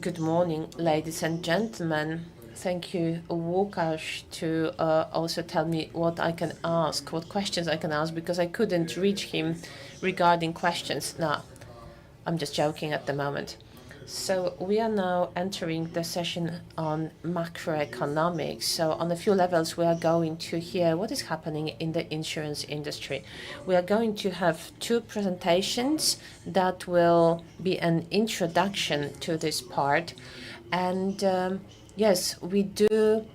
Good morning, ladies and gentlemen. Thank you, Łukasz, to also tell me what I can ask, what questions I can ask, because I couldn't reach him regarding questions. No, I'm just joking at the moment. So we are now entering the session on macroeconomics. So on a few levels, we are going to hear what is happening in the insurance industry. We are going to have two presentations that will be an introduction to this part. And yes, we do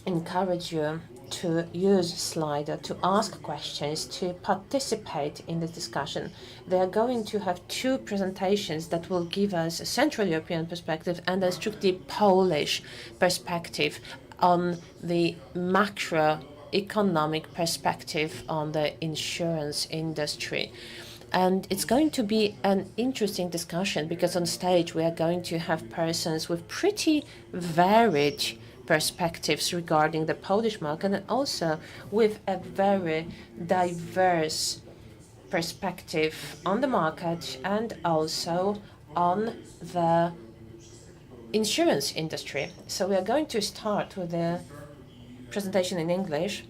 encourage you to use Slido, to ask questions, to participate in the discussion. They are going to have two presentations that will give us a Central European perspective and a strictly Polish perspective on the macroeconomic perspective on the insurance industry. And it's going to be an interesting discussion because on stage we are going to have persons with pretty varied perspectives regarding the Polish market and also with a very diverse perspective on the market and also on the insurance industry. So we are going to start with the presentation in English.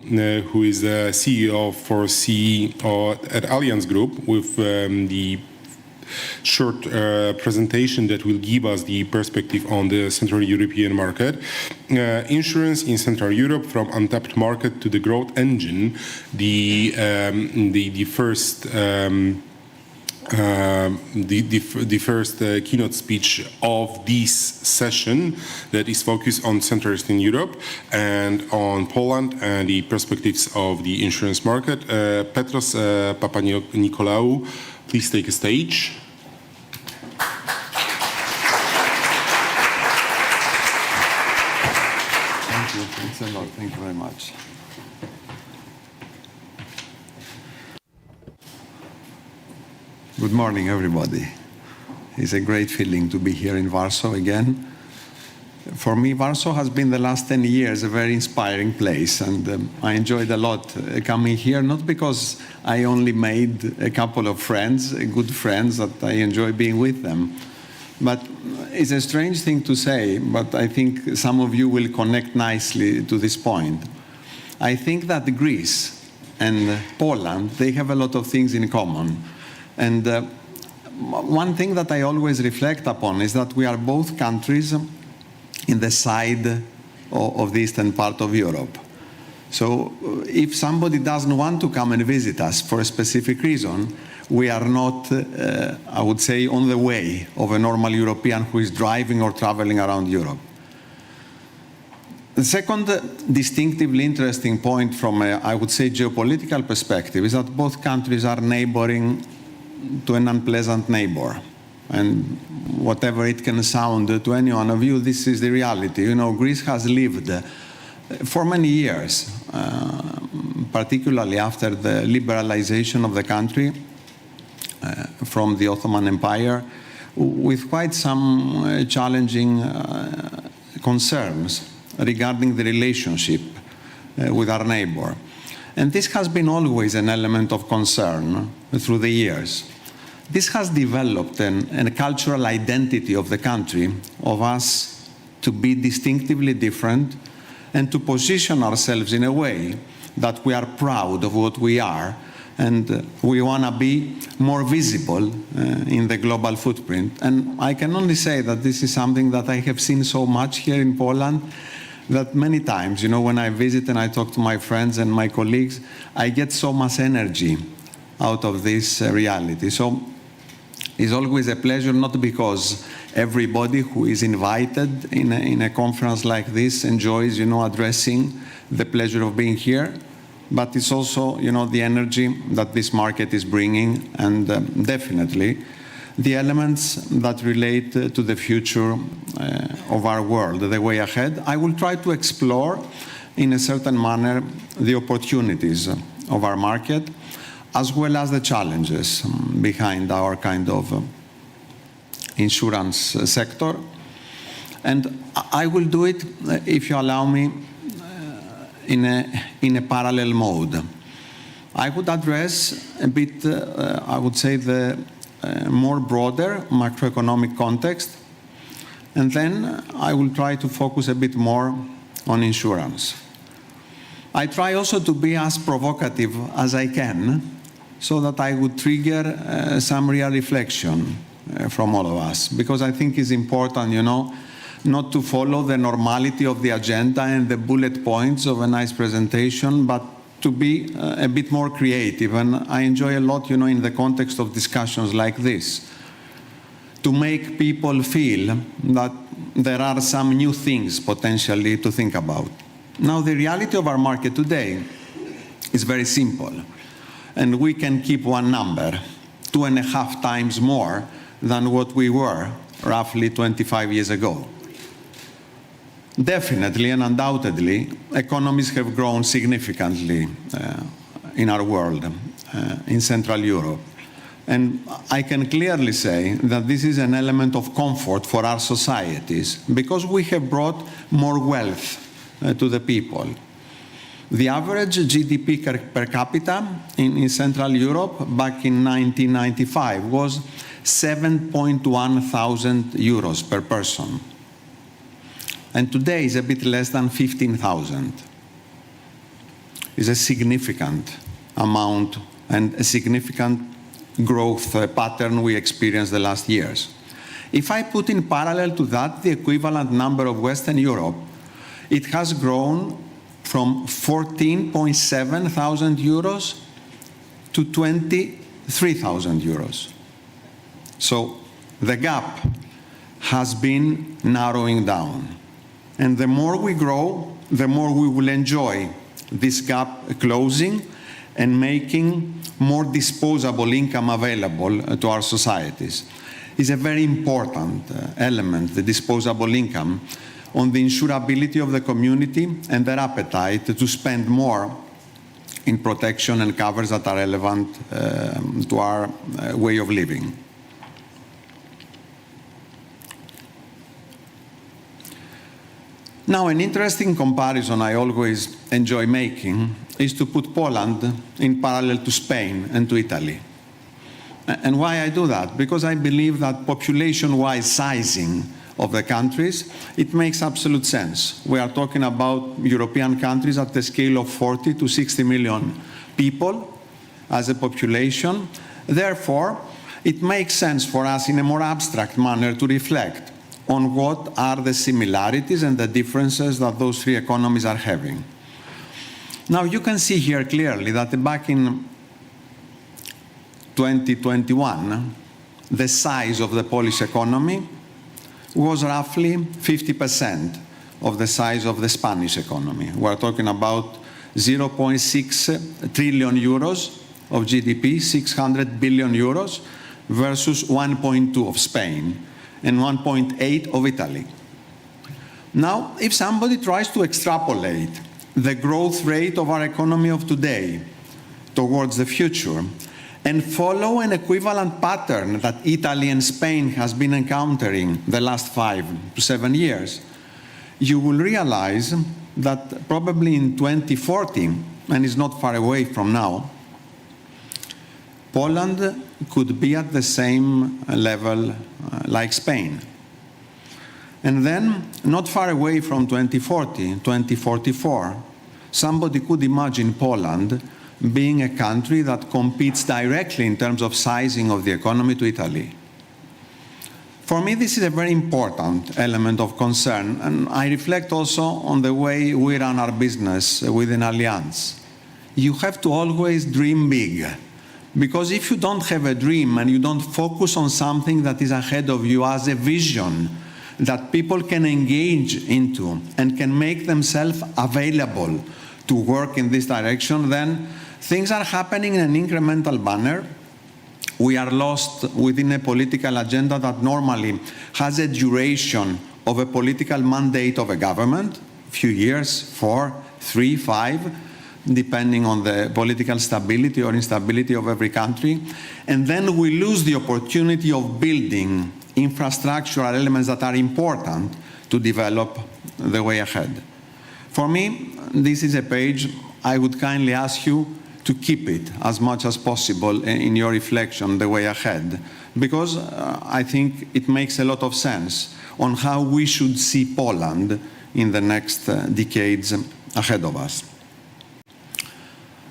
Who is the CEO for CE at Allianz Group, with the short presentation that will give us the perspective on the Central European market. Insurance in Central Europe, from untapped market to the growth engine. The first keynote speech of this session that is focused on Central Eastern Europe and on Poland and the perspectives of the insurance market. Petros Papanikolaou, please take a stage. Thank you. Thanks a lot. Thank you very much. Good morning, everybody. It's a great feeling to be here in Warsaw again. For me, Warsaw has been the last 10 years a very inspiring place, and I enjoyed a lot coming here, not because I only made a couple of friends, good friends, that I enjoy being with them. But it's a strange thing to say, but I think some of you will connect nicely to this point. I think that Greece and Poland, they have a lot of things in common. And one thing that I always reflect upon is that we are both countries in the side of the eastern part of Europe. So if somebody doesn't want to come and visit us for a specific reason, we are not, I would say, on the way of a normal European who is driving or traveling around Europe. The second distinctively interesting point from a, I would say, geopolitical perspective is that both countries are neighboring to an unpleasant neighbor. And whatever it can sound to any one of you, this is the reality. You know, Greece has lived for many years, particularly after the liberalization of the country from the Ottoman Empire, with quite some challenging concerns regarding the relationship with our neighbor. And this has been always an element of concern through the years. This has developed a cultural identity of the country, of us to be distinctively different and to position ourselves in a way that we are proud of what we are, and we want to be more visible in the global footprint. And I can only say that this is something that I have seen so much here in Poland, that many times, you know, when I visit and I talk to my friends and my colleagues, I get so much energy out of this reality. So it's always a pleasure, not because everybody who is invited in a conference like this enjoys, you know, addressing the pleasure of being here, but it's also, you know, the energy that this market is bringing, and definitely the elements that relate to the future of our world, the way ahead. I will try to explore in a certain manner the opportunities of our market, as well as the challenges behind our kind of insurance sector. And I will do it, if you allow me, in a parallel mode. I would address a bit, I would say, the more broader macroeconomic context, and then I will try to focus a bit more on insurance. I try also to be as provocative as I can so that I would trigger some real reflection from all of us, because I think it's important, not to follow the normality of the agenda and the bullet points of a nice presentation, but to be a bit more creative. And I enjoy a lot, in the context of discussions like this, to make people feel that there are some new things potentially to think about. Now, the reality of our market today is very simple, and we can keep one number, 2.5 times more than what we were roughly 25 years ago. Definitely and undoubtedly, economies have grown significantly in our world, in Central Europe. And I can clearly say that this is an element of comfort for our societies, because we have brought more wealth to the people. The average GDP per capita in Central Europe back in 1995 was 7.1 thousand euros per person. And today is a bit less than 15,000. It's a significant amount and a significant growth pattern we experienced the last years. If I put in parallel to that the equivalent number of Western Europe, it has grown from 14.7 thousand euros to 23,000 euros. So the gap has been narrowing down. And the more we grow, the more we will enjoy this gap closing and making more disposable income available to our societies. It's a very important element, the disposable income, on the insurability of the community and their appetite to spend more in protection and covers that are relevant to our way of living. Now, an interesting comparison I always enjoy making is to put Poland in parallel to Spain and to Italy. And why I do that? Because I believe that population-wise sizing of the countries, it makes absolute sense. We are talking about European countries at the scale of 40 to 60 million people as a population. Therefore, it makes sense for us in a more abstract manner to reflect on what are the similarities and the differences that those three economies are having. Now, you can see here clearly that back in 2021, the size of the Polish economy was roughly 50% of the size of the Spanish economy. We're talking about 0.6 trillion euros of GDP, 600 billion euros, versus 1.2 of Spain and 1.8 of Italy. Now, if somebody tries to extrapolate the growth rate of our economy of today towards the future and follow an equivalent pattern that Italy and Spain has been encountering the last 5 to 7 years, you will realize that probably in 2040, and it's not far away from now, Poland could be at the same level like Spain. And then, not far away from 2040, 2044, somebody could imagine Poland being a country that competes directly in terms of sizing of the economy to Italy. For me, this is a very important element of concern, and I reflect also on the way we run our business within Allianz. You have to always dream big. Because if you don't have a dream and you don't focus on something that is ahead of you as a vision that people can engage into and can make themselves available to work in this direction, then things are happening in an incremental manner. We are lost within a political agenda that normally has a duration of a political mandate of a government, a few years, 4, 3, 5, depending on the political stability or instability of every country. And then we lose the opportunity of building infrastructural elements that are important to develop the way ahead. For me, this is a page I would kindly ask you to keep it as much as possible in your reflection the way ahead, because I think it makes a lot of sense on how we should see Poland in the next decades ahead of us.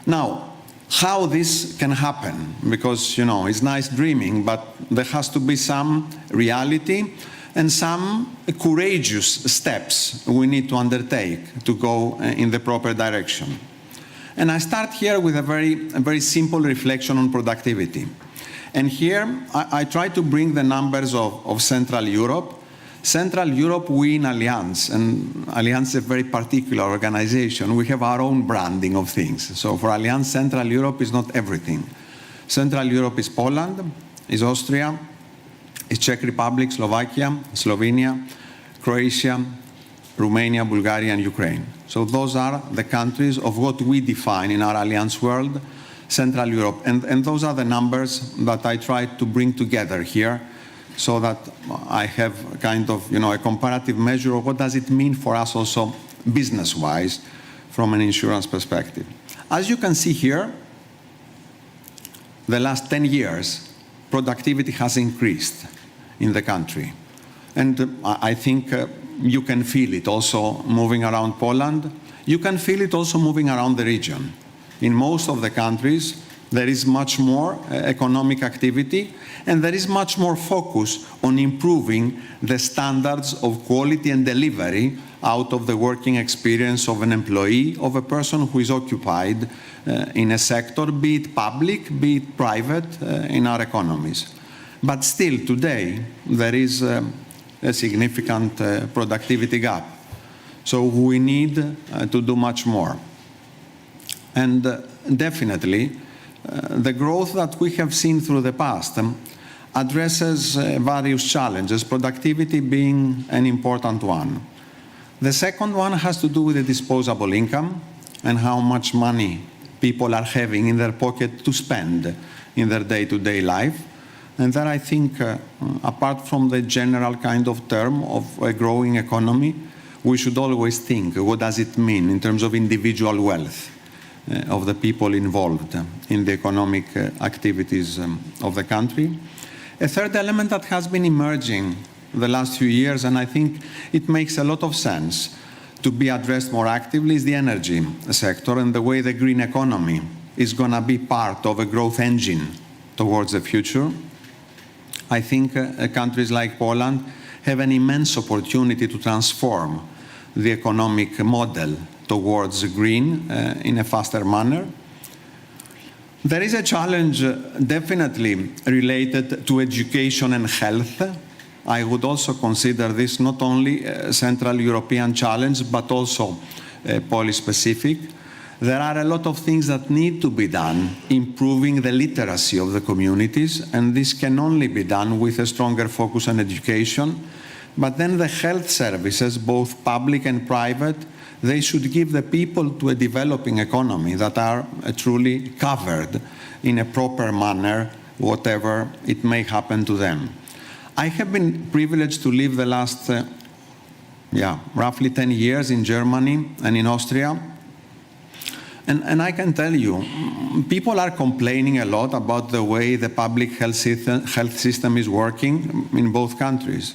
Now, how this can happen, because it's nice dreaming, but there has to be some reality and some courageous steps we need to undertake to go in the proper direction. And I start here with a very simple reflection on productivity. And here I try to bring the numbers of Central Europe. Central Europe, we in Allianz, and Allianz is a very particular organization. We have our own branding of things. So for Allianz, Central Europe is not everything. Central Europe is Poland, is Austria, is Czech Republic, Slovakia, Slovenia, Croatia, Romania, Bulgaria, and Ukraine. So those are the countries of what we define in our Allianz world, Central Europe. And those are the numbers that I tried to bring together here, so that I have kind of, a comparative measure of what does it mean for us also business-wise from an insurance perspective. As you can see here, the last 10 years, productivity has increased in the country. And I think you can feel it also moving around Poland. You can feel it also moving around the region. In most of the countries, there is much more economic activity, and there is much more focus on improving the standards of quality and delivery out of the working experience of an employee, of a person who is occupied in a sector, be it public, be it private, in our economies. But still, today, there is a significant productivity gap. So we need to do much more. And definitely, the growth that we have seen through the past addresses various challenges, productivity being an important one. The second one has to do with the disposable income and how much money people are having in their pocket to spend in their day-to-day life. And there I think, apart from the general kind of term of a growing economy, we should always think, what does it mean in terms of individual wealth of the people involved in the economic activities of the country. A third element that has been emerging the last few years, and I think it makes a lot of sense to be addressed more actively, is the energy sector and the way the green economy is going to be part of a growth engine towards the future. I think countries like Poland have an immense opportunity to transform the economic model towards green in a faster manner. There is a challenge definitely related to education and health. I would also consider this not only a Central European challenge, but also Polish-specific. There are a lot of things that need to be done, improving the literacy of the communities, and this can only be done with a stronger focus on education. But then the health services, both public and private, they should give the people to a developing economy that are truly covered in a proper manner, whatever it may happen to them. I have been privileged to live the last, roughly 10 years in Germany and in Austria. And I can tell you, people are complaining a lot about the way the public health system is working in both countries.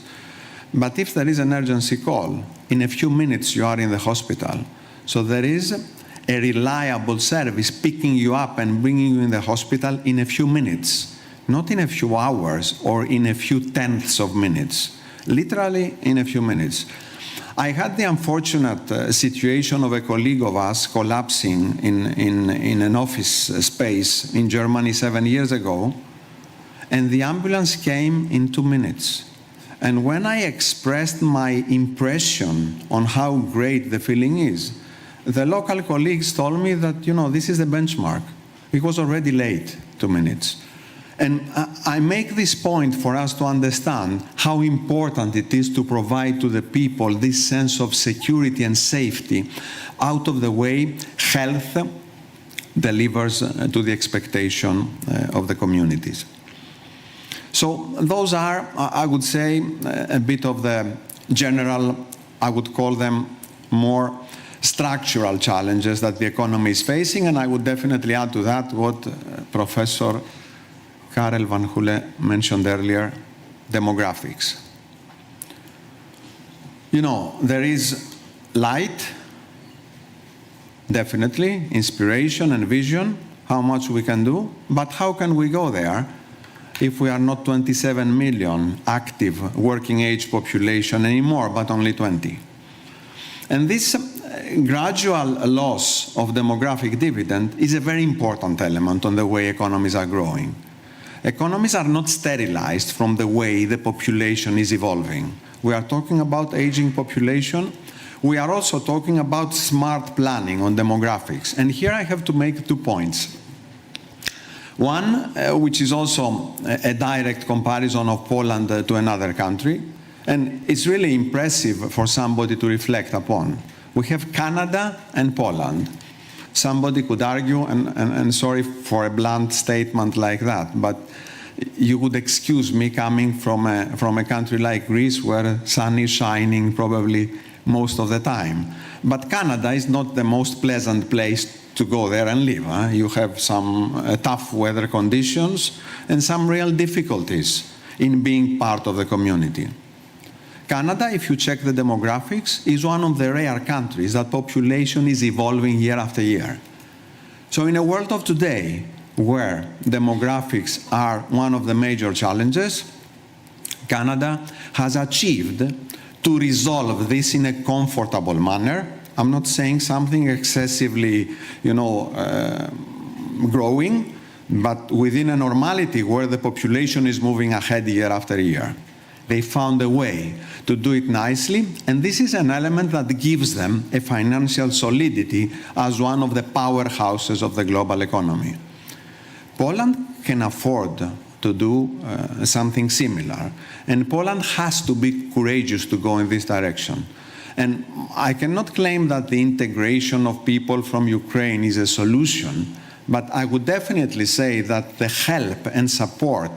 But if there is an urgency call, in a few minutes you are in the hospital. So there is a reliable service picking you up and bringing you in the hospital in a few minutes, not in a few hours or in a few tenths of minutes, literally in a few minutes. I had the unfortunate situation of a colleague of us collapsing in an office space in Germany 7 years ago, and the ambulance came in 2 minutes. And when I expressed my impression on how great the feeling is, the local colleagues told me that, this is the benchmark. It was already late, 2 minutes. And I make this point for us to understand how important it is to provide to the people this sense of security and safety out of the way health delivers to the expectation of the communities. So those are, I would say, a bit of the general, I would call them more structural challenges that the economy is facing, and I would definitely add to that what Professor Karel van Hule mentioned earlier, demographics. You know, there is light, definitely, inspiration and vision, how much we can do, but how can we go there if we are not 27 million active working age population anymore, but only 20? And this gradual loss of demographic dividend is a very important element on the way economies are growing. Economies are not sterilized from the way the population is evolving. We are talking about aging population. We are also talking about smart planning on demographics. And here I have to make 2 points. One, which is also a direct comparison of Poland to another country, and it's really impressive for somebody to reflect upon. We have Canada and Poland. Somebody could argue, and sorry for a blunt statement like that, but you would excuse me coming from a country like Greece where sun is shining probably most of the time. But Canada is not the most pleasant place to go there and live. You have some tough weather conditions and some real difficulties in being part of the community. Canada, if you check the demographics, is one of the rare countries that population is evolving year after year. So in a world of today, where demographics are one of the major challenges, Canada has achieved to resolve this in a comfortable manner. I'm not saying something excessively, growing, but within a normality where the population is moving ahead year after year. They found a way to do it nicely, and this is an element that gives them a financial solidity as one of the powerhouses of the global economy. Poland can afford to do something similar, and Poland has to be courageous to go in this direction. And I cannot claim that the integration of people from Ukraine is a solution, but I would definitely say that the help and support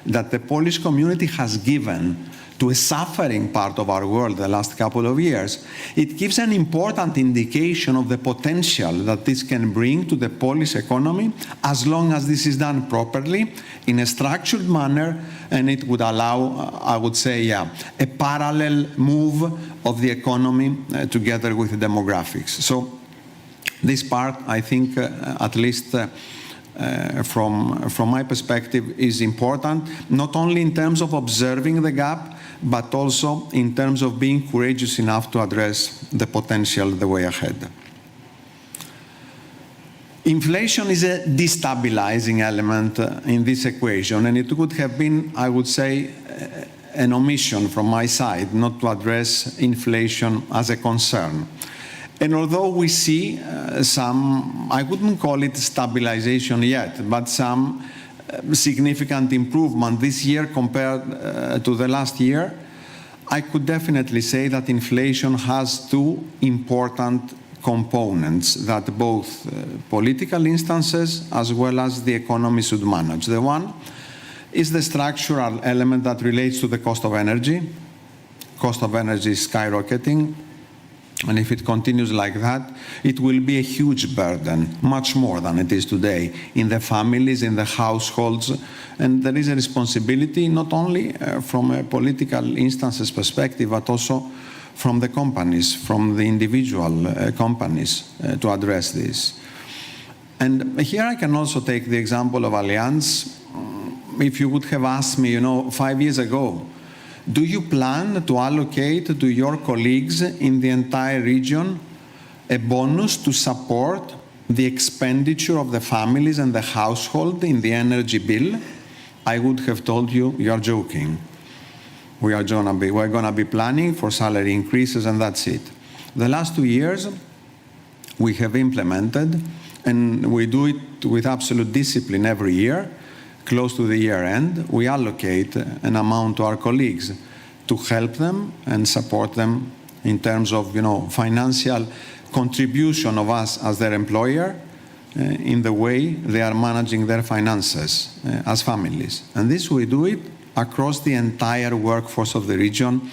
that the Polish community has given to a suffering part of our world the last couple of years, it gives an important indication of the potential that this can bring to the Polish economy, as long as this is done properly, in a structured manner, and it would allow, I would say, a parallel move of the economy together with the demographics. So this part, I think, at least from my perspective, is important, not only in terms of observing the gap, but also in terms of being courageous enough to address the potential the way ahead. Inflation is a destabilizing element in this equation, and it would have been, I would say, an omission from my side not to address inflation as a concern. And although we see some, I wouldn't call it stabilization yet, but some significant improvement this year compared to the last year, I could definitely say that inflation has two important components that both political instances as well as the economy should manage. The one is the structural element that relates to the cost of energy. Cost of energy is skyrocketing. And if it continues like that, it will be a huge burden, much more than it is today, in the families, in the households. And there is a responsibility not only from a political instances perspective, but also from the companies, from the individual companies to address this. And here I can also take the example of Allianz. If you would have asked me, 5 years ago, do you plan to allocate to your colleagues in the entire region a bonus to support the expenditure of the families and the household in the energy bill? I would have told you, you're joking. We're going to be planning for salary increases, and that's it. The last 2 years, we have implemented, and we do it with absolute discipline every year. Close to the year end, we allocate an amount to our colleagues to help them and support them in terms of, financial contribution of us as their employer in the way they are managing their finances as families. And this we do it across the entire workforce of the region,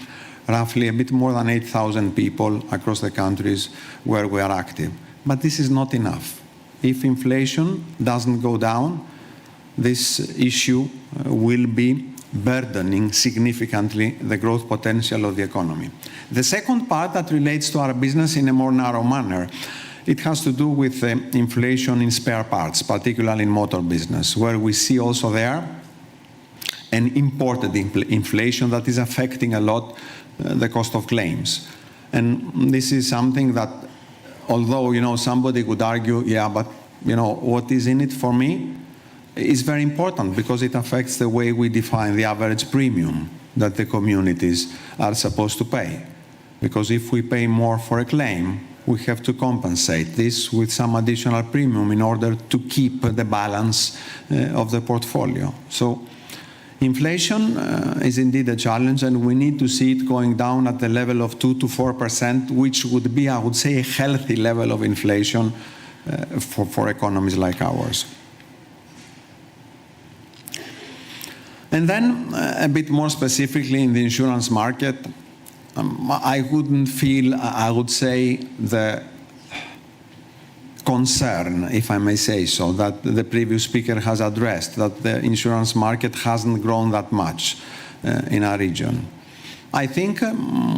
roughly a bit more than 8,000 people across the countries where we are active. But this is not enough. If inflation doesn't go down, this issue will be burdening significantly the growth potential of the economy. The second part that relates to our business in a more narrow manner, it has to do with inflation in spare parts, particularly in motor business, where we see also there an imported inflation that is affecting a lot the cost of claims. And this is something that, although somebody could argue, yeah, but what is in it for me is very important because it affects the way we define the average premium that the communities are supposed to pay. Because if we pay more for a claim, we have to compensate this with some additional premium in order to keep the balance of the portfolio. So inflation is indeed a challenge, and we need to see it going down at the level of 2 to 4%, which would be, I would say, a healthy level of inflation for economies like ours. And then a bit more specifically in the insurance market, I wouldn't feel, I would say, the concern, if I may say so, that the previous speaker has addressed, that the insurance market hasn't grown that much in our region. I think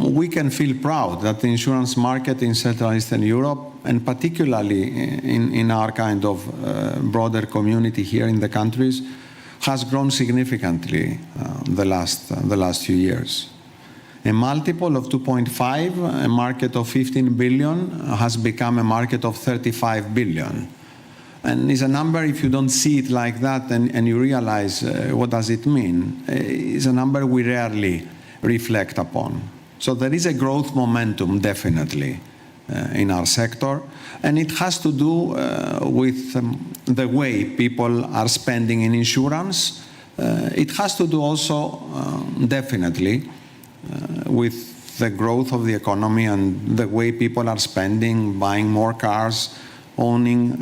we can feel proud that the insurance market in Central and Eastern Europe, and particularly in our kind of broader community here in the countries, has grown significantly the last few years. A multiple of 2.5, a market of 15 billion, has become a market of 35 billion. And it's a number, if you don't see it like that and you realize what does it mean, it's a number we rarely reflect upon. So there is a growth momentum, definitely, in our sector, and it has to do with the way people are spending in insurance. It has to do also, definitely, with the growth of the economy and the way people are spending, buying more cars, owning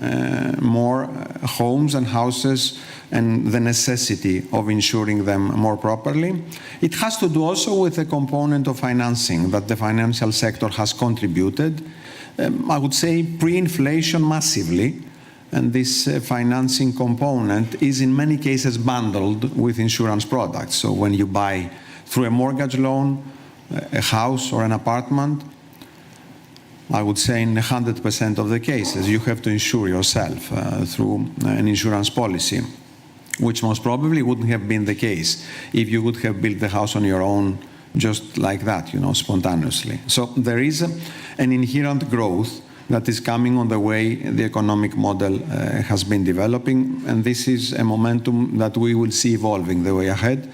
more homes and houses, and the necessity of insuring them more properly. It has to do also with the component of financing that the financial sector has contributed, I would say pre-inflation massively, and this financing component is in many cases bundled with insurance products. So when you buy through a mortgage loan, a house or an apartment, I would say in 100% of the cases, you have to insure yourself through an insurance policy, which most probably wouldn't have been the case if you would have built the house on your own just like that, spontaneously. So there is an inherent growth that is coming on the way the economic model has been developing, and this is a momentum that we will see evolving the way ahead.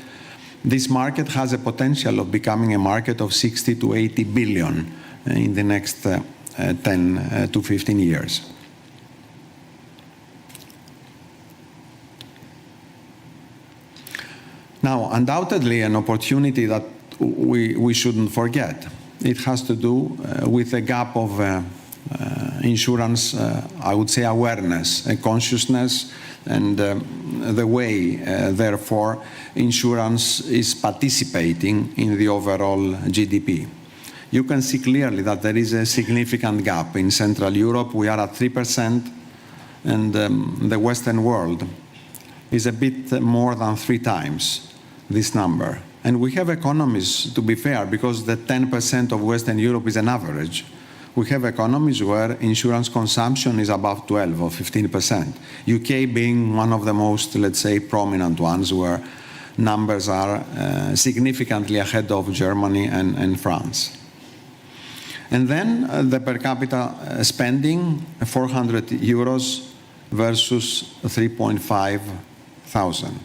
This market has a potential of becoming a market of 60 to 80 billion in the next 10 to 15 years. Now, undoubtedly, an opportunity that we shouldn't forget. It has to do with a gap of insurance, I would say, awareness, consciousness, and the way, therefore, insurance is participating in the overall GDP. You can see clearly that there is a significant gap. In Central Europe, we are at 3%, and the Western world is a bit more than 3 times this number. And we have economies, to be fair, because the 10% of Western Europe is an average. We have economies where insurance consumption is above 12 or 15%. UK being one of the most, let's say, prominent ones, where numbers are significantly ahead of Germany and France. And then the per capita spending, 400 euros versus 3.5 thousand.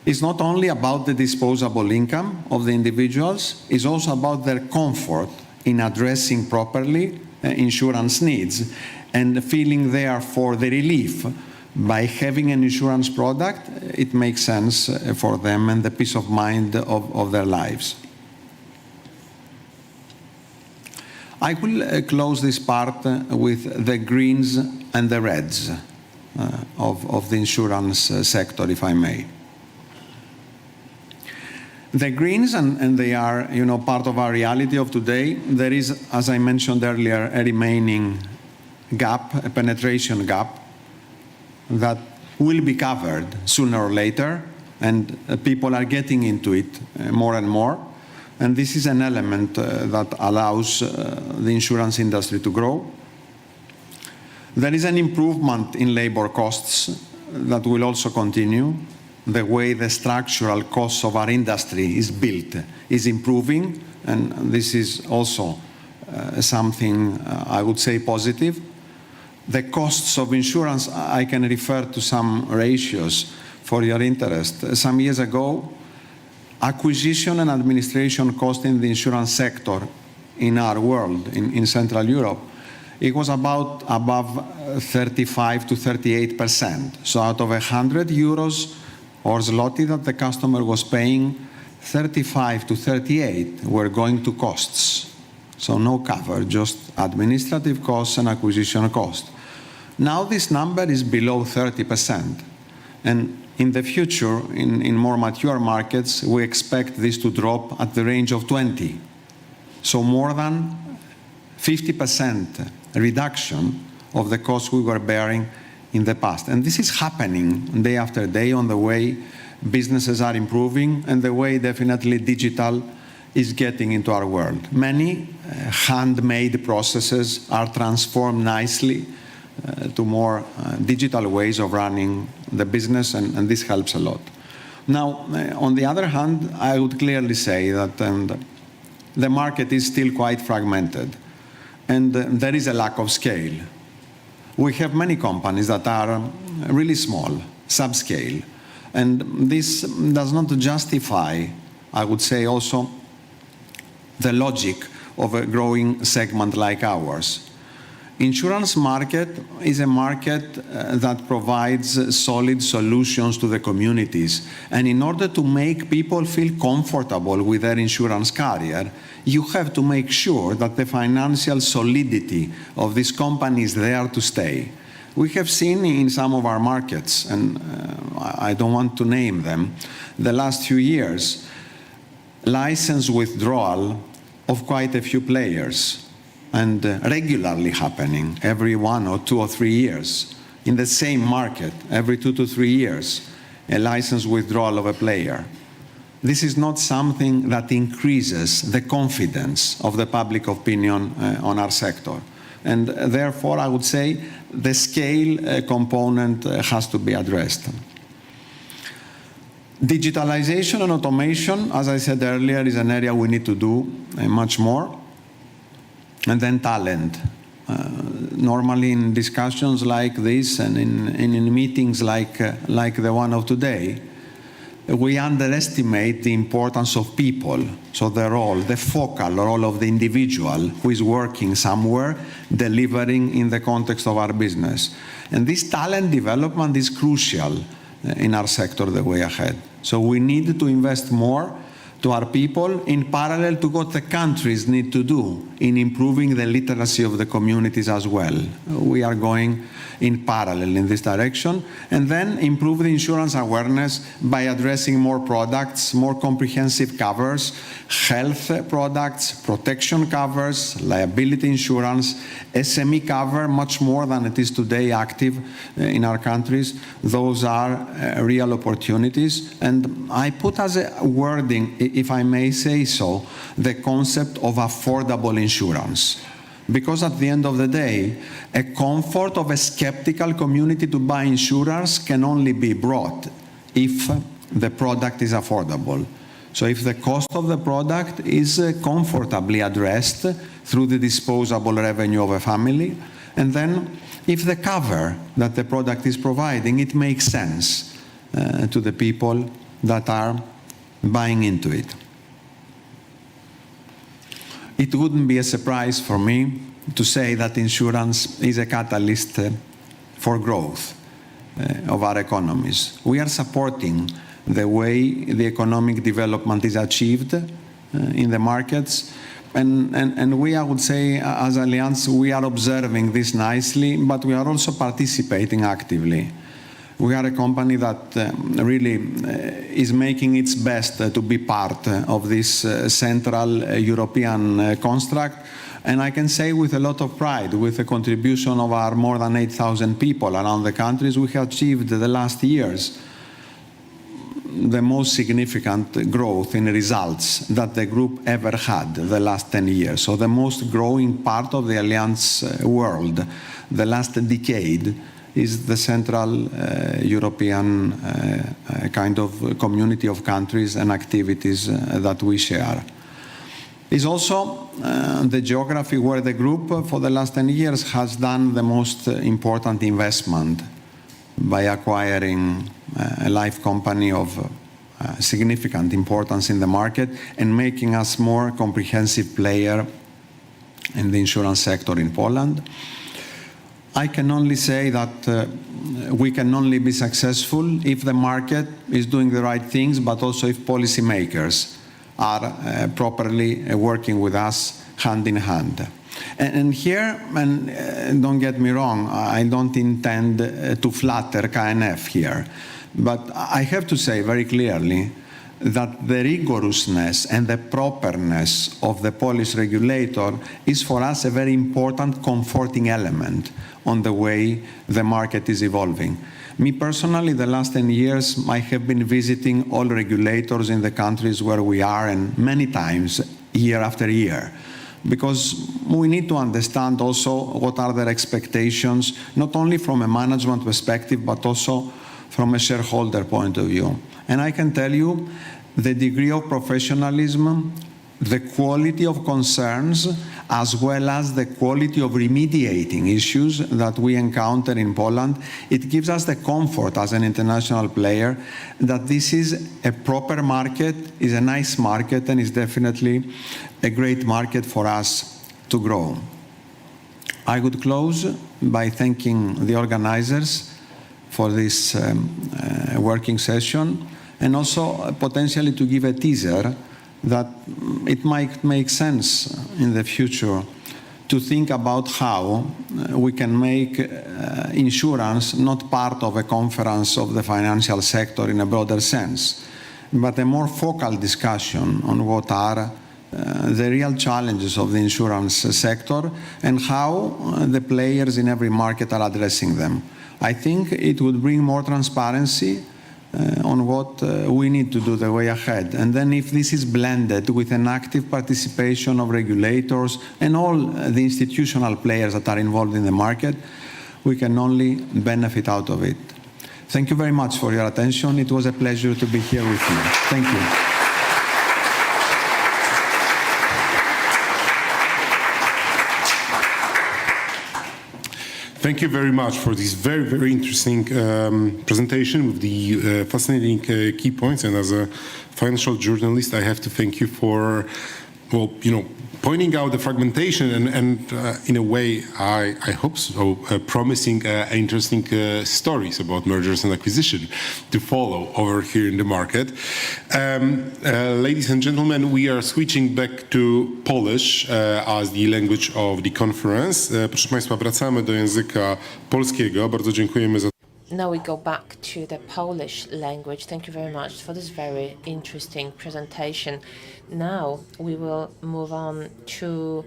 It's not only about the disposable income of the individuals, it's also about their comfort in addressing properly insurance needs and feeling therefore the relief by having an insurance product. It makes sense for them and the peace of mind of their lives. I will close this part with the greens and the reds of the insurance sector, if I may. The Greens, and they are part of our reality of today, there is, as I mentioned earlier, a remaining gap, a penetration gap that will be covered sooner or later, and people are getting into it more and more. And this is an element that allows the insurance industry to grow. There is an improvement in labor costs that will also continue. The way the structural costs of our industry is built is improving, and this is also something I would say positive. The costs of insurance, I can refer to some ratios for your interest. Some years ago, acquisition and administration cost in the insurance sector in our world, in Central Europe, it was about above 35 to 38%. So out of 100 euros or zloty that the customer was paying, 35 to 38 were going to costs. So no cover, just administrative costs and acquisition cost. Now this number is below 30%. And in the future, in more mature markets, we expect this to drop at the range of 20. So more than 50% reduction of the costs we were bearing in the past. And this is happening day after day on the way businesses are improving and the way definitely digital is getting into our world. Many handmade processes are transformed nicely to more digital ways of running the business, and this helps a lot. Now, on the other hand, I would clearly say that the market is still quite fragmented, and there is a lack of scale. We have many companies that are really small, subscale, and this does not justify, I would say also, the logic of a growing segment like ours. Insurance market is a market that provides solid solutions to the communities. And in order to make people feel comfortable with their insurance carrier, you have to make sure that the financial solidity of this company is there to stay. We have seen in some of our markets, and I don't want to name them, the last few years, license withdrawal of quite a few players, and regularly happening every 1 or 2 or 3 years. In the same market, every 2 to 3 years, a license withdrawal of a player. This is not something that increases the confidence of the public opinion on our sector. And therefore, I would say the scale component has to be addressed. Digitalization and automation, as I said earlier, is an area we need to do much more. And then talent. Normally in discussions like this and in meetings like the one of today, we underestimate the importance of people. So the role, the focal role of the individual who is working somewhere, delivering in the context of our business. And this talent development is crucial in our sector the way ahead. So we need to invest more to our people in parallel to what the countries need to do in improving the literacy of the communities as well. We are going in parallel in this direction, and then improve the insurance awareness by addressing more products, more comprehensive covers, health products, protection covers, liability insurance, SME cover, much more than it is today active in our countries. Those are real opportunities. And I put as a wording, if I may say so, the concept of affordable insurance. Because at the end of the day, a comfort of a skeptical community to buy insurance can only be brought if the product is affordable. So if the cost of the product is comfortably addressed through the disposable revenue of a family, and then if the cover that the product is providing, it makes sense to the people that are buying into it. It wouldn't be a surprise for me to say that insurance is a catalyst for growth of our economies. We are supporting the way the economic development is achieved in the markets. And we, I would say, as Allianz, we are observing this nicely, but we are also participating actively. We are a company that really is making its best to be part of this central European construct. And I can say with a lot of pride, with the contribution of our more than 8,000 people around the countries, we have achieved the last years the most significant growth in results that the group ever had the last 10 years. So the most growing part of the Allianz world, the last decade, is the Central European kind of community of countries and activities that we share. It's also the geography where the group for the last 10 years has done the most important investment by acquiring a life company of significant importance in the market and making us more comprehensive player in the insurance sector in Poland. I can only say that we can only be successful if the market is doing the right things, but also if policymakers are properly working with us hand in hand. And here, and don't get me wrong, I don't intend to flatter KNF here, but I have to say very clearly that the rigorousness and the properness of the Polish regulator is for us a very important comforting element on the way the market is evolving. Me personally, the last 10 years, I have been visiting all regulators in the countries where we are, and many times, year after year, because we need to understand also what are their expectations, not only from a management perspective, but also from a shareholder point of view. And I can tell you the degree of professionalism, the quality of concerns, as well as the quality of remediating issues that we encounter in Poland, it gives us the comfort as an international player that this is a proper market, is a nice market, and is definitely a great market for us to grow. I would close by thanking the organizers for this working session, and also potentially to give a teaser that it might make sense in the future to think about how we can make insurance not part of a conference of the financial sector in a broader sense, but a more focal discussion on what are the real challenges of the insurance sector and how the players in every market are addressing them. I think it would bring more transparency on what we need to do the way ahead. And then if this is blended with an active participation of regulators and all the institutional players that are involved in the market, we can only benefit out of it. Thank you very much for your attention. It was a pleasure to be here with you. Thank you. Thank you very much for this very, very interesting presentation with the fascinating key points. And as a financial journalist, I have to thank you for, well, pointing out the fragmentation and in a way, I hope so, promising interesting stories about mergers and acquisition to follow over here in the market. Ladies and gentlemen, we are switching back to Polish as the language of the conference. Proszę Państwa, wracamy do języka polskiego. Bardzo dziękujemy za Now we go back to the Polish language. Thank you very much for this very interesting presentation. Now we will move on to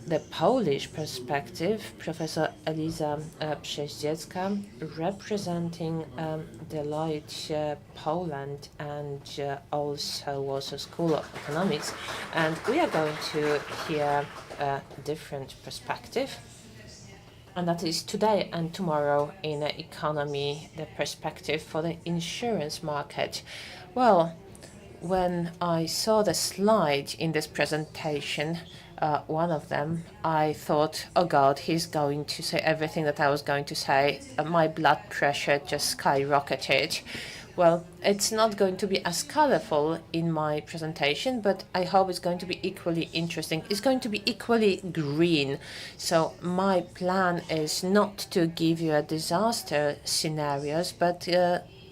the Polish perspective. Professor Eliza Przeździecka, representing Deloitte Poland and also Warsaw School of Economics. And we are going to hear a different perspective. And that is today and tomorrow in the economy, the perspective for the insurance market. Well, when I saw the slide in this presentation, one of them, I thought, oh God, he's going to say everything that I was going to say. My blood pressure just skyrocketed. Well, it's not going to be as colorful in my presentation, but I hope it's going to be equally interesting. It's going to be equally green. So my plan is not to give you a disaster scenarios, but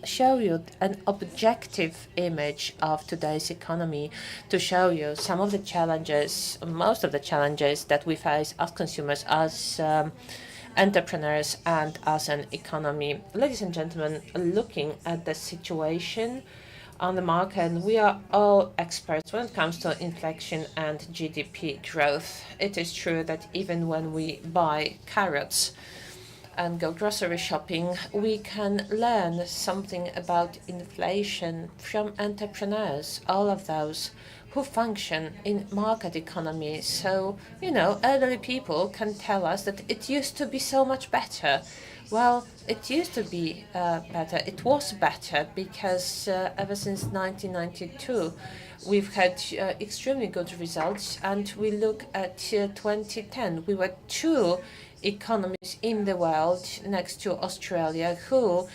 show you an objective image of today's economy, to show you some of the challenges, most of the challenges that we face as consumers, as entrepreneurs and as an economy. Ladies and gentlemen, looking at the situation on the market, we are all experts when it comes to inflation and GDP growth. It is true that even when we buy carrots and go grocery shopping, we can learn something about inflation from entrepreneurs, all of those who function in market economy. So, elderly people can tell us that it used to be so much better. Well, it used to be better. It was better because ever since 1992, we've had extremely good results. And we look at 2010, we were two economies in the world next to Australia who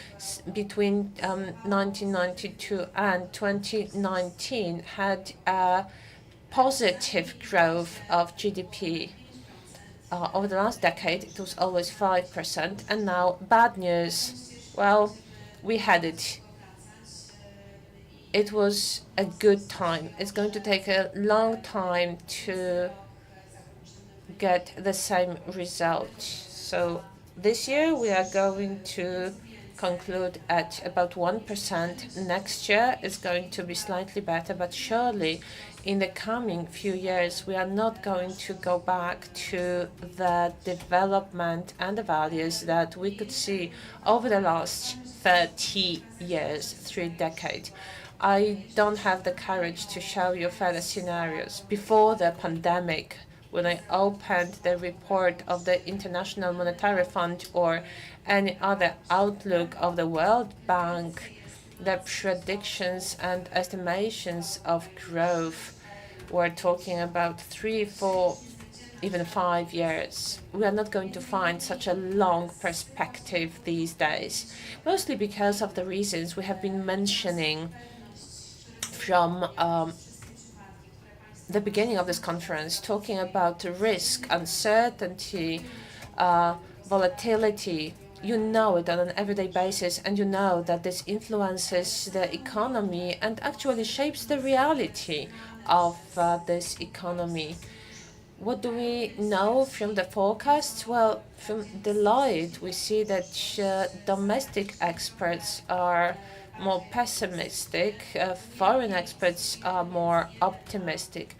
between 1992 and 2019 had a positive growth of GDP. Over the last decade, it was always 5%, and now bad news. Well, we had it. It was a good time. It's going to take a long time to get the same result. So this year we are going to conclude at about 1%. Next year is going to be slightly better, but surely in the coming few years we are not going to go back to the development and the values that we could see over the last 30 years, 3 decades. I don't have the courage to show you further scenarios. Before the pandemic, when I opened the report of the International Monetary Fund or any other outlook of the World Bank, the predictions and estimations of growth were talking about 3, 4, even 5 years. We are not going to find such a long perspective these days, mostly because of the reasons we have been mentioning from the beginning of this conference, talking about risk, uncertainty, volatility. You know it on an everyday basis, and you know that this influences the economy and actually shapes the reality of this economy. What do we know from the forecasts? Well, from Deloitte, we see that domestic experts are more pessimistic, foreign experts are more optimistic.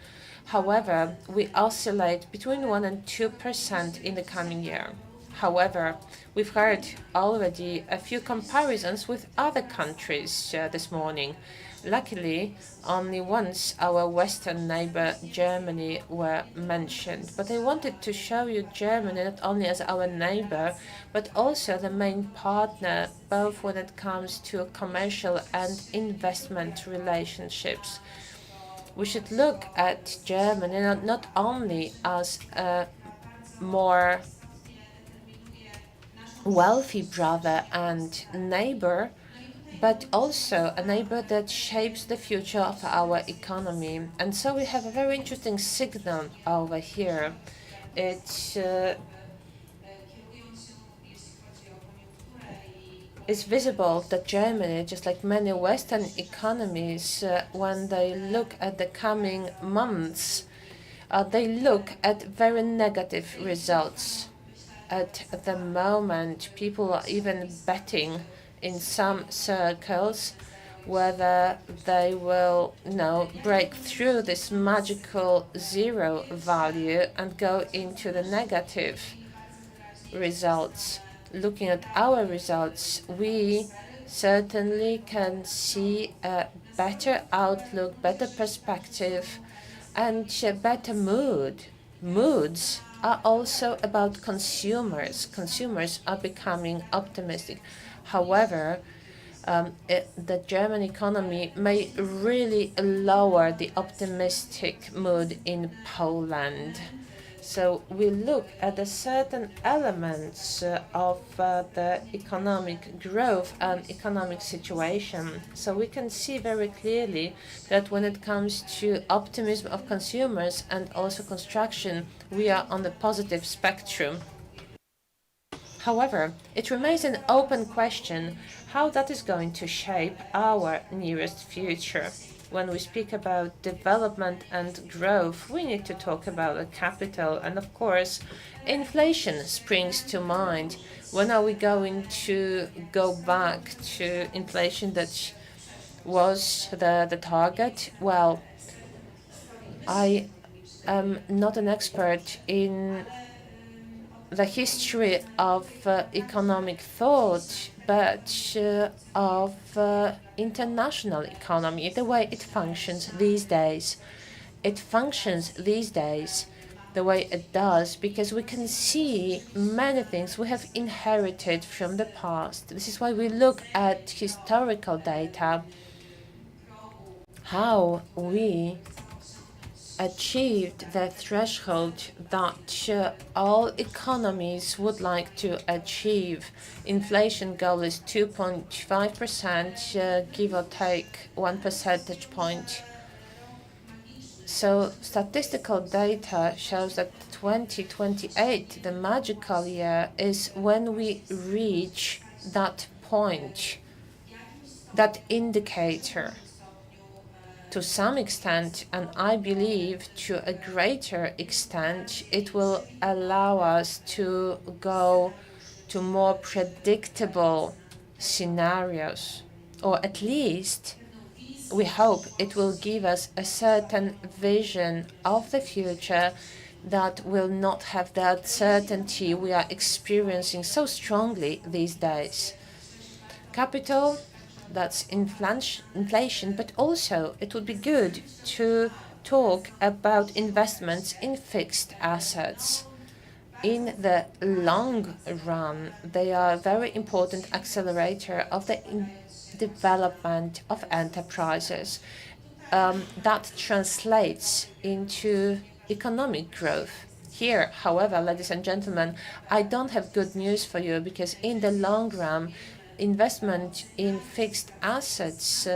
However, we oscillate between 1 and 2% in the coming year. However, we've heard already a few comparisons with other countries this morning. Luckily, only once our western neighbor Germany were mentioned. But I wanted to show you Germany not only as our neighbor, but also the main partner, both when it comes to commercial and investment relationships. We should look at Germany not only as a more wealthy brother and neighbor, but also a neighbor that shapes the future of our economy. And so we have a very interesting signal over here. It's visible that Germany, just like many Western economies, when they look at the coming months, they look at very negative results. At the moment, people are even betting in some circles whether they will break through this magical zero value and go into the negative results. Looking at our results, we certainly can see a better outlook, better perspective, and a better mood. Moods are also about consumers. Consumers are becoming optimistic. However, the German economy may really lower the optimistic mood in Poland. So we look at the certain elements of the economic growth and economic situation. So we can see very clearly that when it comes to optimism of consumers and also construction, we are on the positive spectrum. However, it remains an open question how that is going to shape our nearest future. when we speak about development and growth, we need to talk about the capital. And of course, inflation springs to mind. When are we going to go back to inflation that was the target? Well, I am not an expert in the history of economic thought, but of international economy, the way it functions these days. It functions these days the way it does because we can see many things we have inherited from the past. This is why we look at historical data, how we achieved the threshold that all economies would like to achieve. Inflation goal is 2.5%, give or take 1 percentage point. So statistical data shows that 2028, the magical year, is when we reach that point, that indicator. To some extent, and I believe to a greater extent, it will allow us to go to more predictable scenarios, or at least we hope it will give us a certain vision of the future that will not have the uncertainty we are experiencing so strongly these days. Capital, that's inflation, but also it would be good to talk about investments in fixed assets. In the long run, they are a very important accelerator of the development of enterprises. That translates into economic growth. Here, however, ladies and gentlemen, I don't have good news for you because in the long run, investment in fixed assets,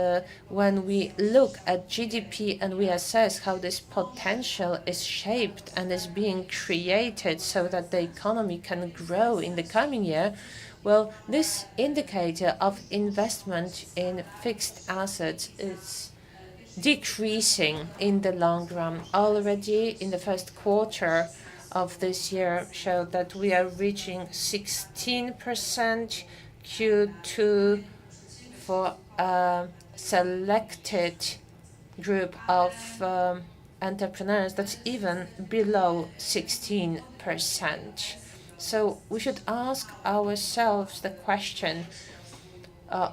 when we look at GDP and we assess how this potential is shaped and is being created so that the economy can grow in the coming year, well, this indicator of investment in fixed assets is decreasing in the long run. Already in the first quarter of this year showed that we are reaching 16% Q2 for a selected group of entrepreneurs. That's even below 16%. So we should ask ourselves the question,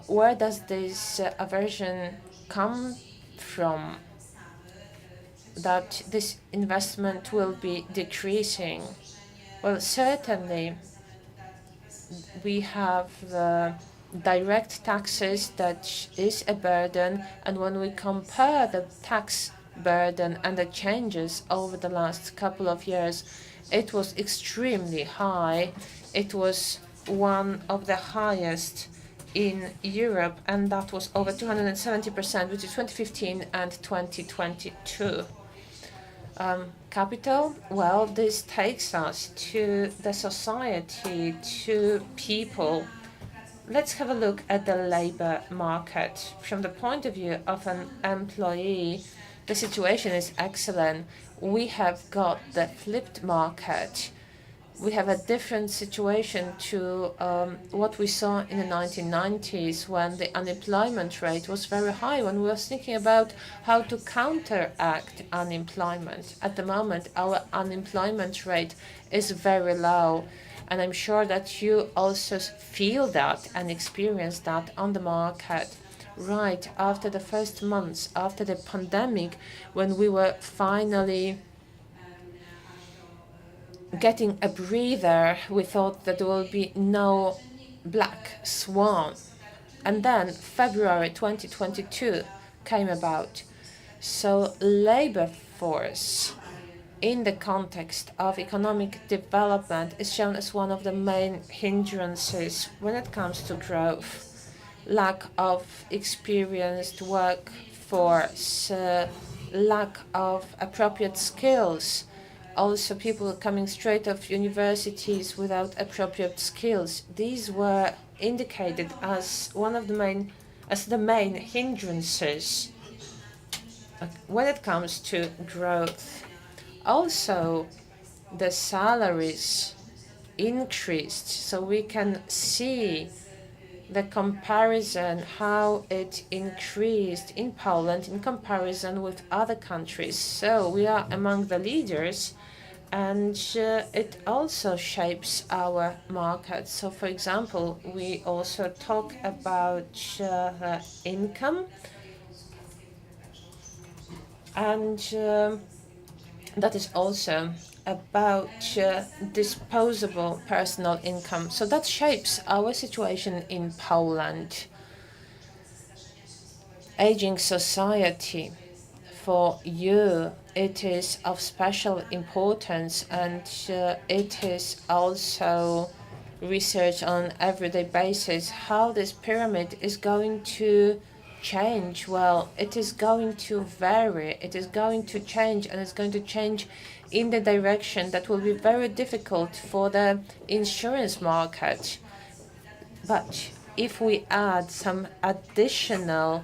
where does this aversion come from, that this investment will be decreasing? Well, certainly we have the direct taxes that is a burden, and when we compare the tax burden and the changes over the last couple of years, it was extremely high. It was one of the highest in Europe, and that was over 270% between 2015 and 2022. Capital, well, this takes us to the society, to people. Let's have a look at the labor market. From the point of view of an employee, the situation is excellent. We have got the flipped market. We have a different situation to what we saw in the 1990s, when the unemployment rate was very high, when we were thinking about how to counteract unemployment. At the moment, our unemployment rate is very low, and I'm sure that you also feel that and experience that on the market. Right after the first months, after the pandemic, when we were finally getting a breather, we thought that there will be no black swan. And then February 2022 came about. So labor force in the context of economic development is shown as one of the main hindrances when it comes to growth. Lack of experienced workforce, lack of appropriate skills. Also, people coming straight off universities without appropriate skills. These were indicated as the main hindrances when it comes to growth, also the salaries increased, so we can see the comparison, how it increased in Poland in comparison with other countries. So we are among the leaders, and it also shapes our market. So, for example, we also talk about income, and that is also about disposable personal income. So that shapes our situation in Poland. Aging society, for you, it is of special importance, and it is also research on everyday basis how this pyramid is going to change. Well, it is going to vary, it is going to change, and it's going to change in the direction that will be very difficult for the insurance market. But if we add some additional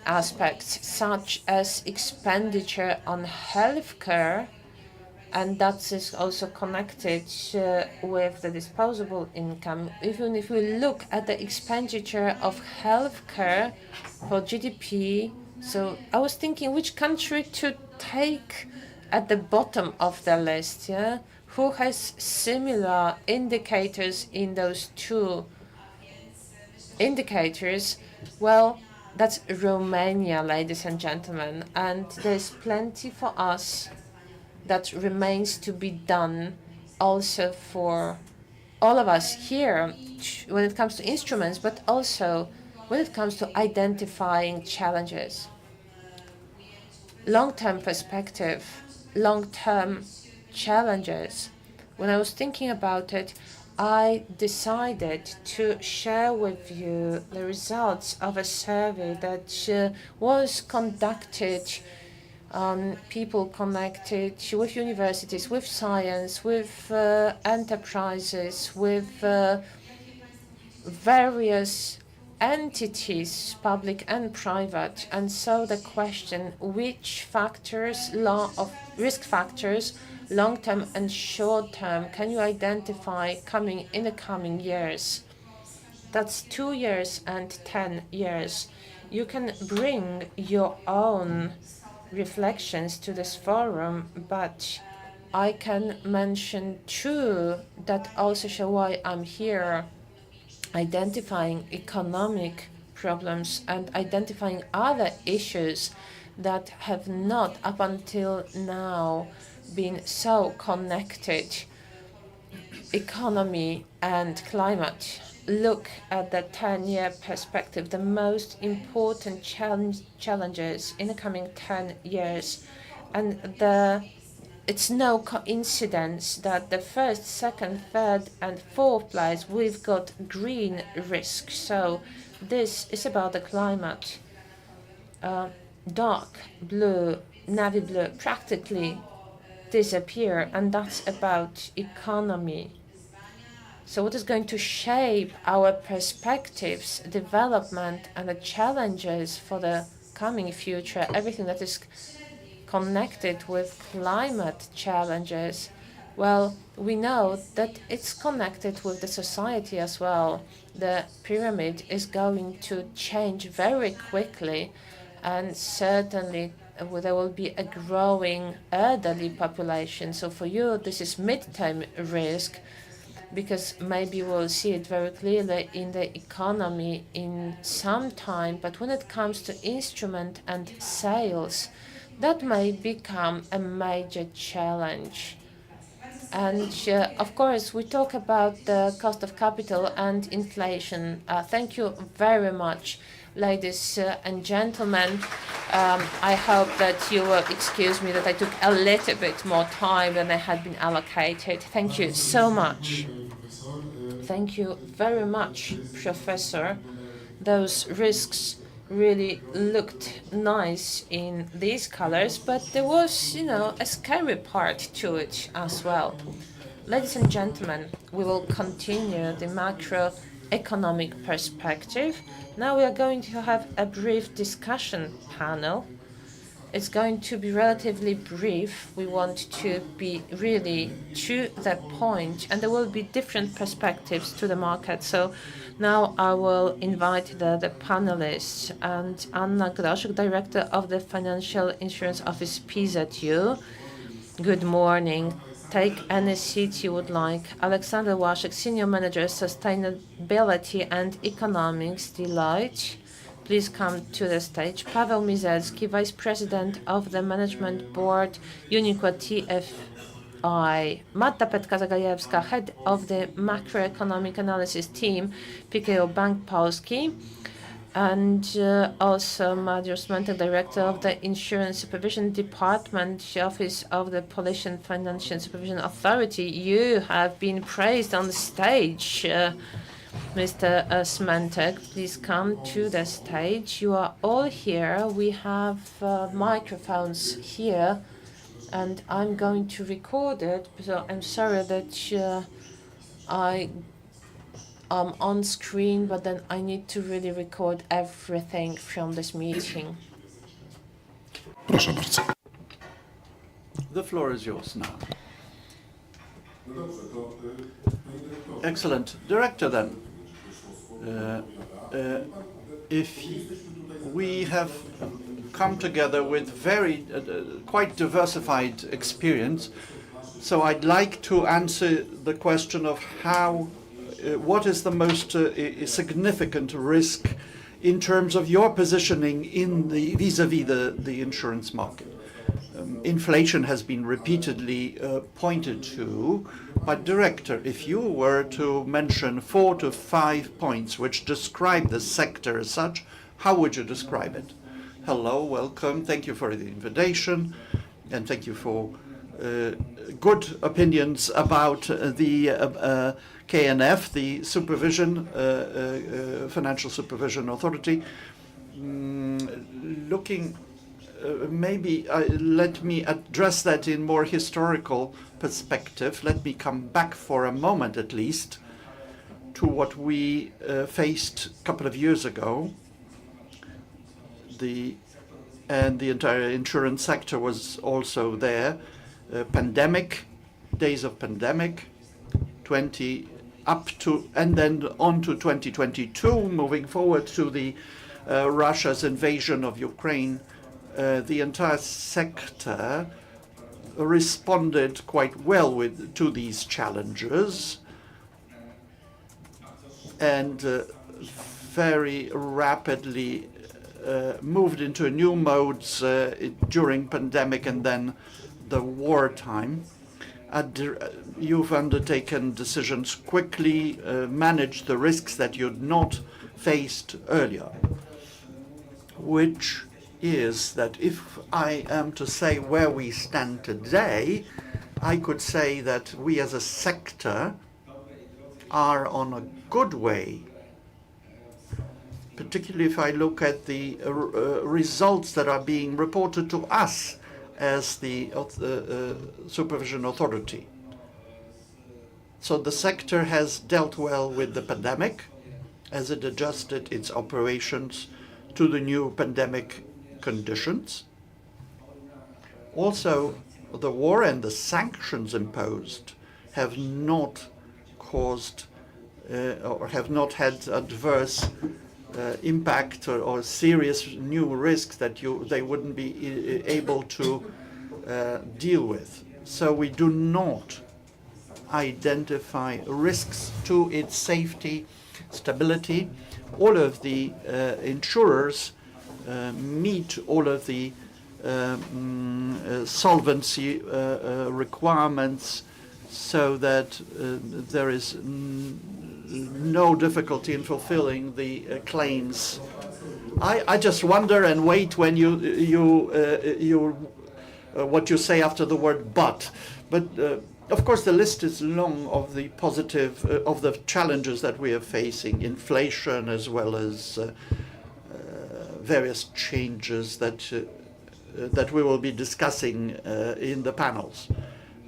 aspects, such as expenditure on healthcare, and that is also connected with the disposable income. Even if we look at the expenditure of healthcare for GDP, so I was thinking which country to take at the bottom of the list, yeah? Who has similar indicators in those two indicators? Well, that's Romania, ladies and gentlemen, and there's plenty for us that remains to be done also for all of us here when it comes to instruments, but also when it comes to identifying challenges. Long-term perspective, long-term challenges. When I was thinking about it, I decided to share with you the results of a survey that was conducted on people connected with universities, with science, with enterprises, with various entities, public and private. And so the question, which factors, risk factors, long-term and short-term, can you identify coming in the coming years? That's 2 years and 10 years. You can bring your own reflections to this forum, but I can mention two that also show why I'm here, identifying economic problems and identifying other issues that have not up until now been so connected, economy and climate. Look at the 10-year perspective, the most important challenges in the coming 10 years. And it's no coincidence that the first, second, third, and fourth place we've got green risk. So this is about the climate. Dark blue, navy blue practically disappear, and that's about economy. So what is going to shape our perspectives, development, and the challenges for the coming future, everything that is connected with climate challenges? Well, we know that it's connected with the society as well. The pyramid is going to change very quickly, and certainly there will be a growing elderly population. So for you, this is mid-term risk, because maybe we'll see it very clearly in the economy in some time. But when it comes to instrument and sales, that may become a major challenge. And of course, we talk about the cost of capital and inflation. Thank you very much, ladies and gentlemen. I hope that you will excuse me that I took a little bit more time than I had been allocated. Thank you so much. Thank you very much, Professor. Those risks really looked nice in these colors, but there was, a scary part to it as well. Ladies and gentlemen, we will continue the macroeconomic perspective. Now we are going to have a brief discussion panel It's going to be relatively brief. We want to be really to the point, and there will be different perspectives to the market. So now I will invite the panelists, and Anna Groszek, Director of the Financial Insurance Office, PZU. Good morning. Take any seat you would like. Alexander Waszek, Senior Manager, Sustainability and Economics, Deloitte. Please come to the stage. Paweł Mizelski, Vice President of the Management Board, Uniqua TFI. Marta Petka-Zagajewska, Head of the Macroeconomic Analysis Team, PKO Bank Polski. And also Mariusz Smentek, Director of the Insurance Supervision Department, Office of the Polish and Financial Supervision Authority. You have been praised on the stage, Mr. Smentek. Please come to the stage. You are all here. We have microphones here, and I'm going to record it. So I'm sorry that I'm on screen, but then I need to really record everything from this meeting. Proszę bardzo. The floor is yours now. Excellent. Director, then, if we have come together with very quite diversified experience, so I'd like to answer the question of how what is the most significant risk in terms of your positioning in the vis-a-vis the insurance market? Inflation has been repeatedly pointed to, but Director, if you were to mention 4 to 5 points which describe the sector as such, how would you describe it? Hello, welcome, thank you for the invitation, and thank you for good opinions about the KNF, the Financial Supervision Authority. Let me address that in more historical perspective. Let me come back for a moment at least to what we faced a couple of years ago. And the entire insurance sector was also there. Days of pandemic, and then on to 2022, moving forward to the Russia's invasion of Ukraine. The entire sector responded quite well to these challenges, and very rapidly moved into new modes during pandemic and then the wartime. You've undertaken decisions quickly, managed the risks that you'd not faced earlier, which is that if I am to say where we stand today, I could say that we as a sector are on a good way, particularly if I look at the results that are being reported to us as the supervision authority. So the sector has dealt well with the pandemic as it adjusted its operations to the new pandemic conditions. Also, the war and the sanctions imposed have not caused or have not had adverse impact or serious new risks that they wouldn't be able to deal with. So we do not identify risks to its safety, stability. All of the insurers meet all of the solvency requirements, so that there is no difficulty in fulfilling the claims. I just wonder and wait when what you say after the word but. Of course, the list is long of the positive, of the challenges that we are facing, inflation as well as various changes that we will be discussing in the panels.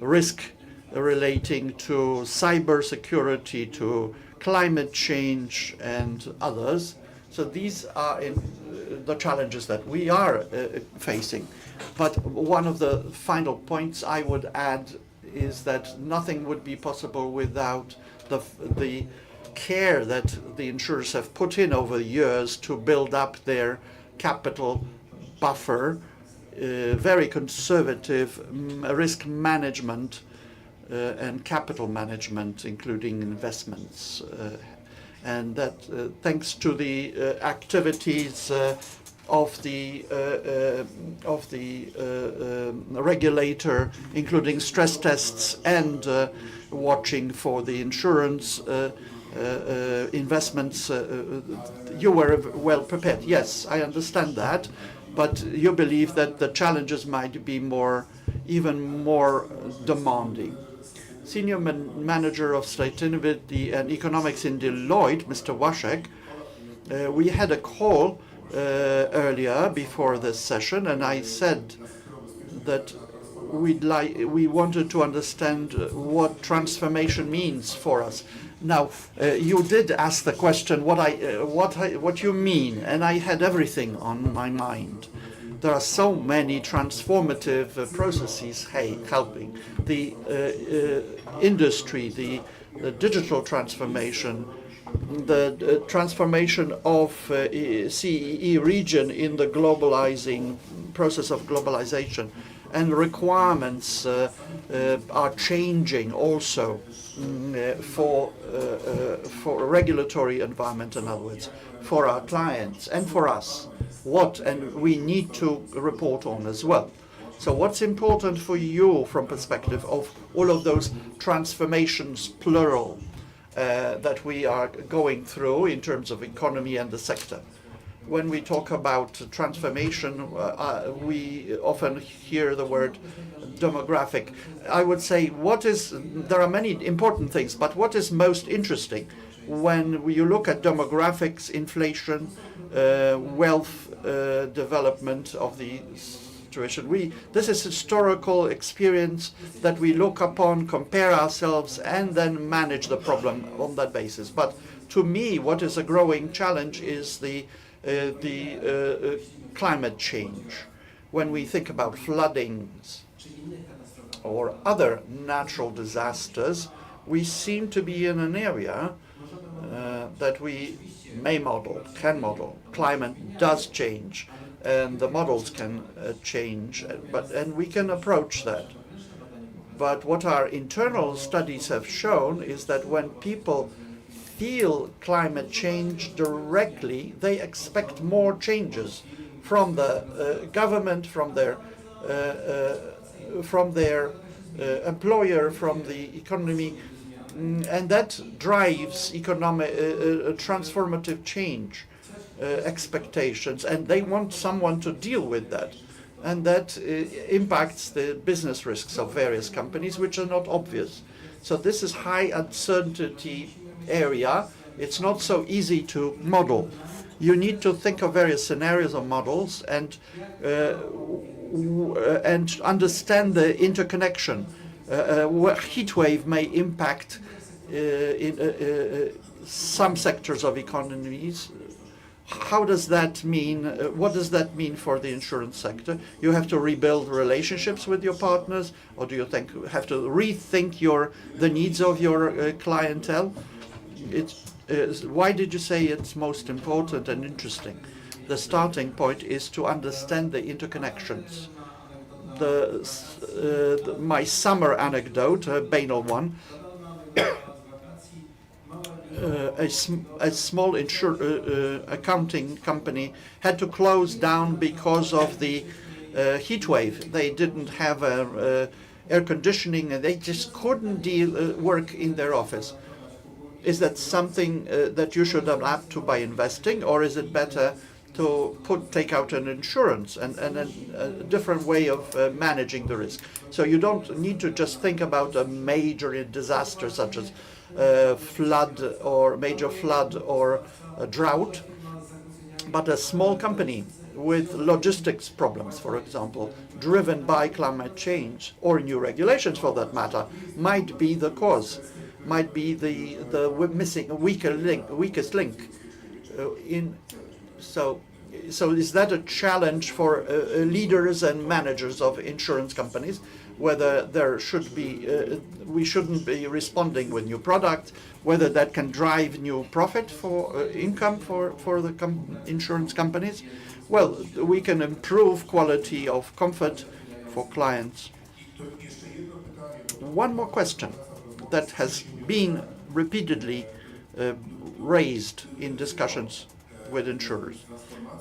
Risk relating to cybersecurity, to climate change and others. So these are the challenges that we are facing. But one of the final points I would add is that nothing would be possible without the care that the insurers have put in over the years to build up their capital buffer, very conservative risk management and capital management, including investments. And that thanks to the activities of the regulator, including stress tests and watching for the insurance investments, you were well prepared. Yes, I understand that, but you believe that the challenges might be even more demanding. Senior Manager of Sustainability and Economics in Deloitte, Mr. Waszek, we had a call earlier before this session, and I said that we wanted to understand what transformation means for us. Now, you did ask the question what you mean, and I had everything on my mind. There are so many transformative processes helping the industry, the digital transformation, the transformation of CEE region in the globalizing process of globalization, and requirements are changing also for regulatory environment, in other words, for our clients and for us. And we need to report on as well. So what's important for you from perspective of all of those transformations, plural, that we are going through in terms of economy and the sector? When we talk about transformation, we often hear the word demographic. I would say there are many important things, but what is most interesting when you look at demographics, inflation, wealth development of the situation. This is historical experience that we look upon, compare ourselves, and then manage the problem on that basis. But to me, what is a growing challenge is the climate change. When we think about floodings or other natural disasters, we seem to be in an area that we can model. Climate does change, and the models can change, and we can approach that. But what our internal studies have shown is that when people feel climate change directly, they expect more changes from the government, from their employer, from the economy, and that drives economic transformative change expectations, and they want someone to deal with that, and that impacts the business risks of various companies, which are not obvious. So this is high uncertainty area. It's not so easy to model. You need to think of various scenarios or models and understand the interconnection. Heat wave may impact in some sectors of economies. How does that mean? What does that mean for the insurance sector? You have to rebuild relationships with your partners, or do you have to rethink the needs of your clientele? Why did you say it's most important and interesting? The starting point is to understand the interconnections. My summer anecdote, a banal one. A small accounting company had to close down because of the heat wave. They didn't have air conditioning, and they just couldn't work in their office. Is that something that you should adapt to by investing, or is it better to take out an insurance and a different way of managing the risk? So you don't need to just think about a major disaster such as major flood or a drought, but a small company with logistics problems, for example, driven by climate change or new regulations for that matter, might be the cause, might be the weakest link. So So is that a challenge for leaders and managers of insurance companies, whether there should be, we shouldn't be responding with new products, whether that can drive new profit for income for the insurance companies? Well, we can improve quality of comfort for clients. One more question that has been repeatedly raised in discussions with insurers.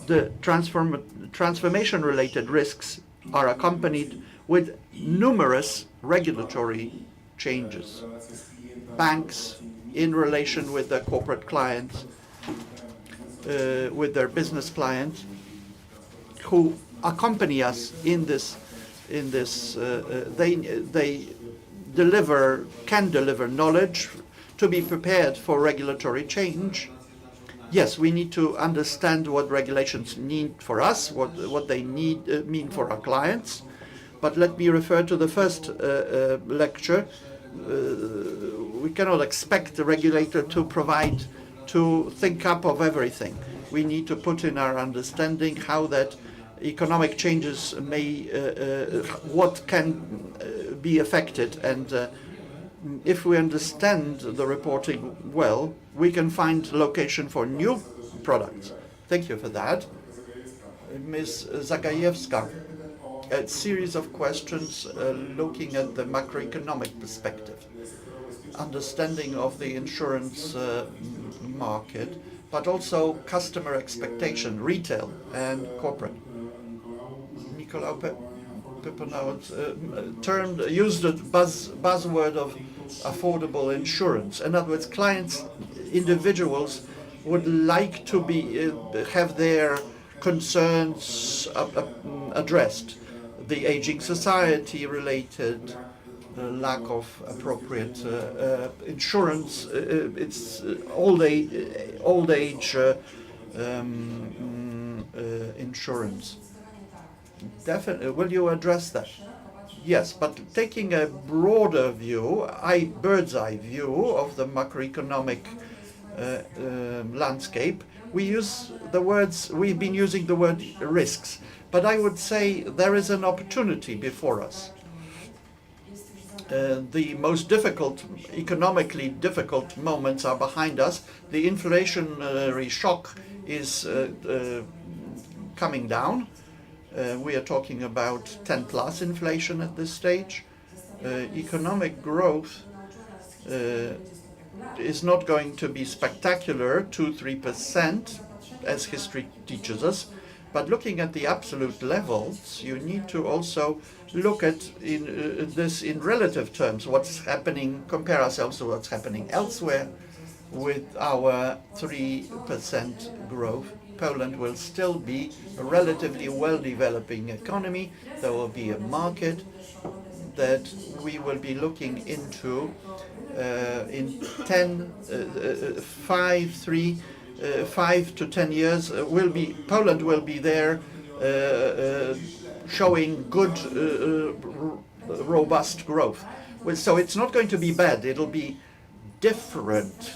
The transformation-related risks are accompanied with numerous regulatory changes. Banks, in relation with their corporate clients, with their business clients, who accompany us in this, they can deliver knowledge to be prepared for regulatory change. Yes, we need to understand what regulations need for us, what they mean for our clients. But let me refer to the first lecture. We cannot expect the regulator to think up of everything. We need to put in our understanding how that economic changes may, what can be affected. And if we understand the reporting well, we can find location for new products. Thank you for that. Ms. Zagajewska, a series of questions looking at the macroeconomic perspective, understanding of the insurance market, but also customer expectation, retail and corporate. Nicolau Pepinau used the buzzword of affordable insurance. In other words, clients, individuals would like to have their concerns addressed. The aging society related, lack of appropriate insurance, it's old age insurance. Definitely. Will you address that? Yes, but taking a broader view, bird's eye view of the macroeconomic landscape, we've been using the word risks, but I would say there is an opportunity before us. The most difficult, economically difficult moments are behind us. The inflationary shock is coming down. We are talking about 10+ inflation at this stage. Economic growth is not going to be spectacular, 2-3%, as history teaches us. But looking at the absolute levels, you need to also look at this in relative terms, what's happening, compare ourselves to what's happening elsewhere. With our 3% growth, Poland will still be a relatively well-developing economy. There will be a market that we will be looking into in 5 to 10 years. Poland will be there, showing good, robust growth. So it's not going to be bad. It'll be different.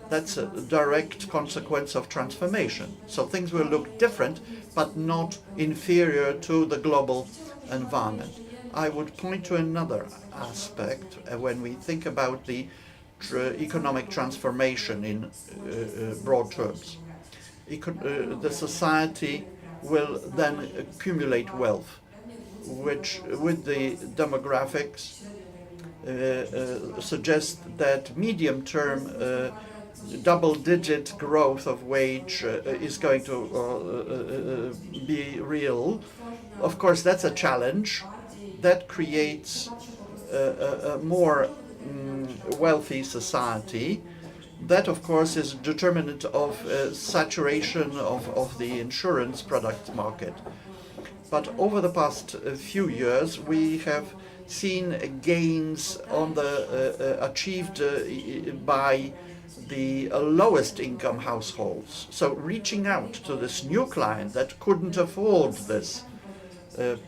That's a direct consequence of transformation. So things will look different, but not inferior to the global environment. I would point to another aspect when we think about the economic transformation in broad terms. The society will then accumulate wealth, which with the demographics suggest that medium-term double-digit growth of wage is going to be real. Of course, that's a challenge. That creates a more wealthy society. That, of course, is a determinant of saturation of the insurance product market. But over the past few years, we have seen gains on achieved by the lowest income households. So reaching out to this new client that couldn't afford this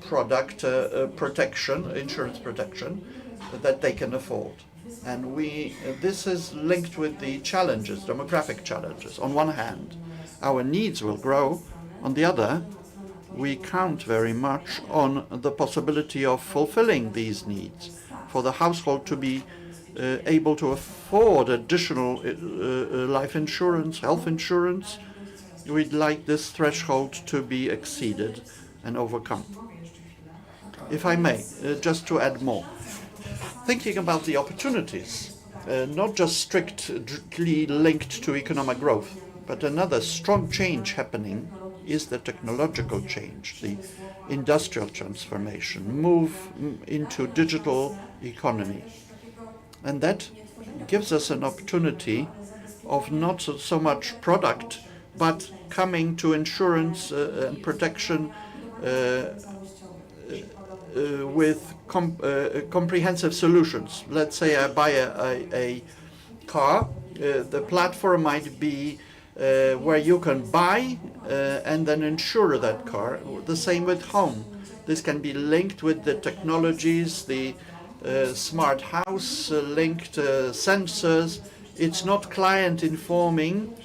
product insurance protection that they can afford. And this is linked with the challenges, demographic challenges. On one hand, our needs will grow, On the other, we count very much on the possibility of fulfilling these needs, for the household to be able to afford additional life insurance, health insurance. We'd like this threshold to be exceeded and overcome. If I may, just to add more, thinking about the opportunities, not just strictly linked to economic growth, but another strong change happening is the technological change, the industrial transformation, move into digital economy. And that gives us an opportunity of not so much product, but coming to insurance and protection with comprehensive solutions. Let's say I buy a car, the platform might be where you can buy and then insure that car. The same with home. This can be linked with the technologies, the smart house linked sensors. It's not client informing,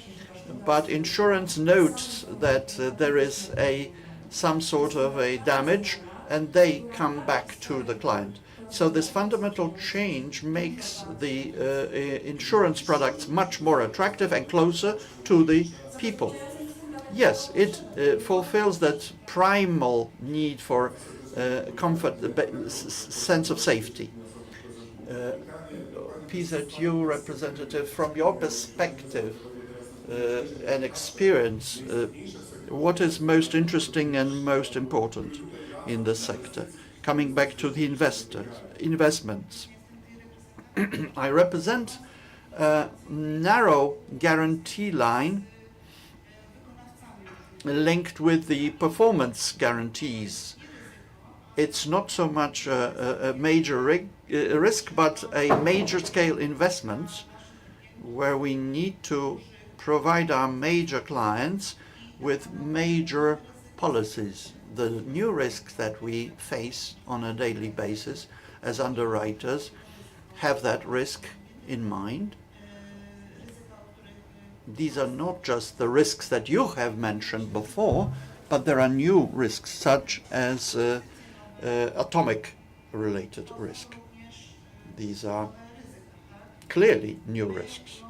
but insurance notes that there is some sort of a damage, and they come back to the client. So this fundamental change makes the insurance products much more attractive and closer to the people. Yes, it fulfills that primal need for comfort, sense of safety. PZU representative, from your perspective and experience, what is most interesting and most important in the sector? Coming back to the investments. I represent a narrow guarantee line linked with the performance guarantees. It's not so much a major risk, but a major scale investment where we need to provide our major clients with major policies. The new risks that we face on a daily basis as underwriters have that risk in mind. These are not just the risks that you have mentioned before, but there are new risks such as atomic-related risk. These are clearly new risks.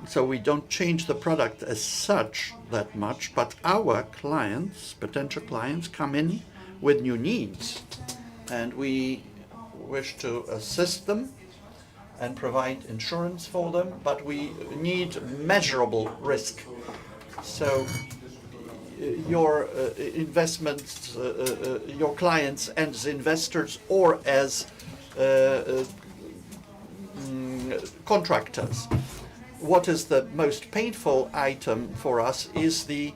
So we don't change the product as such that much, but our clients, potential clients, come in with new needs, and we wish to assist them and provide insurance for them, but we need measurable risk. So your investments, your clients as investors or as contractors. What is the most painful item for us is the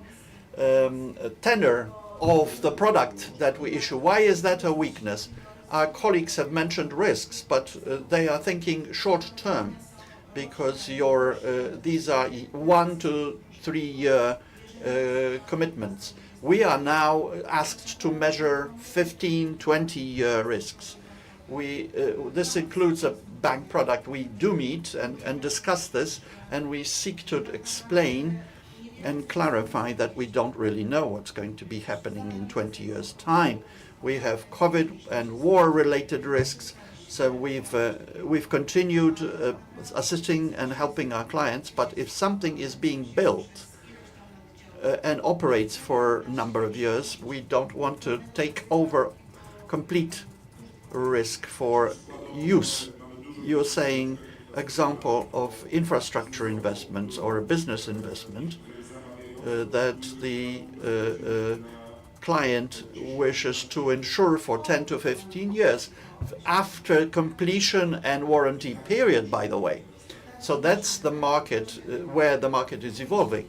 tenor of the product that we issue. Why is that a weakness? Our colleagues have mentioned risks, but they are thinking short term, because these are 1 to 3 year commitments. We are now asked to measure 15, 20-year risks. This includes a bank product. We do meet and discuss this, and we seek to explain and clarify that we don't really know what's going to be happening in 20 years' time. We have COVID and war-related risks, so we've continued assisting and helping our clients. But if something is being built and operates for a number of years, we don't want to take over complete risk for use. You're saying example of infrastructure investments or a business investment that the client wishes to insure for 10 to 15 years after completion and warranty period, by the way. So that's the market where the market is evolving.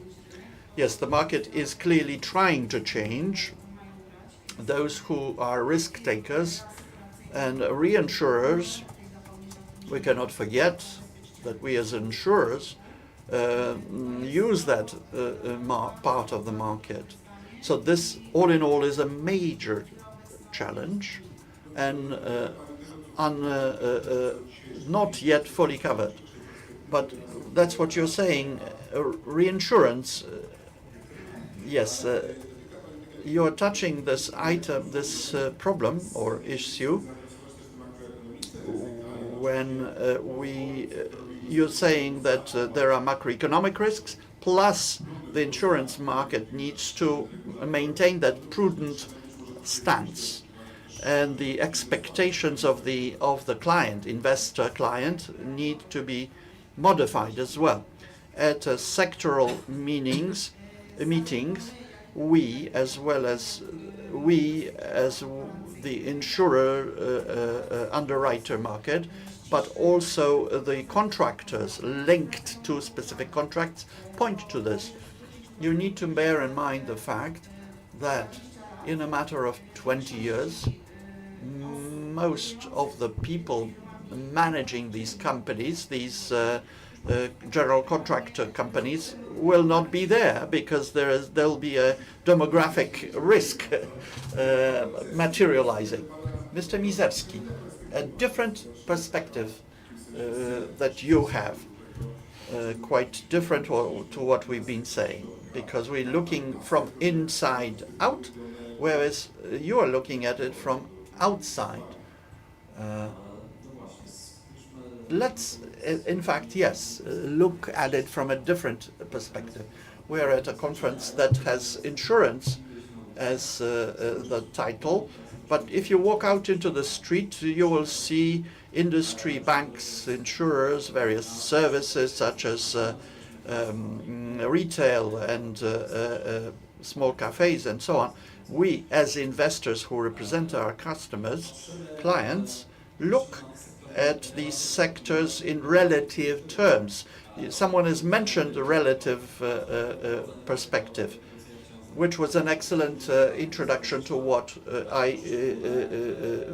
Yes, the market is clearly trying to change. Those who are risk takers and reinsurers, we cannot forget that we as insurers use that part of the market. So this, all in all, is a major challenge and not yet fully covered. But that's what you're saying. Reinsurance Yes, you're touching this item, this problem or issue when you're saying that there are macroeconomic risks, plus the insurance market needs to maintain that prudent stance, and the expectations of the client, investor client, need to be modified as well. At sectoral meetings, we as the insurer underwriter market, but also the contractors linked to specific contracts point to this. You need to bear in mind the fact that in a matter of 20 years, most of the people managing these companies, these general contractor companies, will not be there because there'll be a demographic risk materializing. Mr. Mizewski, a different perspective that you have, quite different to what we've been saying, because we're looking from inside out, whereas you are looking at it from outside. Let's, in fact, yes, look at it from a different perspective. We're at a conference that has insurance as the title, but if you walk out into the street, you will see industry, banks, insurers, various services such as retail and small cafes and so on. We, as investors who represent our customers, clients, look at these sectors in relative terms. Someone has mentioned the relative perspective, which was an excellent introduction to what I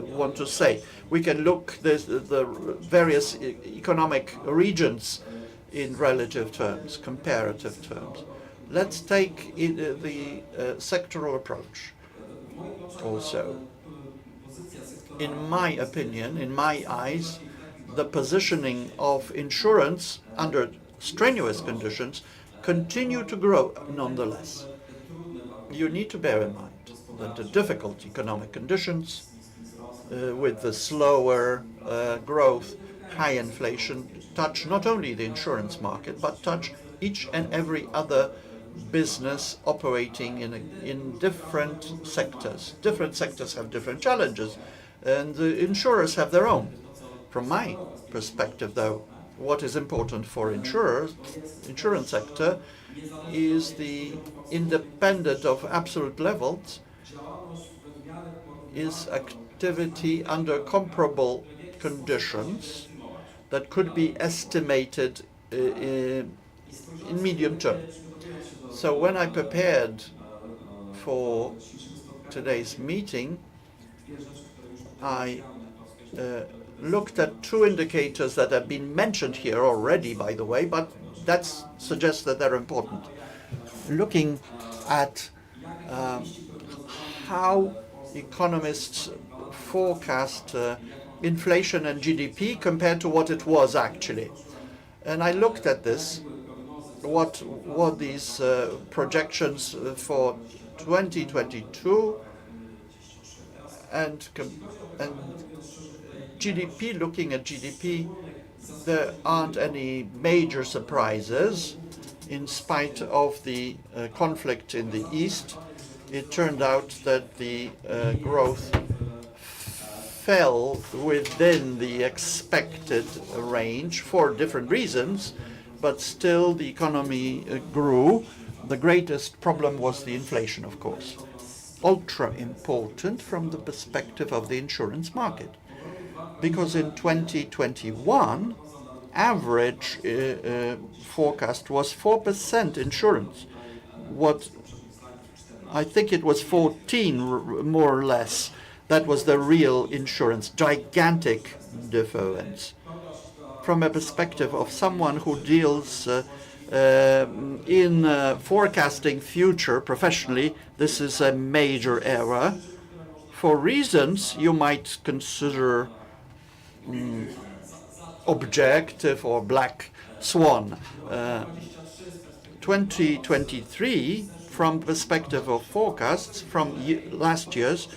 want to say. We can look the various economic regions in relative terms, comparative terms. Let's take the sectoral approach also. In my opinion, in my eyes, the positioning of insurance under strenuous conditions continue to grow nonetheless. You need to bear in mind that the difficult economic conditions with the slower growth, high inflation, touch not only the insurance market, but touch each and every other business operating in different sectors. Different sectors have different challenges, and the insurers have their own. From my perspective, though, what is important for insurance sector is the independent of absolute levels, is activity under comparable conditions that could be estimated in medium term. So when I prepared for today's meeting, I looked at two indicators that have been mentioned here already, by the way, but that suggests that they're important. Looking at how economists forecast inflation and GDP compared to what it was actually. And I looked at this, what these projections for 2022 and GDP, looking at GDP, there aren't any major surprises. In spite of the conflict in the East, it turned out that the growth fell within the expected range for different reasons, but still the economy grew. The greatest problem was the inflation, of course. Ultra important from the perspective of the insurance market, because in 2021, average forecast was 4% insurance. What I think it was 14 more or less. That was the real insurance, gigantic difference. From a perspective of someone who deals in forecasting future professionally, this is a major error. For reasons you might consider objective or black swan. 2023 from perspective of forecasts from last year's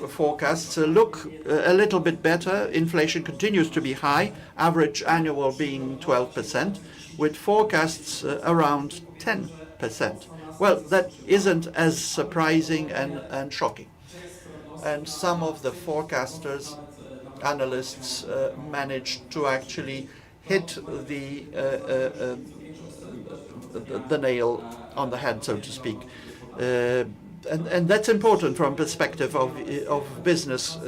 forecasts look a little bit better. Inflation continues to be high, average annual being 12%, with forecasts around 10%. Well, that isn't as surprising and shocking. And some of the forecasters, analysts, managed to actually hit the nail on the head, so to speak. And that's important from perspective of business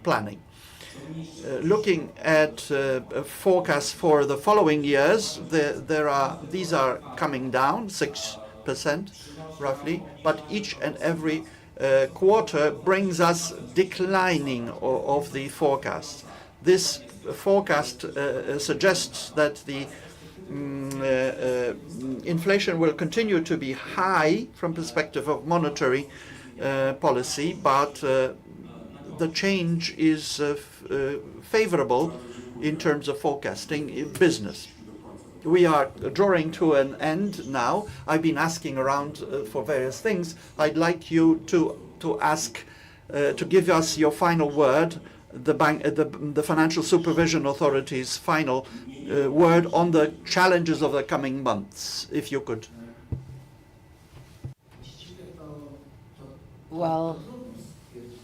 planning. Looking at forecasts for the following years, these are coming down 6% roughly, but each and every quarter brings us declining of the forecast. This forecast suggests that the inflation will continue to be high from perspective of monetary policy, but the change is favorable in terms of forecasting business. We are drawing to an end now. I've been asking around for various things. I'd like you to ask, to give us your final word, the Financial Supervision Authority's final word on the challenges of the coming months, if you could. Well,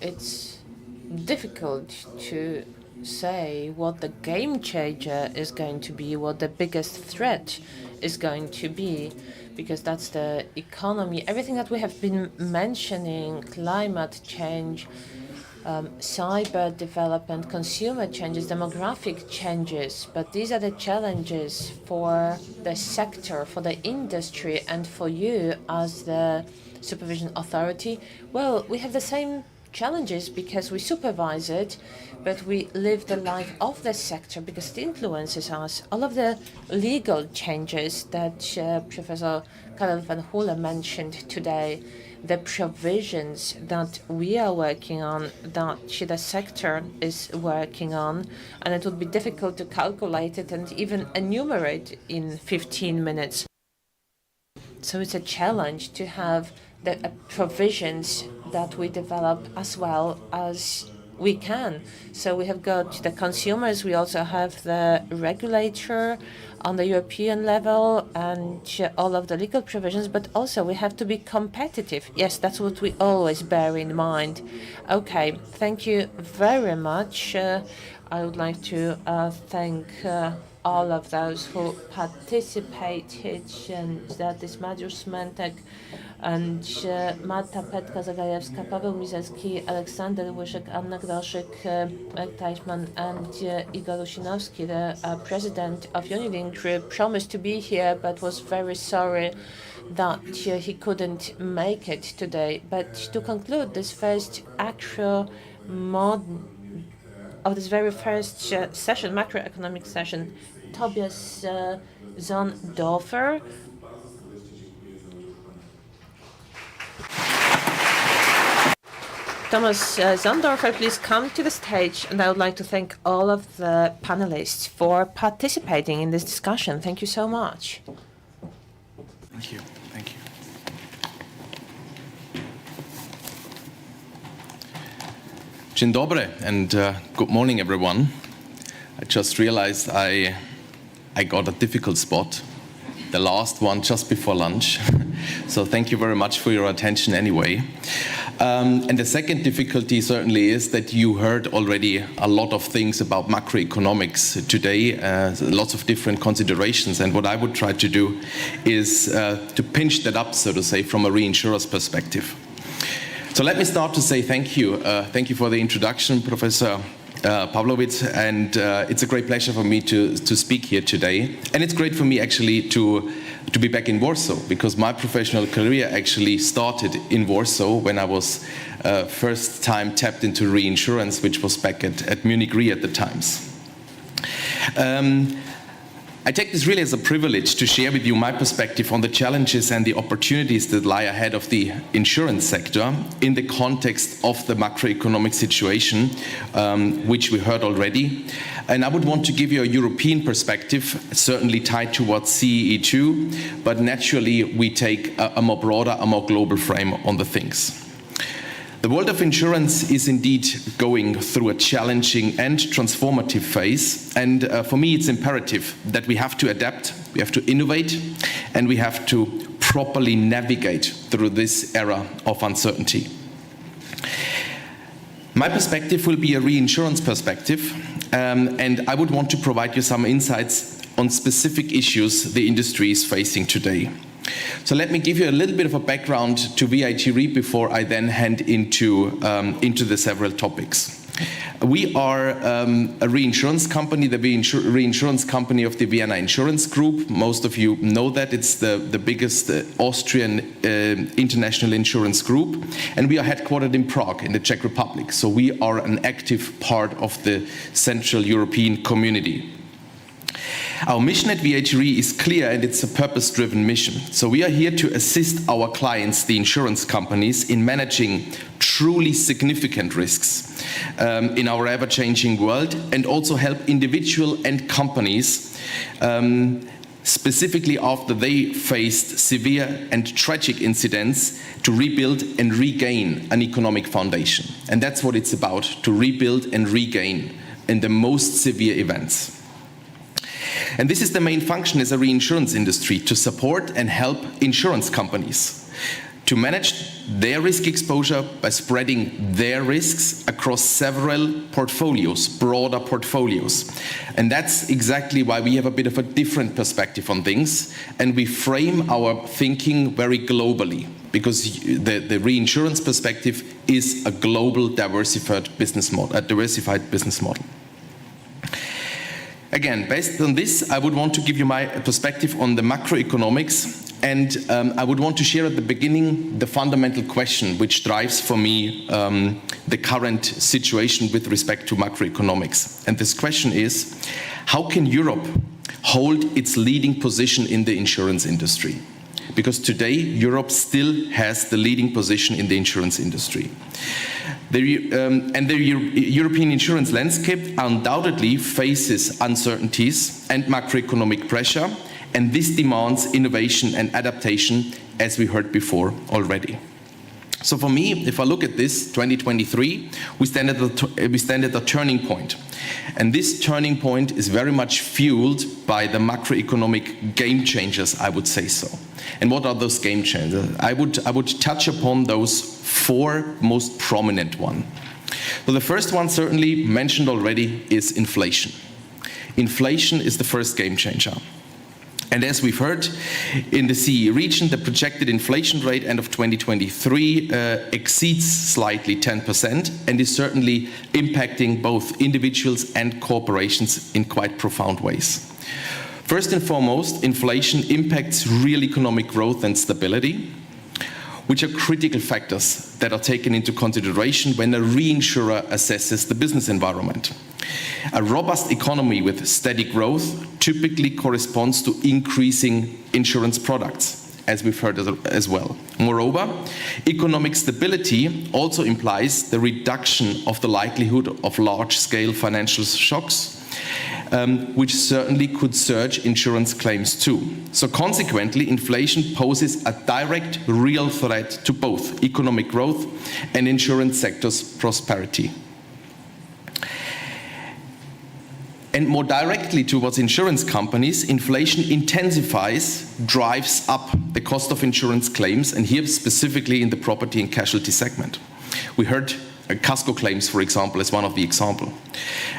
it's difficult to say what the game changer is going to be, what the biggest threat is going to be, because that's the economy. Everything that we have been mentioning, climate change, cyber development, consumer changes, demographic changes, but these are the challenges for the sector, for the industry, and for you as the supervision authority. Well, we have the same challenges because we supervise it, but we live the life of the sector because it influences us. All of the legal changes that Professor Karel van Hoele mentioned today, the provisions that we are working on, that the sector is working on, and it would be difficult to calculate it and even enumerate in 15 minutes. So it's a challenge to have the provisions that we develop as well as we can. So we have got the consumers, we also have the regulator on the European level and all of the legal provisions, but also we have to be competitive. Yes, that's what we always bear in mind. Okay, thank you very much. I would like to thank all of those who participated, and that is Mariusz Mentek and Marta Petka-Zagajewska, Paweł Mizelski, Aleksander Łyszek, Anna Groszyk, Mark Teichmann, and Igor Rusinowski, the president of Unilink Group, promised to be here but was very sorry that he couldn't make it today. But to conclude this first of this very first session, macroeconomic session, Tobias Zondorfer. Thomas Zondorfer, please come to the stage, and I would like to thank all of the panelists for participating in this discussion. Thank you so much. Thank you. Thank you. Dzień dobry, and good morning, everyone. I just realized I got a difficult spot, the last one just before lunch. So thank you very much for your attention anyway. And the second difficulty certainly is that you heard already a lot of things about macroeconomics today, lots of different considerations. And what I would try to do is to pinch that up, so to say, from a reinsurer's perspective. So let me start to say thank you. Thank you for the introduction, Professor Pavlovic, and it's a great pleasure for me to speak here today. And it's great for me actually to be back in Warsaw, because my professional career actually started in Warsaw when I was first time tapped into reinsurance, which was back at Munich Re at the times. I take this really as a privilege to share with you my perspective on the challenges and the opportunities that lie ahead of the insurance sector in the context of the macroeconomic situation, which we heard already, And I would want to give you a European perspective, certainly tied towards CEE2, but naturally we take a more broader, a more global frame on the things. The world of insurance is indeed going through a challenging and transformative phase, and for me it's imperative that we have to adapt, we have to innovate, and we have to properly navigate through this era of uncertainty. My perspective will be a reinsurance perspective, and I would want to provide you some insights on specific issues the industry is facing today. So let me give you a little bit of a background to VIT Re before I then hand into the several topics. We are a reinsurance company, the reinsurance company of the Vienna Insurance Group. Most of you know that. It's the biggest Austrian international insurance group. And we are headquartered in Prague, in the Czech Republic. So we are an active part of the Central European community. Our mission at VIT Re is clear, and it's a purpose-driven mission. So we are here to assist our clients, the insurance companies, in managing truly significant risks in our ever-changing world, and also help individual and companies, specifically after they faced severe and tragic incidents, to rebuild and regain an economic foundation. And that's what it's about, to rebuild and regain in the most severe events. And this is the main function as a reinsurance industry, to support and help insurance companies to manage their risk exposure by spreading their risks across several portfolios, broader portfolios. And that's exactly why we have a bit of a different perspective on things, and we frame our thinking very globally, because the reinsurance perspective is a global diversified business model. Again, based on this, I would want to give you my perspective on the macroeconomics, and I would want to share at the beginning the fundamental question which drives for me the current situation with respect to macroeconomics. And this question is, how can Europe hold its leading position in the insurance industry? Because today, Europe still has the leading position in the insurance industry. The European insurance landscape undoubtedly faces uncertainties and macroeconomic pressure, and this demands innovation and adaptation, as we heard before already. So for me, if I look at this, 2023, we stand at a turning point. And this turning point is very much fueled by the macroeconomic game changers, I would say so. And what are those game changers? I would touch upon those four most prominent ones. So the first one, certainly mentioned already, is inflation. Inflation is the first game changer. And as we've heard, in the CEE region, the projected inflation rate end of 2023 exceeds slightly 10% and is certainly impacting both individuals and corporations in quite profound ways. First and foremost, inflation impacts real economic growth and stability, which are critical factors that are taken into consideration when a reinsurer assesses the business environment. A robust economy with steady growth typically corresponds to increasing insurance products, as we've heard as well. Moreover, economic stability also implies the reduction of the likelihood of large-scale financial shocks, which certainly could surge insurance claims too. So consequently, inflation poses a direct, real threat to both economic growth and insurance sector's prosperity. And more directly towards insurance companies, inflation intensifies, drives up the cost of insurance claims, and here specifically in the property and casualty segment. We heard Casco claims, for example, as one of the examples.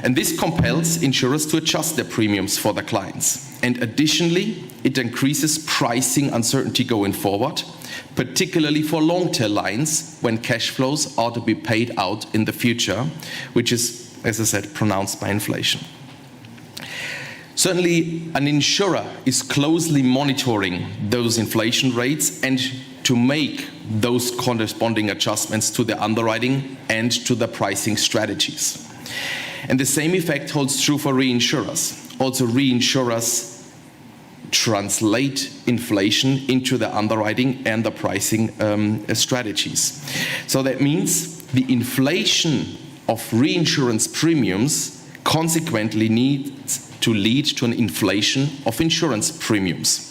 And this compels insurers to adjust their premiums for their clients. And additionally, it increases pricing uncertainty going forward, particularly for long-tail lines when cash flows are to be paid out in the future, which is, as I said, pronounced by inflation. Certainly, an insurer is closely monitoring those inflation rates and to make those corresponding adjustments to the underwriting and to the pricing strategies. And the same effect holds true for reinsurers. Also, reinsurers translate inflation into the underwriting and the pricing strategies. So that means the inflation of reinsurance premiums consequently needs to lead to an inflation of insurance premiums.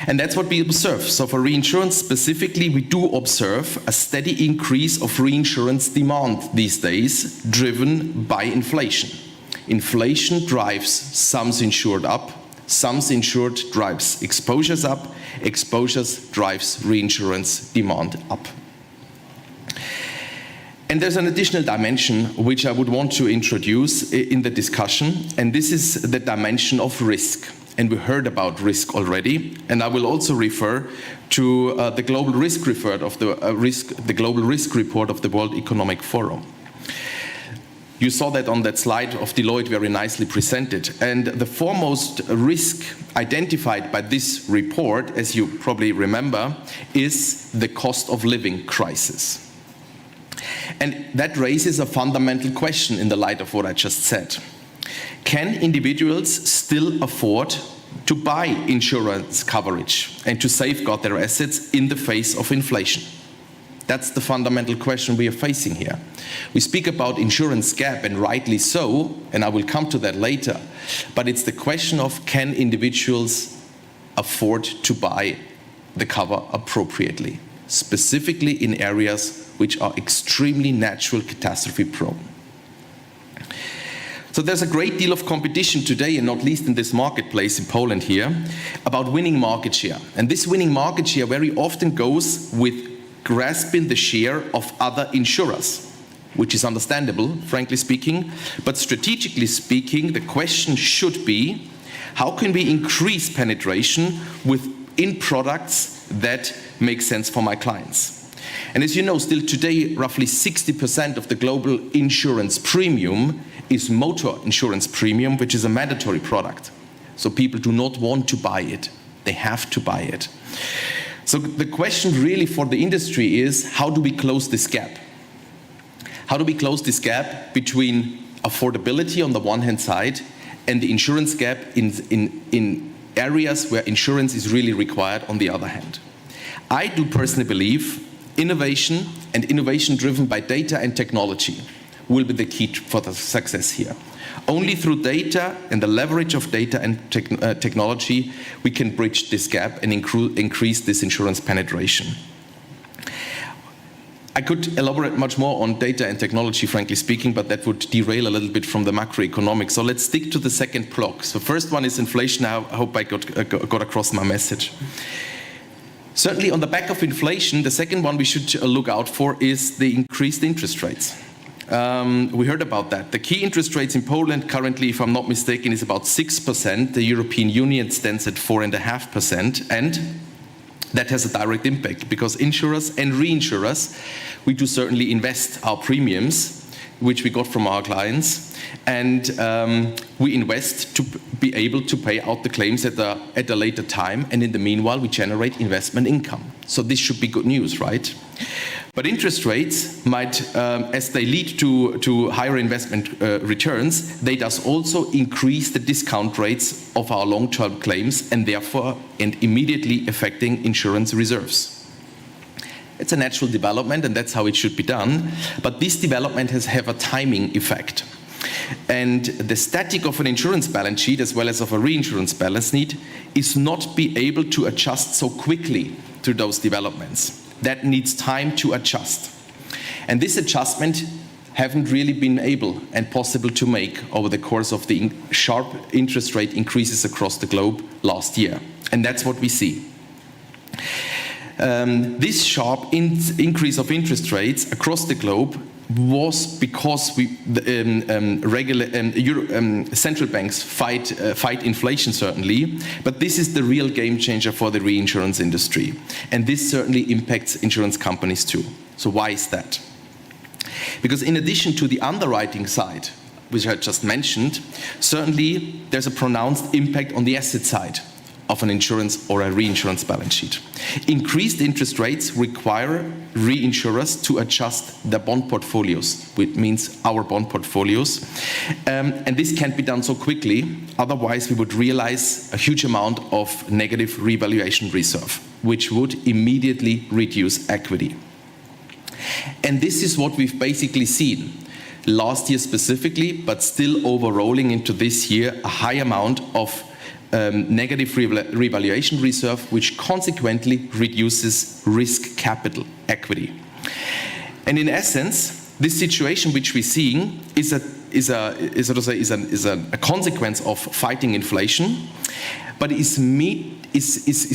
And that's what we observe. So for reinsurance specifically, we do observe a steady increase of reinsurance demand these days, driven by inflation. Inflation drives sums insured up, sums insured drives exposures up, exposures drives reinsurance demand up. And there's an additional dimension which I would want to introduce in the discussion, and this is the dimension of risk. And we heard about risk already, and I will also refer to the global risk report of the global risk report of the World Economic Forum. You saw that on that slide of Deloitte, very nicely presented. And the foremost risk identified by this report, as you probably remember, is the cost of living crisis. And that raises a fundamental question in the light of what I just said. Can individuals still afford to buy insurance coverage and to safeguard their assets in the face of inflation? That's the fundamental question we are facing here. We speak about insurance gap, and rightly so, and I will come to that later, but it's the question of, can individuals afford to buy the cover appropriately, specifically in areas which are extremely natural catastrophe prone. So there's a great deal of competition today, and not least in this marketplace in Poland here, about winning market share. And this winning market share very often goes with grasping the share of other insurers, which is understandable, frankly speaking. But strategically speaking, the question should be, how can we increase penetration within products that make sense for my clients? And as you know, still today, roughly 60% of the global insurance premium is motor insurance premium, which is a mandatory product. So people do not want to buy it. They have to buy it. So the question really for the industry is, how do we close this gap? How do we close this gap between affordability on the one hand side and the insurance gap in areas where insurance is really required on the other hand? I do personally believe innovation, and innovation driven by data and technology, will be the key for the success here. Only through data and the leverage of data and technology, we can bridge this gap and increase this insurance penetration. I could elaborate much more on data and technology, frankly speaking, but that would derail a little bit from the macroeconomics. So let's stick to the second block. So first one is inflation. I hope I got across my message. Certainly on the back of inflation, the second one we should look out for is the increased interest rates. We heard about that. The key interest rates in Poland currently, if I'm not mistaken, is about 6%. The European Union stands at 4.5%. And that has a direct impact because insurers and reinsurers, we do certainly invest our premiums, which we got from our clients, and we invest to be able to pay out the claims at a later time, and in the meanwhile we generate investment income. So this should be good news, right? But interest rates might, as they lead to higher investment returns, they thus also increase the discount rates of our long-term claims and therefore immediately affecting insurance reserves. It's a natural development and that's how it should be done, but this development has a timing effect. And the static of an insurance balance sheet as well as of a reinsurance balance sheet is not be able to adjust so quickly to those developments. That needs time to adjust. And this adjustment haven't really been able and possible to make over the course of the sharp interest rate increases across the globe last year. And that's what we see. This sharp increase of interest rates across the globe was because central banks fight inflation, certainly, but this is the real game changer for the reinsurance industry. And this certainly impacts insurance companies too. So why is that? Because in addition to the underwriting side, which I just mentioned, certainly there's a pronounced impact on the asset side of an insurance or a reinsurance balance sheet. Increased interest rates require reinsurers to adjust their bond portfolios, which means our bond portfolios. And this can't be done so quickly, otherwise we would realize a huge amount of negative revaluation reserve, which would immediately reduce equity. And this is what we've basically seen. last year specifically, but still overrolling into this year a high amount of negative revaluation reserve, which consequently reduces risk capital equity. And in essence, this situation which we're seeing is a consequence of fighting inflation, but is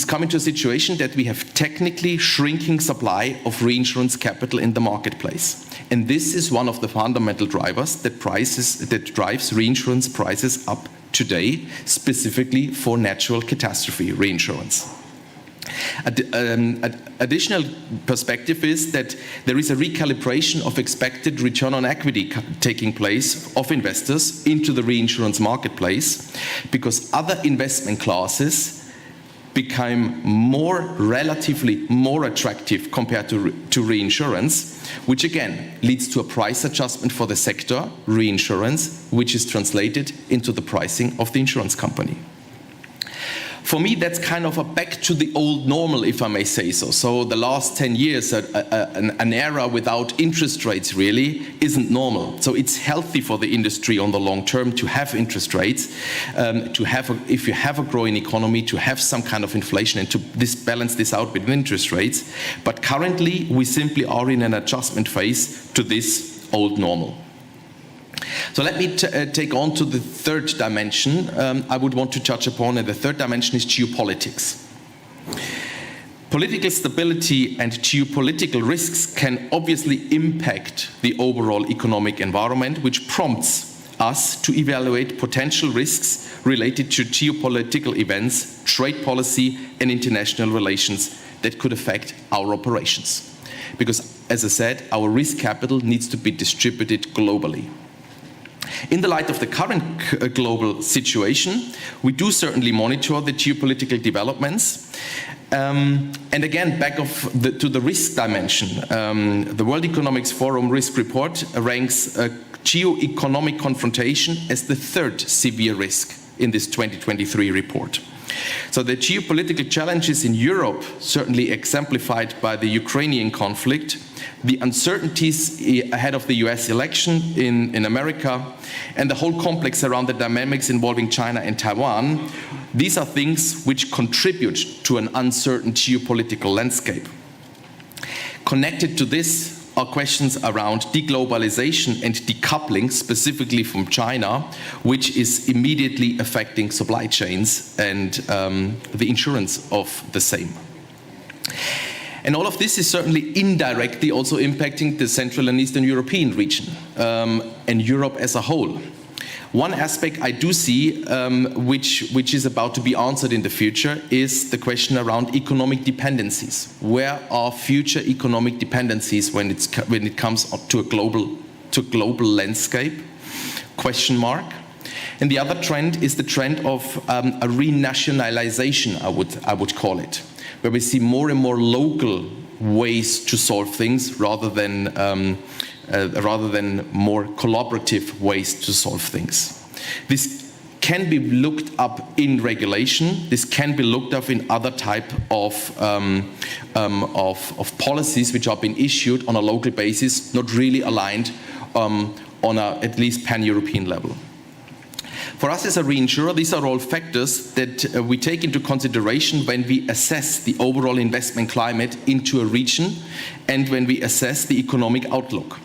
coming to a situation that we have technically shrinking supply of reinsurance capital in the marketplace. And this is one of the fundamental drivers that drives reinsurance prices up today, specifically for natural catastrophe reinsurance. Additional perspective is that there is a recalibration of expected return on equity taking place of investors into the reinsurance marketplace, because other investment classes become relatively more attractive compared to reinsurance, which again leads to a price adjustment for the sector, reinsurance, which is translated into the pricing of the insurance company. For me, that's kind of a back to the old normal, if I may say so. So the last 10 years, an era without interest rates really isn't normal. So it's healthy for the industry on the long term to have interest rates, if you have a growing economy, to have some kind of inflation and to balance this out with interest rates. But currently, we simply are in an adjustment phase to this old normal. So let me take on to the third dimension I would want to touch upon, and the third dimension is geopolitics. Political stability and geopolitical risks can obviously impact the overall economic environment, which prompts us to evaluate potential risks related to geopolitical events, trade policy, and international relations that could affect our operations. Because, as I said, our risk capital needs to be distributed globally. In the light of the current global situation, we do certainly monitor the geopolitical developments. And again, back to the risk dimension, the World Economic Forum Risk Report ranks geo-economic confrontation as the third severe risk in this 2023 report. So the geopolitical challenges in Europe, certainly exemplified by the Ukrainian conflict, the uncertainties ahead of the US election in America, and the whole complex around the dynamics involving China and Taiwan, these are things which contribute to an uncertain geopolitical landscape. Connected to this are questions around deglobalization and decoupling, specifically from China, which is immediately affecting supply chains and the insurance of the same. And all of this is certainly indirectly also impacting the Central and Eastern European region and Europe as a whole. One aspect I do see, which is about to be answered in the future, is the question around economic dependencies. Where are future economic dependencies when it comes to a global landscape? Question mark. And the other trend is the trend of a renationalization, I would call it, where we see more and more local ways to solve things rather than more collaborative ways to solve things. This can be looked up in regulation. This can be looked up in other type of policies which are being issued on a local basis, not really aligned on a at least pan-European level. For us as a reinsurer, these are all factors that we take into consideration when we assess the overall investment climate into a region and when we assess the economic outlook.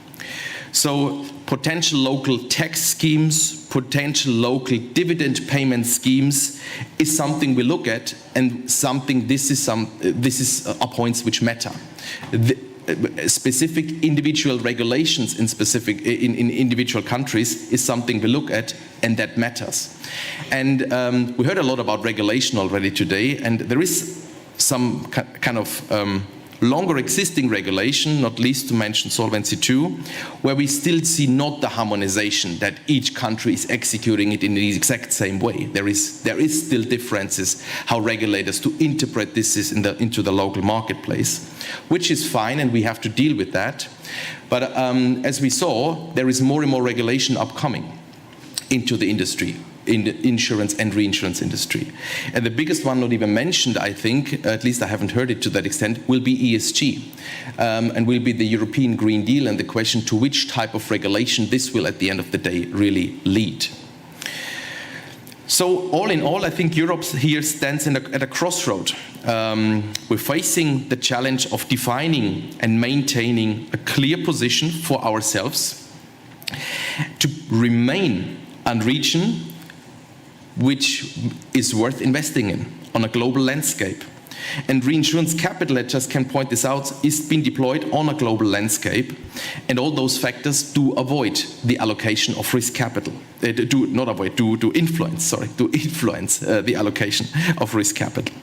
So potential local tax schemes, potential local dividend payment schemes is something we look at, and this is points which matter. Specific individual regulations in individual countries is something we look at, and that matters. And we heard a lot about regulation already today, and there is some kind of longer existing regulation, not least to mention Solvency II, where we still see not the harmonization that each country is executing it in the exact same way. There is still differences how regulators to interpret this into the local marketplace, which is fine, and we have to deal with that. But as we saw, there is more and more regulation upcoming into the industry. in the insurance and reinsurance industry. And the biggest one not even mentioned, I think, at least I haven't heard it to that extent, will be ESG, and will be the European Green Deal, and the question to which type of regulation this will at the end of the day really lead. So all in all, I think Europe here stands at a crossroad. We're facing the challenge of defining and maintaining a clear position for ourselves, to remain a region which is worth investing in on a global landscape. And reinsurance capital, I just can point this out, is being deployed on a global landscape, and all those factors do avoid the allocation of risk capital. Do influence the allocation of risk capital.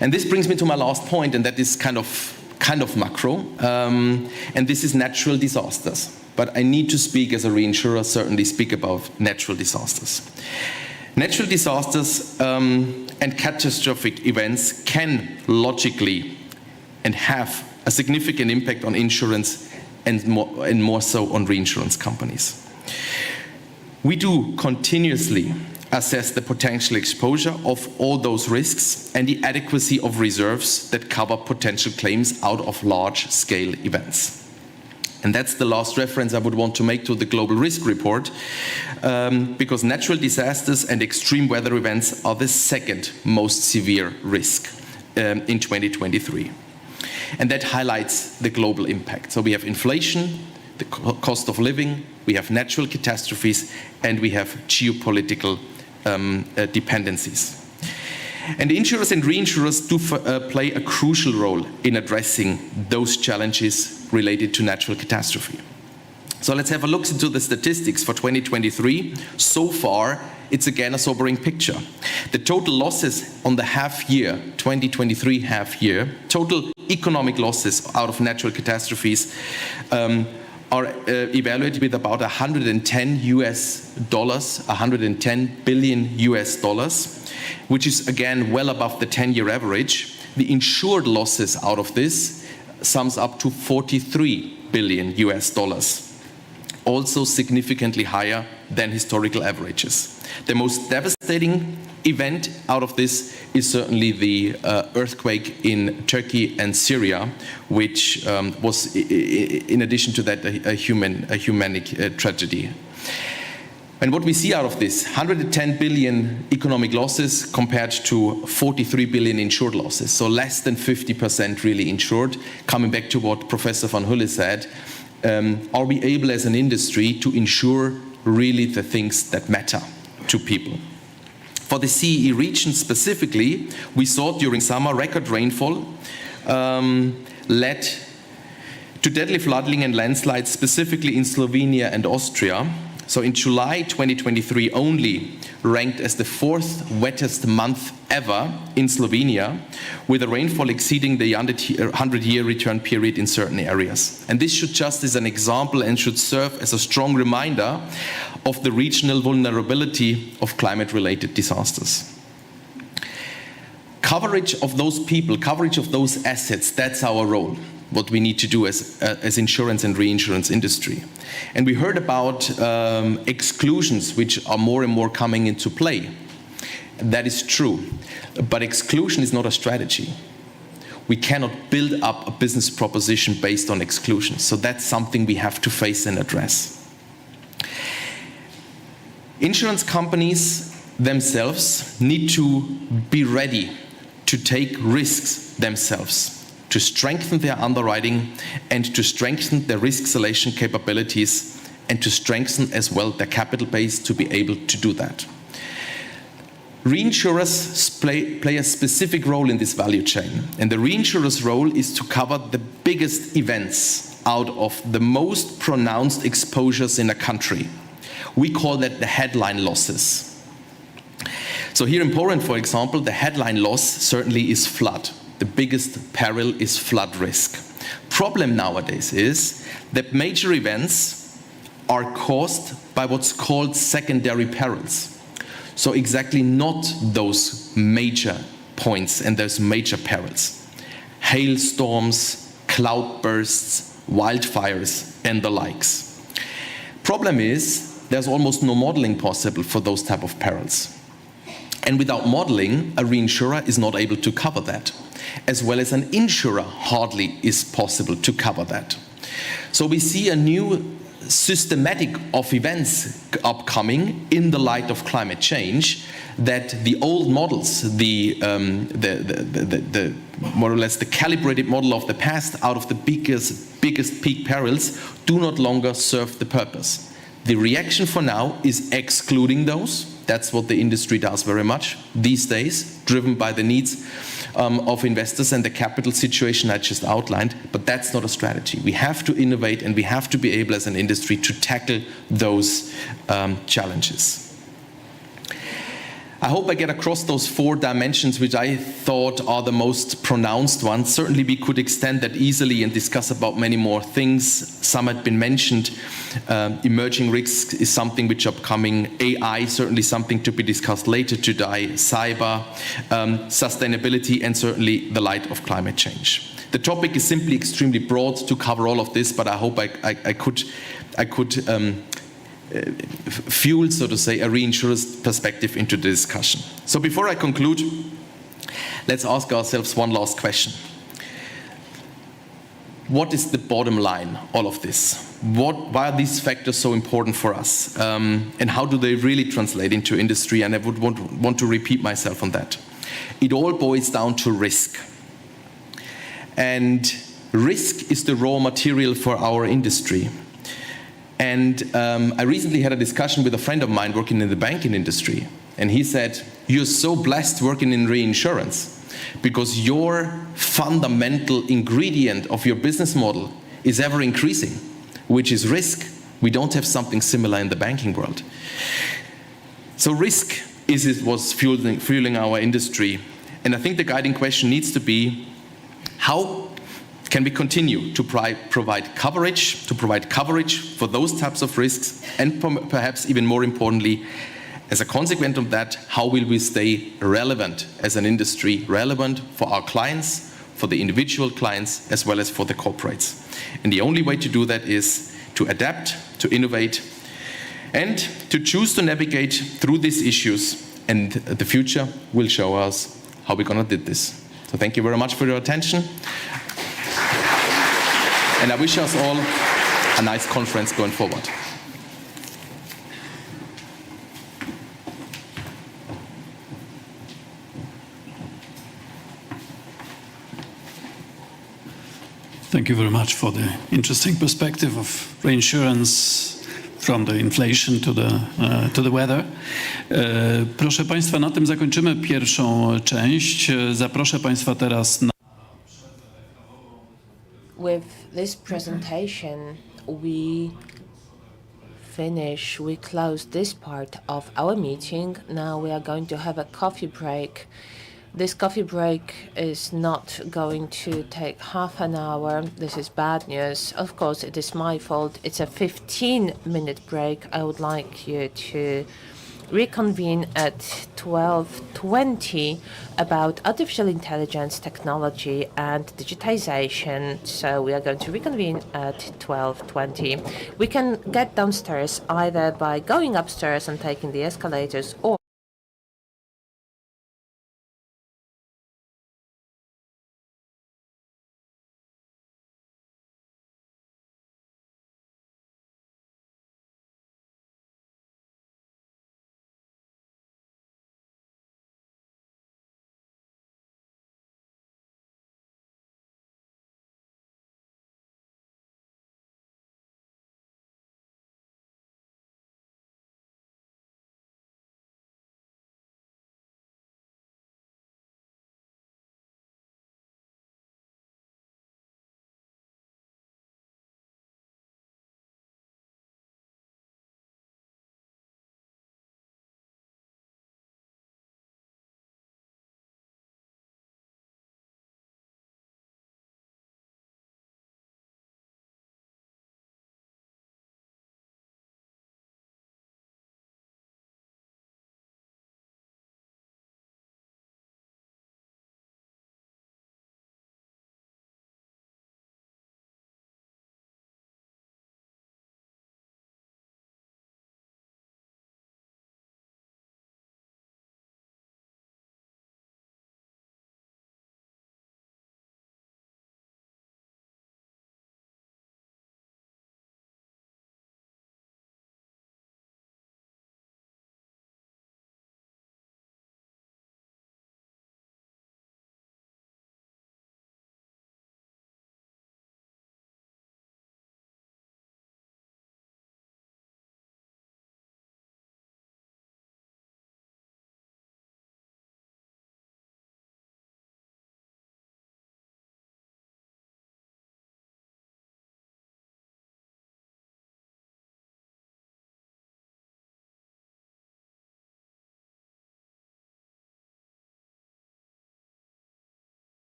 And this brings me to my last point, and that is kind of macro, and this is natural disasters. But I need to speak as a reinsurer, certainly speak about natural disasters. Natural disasters and catastrophic events can logically and have a significant impact on insurance and more so on reinsurance companies. We do continuously assess the potential exposure of all those risks and the adequacy of reserves that cover potential claims out of large-scale events. And that's the last reference I would want to make to the Global Risk Report, because natural disasters and extreme weather events are the second most severe risk in 2023. And that highlights the global impact. So we have inflation, the cost of living, we have natural catastrophes, and we have geopolitical dependencies. And insurers and reinsurers do play a crucial role in addressing those challenges related to natural catastrophe. So let's have a look into the statistics for 2023. So far, it's again a sobering picture. The total losses on the half year, 2023 half year, total economic losses out of natural catastrophes are evaluated with about $110 billion, which is again well above the 10-year average. The insured losses out of this sums up to $43 billion, also significantly higher than historical averages. The most devastating event out of this is certainly the earthquake in Turkey and Syria, which was, in addition to that, a humanic tragedy. And what we see out of this, 110 billion economic losses compared to 43 billion insured losses, so less than 50% really insured. Coming back to what Professor van Hulle said, are we able as an industry to insure really the things that matter to people? For the CEE region specifically, we saw during summer record rainfall led to deadly flooding and landslides, specifically in Slovenia and Austria. So in July 2023 only ranked as the fourth wettest month ever in Slovenia, with a rainfall exceeding the 100-year return period in certain areas. And this should just as an example and should serve as a strong reminder of the regional vulnerability of climate-related disasters. Coverage of those people, coverage of those assets, that's our role. What we need to do as insurance and reinsurance industry. And we heard about exclusions, which are more and more coming into play. That is true, but exclusion is not a strategy. We cannot build up a business proposition based on exclusion. So that's something we have to face and address. Insurance companies themselves need to be ready to take risks themselves, to strengthen their underwriting and to strengthen their risk selection capabilities and to strengthen as well their capital base to be able to do that. Reinsurers play a specific role in this value chain, and the reinsurer's role is to cover the biggest events out of the most pronounced exposures in a country. We call that the headline losses. So here in Poland, for example, the headline loss certainly is flood. The biggest peril is flood risk. Problem nowadays is that major events are caused by what's called secondary perils. So exactly not those major points and those major perils. Hailstorms, cloudbursts, wildfires, and the likes. Problem is there's almost no modeling possible for those type of perils. And without modeling, a reinsurer is not able to cover that, as well as an insurer hardly is possible to cover that. So we see a new systematic of events upcoming in the light of climate change, that the old models, the more or less the calibrated model of the past out of the biggest peak perils do not longer serve the purpose. The reaction for now is excluding those. That's what the industry does very much these days, driven by the needs of investors and the capital situation I just outlined, but that's not a strategy. We have to innovate, and we have to be able as an industry to tackle those challenges. I hope I get across those 4 dimensions, which I thought are the most pronounced ones. Certainly we could extend that easily and discuss about many more things. Some had been mentioned. Emerging risks is something which are upcoming. AI, certainly something to be discussed later today. Cyber, sustainability, and certainly the light of climate change. The topic is simply extremely broad to cover all of this, but I hope I could fuel, so to say, a reinsurer's perspective into the discussion. So before I conclude, let's ask ourselves one last question. What is the bottom line, all of this? Why are these factors so important for us? And how do they really translate into industry? And I would want to repeat myself on that. It all boils down to risk. And risk is the raw material for our industry. And I recently had a discussion with a friend of mine working in the banking industry. And he said, "You're so blessed working in reinsurance because your fundamental ingredient of your business model is ever increasing, which is risk. We don't have something similar in the banking world." So risk is was fueling our industry. And I think the guiding question needs to be, how can we continue to provide coverage for those types of risks, and perhaps even more importantly, as a consequence of that, how will we stay relevant as an industry, relevant for our clients, for the individual clients, as well as for the corporates. And the only way to do that is to adapt, to innovate, and to choose to navigate through these issues, and the future will show us how we're going to do this. So thank you very much for your attention. And I wish us all a nice conference going forward. Thank you very much for the interesting perspective of reinsurance from the inflation to the weather. Proszę Państwa, na tym zakończymy pierwszą część. Zaproszę Państwa teraz na... With this presentation, we close this part of our meeting. Now we are going to have a coffee break. This coffee break is not going to take half an hour. This is bad news. Of course, it is my fault. It's a 15-minute break. I would like you to reconvene at 12:20 about artificial intelligence, technology, and digitization. So we are going to reconvene at 12:20. We can get downstairs either by going upstairs and taking the escalators, or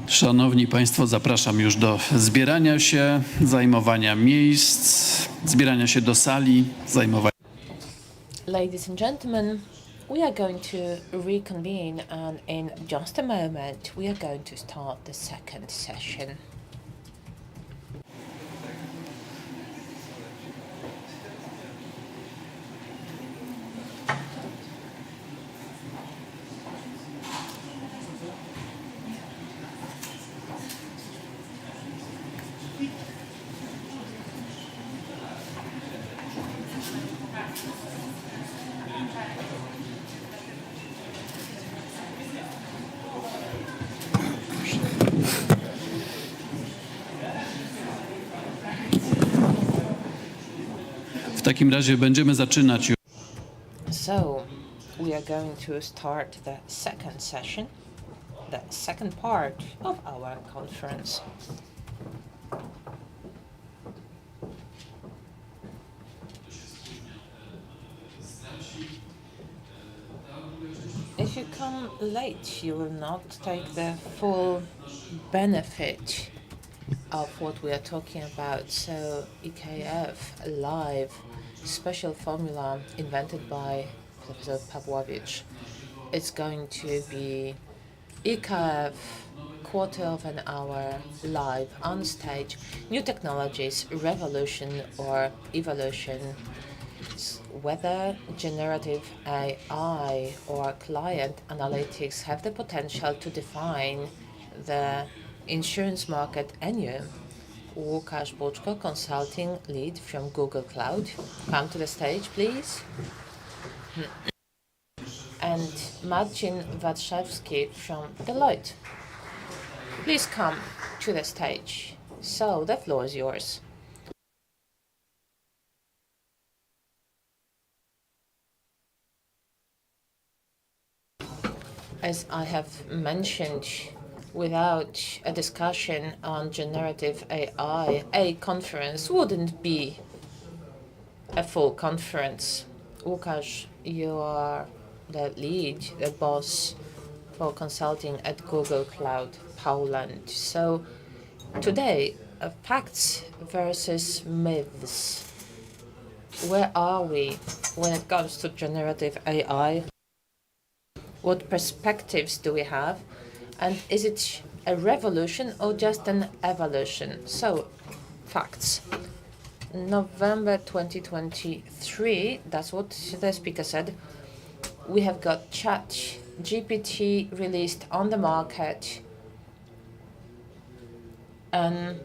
Szanowni Państwo, zapraszam już do zbierania się, zajmowania miejsc, zbierania się do sali, zajmowania. Ladies and gentlemen, we are going to reconvene, and in just a moment we are going to start the second session. W takim razie będziemy zaczynać już. So, we are going to start the second session, the second part of our conference. If you come late, you will not take the full benefit of what we are talking about. So, EKF Live, special formula invented by Professor Pawłowicz. It's going to be EKF, quarter of an hour live on stage, new technologies, revolution or evolution, whether generative AI or client analytics have the potential to define the insurance market anew. Łukasz Boczko, consulting lead from Google Cloud. Come to the stage, please. And Marcin Warszawski from Deloitte. Please come to the stage. So, the floor is yours. As I have mentioned, without a discussion on generative AI, a conference wouldn't be a full conference. Łukasz, you are the lead, the boss for consulting at Google Cloud Poland. So today, facts versus myths. Where are we when it comes to generative AI? What perspectives do we have? And is it a revolution or just an evolution? So, facts. November 2023, that's what the speaker said, we have got ChatGPT released on the market. An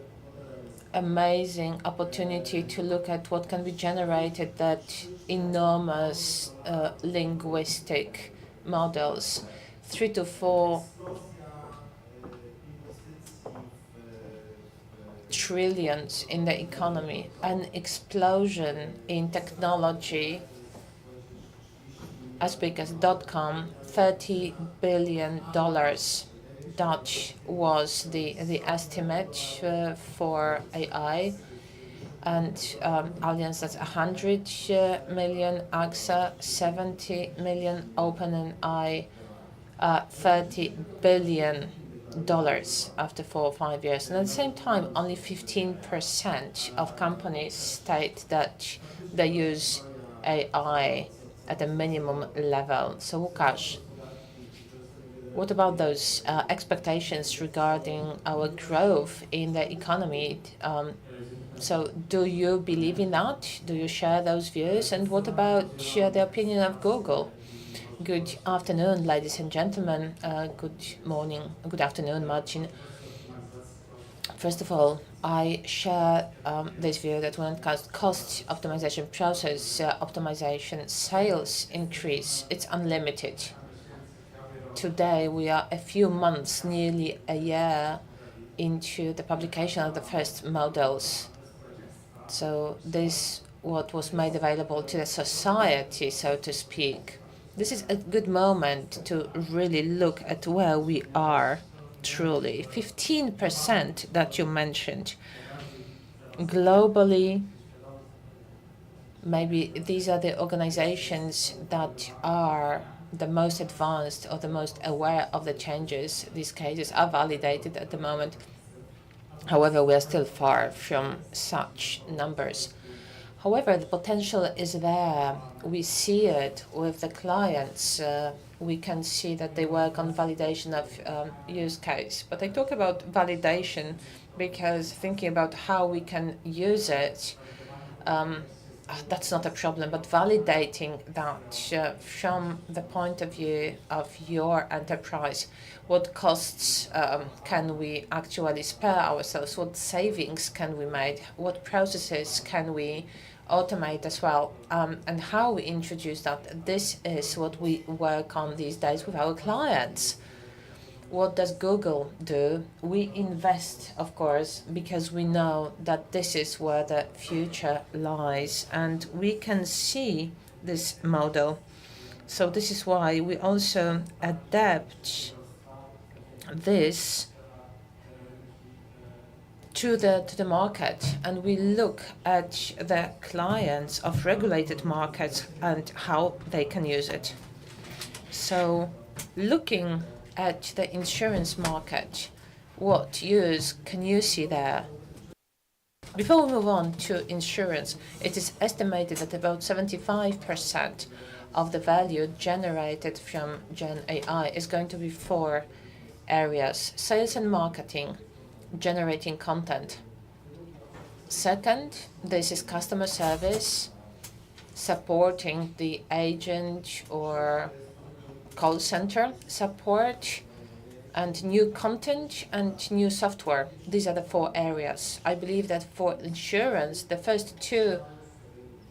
amazing opportunity to look at what can be generated, that enormous linguistic models, 3 to 4 trillions in the economy, an explosion in technology as big as .com, $30 billion. That was the estimate for AI. And Allianz, that's 100 million, AXA 70 million, OpenAI $30 billion after 4 or 5 years. And at the same time, only 15% of companies state that they use AI at a minimum level. So, Łukasz, what about those expectations regarding our growth in the economy? So do you believe in that? Do you share those views? And what about the opinion of Google? Good afternoon, ladies and gentlemen. Good morning. Good afternoon, Marcin. First of all, I share this view that when it comes to cost optimization, process optimization, sales increase, it's unlimited. Today, we are a few months, nearly a year, into the publication of the first models. So this what was made available to the society, so to speak. This is a good moment to really look at where we are, truly. 15% that you mentioned. Globally, maybe these are the organizations that are the most advanced or the most aware of the changes. These cases are validated at the moment. However, we are still far from such numbers. However, the potential is there. We see it with the clients. We can see that they work on validation of use case. But I talk about validation because thinking about how we can use it, that's not a problem, but validating that from the point of view of your enterprise, what costs can we actually spare ourselves, what savings can we make, what processes can we automate as well, and how we introduce that. This is what we work on these days with our clients. What does Google do? We invest, of course, because we know that this is where the future lies, and we can see this model. So this is why we also adapt this to the market, and we look at the clients of regulated markets and how they can use it. So looking at the insurance market, what use can you see there? Before we move on to insurance, it is estimated that about 75% of the value generated from Gen AI is going to be 4 areas: sales and marketing, generating content. Second, this is customer service, supporting the agent or call center support, and new content and new software. These are the 4 areas. I believe that for insurance, the first 2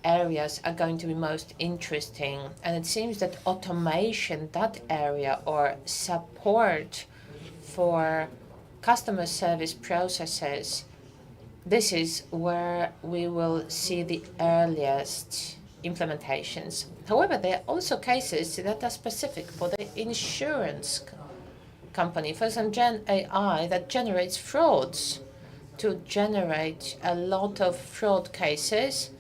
areas are going to be most interesting, and it seems that automation, that area, or support for customer service processes, this is where we will see the earliest implementations. However, there are also cases that are specific for the insurance company. For example, Gen AI that generates frauds, to generate a lot of fraud cases,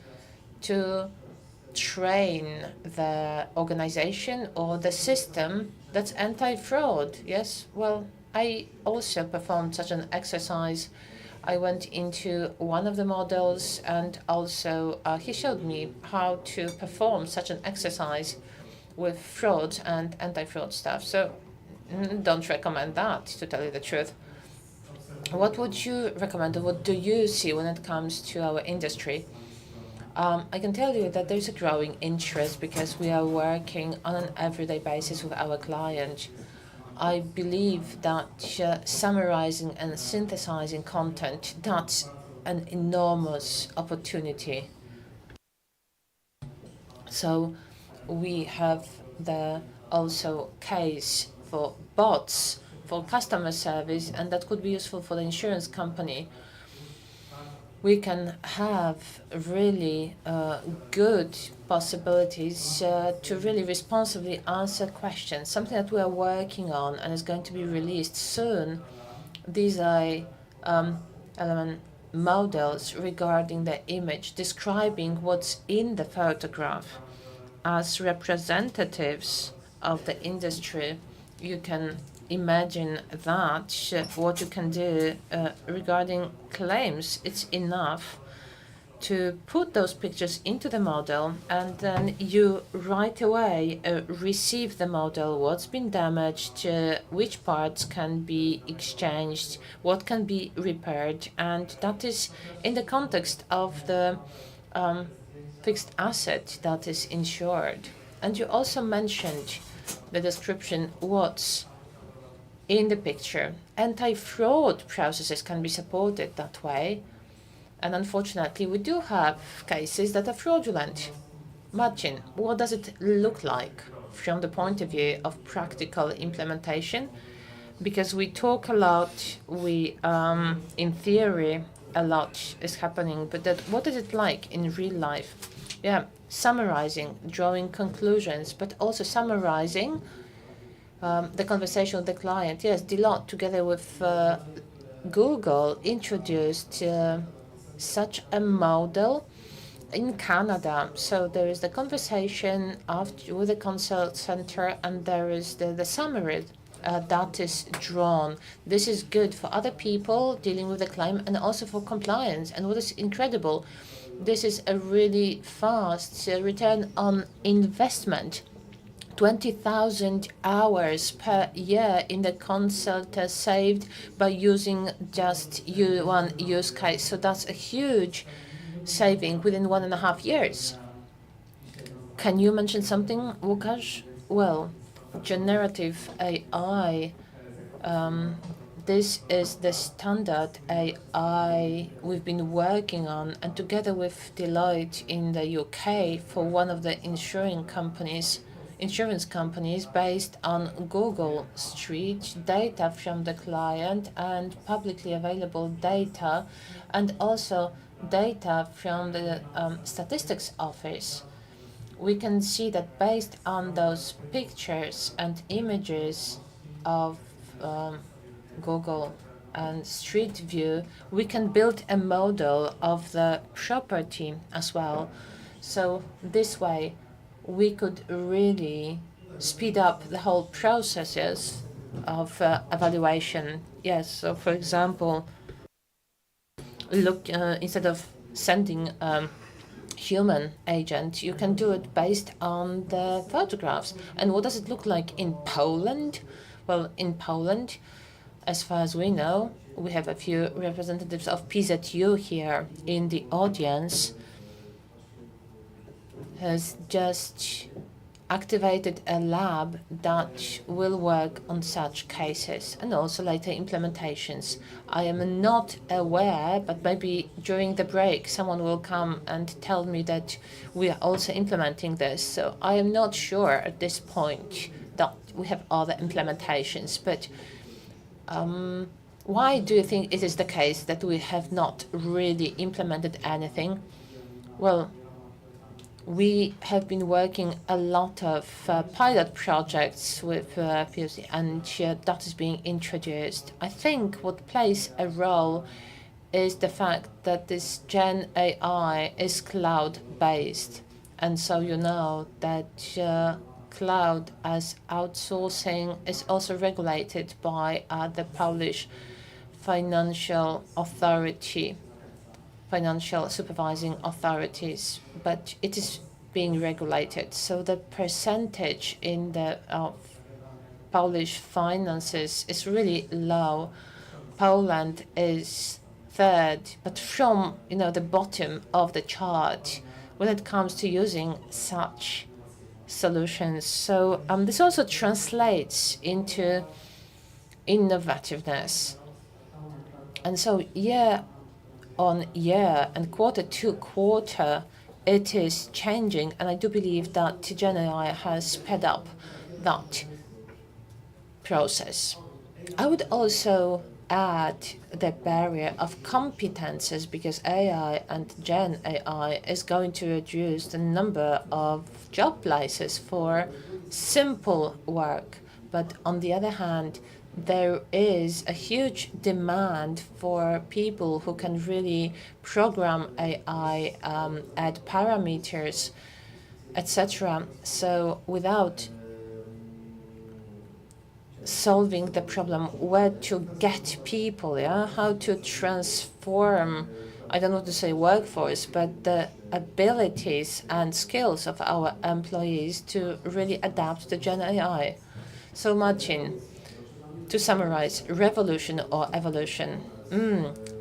to train the organization or the system that's anti-fraud. Yes, well, I also performed such an exercise. I went into one of the models, and also he showed me how to perform such an exercise with fraud and anti-fraud stuff. So don't recommend that, to tell you the truth. What would you recommend, or what do you see when it comes to our industry? I can tell you that there's a growing interest because we are working on an everyday basis with our clients. I believe that summarizing and synthesizing content, that's an enormous opportunity. So we have the also case for bots for customer service, and that could be useful for the insurance company. We can have really good possibilities to really responsibly answer questions, something that we are working on and is going to be released soon. These are element models regarding the image, describing what's in the photograph. As representatives of the industry, you can imagine that what you can do regarding claims, it's enough to put those pictures into the model, and then you right away receive the model, what's been damaged, which parts can be exchanged, what can be repaired, and that is in the context of the fixed asset that is insured. And you also mentioned the description, what's in the picture. Anti-fraud processes can be supported that way. And unfortunately, we do have cases that are fraudulent. Imagine, what does it look like from the point of view of practical implementation? Because we talk a lot, in theory, a lot is happening, but what is it like in real life? Yeah, summarizing, drawing conclusions, but also summarizing the conversation with the client. Yes, Deloitte, together with Google, introduced such a model in Canada. So there is the conversation with the consult center, and there is the summary that is drawn. This is good for other people dealing with the claim and also for compliance. And what is incredible, this is a really fast return on investment. 20,000 hours per year in the consult saved by using just one use case. So that's a huge saving within 1.5 years. Can you mention something, Łukasz? Well, generative AI, this is the standard AI we've been working on, and together with Deloitte in the UK for one of the insurance companies based on Google Street data from the client and publicly available data, and also data from the statistics office. We can see that based on those pictures and images of Google and Street View, we can build a model of the property as well. So this way, we could really speed up the whole processes of evaluation. Yes, so for example, look, instead of sending human agent, you can do it based on the photographs. And what does it look like in Poland? Well, in Poland, as far as we know, we have a few representatives of PZU here in the audience, has just activated a lab that will work on such cases and also later implementations. I am not aware, but maybe during the break someone will come and tell me that we are also implementing this. So I am not sure at this point that we have other implementations, but why do you think it is the case that we have not really implemented anything? Well, we have been working a lot of pilot projects with POC, and that is being introduced. I think what plays a role is the fact that this Gen AI is cloud-based. And so you know that cloud as outsourcing is also regulated by the Polish financial authority, financial supervising authorities, but it is being regulated. So the percentage in the Polish finances is really low. Poland is third, but from the bottom of the chart when it comes to using such solutions. So this also translates into innovativeness. And so year on year and quarter to quarter, it is changing, and I do believe that Gen AI has sped up that process. I would also add the barrier of competences, because AI and Gen AI is going to reduce the number of job places for simple work. But on the other hand, there is a huge demand for people who can really program AI, add parameters, etc. So without solving the problem where to get people, how to transform, I don't want to say workforce, but the abilities and skills of our employees to really adapt to Gen AI. So Marcin, to summarize, revolution or evolution?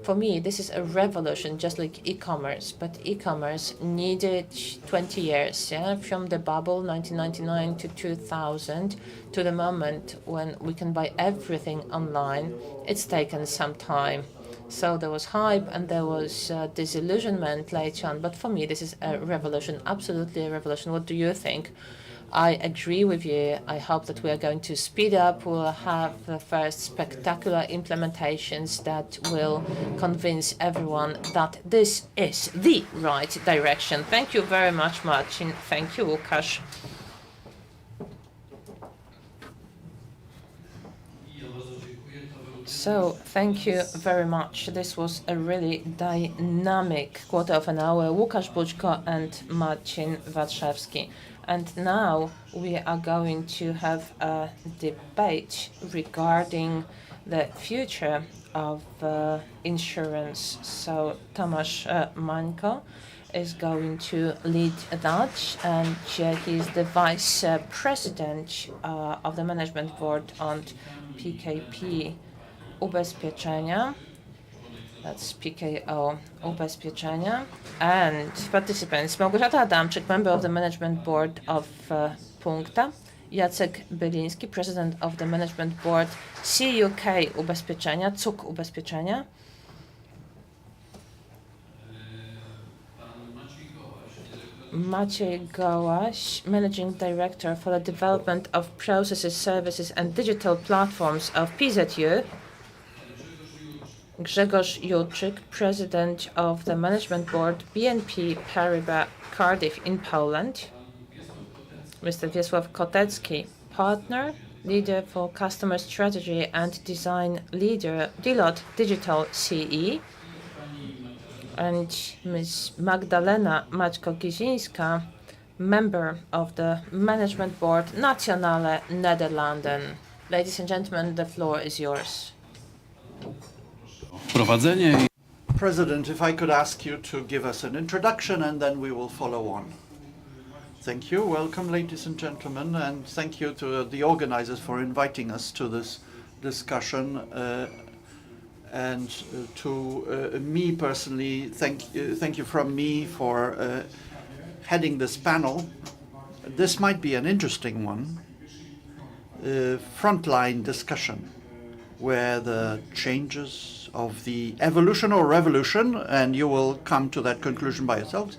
For me, this is a revolution, just like e-commerce. But e-commerce needed 20 years, from the bubble, 1999 to 2000, to the moment when we can buy everything online. It's taken some time. So there was hype and there was disillusionment later on. But for me, this is a revolution, absolutely a revolution. What do you think? I agree with you. I hope that we are going to speed up. We'll have the first spectacular implementations that will convince everyone that this is the right direction. Thank you very much, Marcin. Thank you, Łukasz. So, thank you very much. This was a really dynamic quarter of an hour. Łukasz Buczko and Marcin Warszawski. And now we are going to have a debate regarding the future of insurance. So, Tomasz Mańko is going to lead that, and he is the vice president of the management board on PKP Ubezpieczenia. That's PKO Ubezpieczenia. And participants: Małgorzata Adamczyk, member of the management board of Punkta; Jacek Byliński, president of the management board CUK Ubezpieczenia, CUK Ubezpieczenia; Maciej Gołaś, Managing Director for the Development of Processes, Services and Digital Platforms of PZU; Grzegorz Jurczyk, President of the Management Board BNP Paribas Cardiff in Poland; Mr. Wiesław Kotecki, Partner, Leader for Customer Strategy and Design Leader, Deloitte Digital CE; and Ms. Magdalena Maćko-Gizińska, member of the Management Board Nationale Nederlanden. Ladies and gentlemen, the floor is yours. Wprowadzenie. President, if I could ask you to give us an introduction and then we will follow on. Thank you. Welcome, ladies and gentlemen, and thank you to the organizers for inviting us to this discussion. And to me personally, thank you from me for heading this panel. This might be an interesting one, frontline discussion, where the changes of the evolution or revolution, and you will come to that conclusion by yourselves.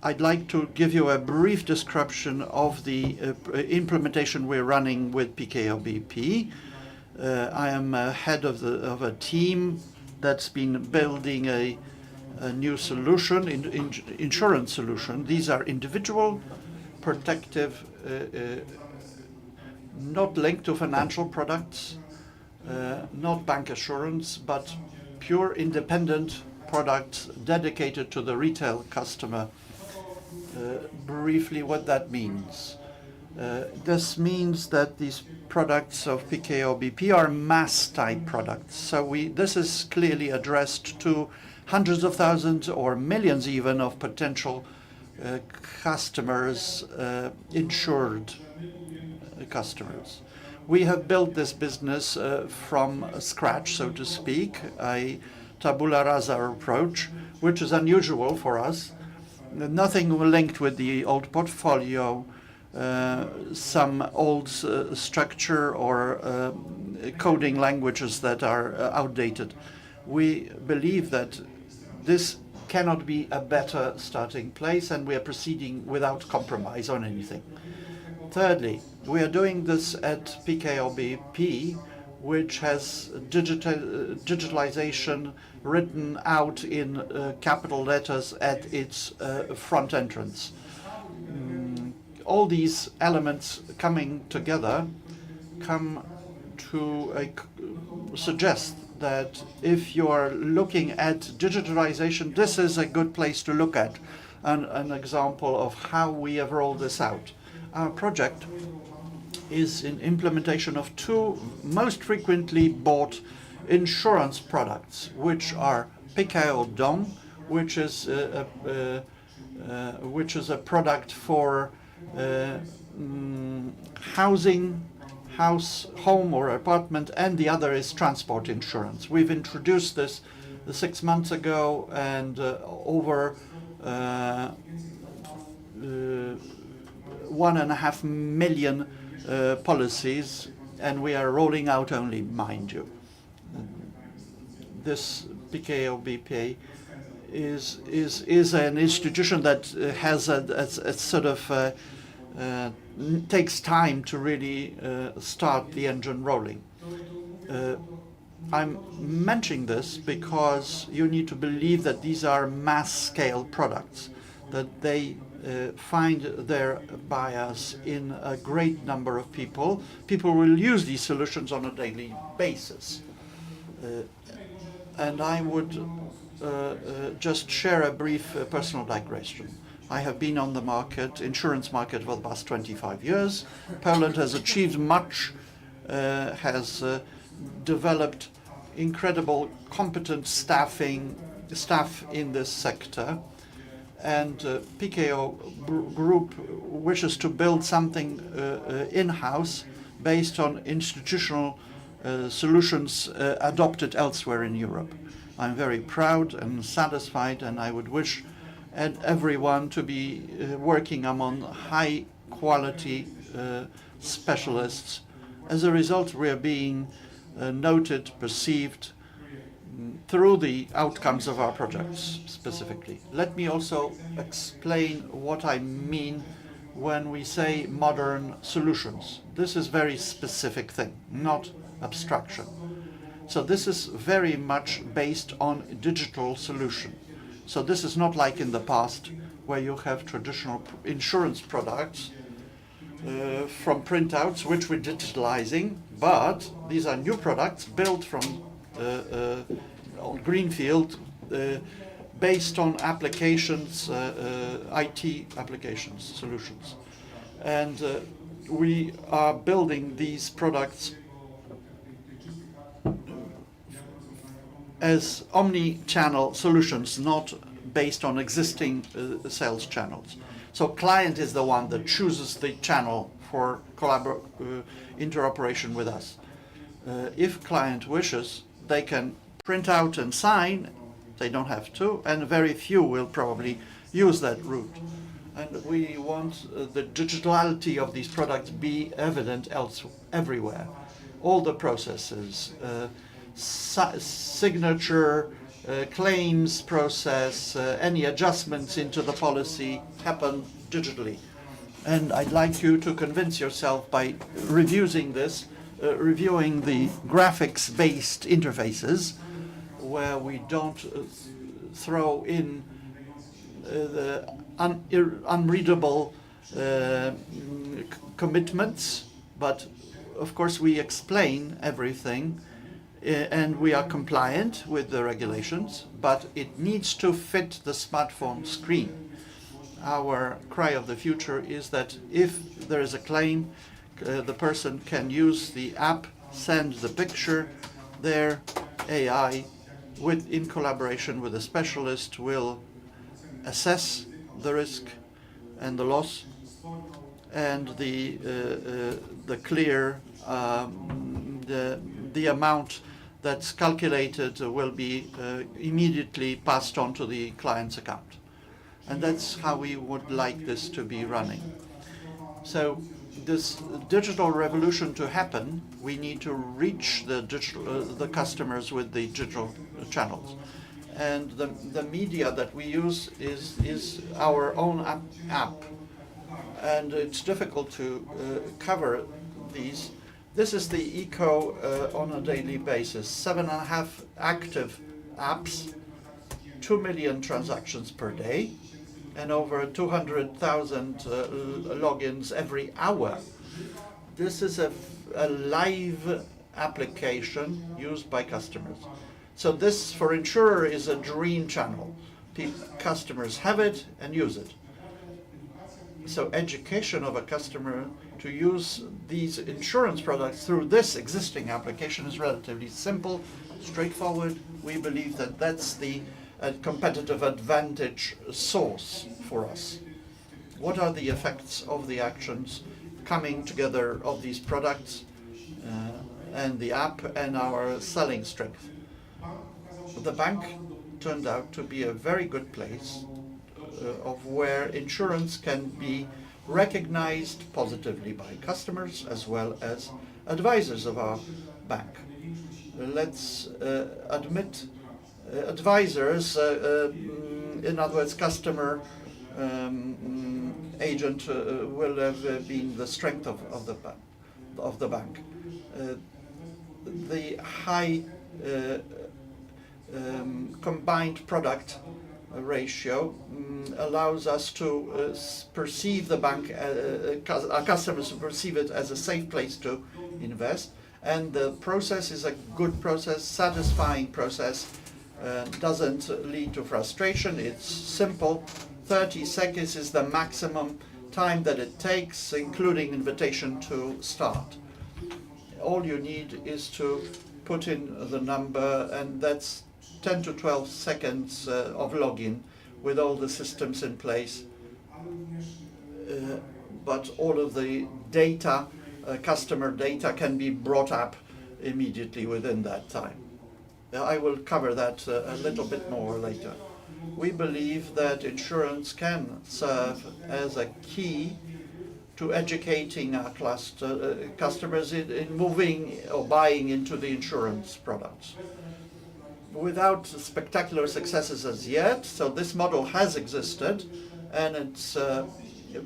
I'd like to give you a brief description of the implementation we're running with PKO BP. I am head of a team that's been building a new solution, insurance solution. These are individual, protective, not linked to financial products, not bank assurance, but pure independent products dedicated to the retail customer. Briefly, what that means. This means that these products of PKO BP are mass-type products. So this is clearly addressed to hundreds of thousands or millions even of potential customers, insured customers. We have built this business from scratch, so to speak, a tabula rasa approach, which is unusual for us. Nothing linked with the old portfolio, some old structure or coding languages that are outdated. We believe that this cannot be a better starting place, and we are proceeding without compromise on anything. Thirdly, we are doing this at PKO BP, which has digitalization written out in capital letters at its front entrance. All these elements coming together come to suggest that if you are looking at digitalization, this is a good place to look at, an example of how we have rolled this out. Our project is in implementation of two most frequently bought insurance products, which are PKO Dom, which is a product for housing, home or apartment, and the other is transport insurance. We've introduced this 6 months ago, and over 1.5 million policies, and we are rolling out only, mind you. This PKO BP is an institution that has a sort of takes time to really start the engine rolling. I'm mentioning this because you need to believe that these are mass-scale products, that they find their buyers in a great number of people. People will use these solutions on a daily basis. And I would just share a brief personal digression. I have been on the market, insurance market, for the past 25 years. Poland has achieved much, has developed incredible competent staff in this sector. And PKO Group wishes to build something in-house based on institutional solutions adopted elsewhere in Europe. I'm very proud and satisfied, and I would wish everyone to be working among high-quality specialists. As a result, we are being noted, perceived through the outcomes of our projects specifically. Let me also explain what I mean when we say modern solutions. This is a very specific thing, not abstraction. So this is very much based on digital solution. So this is not like in the past where you have traditional insurance products from printouts, which we're digitalizing, but these are new products built from on greenfield, based on applications, IT applications, solutions. And we are building these products as omni-channel solutions, not based on existing sales channels. So client is the one that chooses the channel for interoperation with us. If client wishes, they can print out and sign. They don't have to, and very few will probably use that route. And we want the digitality of these products be evident everywhere. All the processes, signature, claims process, any adjustments into the policy happen digitally. And I'd like you to convince yourself by reviewing this, reviewing the graphics-based interfaces, where we don't throw in the unreadable commitments, but of course we explain everything and we are compliant with the regulations, but it needs to fit the smartphone screen. Our cry of the future is that if there is a claim, the person can use the app, send the picture, their AI, in collaboration with a specialist, will assess the risk and the loss, and the clear the amount that's calculated will be immediately passed on to the client's account. And that's how we would like this to be running. So this digital revolution to happen, we need to reach the customers with the digital channels. And the media that we use is our own app. And it's difficult to cover these. This is the eco on a daily basis. 7.5 active apps, 2 million transactions per day, and over 200,000 logins every hour. This is a live application used by customers. So this, for insurer, is a dream channel. Customers have it and use it. So education of a customer to use these insurance products through this existing application is relatively simple, straightforward. We believe that that's the competitive advantage source for us. What are the effects of the actions coming together of these products and the app and our selling strength? The bank turned out to be a very good place of where insurance can be recognized positively by customers as well as advisors of our bank. Let's admit advisors, in other words, customer agent will have been the strength of the bank. The high combined product ratio allows us to perceive the bank, our customers to perceive it as a safe place to invest. And the process is a good process, satisfying process, doesn't lead to frustration. It's simple. 30 seconds is the maximum time that it takes, including invitation to start. All you need is to put in the number, and that's 10 to 12 seconds of login with all the systems in place. But all of the data, customer data, can be brought up immediately within that time. I will cover that a little bit more later. We believe that insurance can serve as a key to educating our customers in moving or buying into the insurance products. Without spectacular successes as yet, so this model has existed, and it's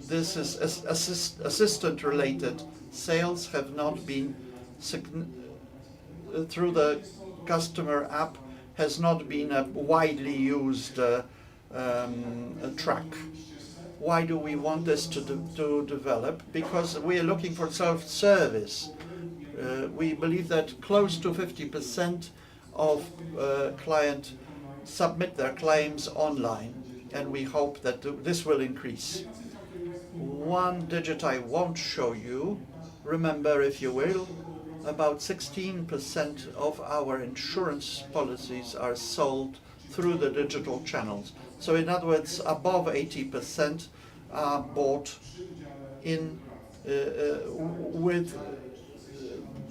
this is assistant-related sales have not been through the customer app has not been a widely used track. Why do we want this to develop? Because we are looking for self-service. We believe that close to 50% of clients submit their claims online, and we hope that this will increase. One digit I won't show you. Remember, if you will, about 16% of our insurance policies are sold through the digital channels. So in other words, above 80% are bought in with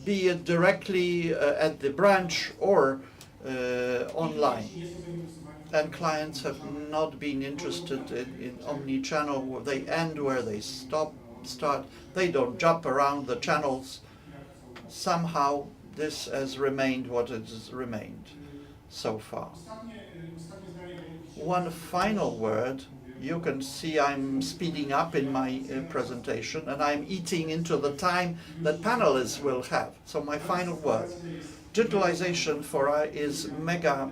be it directly at the branch or online. And clients have not been interested in omni-channel. They end where they start. They don't jump around the channels. Somehow this has remained what it has remained so far. One final word. You can see I'm speeding up in my presentation, and I'm eating into the time that panelists will have. So my final word. Digitalization for us is mega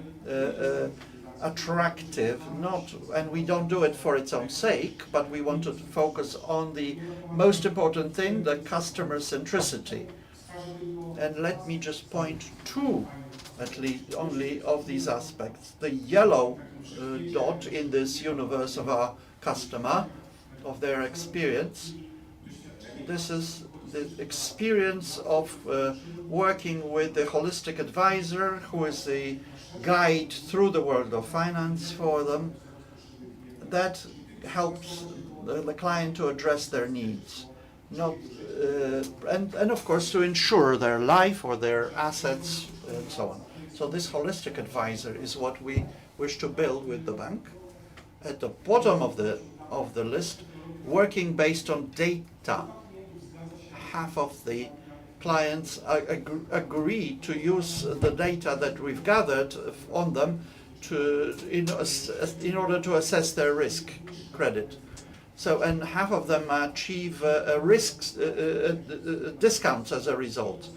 attractive, and we don't do it for its own sake, but we want to focus on the most important thing, the customer centricity. And let me just point to, at least only, of these aspects. The yellow dot in this universe of our customer, of their experience. This is the experience of working with the holistic advisor, who is the guide through the world of finance for them. That helps the client to address their needs. And of course to insure their life or their assets and so on. So this holistic advisor is what we wish to build with the bank. At the bottom of the list, working based on data. Half of the clients agree to use the data that we've gathered on them in order to assess their risk credit. So, and half of them achieve discounts as a result.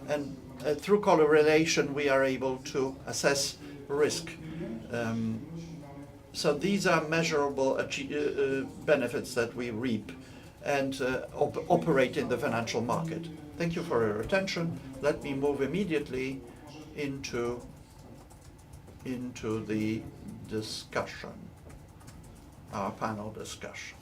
And through correlation, we are able to assess risk. So these are measurable benefits that we reap and operate in the financial market. Thank you for your attention. Let me move immediately into the discussion, our panel discussion.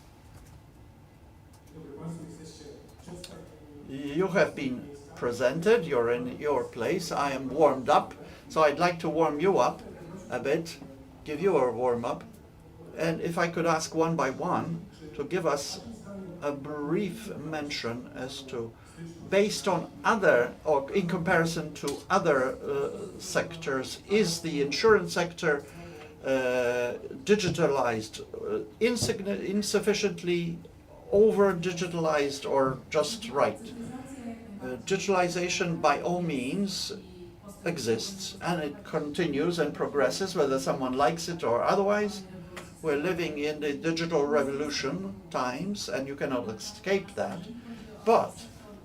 You have been presented, you're in your place. I am warmed up, so I'd like to warm you up a bit, give you a warm-up. And if I could ask one by one to give us a brief mention as to, based on other, or in comparison to other sectors, is the insurance sector digitalized, insufficiently, over-digitalized, or just right? Digitalization by all means exists, and it continues and progresses whether someone likes it or otherwise. We're living in the digital revolution times, and you cannot escape that. But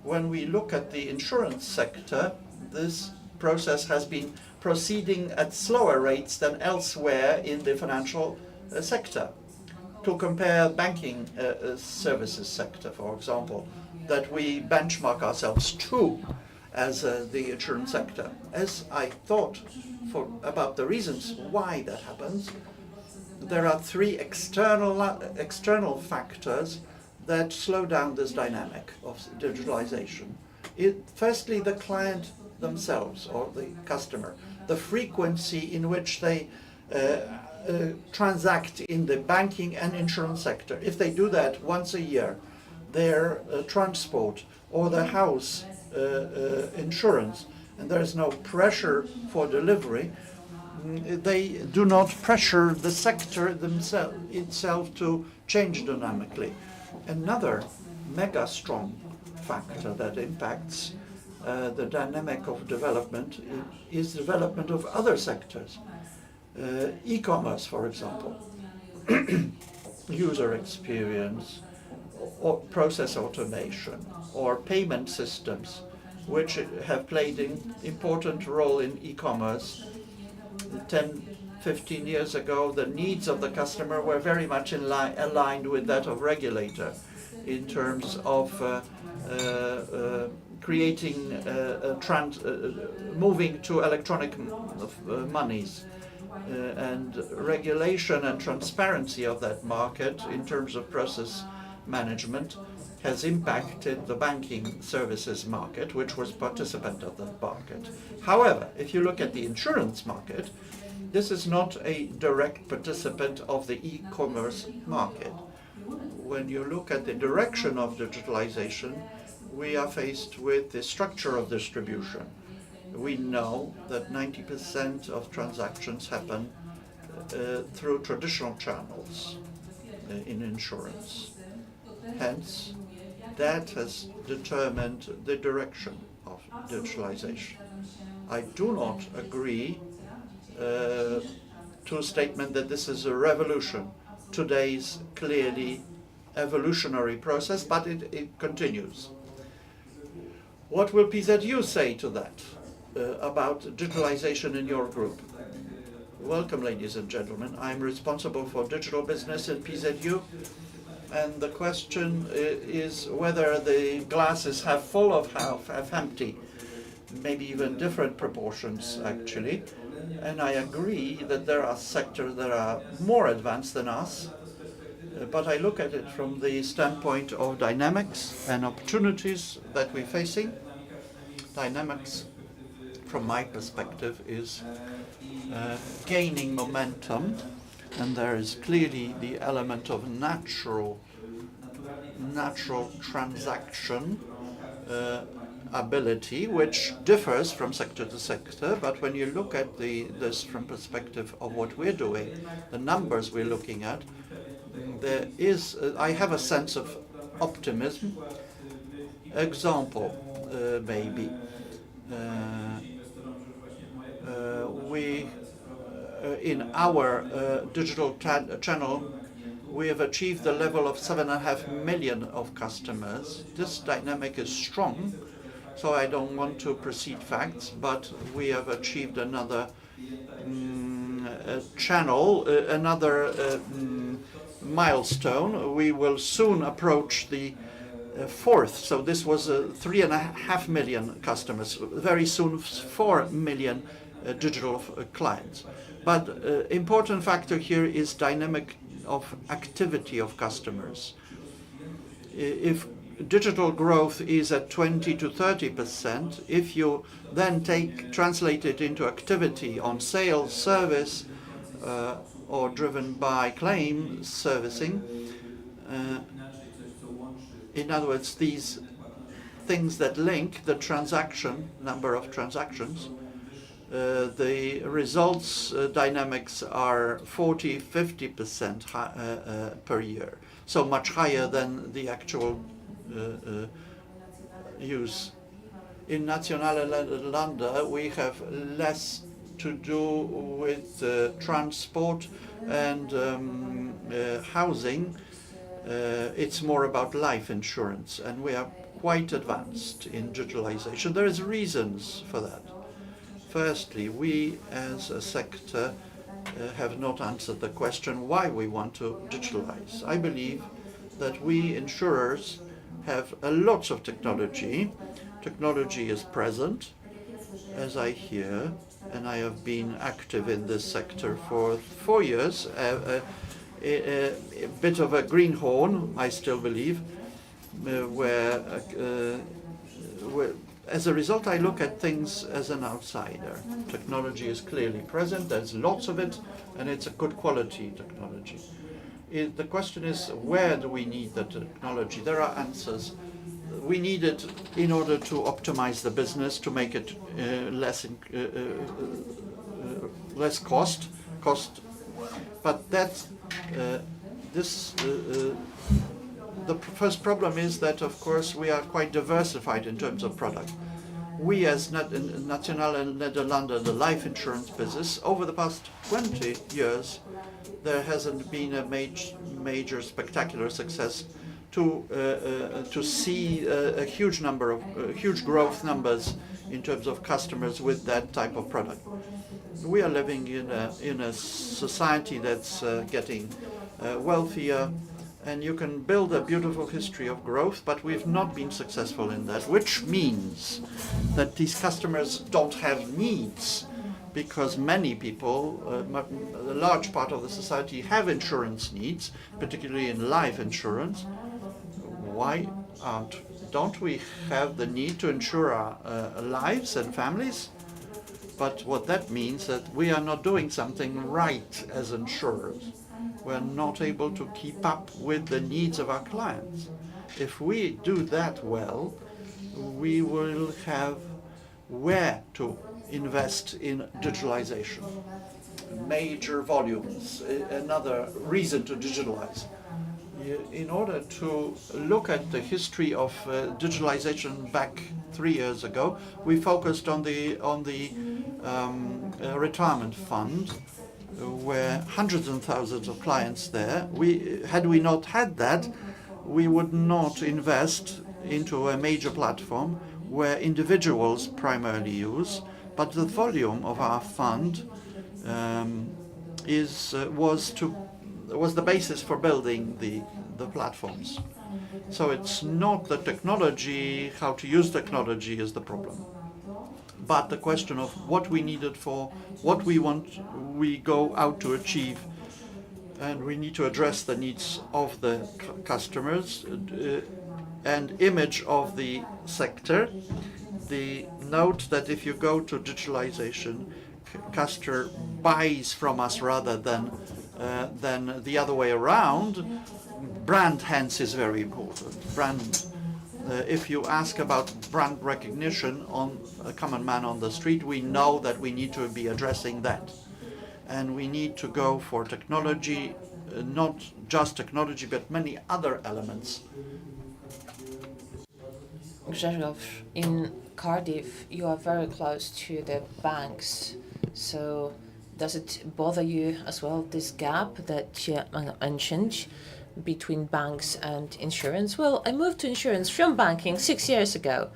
when we look at the insurance sector, this process has been proceeding at slower rates than elsewhere in the financial sector. To compare banking services sector, for example, that we benchmark ourselves to as the insurance sector. As I thought about the reasons why that happens, there are three external factors that slow down this dynamic of digitalization. Firstly, the client themselves or the customer, the frequency in which they transact in the banking and insurance sector. If they do that once a year, their transport or their house insurance, and there is no pressure for delivery, they do not pressure the sector itself to change dynamically. Another mega strong factor that impacts the dynamic of development is development of other sectors. E-commerce, for example, user experience, or process automation, or payment systems, which have played an important role in e-commerce. 10, 15 years ago, the needs of the customer were very much aligned with that of regulator in terms of creating, moving to electronic monies. And regulation and transparency of that market in terms of process management has impacted the banking services market, which was participant of the market. However, if you look at the insurance market, this is not a direct participant of the e-commerce market. When you look at the direction of digitalization, we are faced with the structure of distribution. We know that 90% of transactions happen through traditional channels in insurance. Hence, that has determined the direction of digitalization. I do not agree to a statement that this is a revolution. Today's clearly evolutionary process, but it continues. What will PZU say to that? About digitalization in your group. Welcome, ladies and gentlemen. I'm responsible for digital business at PZU, and the question is whether the glass is half full or half empty. Maybe even different proportions, actually. And I agree that there are sectors that are more advanced than us, but I look at it from the standpoint of dynamics and opportunities that we're facing. Dynamics, from my perspective, is gaining momentum, and there is clearly the element of natural transaction ability, which differs from sector to sector. But when you look at this from perspective of what we're doing, the numbers we're looking at, there is, I have a sense of optimism. Example, maybe. We, in our digital channel, we have achieved the level of 7.5 million of customers. This dynamic is strong, so I don't want to precede facts, but we have achieved another channel, another milestone. We will soon approach the fourth. So this was 3.5 million customers. Very soon, 4 million digital clients. But important factor here is dynamic of activity of customers. If digital growth is at 20 to 30%, if you then translate it into activity on sales, service, or driven by claim servicing, in other words, these things that link the number of transactions, the results dynamics are 40–50% per year, so much higher than the actual use. In Nationale Länder, we have less to do with transport and housing. It's more about life insurance, and we are quite advanced in digitalization. There is reasons for that. Firstly, we as a sector have not answered the question why we want to digitalize. I believe that we insurers have a lot of technology. Technology is present, as I hear, and I have been active in this sector for 4 years. A bit of a greenhorn, I still believe, where as a result I look at things as an outsider. Technology is clearly present, there's lots of it, and it's a good quality technology. The question is, where do we need the technology? There are answers. We need it in order to optimize the business, to make it less cost. But that's the first problem is that, of course, we are quite diversified in terms of product. We as Nationale-Nederlanden, the life insurance business, over the past 20 years, there hasn't been a major spectacular success to see a huge number of huge growth numbers in terms of customers with that type of product. We are living in a society that's getting wealthier, and you can build a beautiful history of growth, but we've not been successful in that, which means that these customers don't have needs, because many people, a large part of the society, have insurance needs, particularly in life insurance. Why don't we have the need to insure our lives and families? But what that means that we are not doing something right as insurers. We're not able to keep up with the needs of our clients. If we do that well, we will have where to invest in digitalization. Major volumes, another reason to digitalize. In order to look at the history of digitalization back 3 years ago, we focused on the retirement fund, where hundreds and thousands of clients there. Had we not had that, we would not invest into a major platform where individuals primarily use, but the volume of our fund was the basis for building the platforms. So it's not the technology, how to use technology is the problem, but the question of what we need it for, what we want, we go out to achieve, and we need to address the needs of the customers and image of the sector. The note that if you go to digitalization, customer buys from us rather than the other way around. Brand hence is very important. Brand. If you ask about brand recognition on a common man on the street, we know that we need to be addressing that. And we need to go for technology, not just technology, but many other elements. Grzegorz, in Cardiff, you are very close to the banks. So does it bother you as well, this gap that you mentioned between banks and insurance? Well, I moved to insurance from banking 6 years ago,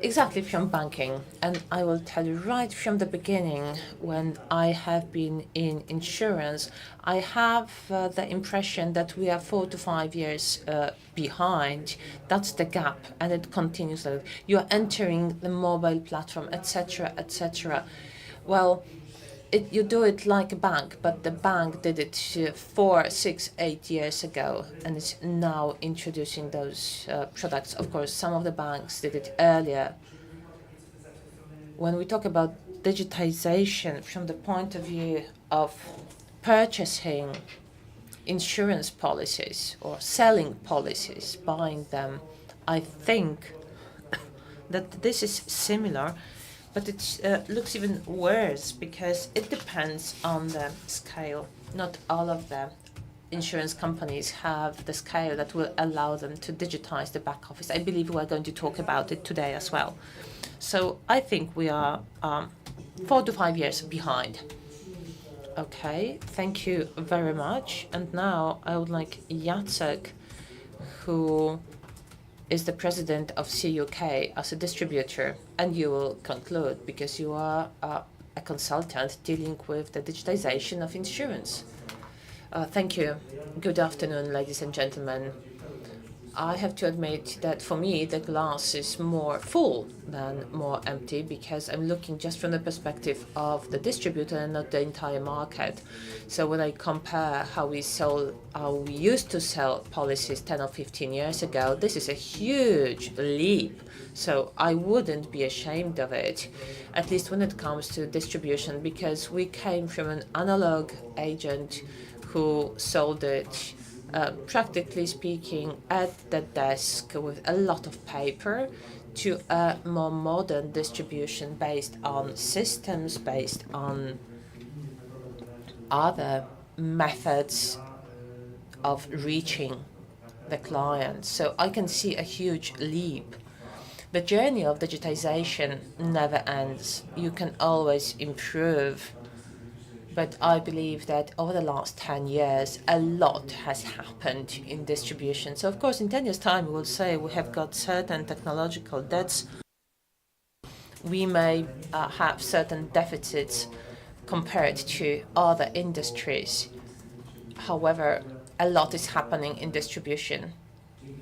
exactly from banking. And I will tell you right from the beginning, when I have been in insurance, I have the impression that we are 4 to 5 years behind. That's the gap, and it continues. You are entering the mobile platform, etc., etc. Well, you do it like a bank, but the bank did it 4, 6, 8 years ago, and is now introducing those products. Of course, some of the banks did it earlier. When we talk about digitization from the point of view of purchasing insurance policies or selling policies, buying them, I think that this is similar. But it looks even worse because it depends on the scale. Not all of the insurance companies have the scale that will allow them to digitize the back office. I believe we are going to talk about it today as well. So I think we are 4 to 5 years behind. Okay, thank you very much. And now I would like Jacek, who is the president of CUK as a distributor, and you will conclude because you are a consultant dealing with the digitization of insurance. Thank you. Good afternoon, ladies and gentlemen. I have to admit that for me, the glass is more full than more empty, because I'm looking just from the perspective of the distributor and not the entire market. So when I compare how we used to sell policies 10 or 15 years ago, this is a huge leap. So I wouldn't be ashamed of it, at least when it comes to distribution, because we came from an analog agent who sold it practically speaking at the desk with a lot of paper, to a more modern distribution based on systems, based on other methods of reaching the client. So I can see a huge leap. The journey of digitization never ends. You can always improve. But I believe that over the last 10 years, a lot has happened in distribution. So, of course, in 10 years' time, we will say we have got certain technological debts. We may have certain deficits compared to other industries. However, a lot is happening in distribution.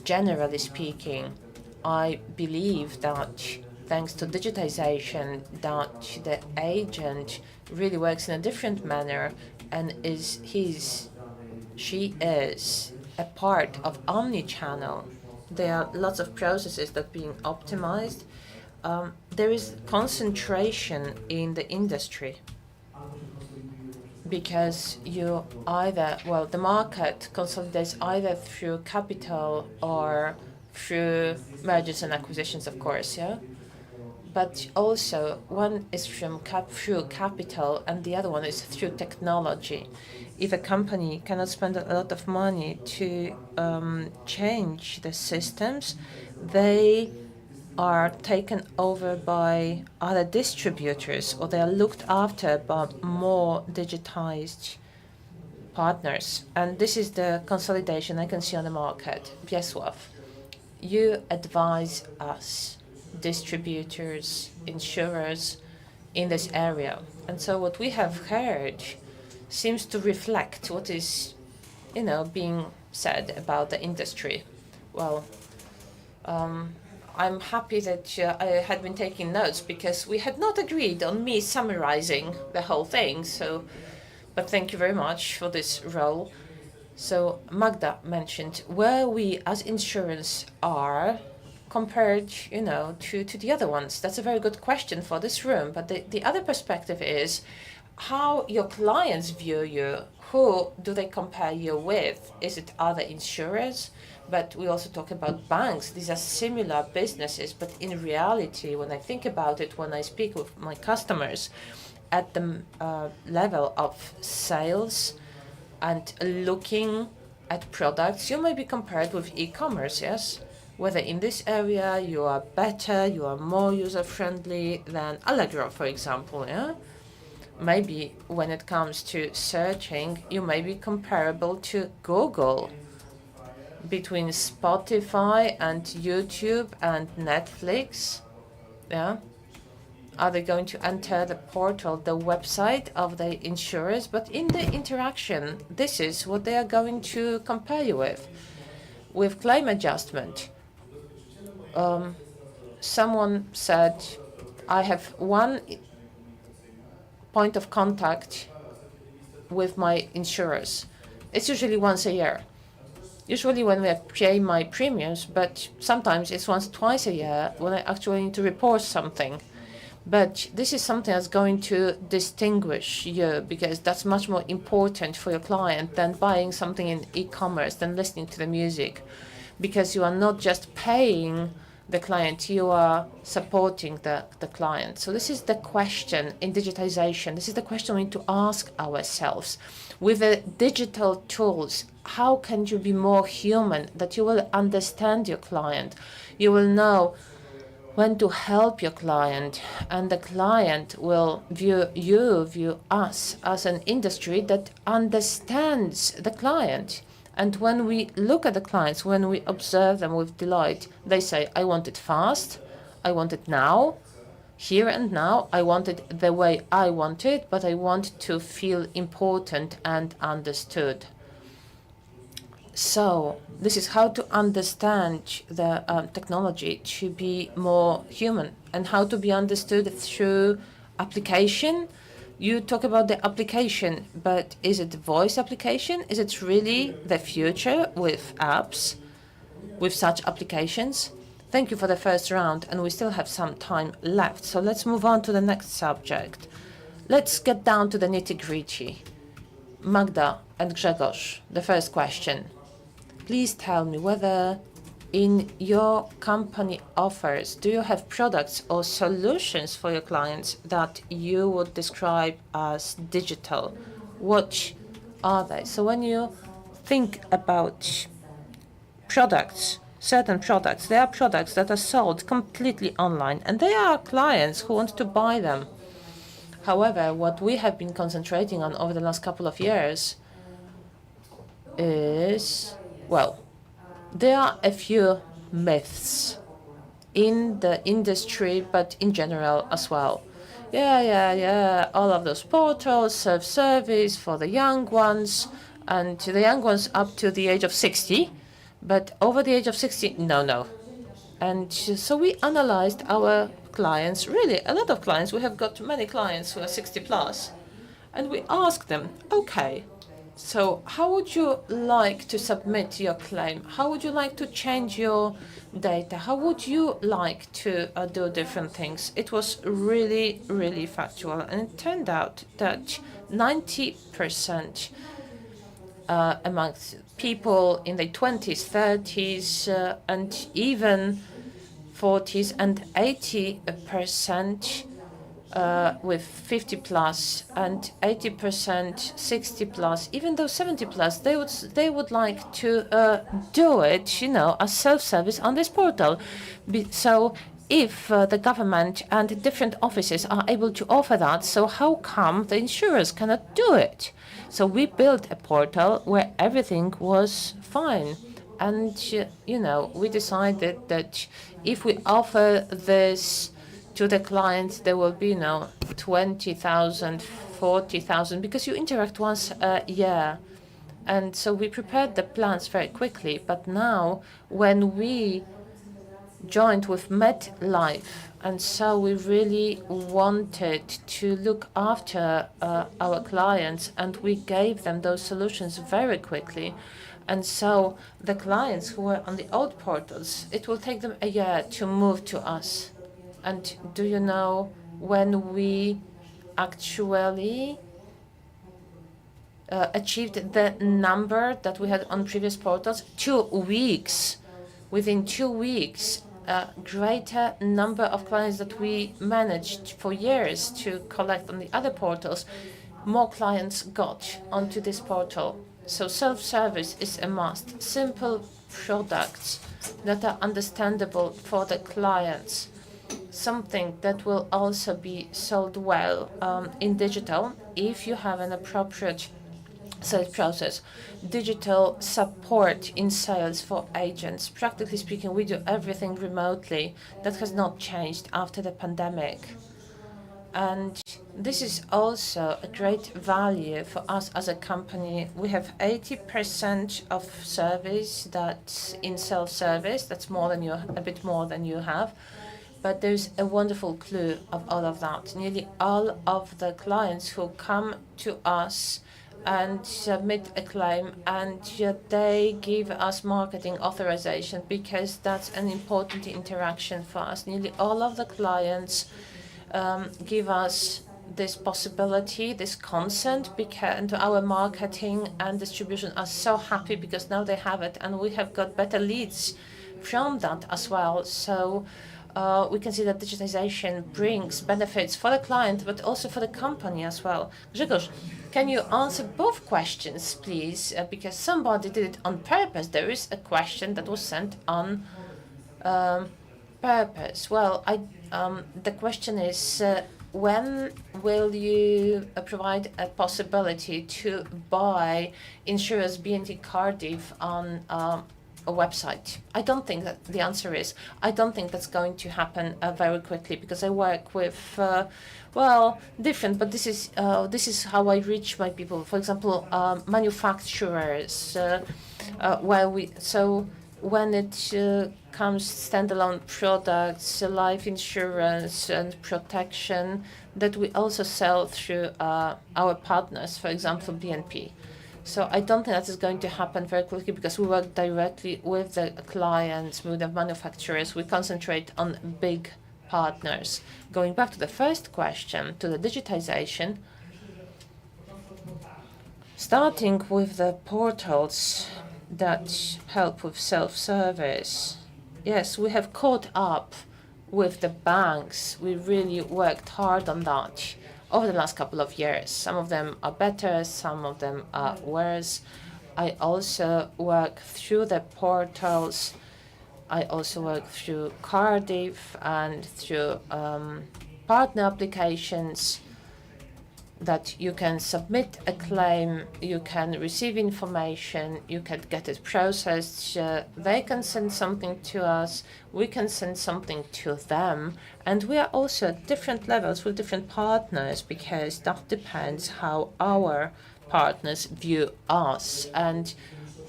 Generally speaking, I believe that thanks to digitization, that the agent really works in a different manner and she is a part of omni-channel. There are lots of processes that are being optimized. There is concentration in the industry, because the market consolidates either through capital or through mergers and acquisitions, of course, yeah? But also, one is through capital, and the other one is through technology. If a company cannot spend a lot of money to change the systems, they are taken over by other distributors, or they are looked after by more digitized partners. And this is the consolidation I can see on the market. Wiesław, you advise us, distributors, insurers, in this area. And so what we have heard seems to reflect what is, being said about the industry. Well, I'm happy that I had been taking notes, because we had not agreed on me summarizing the whole thing. But thank you very much for this role. So Magda mentioned where we as insurance are compared, to the other ones. That's a very good question for this room. But the other perspective is how your clients view you. Who do they compare you with? Is it other insurers? But we also talk about banks. These are similar businesses. But in reality, when I think about it, when I speak with my customers at the level of sales and looking at products, you may be compared with e-commerce, yes? Whether in this area you are better, you are more user-friendly than Allegro, for example, yeah? Maybe when it comes to searching, you may be comparable to Google. Between Spotify and YouTube and Netflix, yeah? Are they going to enter the portal, the website of the insurers? But in the interaction, this is what they are going to compare you with. With claim adjustment, someone said, I have one point of contact with my insurers. It's usually once a year. Usually when I pay my premiums, but sometimes it's once, twice a year when I actually need to report something. But this is something that's going to distinguish you, because that's much more important for your client than buying something in e-commerce, than listening to the music. Because you are not just paying the client, you are supporting the client. So this is the question in digitization. This is the question we need to ask ourselves. With the digital tools, how can you be more human, that you will understand your client? You will know when to help your client, and the client will view us as an industry that understands the client. And when we look at the clients, when we observe them with delight, they say, I want it fast, I want it now, Here and now, I want it the way I want it, but I want to feel important and understood. So this is how to understand the technology to be more human and how to be understood through application. You talk about the application, but is it voice application? Is it really the future with apps, with such applications? Thank you for the first round, and we still have some time left. So let's move on to the next subject. Let's get down to the nitty-gritty. Magda and Grzegorz, the first question. Please tell me whether in your company offers, do you have products or solutions for your clients that you would describe as digital? What are they? So when you think about products, certain products, they are products that are sold completely online, and they are clients who want to buy them. However, what we have been concentrating on over the last couple of years is, well, there are a few myths in the industry, but in general as well. All of those portals, self-service for the young ones, and the young ones up to the age of 60, but over the age of 60, no. And so we analyzed our clients, really a lot of clients. We have got many clients who are 60 plus, and we asked them, okay, so how would you like to submit your claim? How would you like to change your data? How would you like to do different things? It was really, really factual. And it turned out that 90% amongst people in their 20s, 30s, and even 40s, and 80% with 50 plus and 80% 60 plus, even though 70 plus, they would like to do it, as self-service on this portal. So if the government and different offices are able to offer that, so how come the insurers cannot do it? So we built a portal where everything was fine. And, we decided that if we offer this to the clients, there will be 20,000, 40,000, because you interact once a year. And so we prepared the plans very quickly. But now, when we joined with MetLife, and so we really wanted to look after our clients, and we gave them those solutions very quickly. And so the clients who were on the old portals, it will take them a year to move to us. And do you know when we actually achieved the number that we had on previous portals? 2 weeks. Within 2 weeks, a greater number of clients that we managed for years to collect on the other portals, more clients got onto this portal. So self-service is a must. Simple products that are understandable for the clients. Something that will also be sold well in digital if you have an appropriate sales process. Digital support in sales for agents. Practically speaking, we do everything remotely. That has not changed after the pandemic. And this is also a great value for us as a company. We have 80% of service that's in self-service. That's more than a bit more than you have. But there's a wonderful clue of all of that. Nearly all of the clients who come to us and submit a claim, and they give us marketing authorization, because that's an important interaction for us. Nearly all of the clients give us this possibility, this consent, and our marketing and distribution are so happy because now they have it, and we have got better leads from that as well. So we can see that digitization brings benefits for the client, but also for the company as well. Grzegorz, can you answer both questions, please? Because somebody did it on purpose. There is a question that was sent on purpose. Well, the question is, when will you provide a possibility to buy insurance BNT Cardiff on a website. I don't think that the answer is, I don't think that's going to happen very quickly, because I work with, different, but this is how I reach my people. For example, manufacturers, when it comes standalone products, life insurance and protection, that we also sell through our partners, for example, BNP. So I don't think that is going to happen very quickly, because we work directly with the clients, with the manufacturers. We concentrate on big partners. Going back to the first question, to the digitization, starting with the portals that help with self-service. Yes, we have caught up with the banks. We really worked hard on that over the last couple of years. Some of them are better, some of them are worse. I also work through the portals. I also work through Cardiff and through partner applications, that you can submit a claim, you can receive information, you can get it processed. They can send something to us, we can send something to them, and we are also at different levels with different partners, because that depends how our partners view us and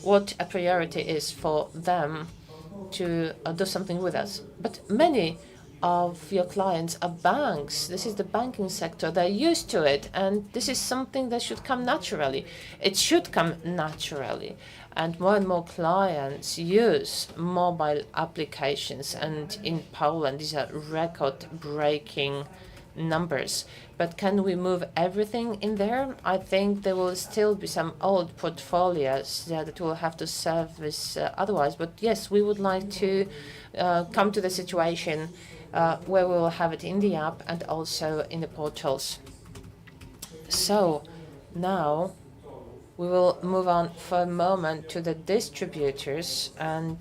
what a priority is for them to do something with us. But many of your clients are banks. This is the banking sector. They're used to it, and this is something that should come naturally. It should come naturally. And more clients use mobile applications, and in Poland, these are record-breaking numbers. But can we move everything in there? I think there will still be some old portfolios that will have to service otherwise. But yes, we would like to come to the situation where we will have it in the app and also in the portals. So now we will move on for a moment to the distributors, and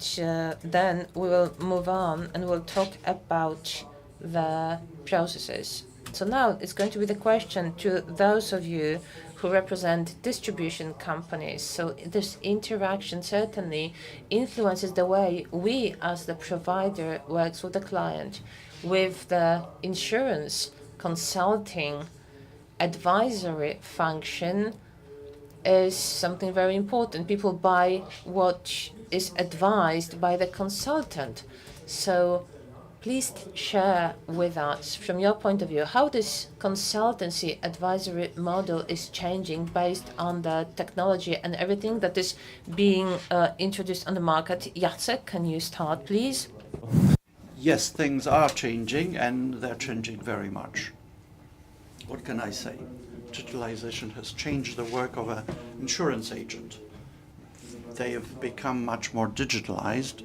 then we will move on and we'll talk about the processes. So now it's going to be the question to those of you who represent distribution companies. So this interaction certainly influences the way we as the provider works with the client. With the insurance consulting advisory function is something very important. People buy what is advised by the consultant. So please share with us, from your point of view, how this consultancy advisory model is changing based on the technology and everything that is being introduced on the market. Jacek, can you start, please? Yes, things are changing, and they're changing very much. What can I say? Digitalization has changed the work of an insurance agent. They have become much more digitalized,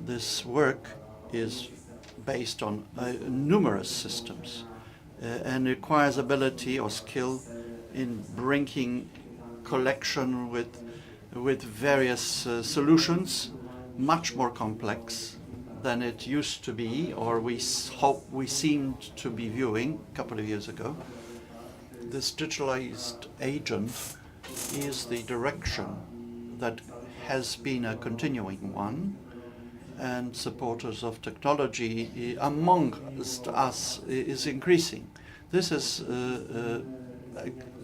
This work is based on numerous systems and requires ability or skill in bringing collection with various solutions, much more complex than it used to be, or we seemed to be viewing a couple of years ago. This digitalized agent is the direction that has been a continuing one, and supporters of technology amongst us is increasing. This has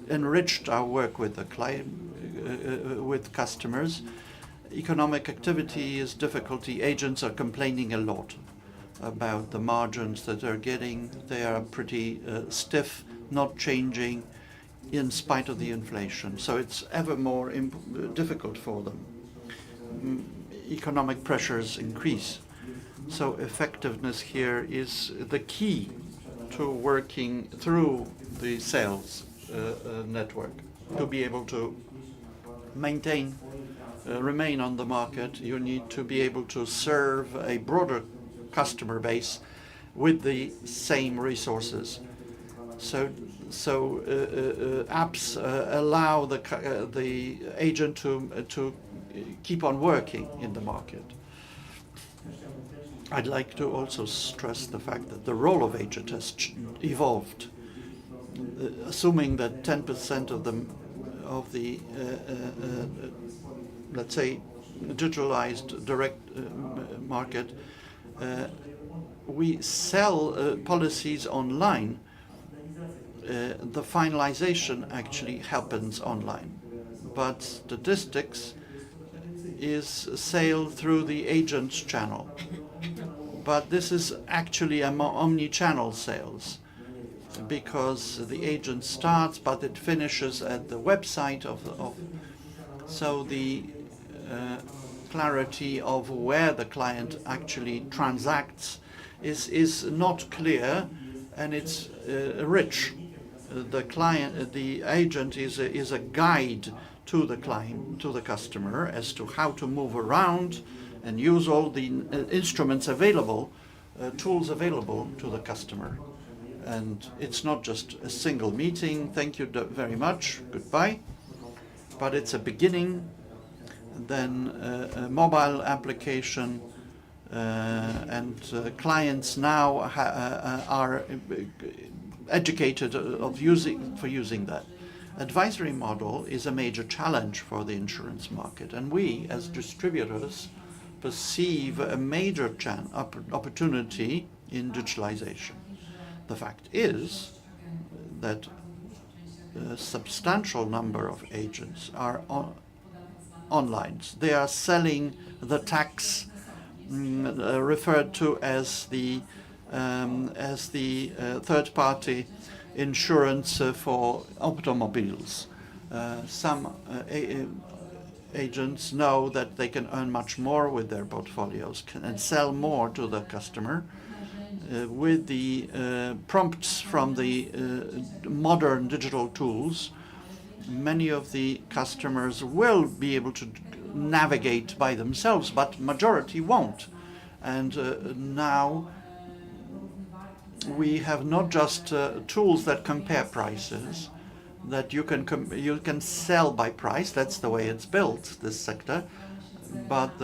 enriched our work with the client, with customers. Economic activity is difficulty. Agents are complaining a lot about the margins that they're getting. They are pretty stiff, not changing in spite of the inflation. So it's ever more difficult for them. Economic pressures increase. So effectiveness here is the key to working through the sales network. To be able to remain on the market, you need to be able to serve a broader customer base with the same resources. So apps allow the agent to keep on working in the market. I'd like to also stress the fact that the role of agent has evolved. Assuming that 10% let's say, digitalized direct market, we sell policies online. The finalization actually happens online, but statistics is sale through the agent's channel. But this is actually omni-channel sales, because the agent starts, but it finishes at the website so the clarity of where the client actually transacts is not clear, and it's rich. The agent is a guide to the client, to the customer, as to how to move around and use all the instruments available, tools available to the customer. And it's not just a single meeting, thank you very much, goodbye, but it's a beginning, then a mobile application, and clients now are educated for using that. Advisory model is a major challenge for the insurance market, and we as distributors perceive a major opportunity in digitalization. The fact is that a substantial number of agents are online. They are selling the tax referred to as the third-party insurance for automobiles. Some agents know that they can earn much more with their portfolios and sell more to the customer. With the prompts from the modern digital tools, many of the customers will be able to navigate by themselves, but majority won't. And now we have not just tools that compare prices, that you can sell by price. That's the way it's built, this sector. But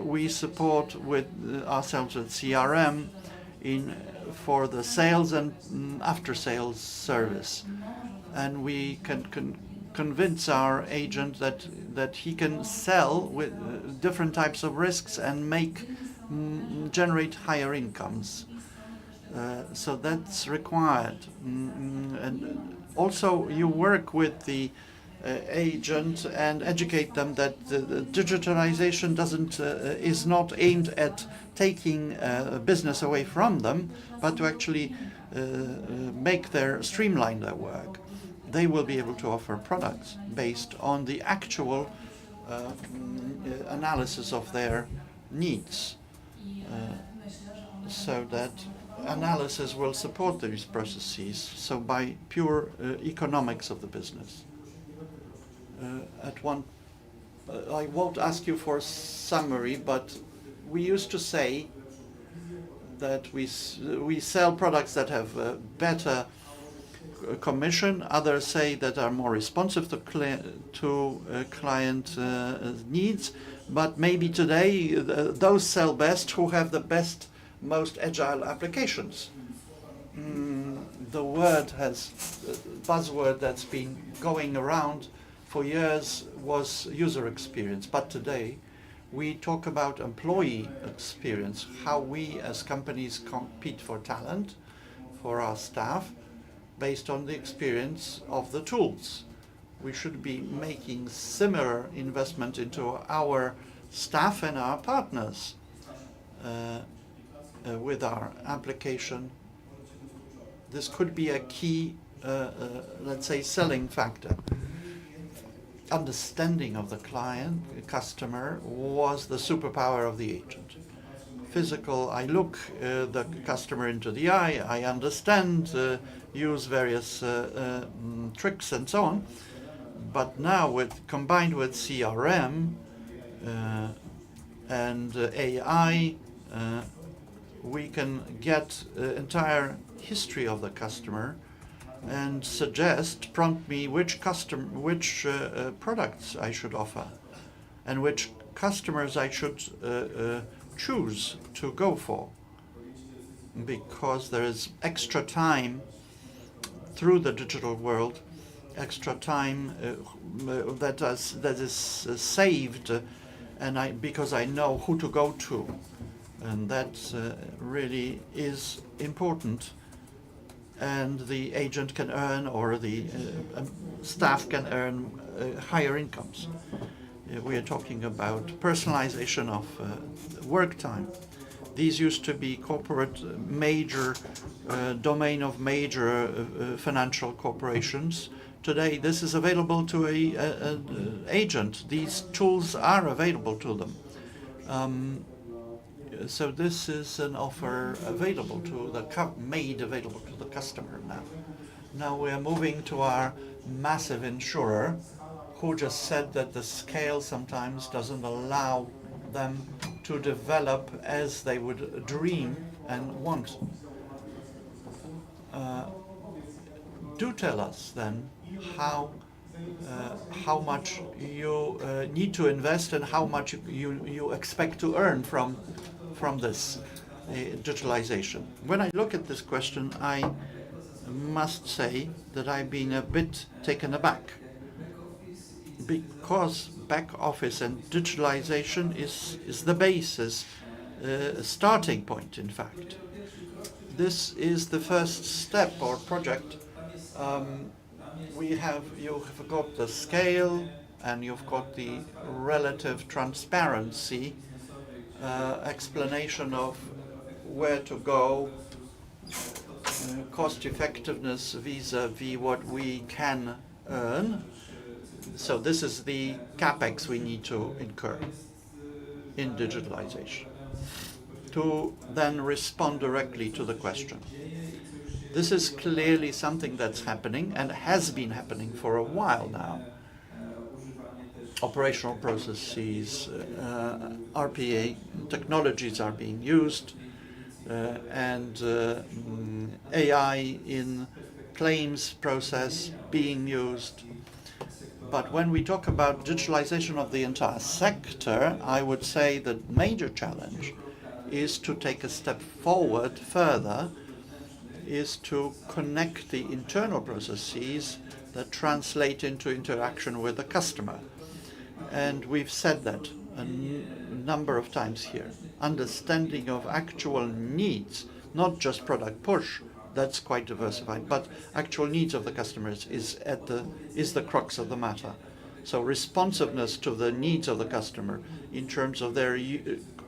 we support with ourselves with CRM for the sales and after-sales service, and we can convince our agent that he can sell with different types of risks and generate higher incomes. So that's required. And also you work with the agent and educate them that the digitalization is not aimed at taking business away from them, but to actually streamline their work. They will be able to offer products based on the actual analysis of their needs, so that analysis will support these processes, so by pure economics of the business. I won't ask you for a summary, but we used to say that we sell products that have better commission. Others say that are more responsive to client needs. But maybe today those sell best who have the most agile applications. The buzzword that's been going around for years was user experience, but today we talk about employee experience, how we as companies compete for talent, for our staff, based on the experience of the tools. We should be making similar investment into our staff and our partners with our application. This could be a key, let's say, selling factor. Understanding of the customer was the superpower of the agent. Physical, I look the customer into the eye, I understand, use various tricks and so on. But now, combined with CRM and AI, we can get entire history of the customer and prompt me which products I should offer and which customers I should choose to go for, because there is extra time through the digital world extra time that is saved, and because I know who to go to, and that really is important. And the agent can earn, or the staff can earn higher incomes. We are talking about personalization of work time. These used to be corporate major domain of major financial corporations. Today, this is available to a agent. These tools are available to them. So this is an offer available to made available to the customer now. Now we are moving to our massive insurer, who just said that the scale sometimes doesn't allow them to develop as they would dream and want. Do tell us then how much you need to invest and how much you expect to earn from this digitalization. When I look at this question, I must say that I've been a bit taken aback, because back office and digitalization is the basis, starting point, in fact. This is the first step or project. You've got the scale, and you've got the relative transparency, explanation of where to go, cost effectiveness vis-a-vis what we can earn. So this is the capex we need to incur in digitalization to then respond directly to the question. This is clearly something that's happening and has been happening for a while now. Operational processes, RPA technologies are being used, and AI in claims process being used. But when we talk about digitalization of the entire sector, I would say the major challenge is to take a step forward further, is to connect the internal processes that translate into interaction with the customer. And we've said that a number of times here. Understanding of actual needs, not just product push, that's quite diversified, but actual needs of the customers is the crux of the matter. So responsiveness to the needs of the customer in terms of their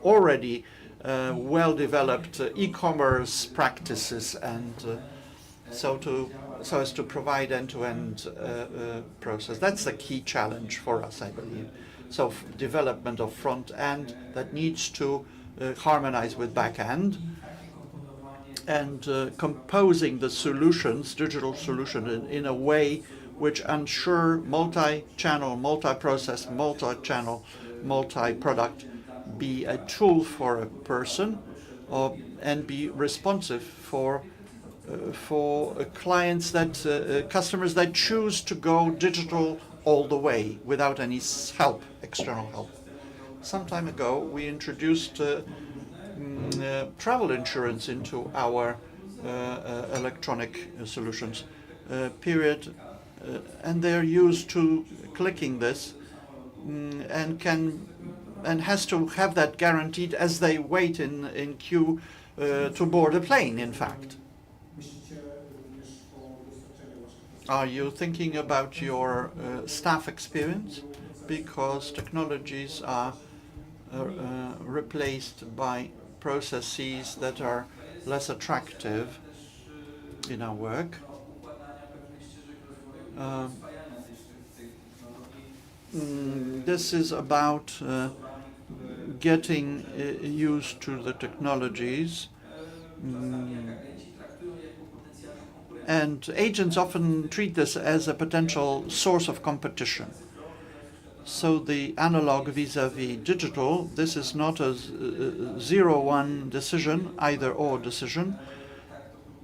already well-developed e-commerce practices, and so as to provide end-to-end process. That's the key challenge for us, I believe. So development of front end that needs to harmonize with back end, and composing the solutions, digital solution, in a way which ensure multi-channel, multi-process, multi-channel, multi-product be a tool for a person, and be responsive for clients that customers that choose to go digital all the way without any help, external help. Some time ago, we introduced travel insurance into our electronic solutions and they're used to clicking this, and has to have that guaranteed as they wait in queue to board a plane, in fact. Are you thinking about your staff experience? Because technologies are replaced by processes that are less attractive in our work. This is about getting used to the technologies. And agents often treat this as a potential source of competition. So the analog vis-a-vis digital, this is not a 0-1 decision, either-or decision.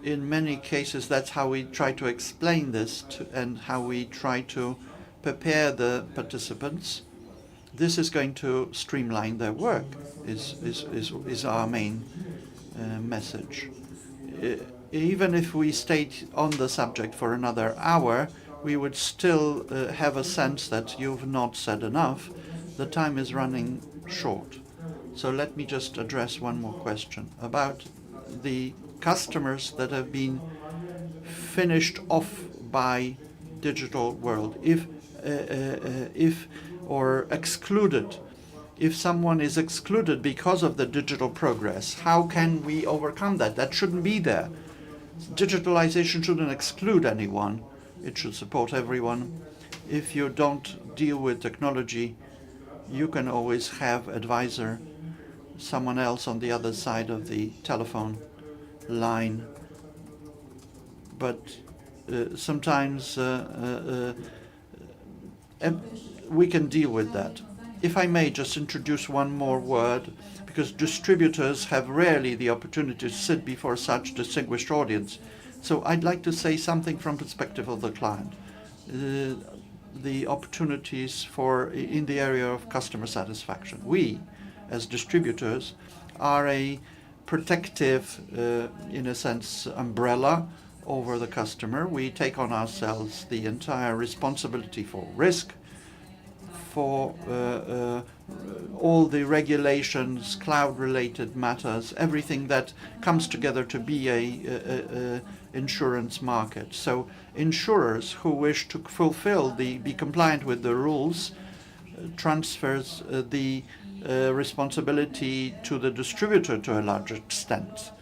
In many cases, that's how we try to explain this and how we try to prepare the participants. This is going to streamline their work, is our main message. Even if we stayed on the subject for another hour, we would still have a sense that you've not said enough. The time is running short. So let me just address one more question about the customers that have been finished off by digital world. If or excluded, if someone is excluded because of the digital progress, how can we overcome that? That shouldn't be there. Digitalization shouldn't exclude anyone. It should support everyone. If you don't deal with technology, you can always have advisor, someone else on the other side of the telephone line. But sometimes we can deal with that. If I may just introduce one more word, because distributors have rarely the opportunity to sit before such distinguished audience. So I'd like to say something from perspective of the client. The opportunities for in the area of customer satisfaction. We, as distributors, are a protective, in a sense, umbrella over the customer. We take on ourselves the entire responsibility for risk, for all the regulations, cloud-related matters, everything that comes together to be a insurance market. So insurers who wish to be compliant with the rules, transfers the responsibility to the distributor to a large extent.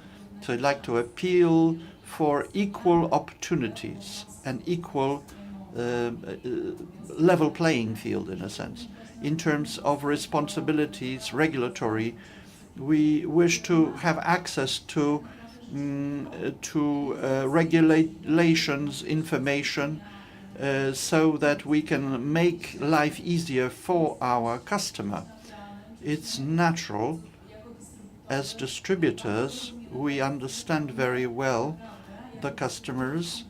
So I'd like to appeal for equal opportunities and equal level playing field, in a sense. In terms of responsibilities, regulatory, we wish to have access to regulations, information, so that we can make life easier for our customer. It's natural. As distributors, we understand very well the customers,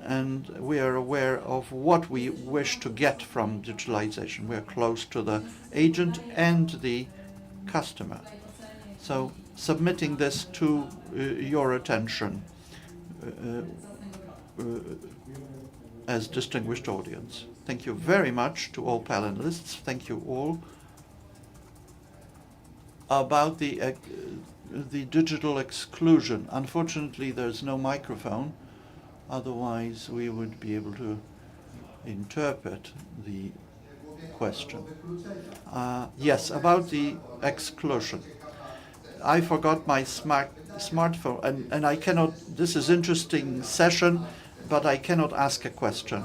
and we are aware of what we wish to get from digitalization. We are close to the agent and the customer. So submitting this to your attention as distinguished audience. Thank you very much to all panelists. Thank you all. About the digital exclusion, unfortunately there's no microphone, otherwise we would be able to interpret the question. Yes, about the exclusion. I forgot my smartphone, and I cannot, this is interesting session, but I cannot ask a question.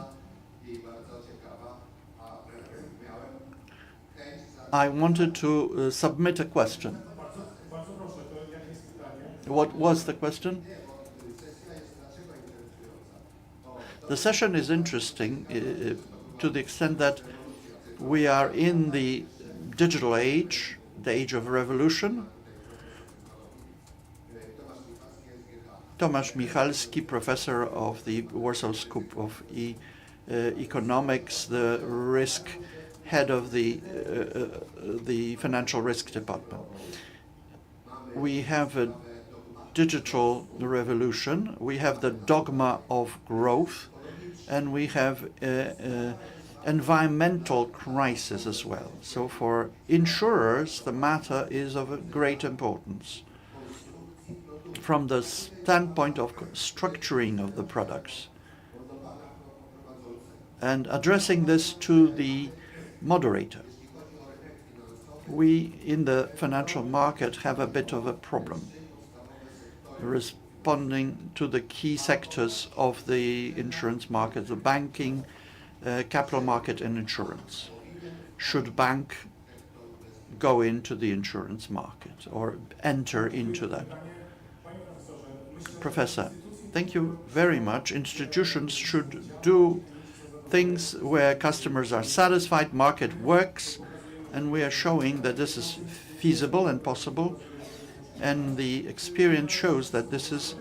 I wanted to submit a question. What was the question? The session is interesting to the extent that we are in the digital age, the age of revolution. Tomasz Michalski, professor of the Warsaw School of Economics, the risk head of the financial risk department. We have a digital revolution, we have the dogma of growth, and we have environmental crisis as well. So for insurers, the matter is of great importance. From the standpoint of structuring of the products and addressing this to the moderator. We in the financial market have a bit of a problem responding to the key sectors of the insurance market, the banking, capital market and insurance. Should bank go into the insurance market or enter into that? Professor, thank you very much. Institutions should do things where customers are satisfied, market works, and we are showing that this is feasible and possible, and the experience shows that this is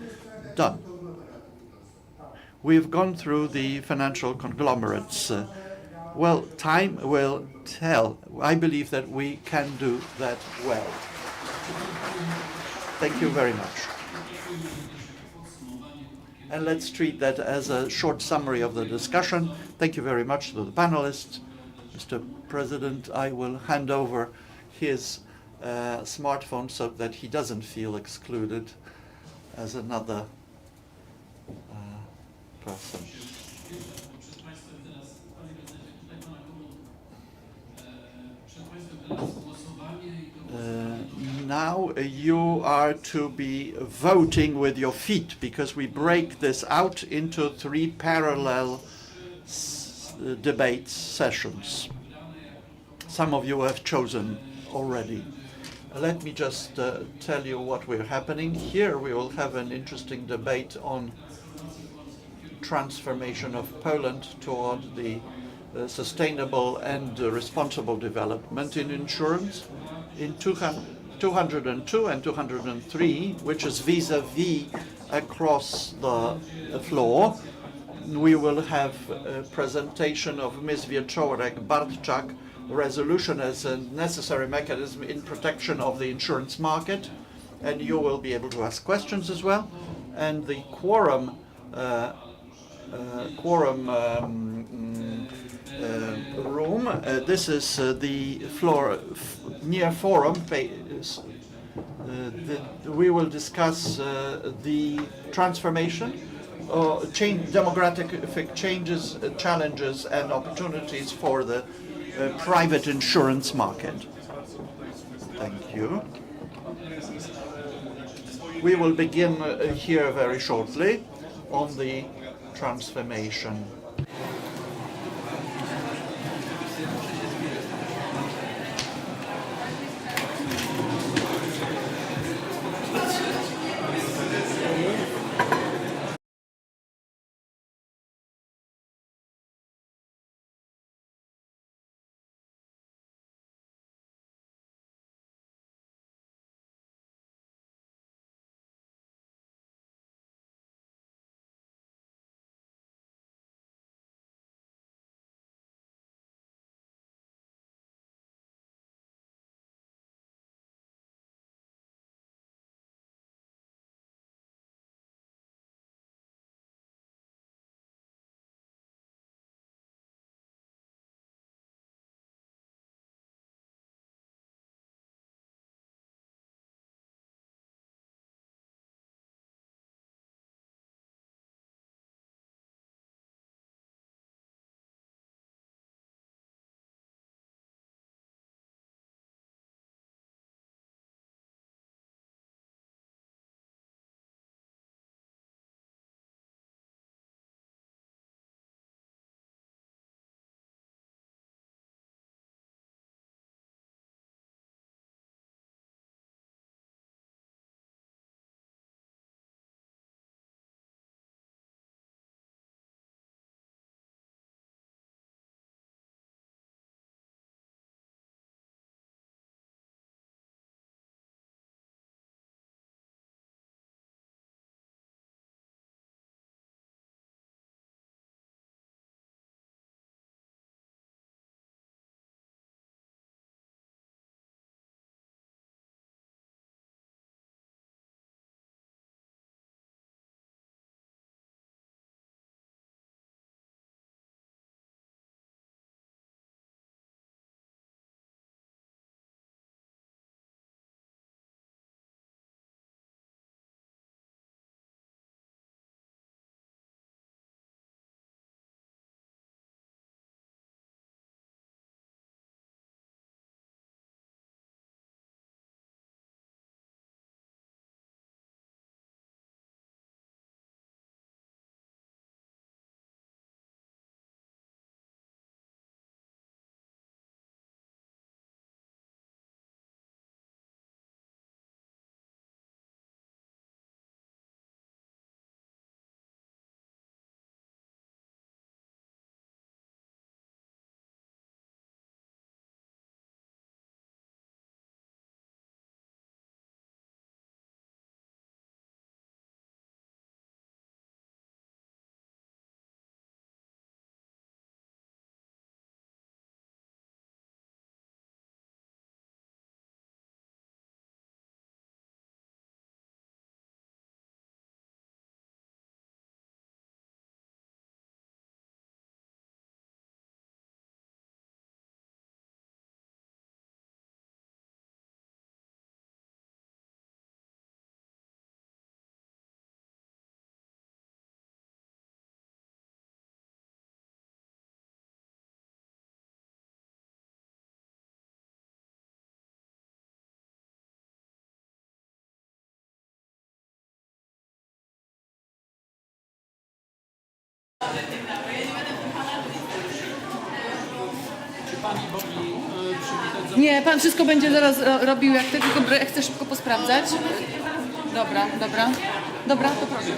done. We've gone through the financial conglomerates. Well, time will tell. I believe that we can do that well. Thank you very much. And let's treat that as a short summary of the discussion. Thank you very much to the panelists. Mr. President, I will hand over his smartphone so that he doesn't feel excluded as another person. Now you are to be voting with your feet, because we break this out into 3 parallel debate sessions. Some of you have chosen already. Let me just tell you what we're happening. Here we will have an interesting debate on transformation of Poland toward the sustainable and responsible development in insurance. In 202 and 203, which is vis-a-vis across the floor, we will have a presentation of Ms. Wieczorek-Bartczak, resolution as a necessary mechanism in protection of the insurance market, and you will be able to ask questions as well. And the quorum room, this is the floor near forum. We will discuss the transformation, demographic changes, challenges and opportunities for the private insurance market. Thank you. We will begin here very shortly on the transformation. Nie, pan wszystko będzie zaraz robił, jak ty, tylko jak chcesz szybko posprawdzać. Dobra, dobra. Dobra, to proszę.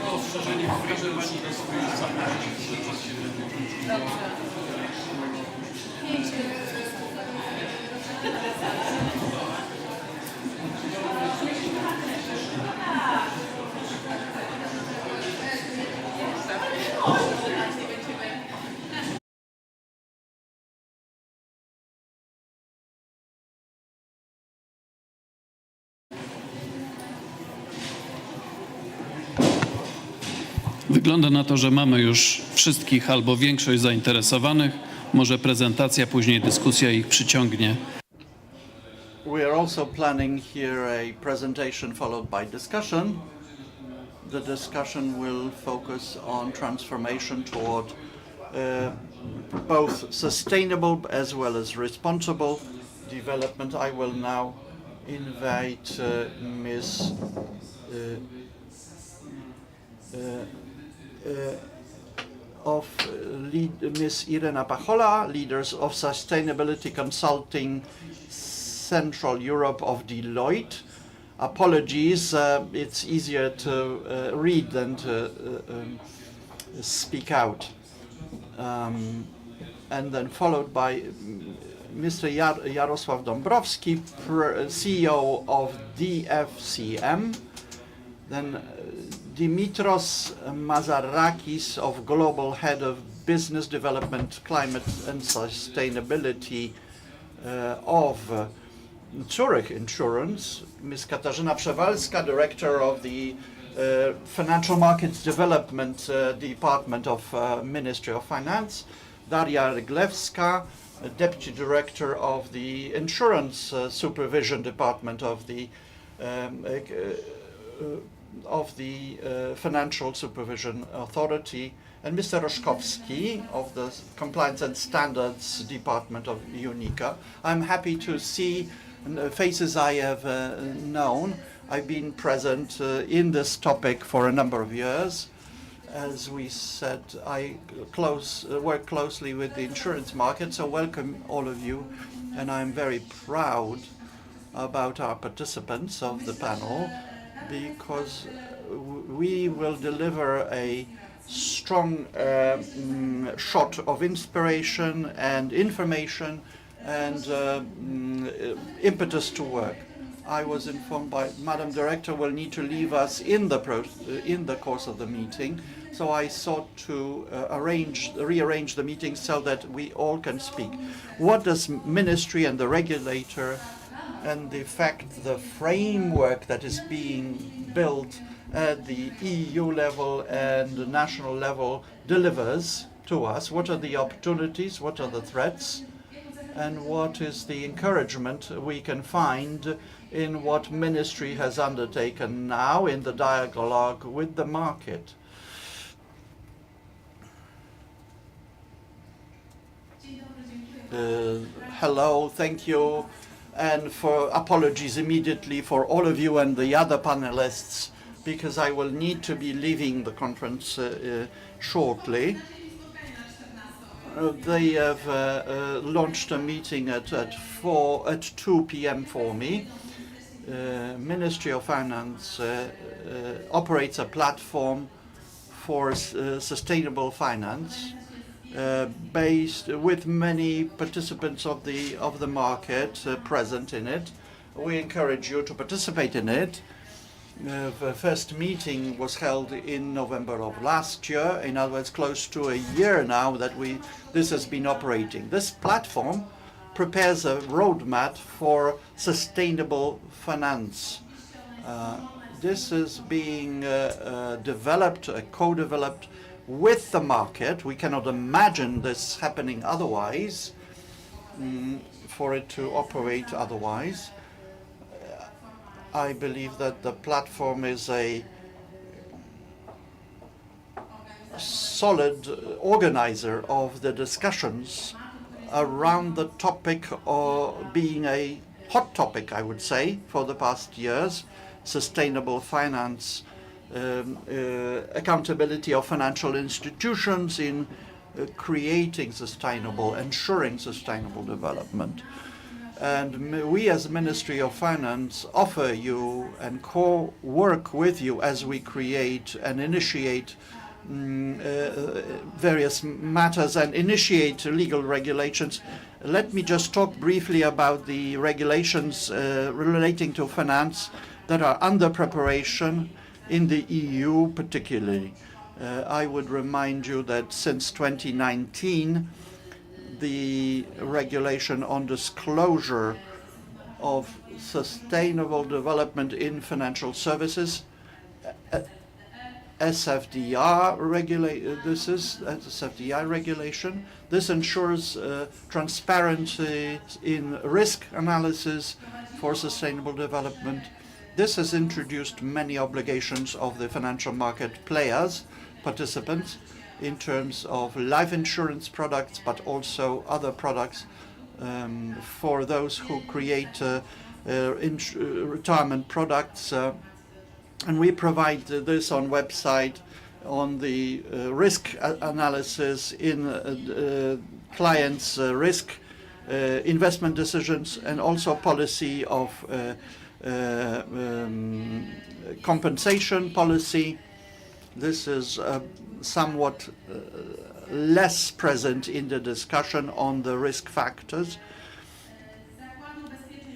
Wygląda na to, że mamy już wszystkich albo większość zainteresowanych. Może prezentacja, później dyskusja ich przyciągnie. We are also planning here a presentation followed by discussion. The discussion will focus on transformation toward both sustainable as well as responsible development. I will now invite Ms. Irena Pachola, leaders of Sustainability Consulting Central Europe of Deloitte. Apologies, it's easier to read than to speak out. And then followed by Mr. Jarosław Dąbrowski, CEO of DFCM. Then Dimitros Mazarakis, of Global Head of Business Development, Climate and Sustainability of Zurich Insurance. Ms. Katarzyna Przewalska, Director of the Financial Markets Development Department of Ministry of Finance. Daria Ryglewska, Deputy Director of the Insurance Supervision Department of the Financial Supervision Authority, and Mr. Roszkowski of the Compliance and Standards Department of UNICA. I'm happy to see faces I have known. I've been present in this topic for a number of years. As we said, I work closely with the insurance market, so welcome all of you, and I'm very proud about our participants of the panel, because we will deliver a strong shot of inspiration and information and impetus to work. I was informed by Madam Director will need to leave us in the course of the meeting, so I sought to rearrange the meeting so that we all can speak. What does Ministry and the regulator and the framework that is being built at the EU level and the national level delivers to us? What are the opportunities? What are the threats? And what is the encouragement we can find in what Ministry has undertaken now in the dialogue with the market? Hello, thank you, and for apologies immediately for all of you and the other panelists, because I will need to be leaving the conference shortly. They have launched a meeting at 2 p.m. for me. Ministry of Finance operates a platform for sustainable finance, based with many participants of the market present in it. We encourage you to participate in it. The first meeting was held in November of last year. In other words, close to a year now that this has been operating. This platform prepares a roadmap for sustainable finance. This is being developed, co-developed with the market. We cannot imagine this happening otherwise, for it to operate otherwise. I believe that the platform is a solid organizer of the discussions around the topic, or being a hot topic, I would say, for the past years, sustainable finance accountability of financial institutions in creating ensuring sustainable development. And we as Ministry of Finance offer you and co-work with you as we create and initiate various matters and initiate legal regulations. Let me just talk briefly about the regulations relating to finance that are under preparation in the EU particularly. I would remind you that since 2019, the regulation on disclosure of sustainable development in financial services, SFDR regulation. This ensures transparency in risk analysis for sustainable development. This has introduced many obligations of the financial market players, participants, in terms of life insurance products, but also other products for those who create retirement products. And we provide this on website on the risk analysis in clients' risk investment decisions, and also policy of compensation policy. This is somewhat less present in the discussion on the risk factors.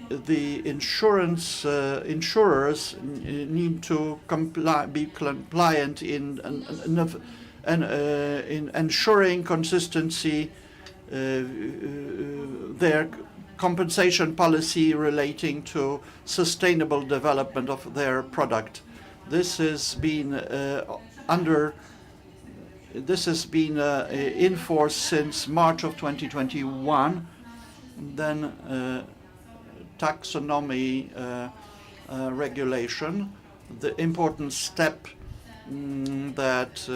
The insurers need to be compliant in ensuring consistency their compensation policy relating to sustainable development of their product. This has been in force since March of 2021. Then taxonomy regulation, the important step that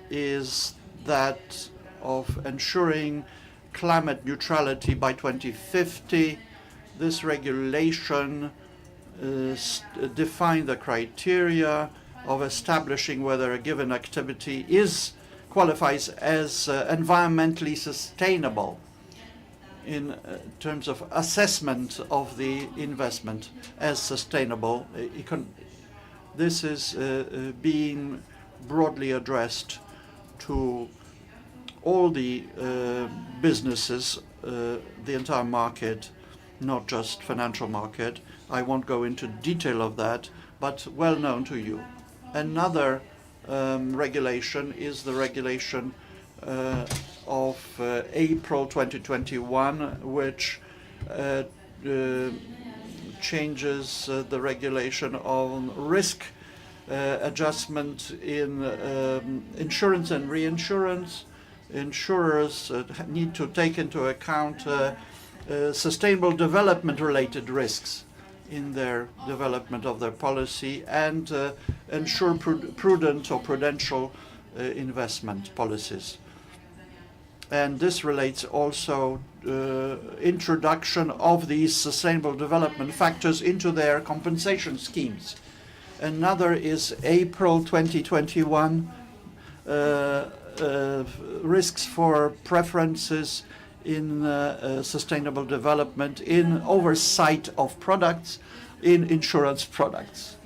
is that of ensuring climate neutrality by 2050. This regulation defines the criteria of establishing whether a given activity qualifies as environmentally sustainable in terms of assessment of the investment as sustainable. This is being broadly addressed to all the businesses, the entire market, not just financial market. I won't go into detail of that, but well known to you. Another regulation is the regulation of April 2021, which changes the regulation on risk adjustment in insurance and reinsurance. Insurers need to take into account sustainable development related risks in their development of their policy and ensure prudent or prudential investment policies. And this relates also introduction of these sustainable development factors into their compensation schemes. Another is April 2021, risks for preferences in sustainable development in oversight of products in insurance products,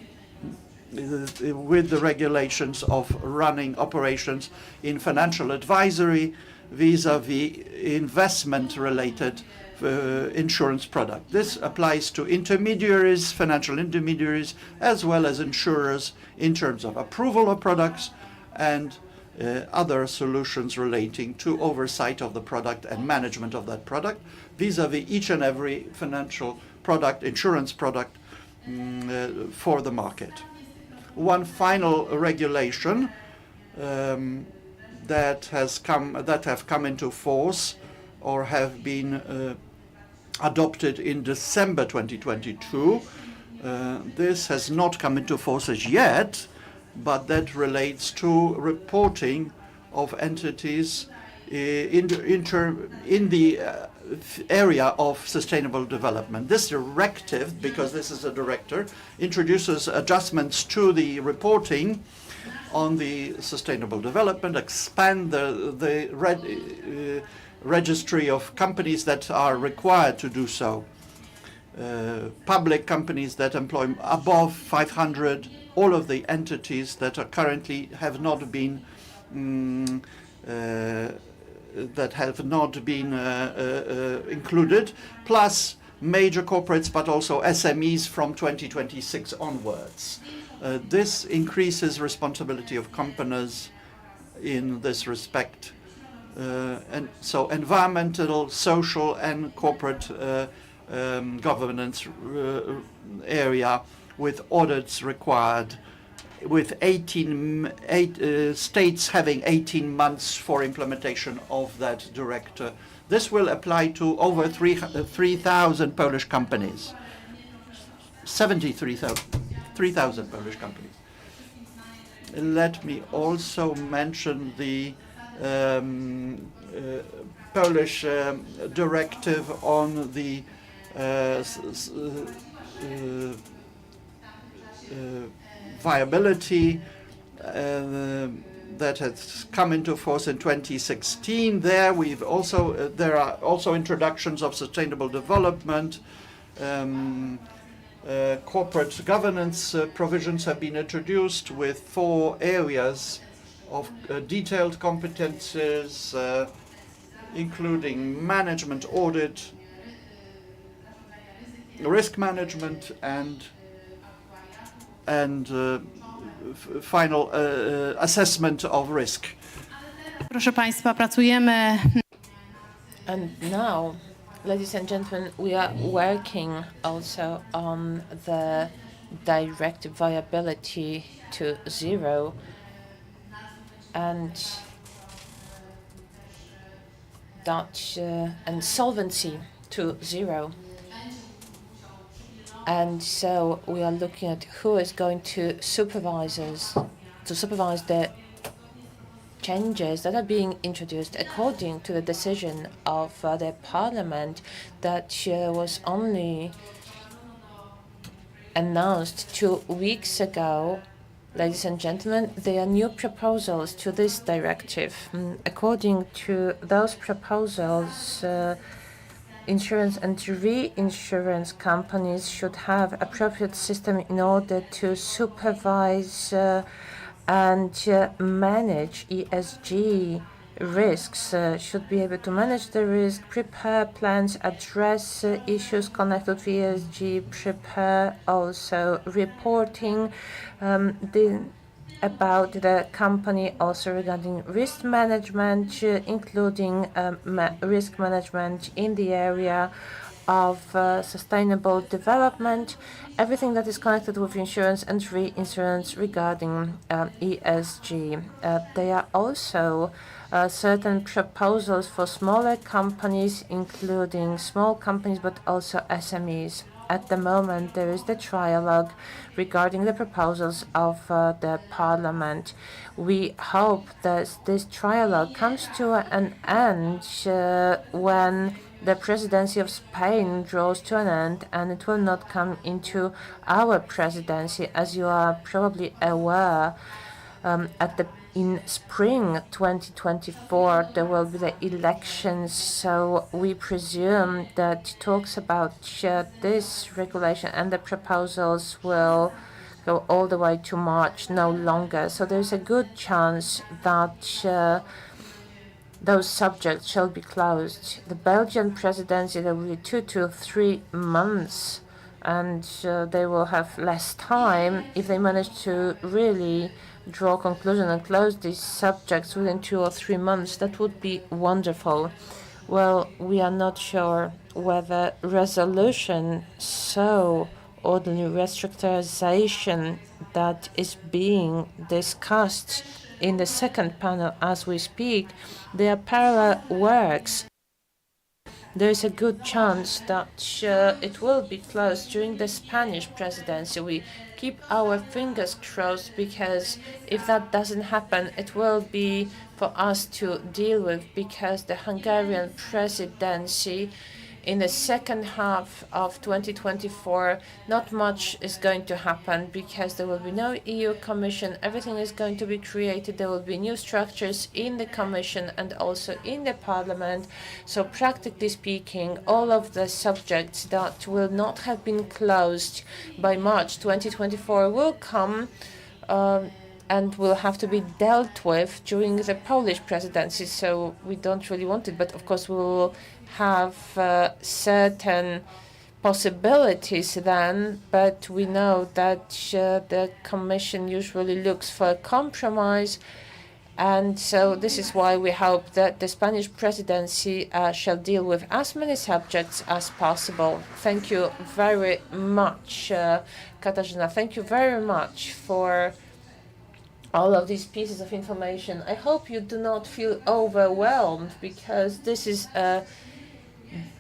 with the regulations of running operations in financial advisory vis-à-vis investment-related insurance product. This applies to intermediaries, financial intermediaries, as well as insurers in terms of approval of products and other solutions relating to oversight of the product and management of that product vis-à-vis each and every financial product, insurance product for the market. One final regulation that have come into force or have been adopted in December 2022. This has not come into force as yet, but that relates to reporting of entities in the area of sustainable development. This directive, because this is a director, introduces adjustments to the reporting on the sustainable development, expand the registry of companies that are required to do so. Public companies that employ above 500, all of the entities that are currently have not been included, plus major corporates, but also SMEs from 2026 onwards. This increases responsibility of companies in this respect. And so environmental, social, and corporate governance area with audits required, with 18 states having 18 months for implementation of that directive. This will apply to over 3,000 Polish companies. 3,000 Polish companies. Let me also mention the Polish directive on the viability that has come into force in 2016. There are also introductions of sustainable development. Corporate governance provisions have been introduced with 4 areas of detailed competences, including management, audit, risk management, and final assessment of risk. Proszę Państwa, pracujemy. And now, ladies and gentlemen, we are working also on the directive viability to zero and and solvency to zero. And so we are looking at who is going to supervise the changes that are being introduced according to the decision of the Parliament that was only announced 2 weeks ago. Ladies and gentlemen, there are new proposals to this directive. According to those proposals, insurance and reinsurance companies should have appropriate system in order to supervise and manage ESG risks, should be able to manage the risk, prepare plans, address issues connected with ESG, prepare also reporting about the company, also regarding risk management, including risk management in the area of sustainable development, everything that is connected with insurance and reinsurance regarding ESG. There are also certain proposals for smaller companies, including small companies, but also SMEs. At the moment, there is the trialogue regarding the proposals of the Parliament. We hope that this trialogue comes to an end when the presidency of Spain draws to an end, and it will not come into our presidency. As you are probably aware, in spring 2024 there will be the elections, so we presume that talks about this regulation and the proposals will go all the way to March, no longer. So there's a good chance that those subjects shall be closed. The Belgian presidency, there will be 2 to 3 months, and they will have less time. If they manage to really draw a conclusion and close these subjects within 2 or 3 months, that would be wonderful. Well, we are not sure whether resolution, so ordinary restructurization that is being discussed in the second panel as we speak, there are parallel works there is a good chance that it will be closed during the Spanish presidency. We keep our fingers crossed, because if that doesn't happen, it will be for us to deal with, because the Hungarian presidency in the second half of 2024, not much is going to happen, because there will be no EU Commission. Everything is going to be created. There will be new structures in the Commission and also in the Parliament. So practically speaking, all of the subjects that will not have been closed by March 2024 will come and will have to be dealt with during the Polish presidency. So we don't really want it, but of course we will have certain possibilities then, but we know that the Commission usually looks for a compromise, and so this is why we hope that the Spanish presidency shall deal with as many subjects as possible. Thank you very much, Katarzyna. Thank you very much for all of these pieces of information. I hope you do not feel overwhelmed, because this is a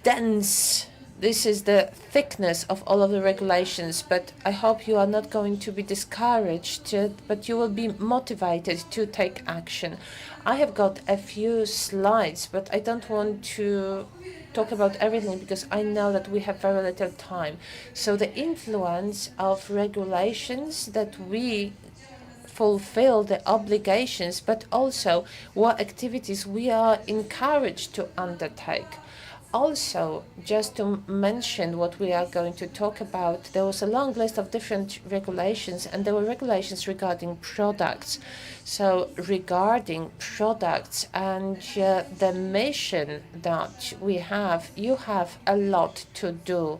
dense, this is the thickness of all of the regulations, but I hope you are not going to be discouraged, but you will be motivated to take action. I have got a few slides, but I don't want to talk about everything, because I know that we have very little time. So the influence of regulations, that we fulfill the obligations, but also what activities we are encouraged to undertake. Also, just to mention what we are going to talk about, there was a long list of different regulations, and there were regulations regarding products. So regarding products and the mission that we have, you have a lot to do.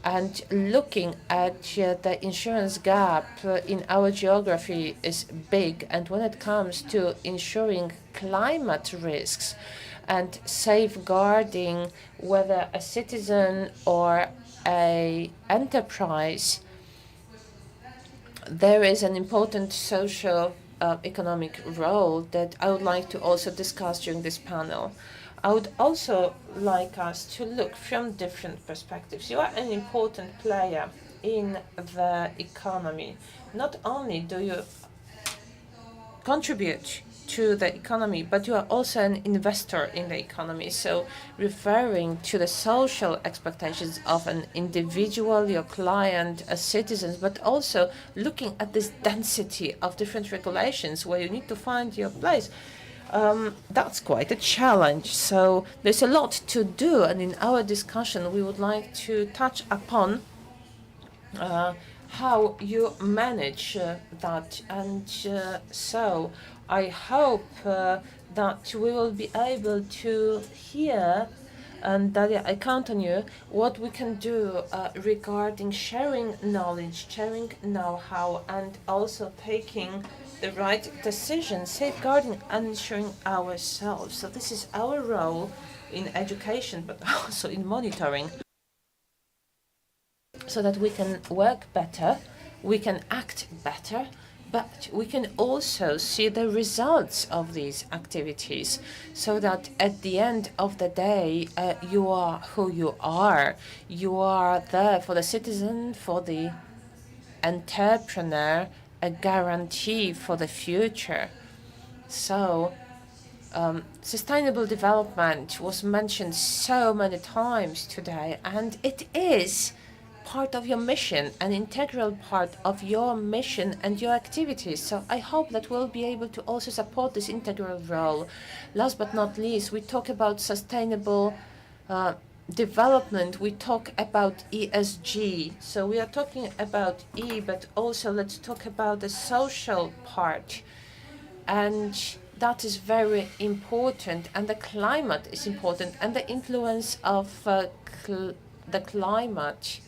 And looking at the insurance gap in our geography is big. And when it comes to ensuring climate risks and safeguarding whether a citizen or an enterprise, there is an important social economic role that I would like to also discuss during this panel. I would also like us to look from different perspectives. You are an important player in the economy. Not only do you contribute to the economy, but you are also an investor in the economy. So referring to the social expectations of an individual, your client, a citizen, but also looking at this density of different regulations where you need to find your place. That's quite a challenge. So there's a lot to do, and in our discussion we would like to touch upon how you manage that. And so I hope that we will be able to hear, and Daria, I count on you, what we can do regarding sharing knowledge, sharing know-how, and also taking the right decisions, safeguarding and ensuring ourselves. So this is our role in education, but also in monitoring, so that we can work better, we can act better, but we can also see the results of these activities, so that at the end of the day, you are who you are. You are there for the citizen, for the entrepreneur, a guarantee for the future. So sustainable development was mentioned so many times today, and it is part of your mission, an integral part of your mission and your activities. So I hope that we'll be able to also support this integral role. Last but not least, we talk about sustainable development, we talk about ESG. So we are talking about E, but also let's talk about the social part. And that is very important. And the climate is important, and the influence of the climate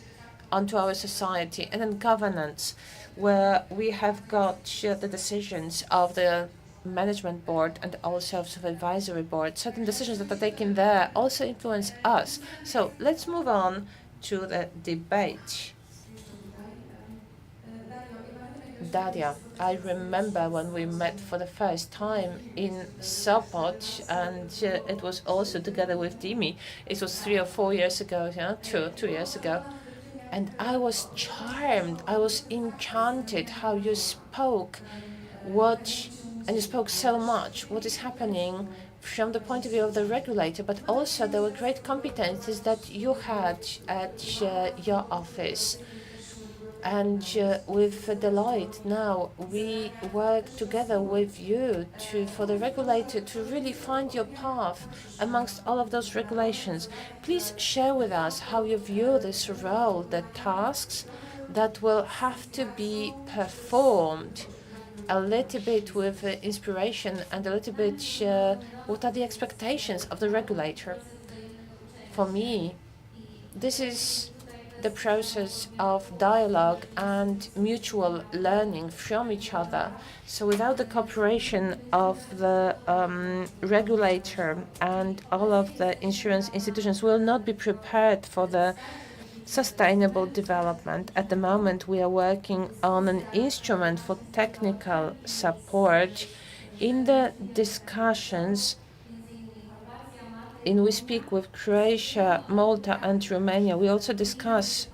onto our society, and then governance, where we have got the decisions of the management board and also of supervisory board. Certain decisions that are taken there also influence us. So let's move on to the debate. Daria, I remember when we met for the first time in Sopot, and it was also together with Dimi. It was 3 or 4 years ago, yeah, 2 years ago. And I was charmed, I was enchanted how you spoke, and you spoke so much, what is happening from the point of view of the regulator, but also there were great competencies that you had at your office. And with Deloitte now, we work together with you for the regulator to really find your path amongst all of those regulations. Please share with us how you view this role, the tasks that will have to be performed, a little bit with inspiration and a little bit what are the expectations of the regulator. For me, this is the process of dialogue and mutual learning from each other. So without the cooperation of the regulator and all of the insurance institutions, we will not be prepared for the sustainable development. At the moment, we are working on an instrument for technical support. In the discussions, we speak with Croatia, Malta, and Romania. We also discuss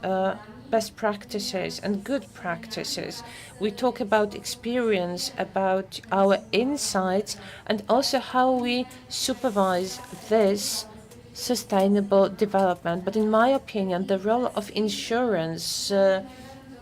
best practices and good practices. We talk about experience, about our insights, and also how we supervise this sustainable development. But in my opinion, the role of insurance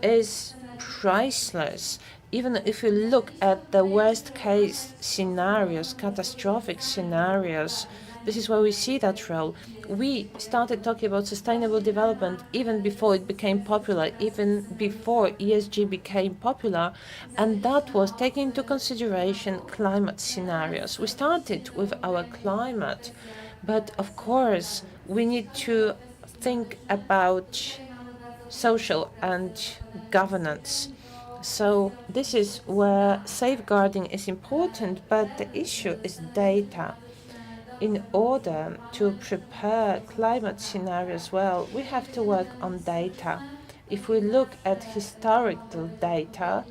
is priceless. Even if you look at the worst case scenarios, catastrophic scenarios, this is where we see that role. We started talking about sustainable development even before it became popular, even before ESG became popular, and that was taking into consideration climate scenarios. We started with our climate, but of course we need to think about social and governance. So this is where safeguarding is important, but the issue is data. In order to prepare climate scenarios well, we have to work on data. If we look at historical data,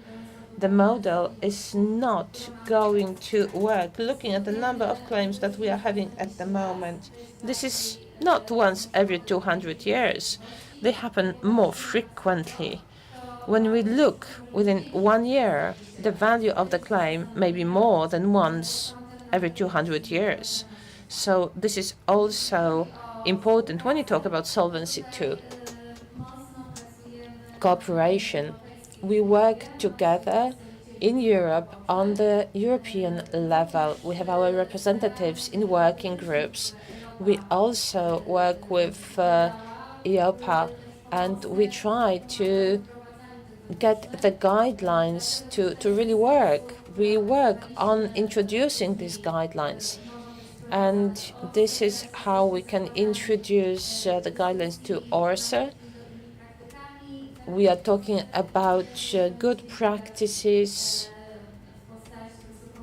the model is not going to work. Looking at the number of claims that we are having at the moment, this is not once every 200 years. They happen more frequently. When we look within 1 year, the value of the claim may be more than once every 200 years. So this is also important when you talk about Solvency II. Cooperation. We work together in Europe on the European level. We have our representatives in working groups. We also work with EIOPA, and we try to get the guidelines to really work. We work on introducing these guidelines. And this is how we can introduce the guidelines to ORSA. We are talking about good practices,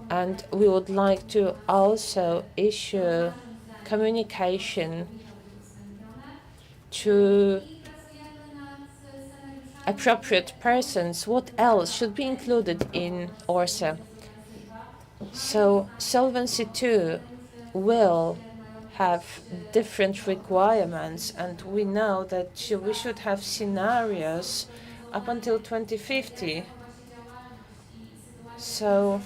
and we would like to also issue communication to appropriate persons. What else should be included in ORSA? So Solvency II will have different requirements, and we know that we should have scenarios up until 2050. So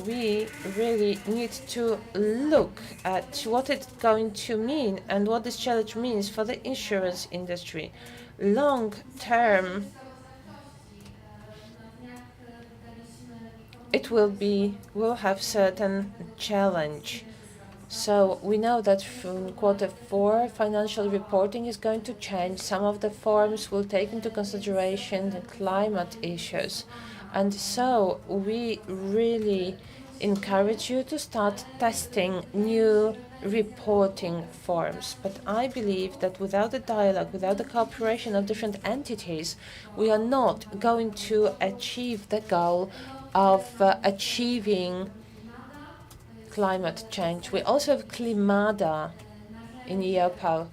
we really need to look at what it's going to mean and what this challenge means for the insurance industry. Long term, it will have certain challenge. So we know that from Q4, financial reporting is going to change. Some of the forms will take into consideration the climate issues. And so we really encourage you to start testing new reporting forms. But I believe that without the dialogue, without the cooperation of different entities, we are not going to achieve the goal of achieving climate change. We also have Klimada in EIOPA.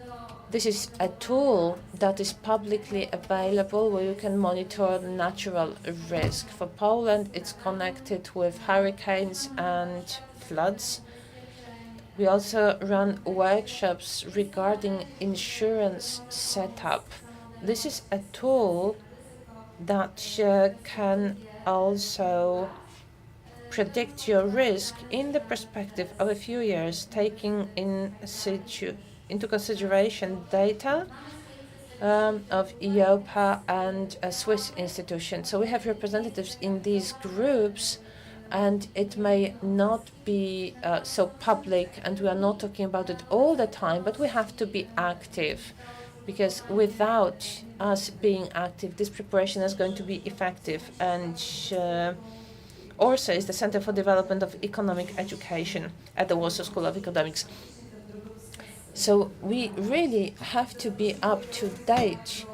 This is a tool that is publicly available where you can monitor natural risk. For Poland, it's connected with hurricanes and floods. We also run workshops regarding insurance setup. This is a tool that can also predict your risk in the perspective of a few years, taking into consideration data of EIOPA and a Swiss institution. So we have representatives in these groups, and it may not be so public, and we are not talking about it all the time, but we have to be active, because without us being active, this preparation is going to be effective. And ORSA is the Center for Development of Economic Education at the Warsaw School of Economics. So we really have to be up to date.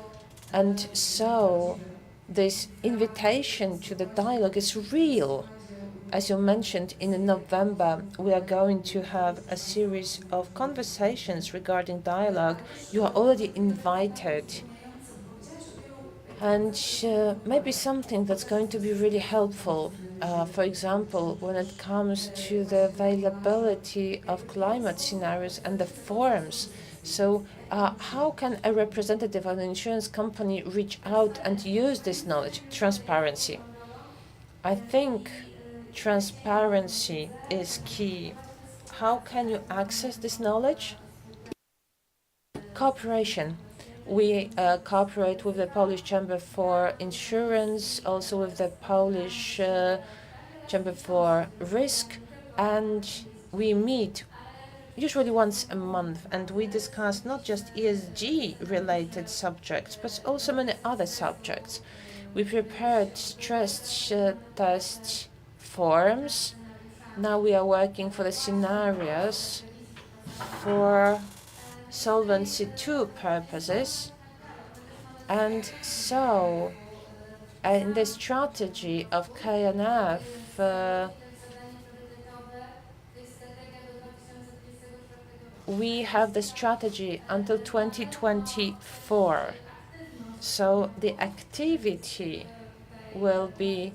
And so this invitation to the dialogue is real. As you mentioned, in November, we are going to have a series of conversations regarding dialogue. You are already invited. And maybe something that's going to be really helpful, for example, when it comes to the availability of climate scenarios and the forums. So how can a representative of an insurance company reach out and use this knowledge? Transparency. I think transparency is key. How can you access this knowledge? Cooperation. We cooperate with the Polish Chamber for Insurance, also with the Polish Chamber for Risk, and we meet usually once a month, and we discuss not just ESG-related subjects, but also many other subjects. We prepared stress test forms. Now we are working for the scenarios for Solvency II purposes. And so, in the strategy of KNF, we have the strategy until 2024. So the activity will be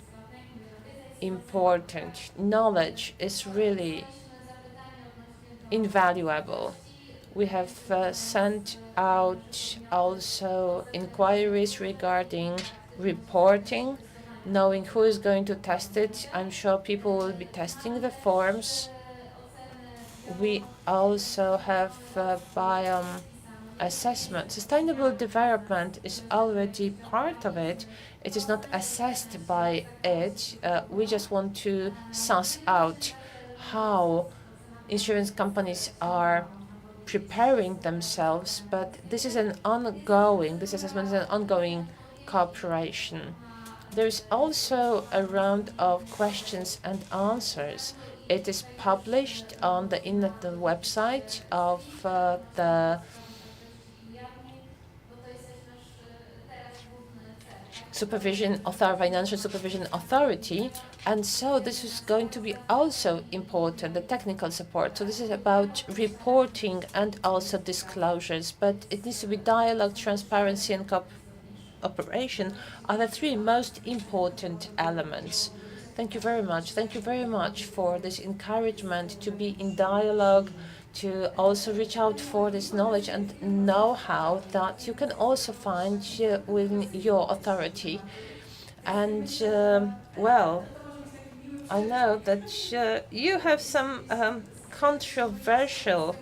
important. Knowledge is really invaluable. We have sent out also inquiries regarding reporting, knowing who is going to test it. I'm sure people will be testing the forms. We also have biome assessment. Sustainable development is already part of it. It is not assessed by it. We just want to suss out how insurance companies are preparing themselves, but this assessment is an ongoing cooperation. There is also a round of questions and answers. It is published on the internet website of the Financial Supervision Authority, and so this is going to be also important, the technical support. So this is about reporting and also disclosures, but it needs to be dialogue, transparency, and cooperation are the three most important elements. Thank you very much. Thank you very much for this encouragement to be in dialogue, to also reach out for this knowledge and know-how that you can also find within your authority. And, well, I know that you have some controversial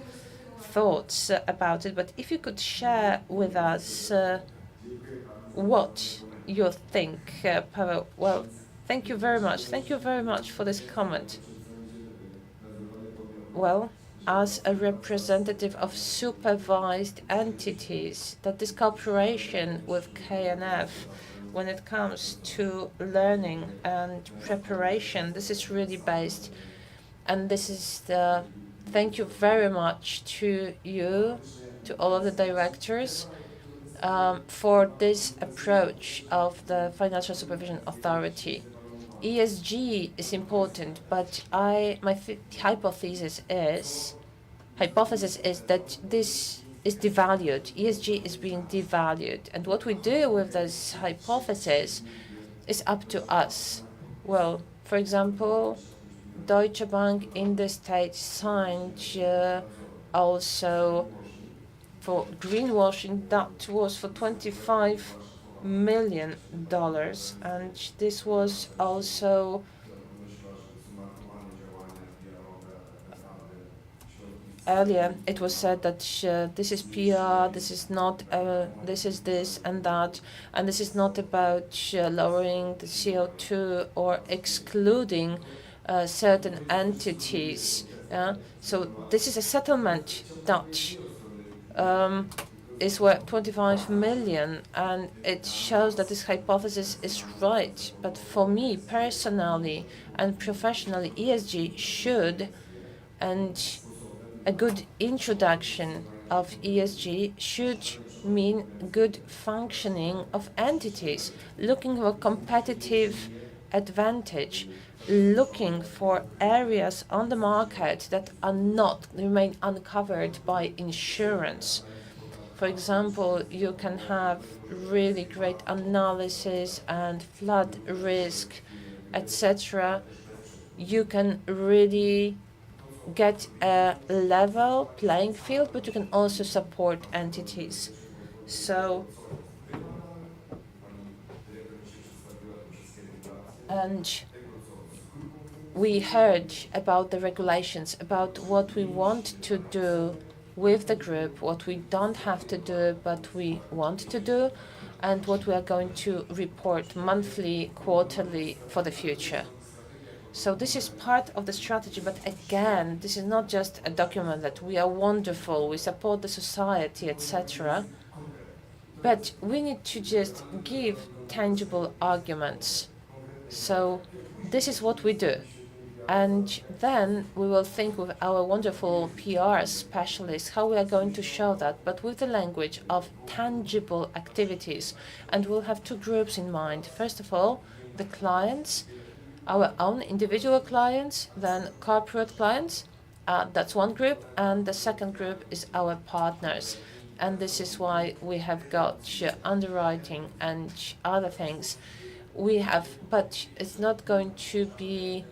thoughts about it, but if you could share with us what you think, Paweł. Well, thank you very much. Thank you very much for this comment. Well, as a representative of supervised entities, that this cooperation with KNF, when it comes to learning and preparation, this is really based. And this is the thank you very much to you, to all of the directors, for this approach of the Financial Supervision Authority. ESG is important, but my hypothesis is that this is devalued. ESG is being devalued. And what we do with this hypothesis is up to us. Well, for example, Deutsche Bank in the States signed also for greenwashing that was for $25 million, and this was also earlier it was said that this is PR, this is not, this is this and that, and this is not about lowering the CO2 or excluding certain entities. So this is a settlement that is worth 25 million, and it shows that this hypothesis is right. But for me personally and professionally, ESG should, and a good introduction of ESG should mean good functioning of entities, looking for competitive advantage, looking for areas on the market that are not remain uncovered by insurance. For example, you can have really great analysis and flood risk, etc. You can really get a level playing field, but you can also support entities. So, and we heard about the regulations, about what we want to do with the group, what we don't have to do, but we want to do, and what we are going to report monthly, quarterly for the future. So this is part of the strategy, but again, this is not just a document that we are wonderful, we support the society, etc. But we need to just give tangible arguments. So this is what we do. And then we will think with our wonderful PR specialists how we are going to show that, but with the language of tangible activities. And we'll have two groups in mind. First of all, the clients, our own individual clients, then corporate clients. That's one group. And the second group is our partners. And this is why we have got underwriting and other things. We have, but it's not going to be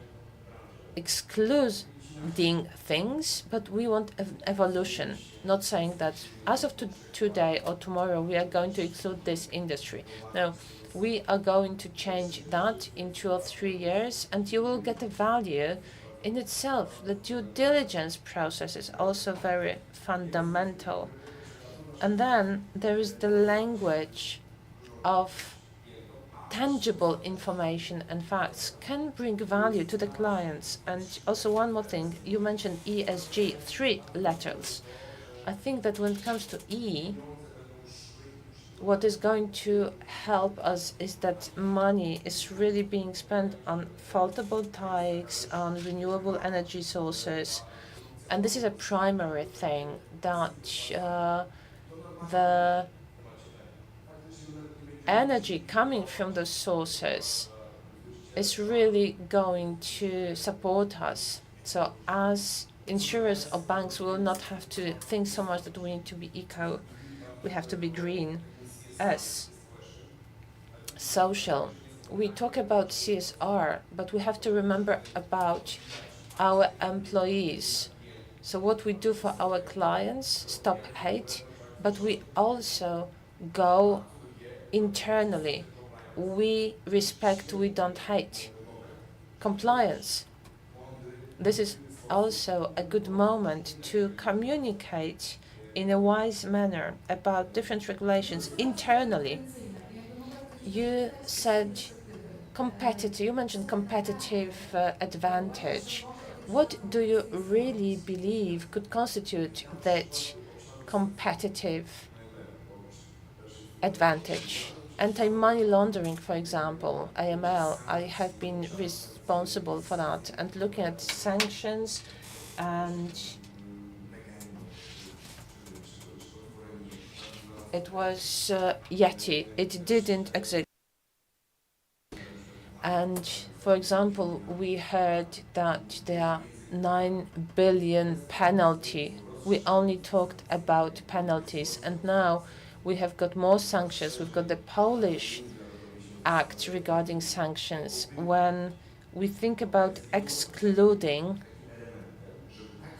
excluding things, but we want evolution, not saying that as of today or tomorrow we are going to exclude this industry. No, we are going to change that in 2 or 3 years, and you will get a value in itself. The due diligence process is also very fundamental. And then there is the language of tangible information and facts can bring value to the clients. And also one more thing, you mentioned ESG, 3 letters. I think that when it comes to E, what is going to help us is that money is really being spent on photovoltaics, on renewable energy sources. And this is a primary thing that the energy coming from those sources is really going to support us. So as insurers or banks, we will not have to think so much that we need to be eco, we have to be green. As social, we talk about CSR, but we have to remember about our employees. So what we do for our clients, stop hate, but we also go internally. We respect, we don't hate. Compliance. This is also a good moment to communicate in a wise manner about different regulations internally. You said you mentioned competitive advantage. What do you really believe could constitute that competitive advantage? Anti-money laundering, for example, AML, I have been responsible for that, and looking at sanctions and it was Yeti. It didn't exist. And for example, we heard that there are 9 billion penalty we only talked about penalties, and now we have got more sanctions. We've got the Polish act regarding sanctions. When we think about excluding,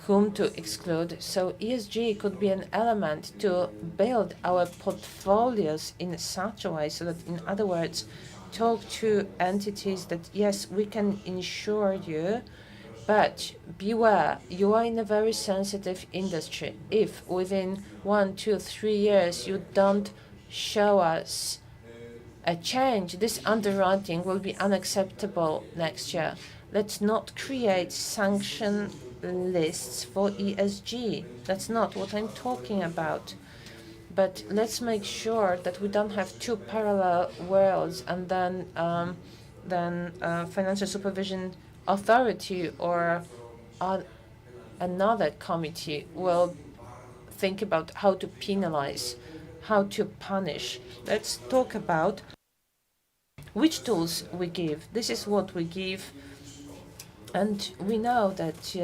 whom to exclude, so ESG could be an element to build our portfolios in such a way so that, in other words, talk to entities that, yes, we can insure you, but beware, you are in a very sensitive industry. If within 1, 2, 3 years you don't show us a change, this underwriting will be unacceptable next year. Let's not create sanction lists for ESG. That's not what I'm talking about. But let's make sure that we don't have two parallel worlds, and then Financial Supervision Authority or another committee will think about how to penalize, how to punish. Let's talk about which tools we give. This is what we give, and we know that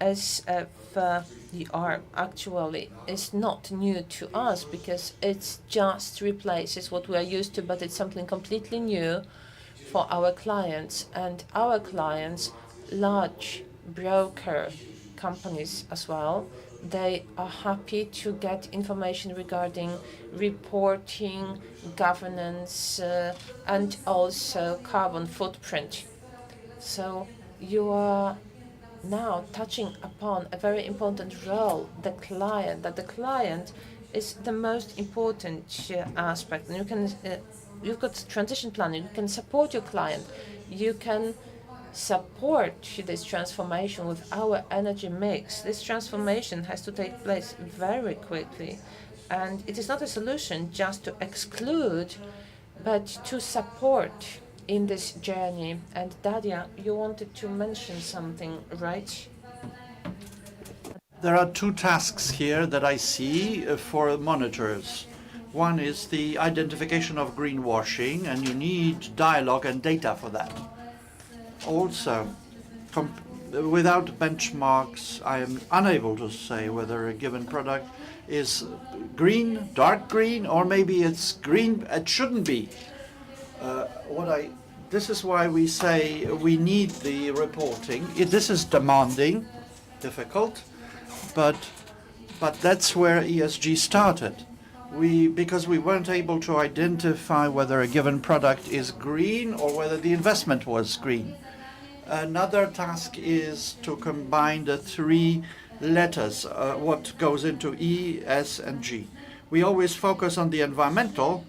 SFDR actually is not new to us because it just replaces what we are used to, but it's something completely new for our clients. And our clients, large broker companies as well, they are happy to get information regarding reporting, governance, and also carbon footprint. So you are now touching upon a very important role, the client, that the client is the most important aspect. And you can, you've got transition planning, you can support your client, you can support this transformation with our energy mix. This transformation has to take place very quickly. And it is not a solution just to exclude, but to support in this journey. And Daria, you wanted to mention something, right? There are two tasks here that I see for monitors. One is the identification of greenwashing, and you need dialogue and data for that. Also, without benchmarks, I am unable to say whether a given product is green, dark green, or maybe it's green, it shouldn't be. This is why we say we need the reporting. This is demanding, difficult, but that's where ESG started. Because we weren't able to identify whether a given product is green or whether the investment was green. Another task is to combine the three letters, what goes into E, S, and G. We always focus on the environmental,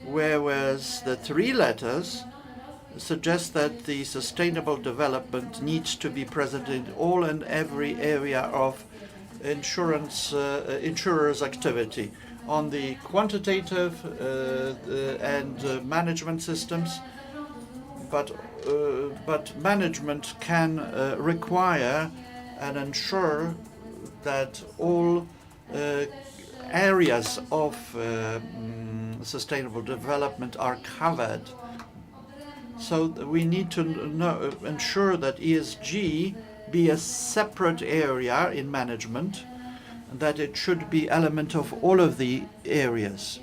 whereas the three letters suggest that the sustainable development needs to be present in all and every area of insurers' activity, on the quantitative and management systems. But management can require and ensure that all areas of sustainable development are covered. So we need to ensure that ESG be a separate area in management, that it should be element of all of the areas,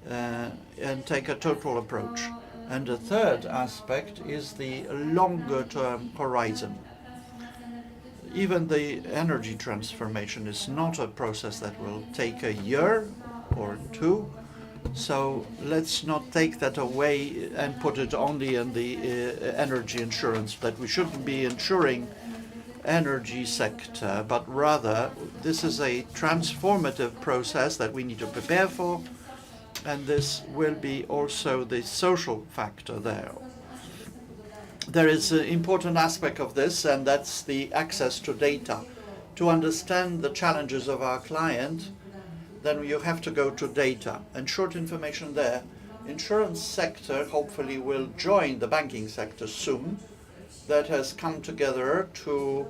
and take a total approach. And the third aspect is the longer-term horizon. Even the energy transformation is not a process that will take a year or two. So let's not take that away and put it only in the energy insurance, that we shouldn't be insuring energy sector, but rather this is a transformative process that we need to prepare for, and this will be also the social factor there. There is an important aspect of this, and that's the access to data. To understand the challenges of our client, then you have to go to data. And short information there, insurance sector hopefully will join the banking sector soon. That has come together to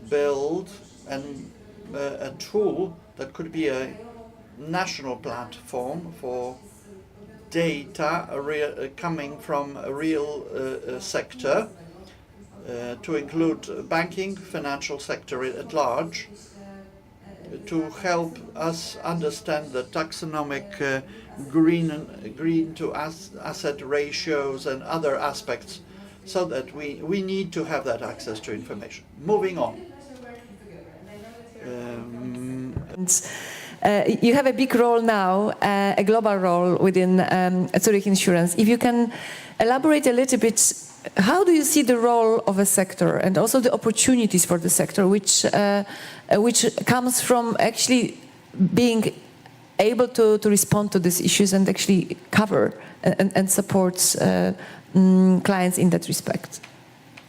build a tool that could be a national platform for data coming from a real sector, to include banking, financial sector at large, to help us understand the taxonomic green to asset ratios and other aspects, so that we need to have that access to information. Moving on. You have a big role now, a global role within Zurich Insurance. If you can elaborate a little bit, how do you see the role of a sector and also the opportunities for the sector, which comes from actually being able to respond to these issues and actually cover and support clients in that respect?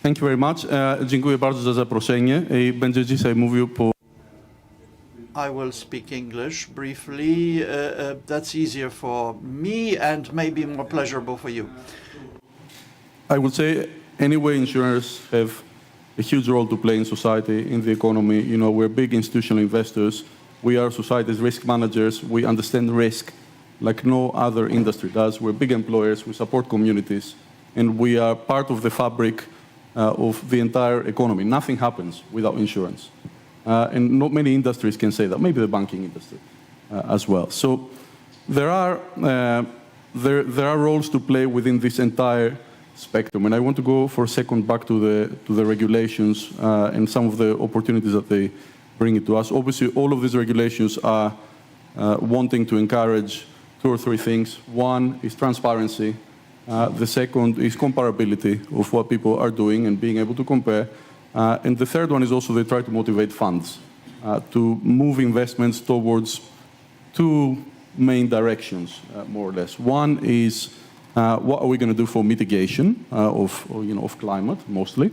Thank you very much. Dziękuję bardzo za zaproszenie. Będę dzisiaj mówił po I will speak English briefly. That's easier for me and maybe more pleasurable for you. I would say anyway, insurers have a huge role to play in society, in the economy. You know, we're big institutional investors. We are society's risk managers. We understand risk like no other industry does. We're big employers. We support communities. And we are part of the fabric of the entire economy. Nothing happens without insurance. And not many industries can say that, maybe the banking industry as well. So there are roles to play within this entire spectrum. And I want to go for a second back to the regulations and some of the opportunities that they bring it to us. Obviously, all of these regulations are wanting to encourage two or three things. One is transparency. The second is comparability of what people are doing and being able to compare. And the third one is also they try to motivate funds to move investments towards two main directions, more or less. One is what are we going to do for mitigation of climate, mostly,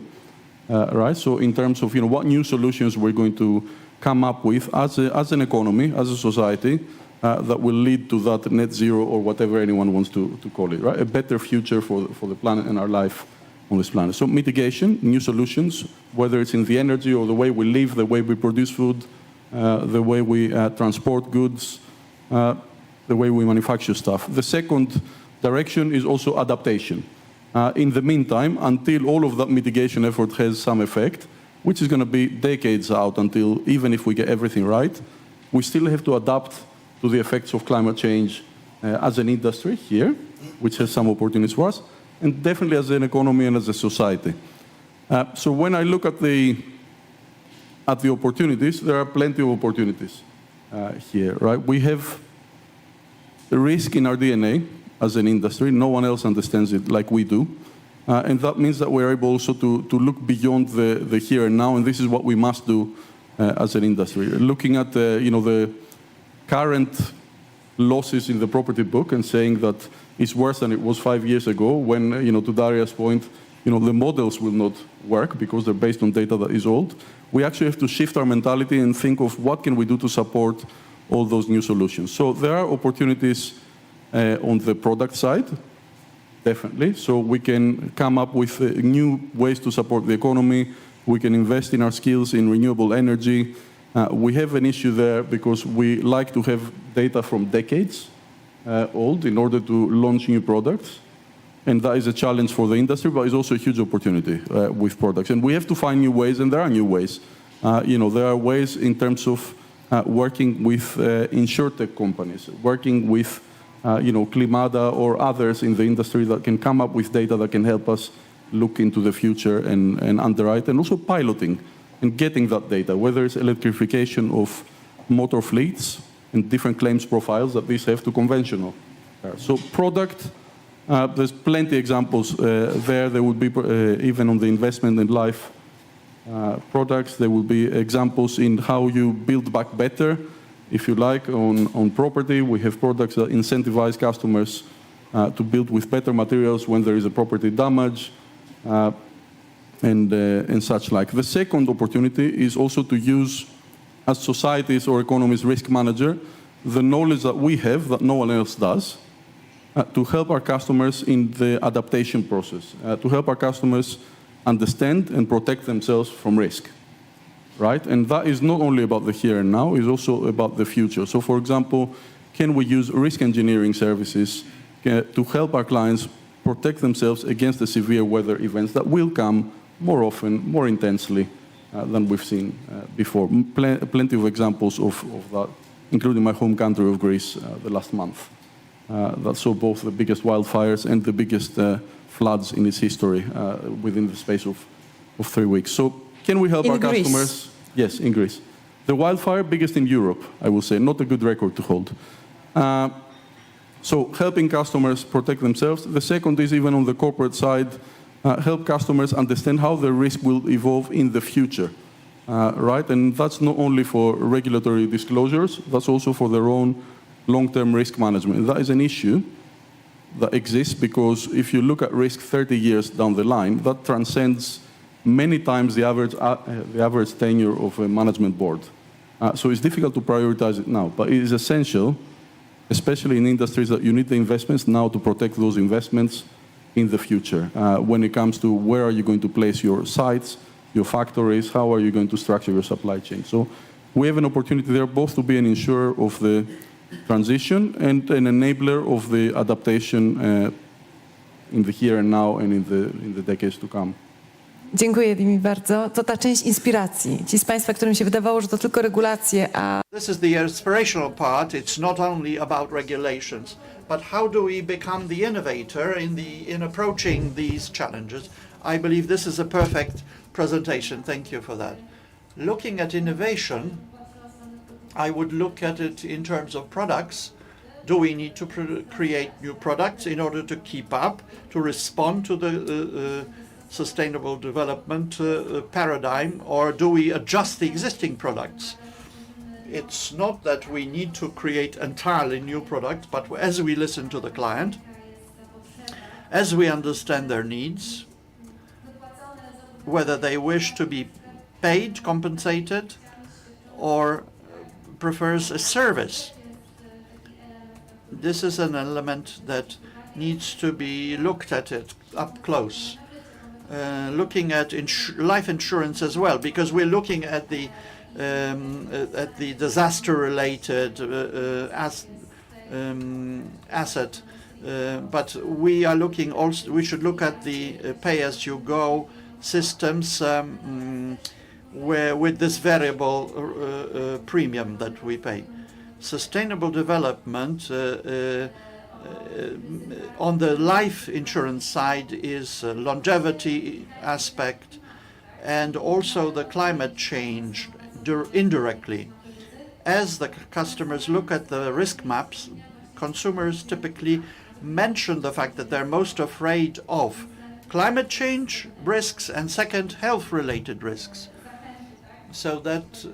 right? So in terms of what new solutions we're going to come up with as an economy, as a society, that will lead to that net zero or whatever anyone wants to call it, right? A better future for the planet and our life on this planet. So mitigation, new solutions, whether it's in the energy or the way we live, the way we produce food, the way we transport goods, the way we manufacture stuff. The second direction is also adaptation. In the meantime, until all of that mitigation effort has some effect, which is going to be decades out until even if we get everything right, we still have to adapt to the effects of climate change as an industry here, which has some opportunities for us, and definitely as an economy and as a society. So when I look at the opportunities, there are plenty of opportunities here, right? We have the risk in our DNA as an industry. No one else understands it like we do. And that means that we're able also to look beyond the here and now, and this is what we must do as an industry. Looking at the current losses in the property book and saying that it's worse than it was 5 years ago when, to Daria's point, the models will not work because they're based on data that is old. We actually have to shift our mentality and think of what can we do to support all those new solutions. So there are opportunities on the product side, definitely. So we can come up with new ways to support the economy. We can invest in our skills in renewable energy. We have an issue there because we like to have data from decades old in order to launch new products. And that is a challenge for the industry, but it's also a huge opportunity with products. And we have to find new ways, and there are new ways. There are ways in terms of working with insurtech companies, working with Klimada or others in the industry that can come up with data that can help us look into the future and underwrite, and also piloting and getting that data, whether it's electrification of motor fleets and different claims profiles that these have to conventional. So product, there's plenty examples there. There would be, even on the investment and life products, there will be examples in how you build back better, if you like, on property. We have products that incentivize customers to build with better materials when there is a property damage, and such like. The second opportunity is also to use, as societies or economies risk manager, the knowledge that we have that no one else does, to help our customers in the adaptation process, to help our customers understand and protect themselves from risk, right? And that is not only about the here and now, it's also about the future. So for example, can we use risk engineering services to help our clients protect themselves against the severe weather events that will come more often, more intensely than we've seen before. Plenty of examples of that, including my home country of Greece the last month. That saw both the biggest wildfires and the biggest floods in its history within the space of 3 weeks. So can we help In our Greece? customers? Yes, in Greece. The wildfire, biggest in Europe, I will say, not a good record to hold. So helping customers protect themselves. The second is even on the corporate side, help customers understand how the risk will evolve in the future, right? And that's not only for regulatory disclosures, that's also for their own long-term risk management. And that is an issue that exists because if you look at risk 30 years down the line, that transcends many times the average tenure of a management board. So it's difficult to prioritize it now, but it is essential, especially in industries that you need the investments now to protect those investments in the future. When it comes to where are you going to place your sites, your factories, how are you going to structure your supply chain. So we have an opportunity there both to be an insurer of the transition and an enabler of the adaptation in the here and now and in the decades to come. Dziękuję Dimi bardzo. To ta część inspiracji. Ci z Państwa, którym się wydawało, że to tylko regulacje, a This is the inspirational part. It's not only about regulations, but how do we become the innovator in approaching these challenges? I believe this is a perfect presentation. Thank you for that. Looking at innovation, I would look at it in terms of products. Do we need to create new products in order to keep up, to respond to the sustainable development paradigm, or do we adjust the existing products? It's not that we need to create entirely new products, but as we listen to the client, as we understand their needs, whether they wish to be paid, compensated, or prefers a service. This is an element that needs to be looked at it up close. Looking at life insurance as well, because we're looking at the disaster-related asset, but we are looking also. We should look at the pay-as-you-go systems where with this variable premium that we pay. Sustainable development on the life insurance side is a longevity aspect and also the climate change indirectly. As the customers look at the risk maps, consumers typically mention the fact that they're most afraid of climate change risks and second, health-related risks. So that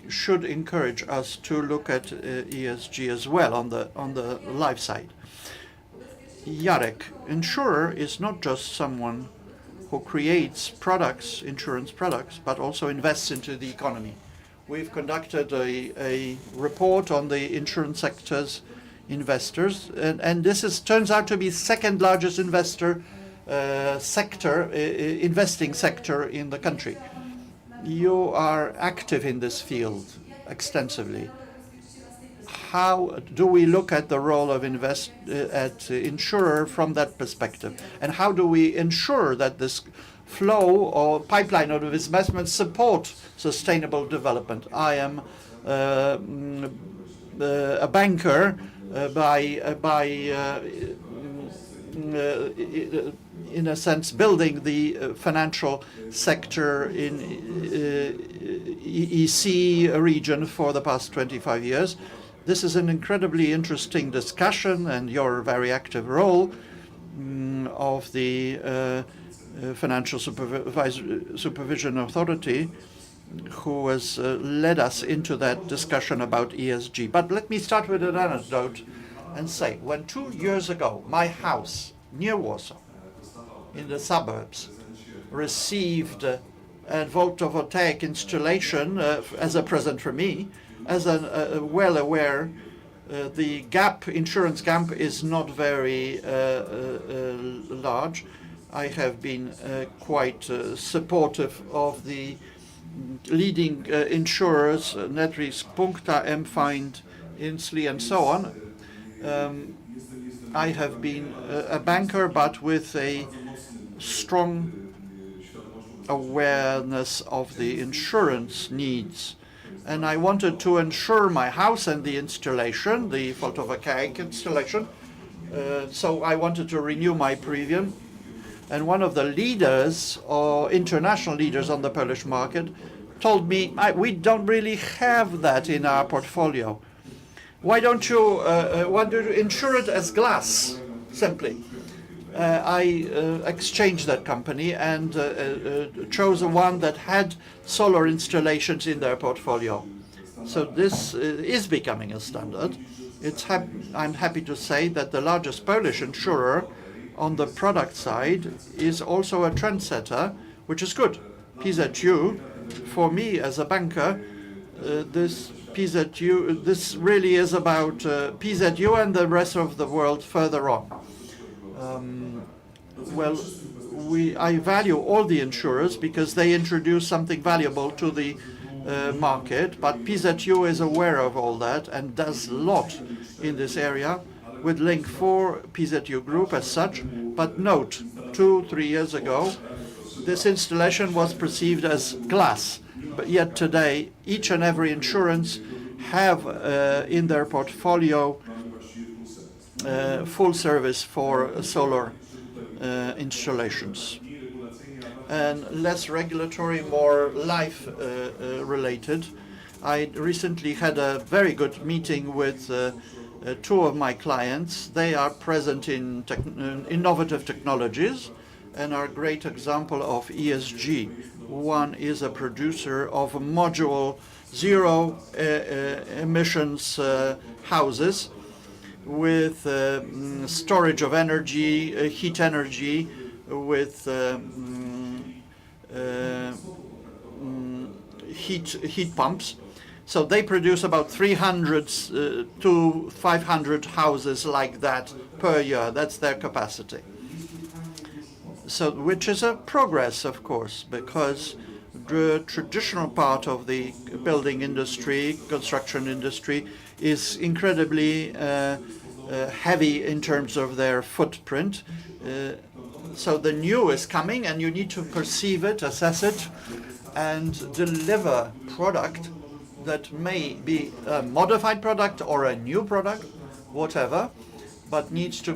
should encourage us to look at ESG as well on the life side. Jarek, insurer is not just someone who creates products, insurance products, but also invests into the economy. We've conducted a report on the insurance sector's investors, and this turns out to be second largest investing sector in the country. You are active in this field extensively. How do we look at the role of insurer from that perspective? And how do we ensure that this flow or pipeline of investments support sustainable development? I am a banker in a sense, building the financial sector in EEC region for the past 25 years. This is an incredibly interesting discussion, and your very active role of the Financial Supervision Authority, who has led us into that discussion about ESG. But let me start with an anecdote and say, when 2 years ago, my house near Warsaw, in the suburbs, received a photovoltaic installation as a present for me, as well aware, the insurance gap is not very large. I have been quite supportive of the leading insurers, Netrisk, Punkta, M-Find, Inslee, and so on. I have been a banker, but with a strong awareness of the insurance needs. And I wanted to insure my house and the installation, the photovoltaic installation. So I wanted to renew my premium. And one of the leaders, or international leaders on the Polish market, told me, we don't really have that in our portfolio. Why don't you insure it as glass, simply? I exchanged that company and chose one that had solar installations in their portfolio. So this is becoming a standard. I'm happy to say that the largest Polish insurer on the product side is also a trendsetter, which is good. PZU, for me as a banker, this really is about PZU and the rest of the world further on. I value all the insurers because they introduce something valuable to the market, but PZU is aware of all that and does a lot in this area with Link 4 PZU Group as such. But note, 2-3 years ago, this installation was perceived as glass, but yet today each and every insurance have in their portfolio full service for solar installations. And less regulatory, more life related. I recently had a very good meeting with two of my clients. They are present in innovative technologies and are a great example of ESG. One is a producer of module zero emissions houses with storage of energy, heat energy, with heat pumps. So they produce about 300 to 500 houses like that per year. That's their capacity. So, which is a progress, of course, because the traditional part of the building industry, construction industry, is incredibly heavy in terms of their footprint. So the new is coming, and you need to perceive it, assess it, and deliver product that may be a modified product or a new product, whatever, but needs to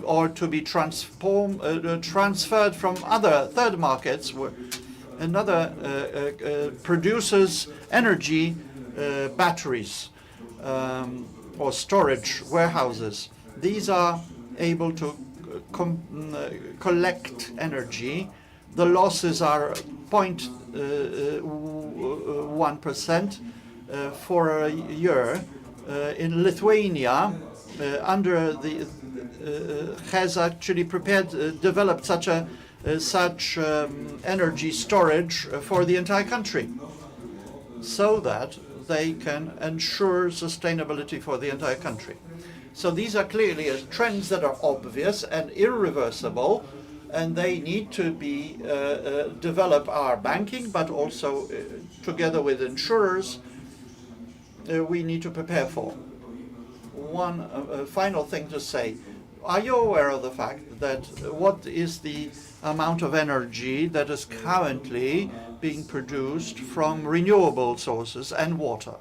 be transferred from other third markets where another produces energy batteries or storage warehouses. These are able to collect energy. The losses are 0.1% for a year. In Lithuania, has actually developed such energy storage for the entire country, so that they can ensure sustainability for the entire country. So these are clearly trends that are obvious and irreversible, and they need to be develop our banking, but also together with insurers, we need to prepare for. One final thing to say. Are you aware of the fact that what is the amount of energy that is currently being produced from renewable sources and water?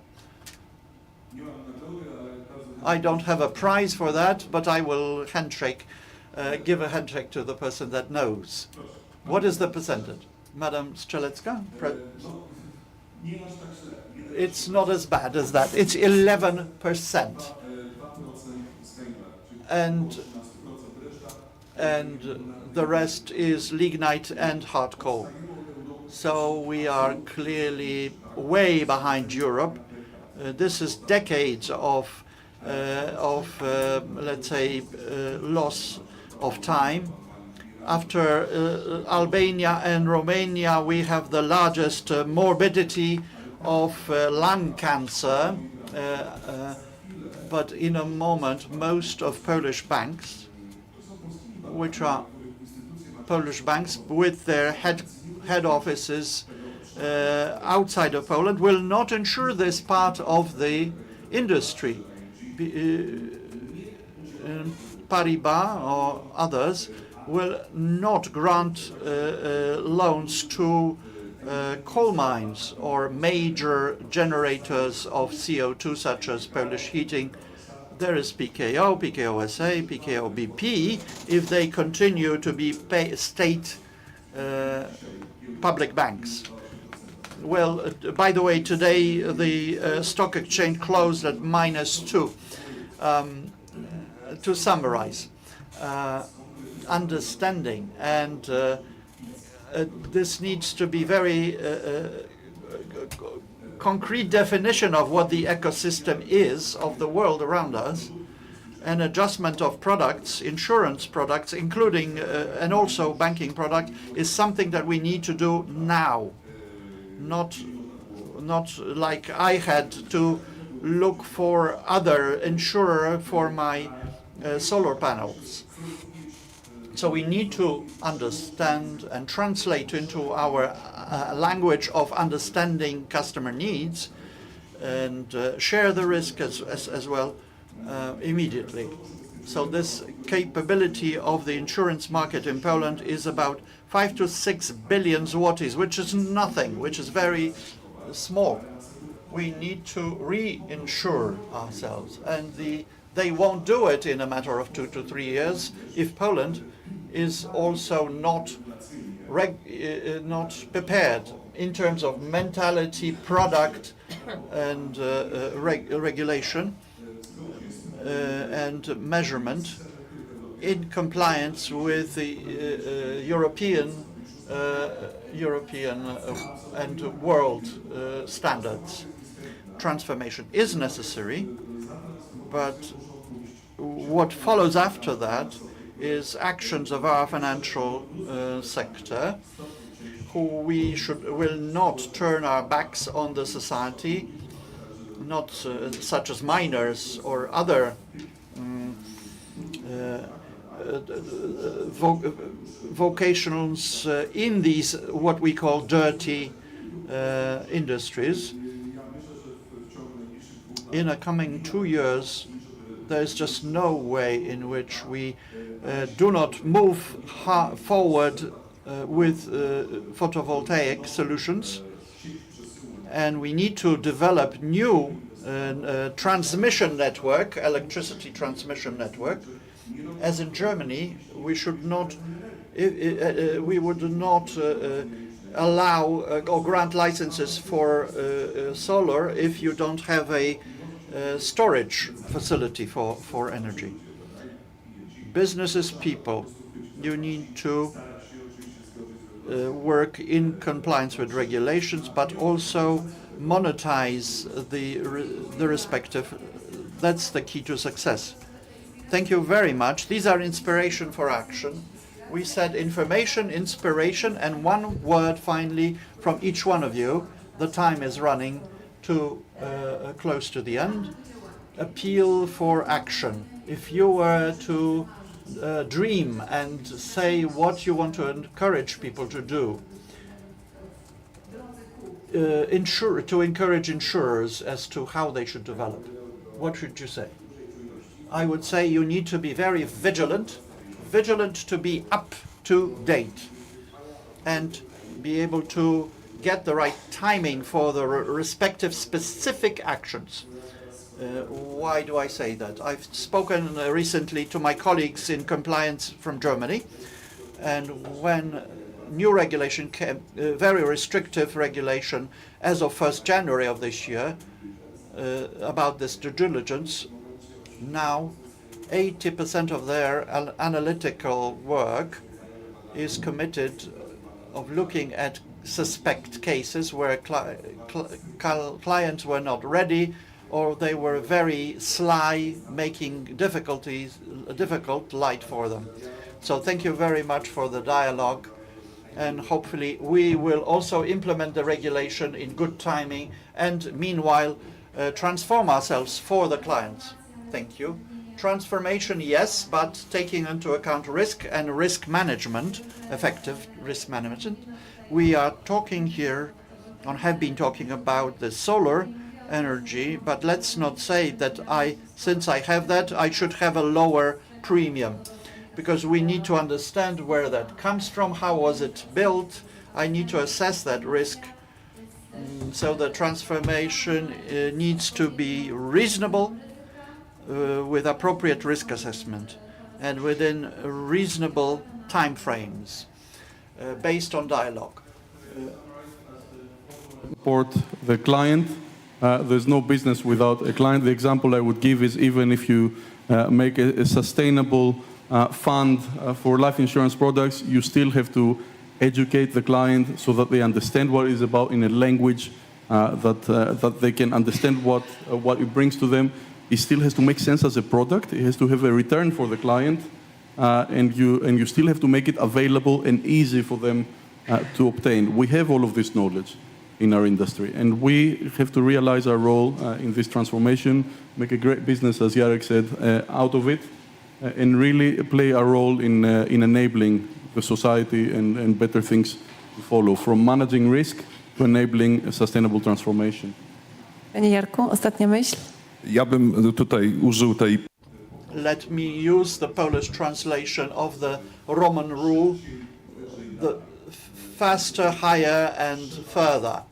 I don't have a prize for that, but I will give a handshake to the person that knows. What is the percentage? Madam Strzelecka? It's not as bad as that. It's 11%. And the rest is lignite and hard coal. So we are clearly way behind Europe. This is decades of let's say, loss of time. After Albania and Romania, we have the largest morbidity of lung cancer. But in a moment, most of Polish banks, which are Polish banks with their head offices outside of Poland, will not insure this part of the industry. Paribas or others will not grant loans to coal mines or major generators of CO2, such as Polish heating, there is PKO, PKOSA, PKO BP, if they continue to be state public banks. Well, by the way, today the stock exchange closed at -2. To summarize, understanding and this needs to be very concrete definition of what the ecosystem is of the world around us, an adjustment of products, insurance products, including and also banking products, is something that we need to do now. Not like I had to look for other insurer for my solar panels. So we need to understand and translate into our language of understanding customer needs and share the risk as well immediately. So this capability of the insurance market in Poland is about 5 to 6 billion zlotys, which is nothing, which is very small. We need to reinsure ourselves, and they won't do it in a matter of 2 to 3 years if Poland is also not prepared in terms of mentality, product, and regulation and measurement in compliance with the European and world standards. Transformation is necessary, but what follows after that is actions of our financial sector, who will not turn our backs on the society, not such as miners or other vocations in these what we call dirty industries. In the coming 2 years, there is just no way in which we do not move forward with photovoltaic solutions, and we need to develop new transmission network, electricity transmission network. As in Germany, we should not, we would not allow or grant licenses for solar if you don't have a storage facility for energy. Businesses, people, you need to work in compliance with regulations, but also monetize the respective. That's the key to success. Thank you very much. These are inspiration for action. We said information, inspiration, and one word finally from each one of you. The time is running to close to the end. Appeal for action. If you were to dream and say what you want to encourage people to do, to encourage insurers as to how they should develop, what should you say? I would say you need to be very vigilant to be up to date and be able to get the right timing for the respective specific actions. Why do I say that? I've spoken recently to my colleagues in compliance from Germany, and when new regulation came, very restrictive regulation as of 1st January of this year about this due diligence, now 80% of their analytical work is committed of looking at suspect cases where clients were not ready or they were very sly, making difficult light for them. So thank you very much for the dialogue, and hopefully we will also implement the regulation in good timing and meanwhile transform ourselves for the clients. Thank you. Transformation, yes, but taking into account risk and risk management, effective risk management. We are talking here, and have been talking about the solar energy, but let's not say that since I have that, I should have a lower premium, because we need to understand where that comes from, how was it built, I need to assess that risk. So the transformation needs to be reasonable with appropriate risk assessment and within reasonable time frames based on dialogue. Support the client. There's no business without a client. The example I would give is even if you make a sustainable fund for life insurance products, you still have to educate the client so that they understand what it's about in a language that they can understand what it brings to them. It still has to make sense as a product. It has to have a return for the client, and you still have to make it available and easy for them to obtain. We have all of this knowledge in our industry, and we have to realize our role in this transformation, make a great business, as Jarek said, out of it, and really play our role in enabling the society and better things to follow, from managing risk to enabling a sustainable transformation. Panie Jarku, ostatnia myśl? Ja bym tutaj użył tej Let me use the Polish translation of the Roman rule, the faster, higher, and further.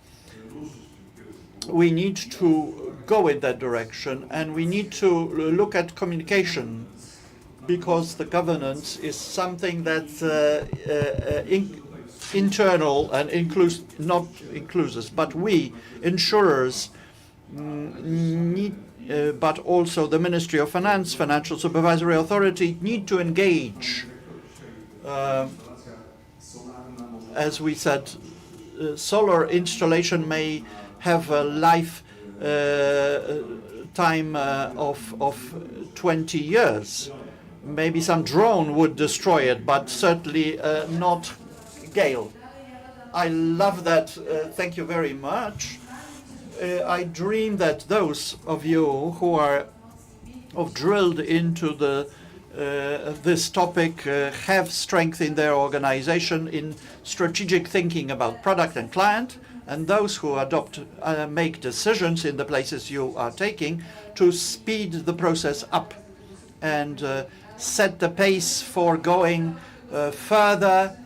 We need to go in that direction, and we need to look at communication, because the governance is something that's internal and not inclusive. But we, insurers, need, but also the Ministry of Finance, Financial Supervisory Authority, need to engage. As we said, solar installation may have a life time of 20 years. Maybe some drone would destroy it, but certainly not Gale. I love that. Thank you very much. I dream that those of you who are drilled into this topic have strength in their organization, in strategic thinking about product and client, and those who make decisions in the places you are taking to speed the process up and set the pace for going further.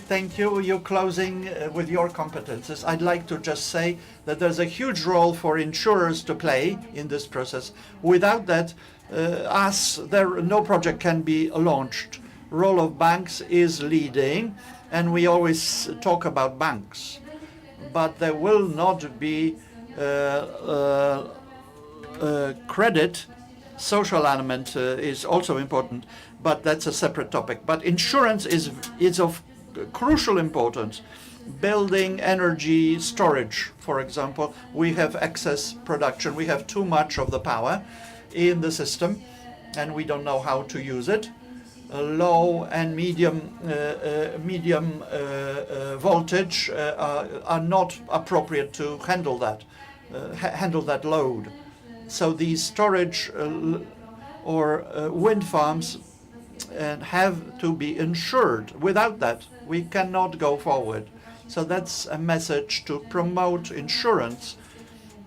Thank you. You're closing with your competences. I'd like to just say that there's a huge role for insurers to play in this process. Without that, no project can be launched. Role of banks is leading, and we always talk about banks, but there will not be credit. Social element is also important, but that's a separate topic. But insurance is of crucial importance. Building energy storage, for example, we have excess production. We have too much of the power in the system, and we don't know how to use it. Low and medium voltage are not appropriate to handle that load. So these storage or wind farms have to be insured. Without that, we cannot go forward. So that's a message to promote insurance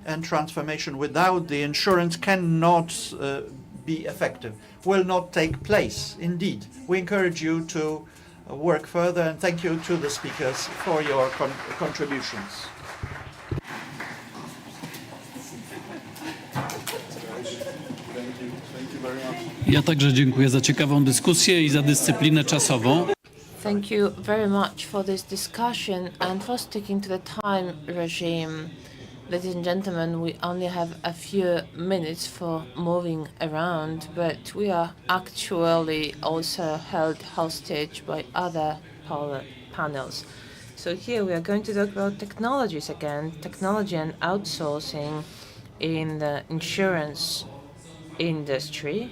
and transformation. Without the insurance cannot be effective, will not take place. Indeed, we encourage you to work further, and thank you to the speakers for your contributions. Ja także dziękuję za ciekawą dyskusję i za dyscyplinę czasową. Thank you very much for this discussion and for sticking to the time regime. Ladies and gentlemen, we only have a few minutes for moving around, but we are actually also held hostage by other panels. So here we are going to talk about technologies again, technology and outsourcing in the insurance industry.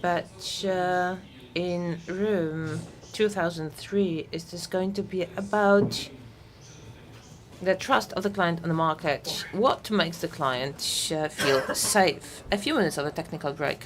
But in room 2003, is this going to be about the trust of the client on the market? What makes the client feel safe? A few minutes of a technical break.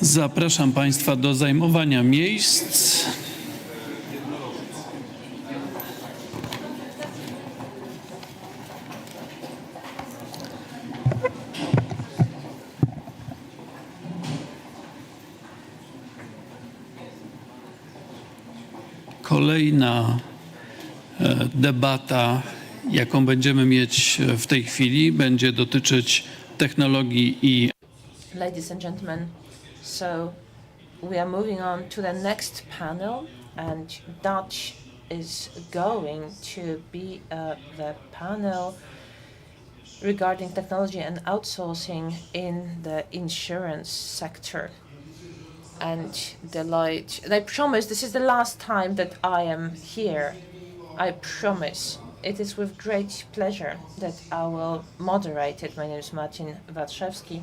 Zapraszam Państwa do zajmowania miejsc. Kolejna debata, jaką będziemy mieć w tej chwili, będzie dotyczyć technologii i Ladies and gentlemen, so we are moving on to the next panel, and that is going to be the panel regarding technology and outsourcing in the insurance sector. And I promise this is the last time that I am here. I promise. It is with great pleasure that I will moderate it. My name is Marcin Warszewski,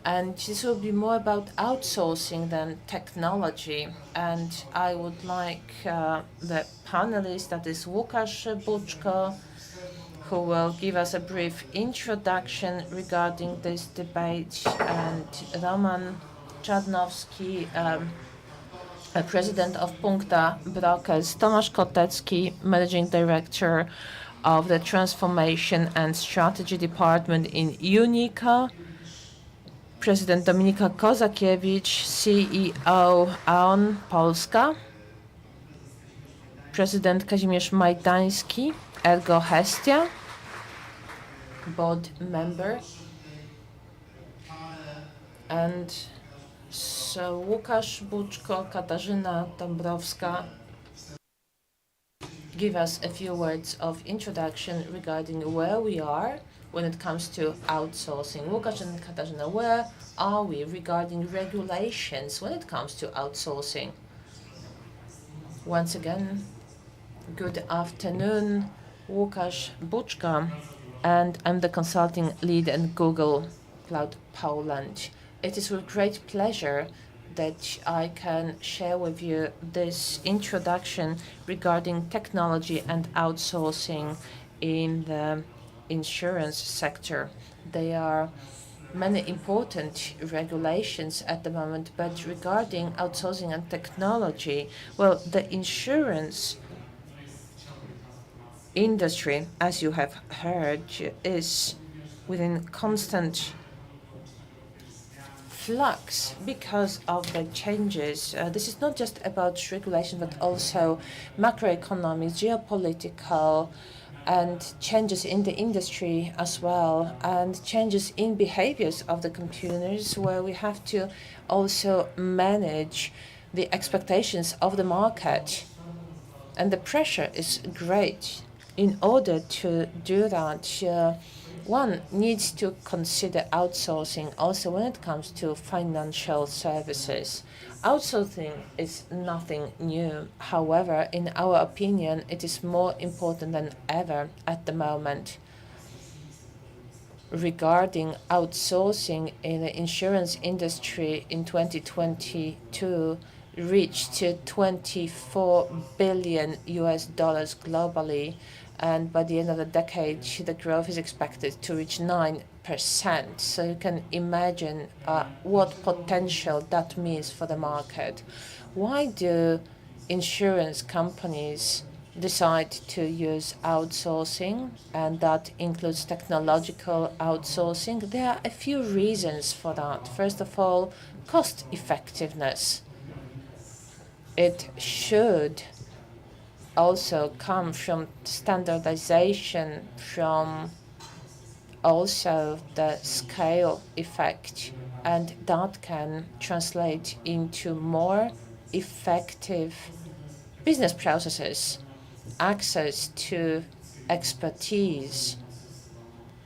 and this will be more about outsourcing than technology. And I would like the panelist, that is Łukasz Buczko, who will give us a brief introduction regarding this debate, and Roman Czarnowski, President of Punkta Brokers, Tomasz Kotecki, Managing Director of the Transformation and Strategy Department in Unica, President Dominika Kozakiewicz, CEO Aon Polska, President Kazimierz Majdański, Ergo Hestia, board member, and so Łukasz Buczko, Katarzyna Dąbrowska give us a few words of introduction regarding where we are when it comes to outsourcing. Łukasz and Katarzyna, where are we regarding regulations when it comes to outsourcing? Once again, good afternoon. Łukasz Buczka, and I'm the consulting lead at Google Cloud Poland. It is with great pleasure that I can share with you this introduction regarding technology and outsourcing in the insurance sector. There are many important regulations at the moment, but regarding outsourcing and technology, well, the insurance industry, as you have heard, is within constant flux because of the changes. This is not just about regulation, but also macroeconomic, geopolitical, and changes in the industry as well, and changes in behaviors of the consumers, where we have to also manage the expectations of the market. And the pressure is great. In order to do that, one needs to consider outsourcing also when it comes to financial services. Outsourcing is nothing new. However, in our opinion, it is more important than ever at the moment. Regarding outsourcing in the insurance industry in 2022 reached $24 billion globally, and by the end of the decade, the growth is expected to reach 9%. So you can imagine what potential that means for the market. Why do insurance companies decide to use outsourcing? And that includes technological outsourcing. There are a few reasons for that. First of all, cost effectiveness. It should also come from standardization, from also the scale effect, and that can translate into more effective business processes, access to expertise.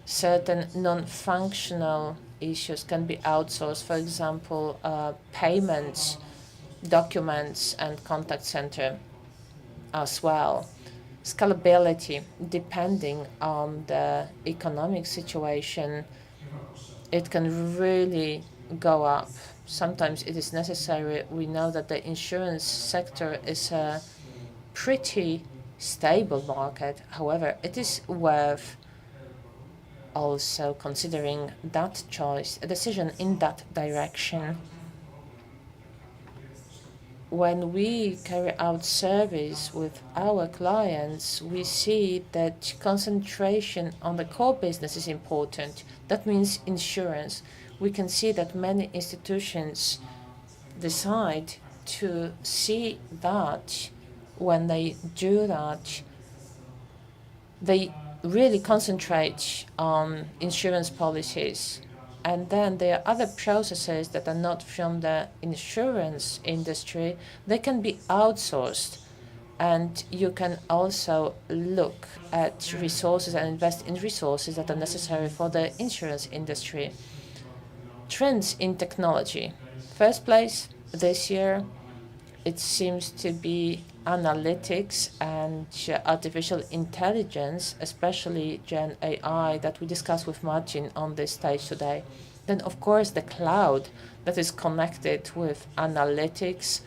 Certain non-functional issues can be outsourced, for example, payments, documents, and contact center as well. Scalability, depending on the economic situation, it can really go up. Sometimes it is necessary. We know that the insurance sector is a pretty stable market. However, it is worth also considering that choice, a decision in that direction. When we carry out surveys with our clients, we see that concentration on the core business is important. That means insurance. We can see that many institutions decide to see that when they do that, they really concentrate on insurance policies. And then there are other processes that are not from the insurance industry. They can be outsourced. And you can also look at resources and invest in resources that are necessary for the insurance industry. Trends in technology. First place, this year, it seems to be analytics and artificial intelligence, especially Gen AI, that we discussed with Martin on this stage today. Then, of course, the cloud that is connected with analytics,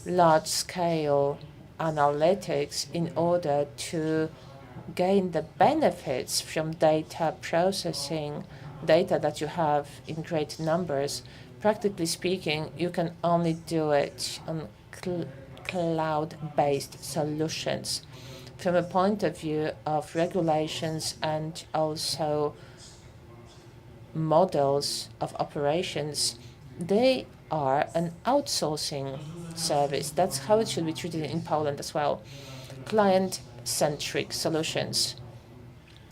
large-scale analytics, in order to gain the benefits from data processing, data that you have in great numbers. Practically speaking, you can only do it on cloud-based solutions. From a point of view of regulations and also models of operations, they are an outsourcing service. That's how it should be treated in Poland as well. Client-centric solutions.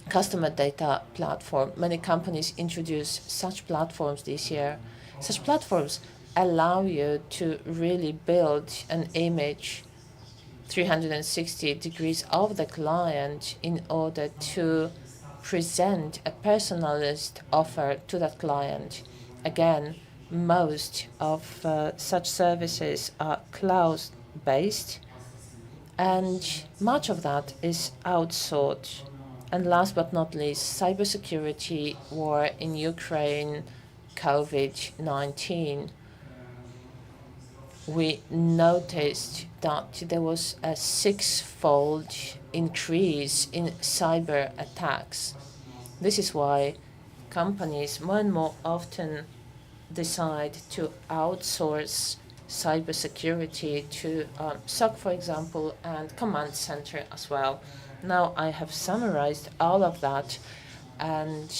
Customer data platform. Many companies introduce such platforms this year. Such platforms allow you to really build an image 360 degrees of the client in order to present a personalized offer to that client. Again, most of such services are cloud-based, and much of that is outsourced. And last but not least, cybersecurity, war in Ukraine, COVID-19. We noticed that there was a six-fold increase in cyber attacks. This is why companies more and more often decide to outsource cybersecurity to SOC, for example, and command center as well. Now I have summarized all of that, and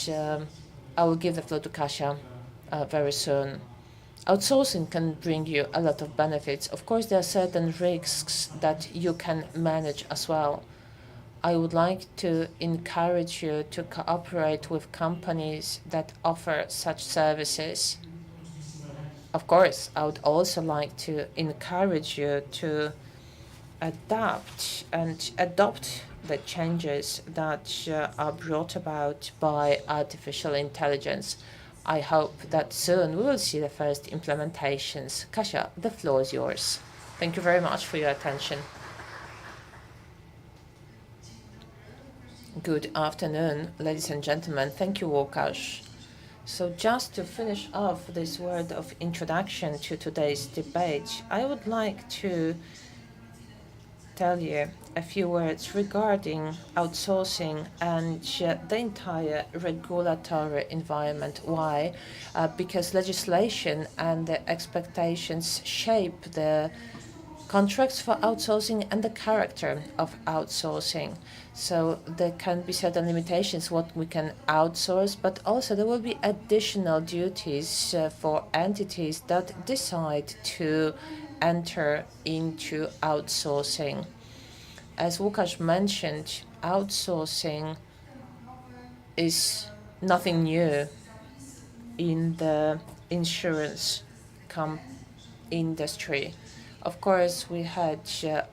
I will give the floor to Kasia very soon. Outsourcing can bring you a lot of benefits. Of course, there are certain risks that you can manage as well. I would like to encourage you to cooperate with companies that offer such services. Of course, I would also like to encourage you to adapt and adopt the changes that are brought about by artificial intelligence. I hope that soon we will see the first implementations. Kasia, the floor is yours. Thank you very much for your attention. Good afternoon, ladies and gentlemen. Thank you, Łukasz. So just to finish off this word of introduction to today's debate, I would like to tell you a few words regarding outsourcing and the entire regulatory environment. Why? Because legislation and the expectations shape the contracts for outsourcing and the character of outsourcing. So there can be certain limitations what we can outsource, but also there will be additional duties for entities that decide to enter into outsourcing. As Łukasz mentioned, outsourcing is nothing new in the insurance industry. Of course, we had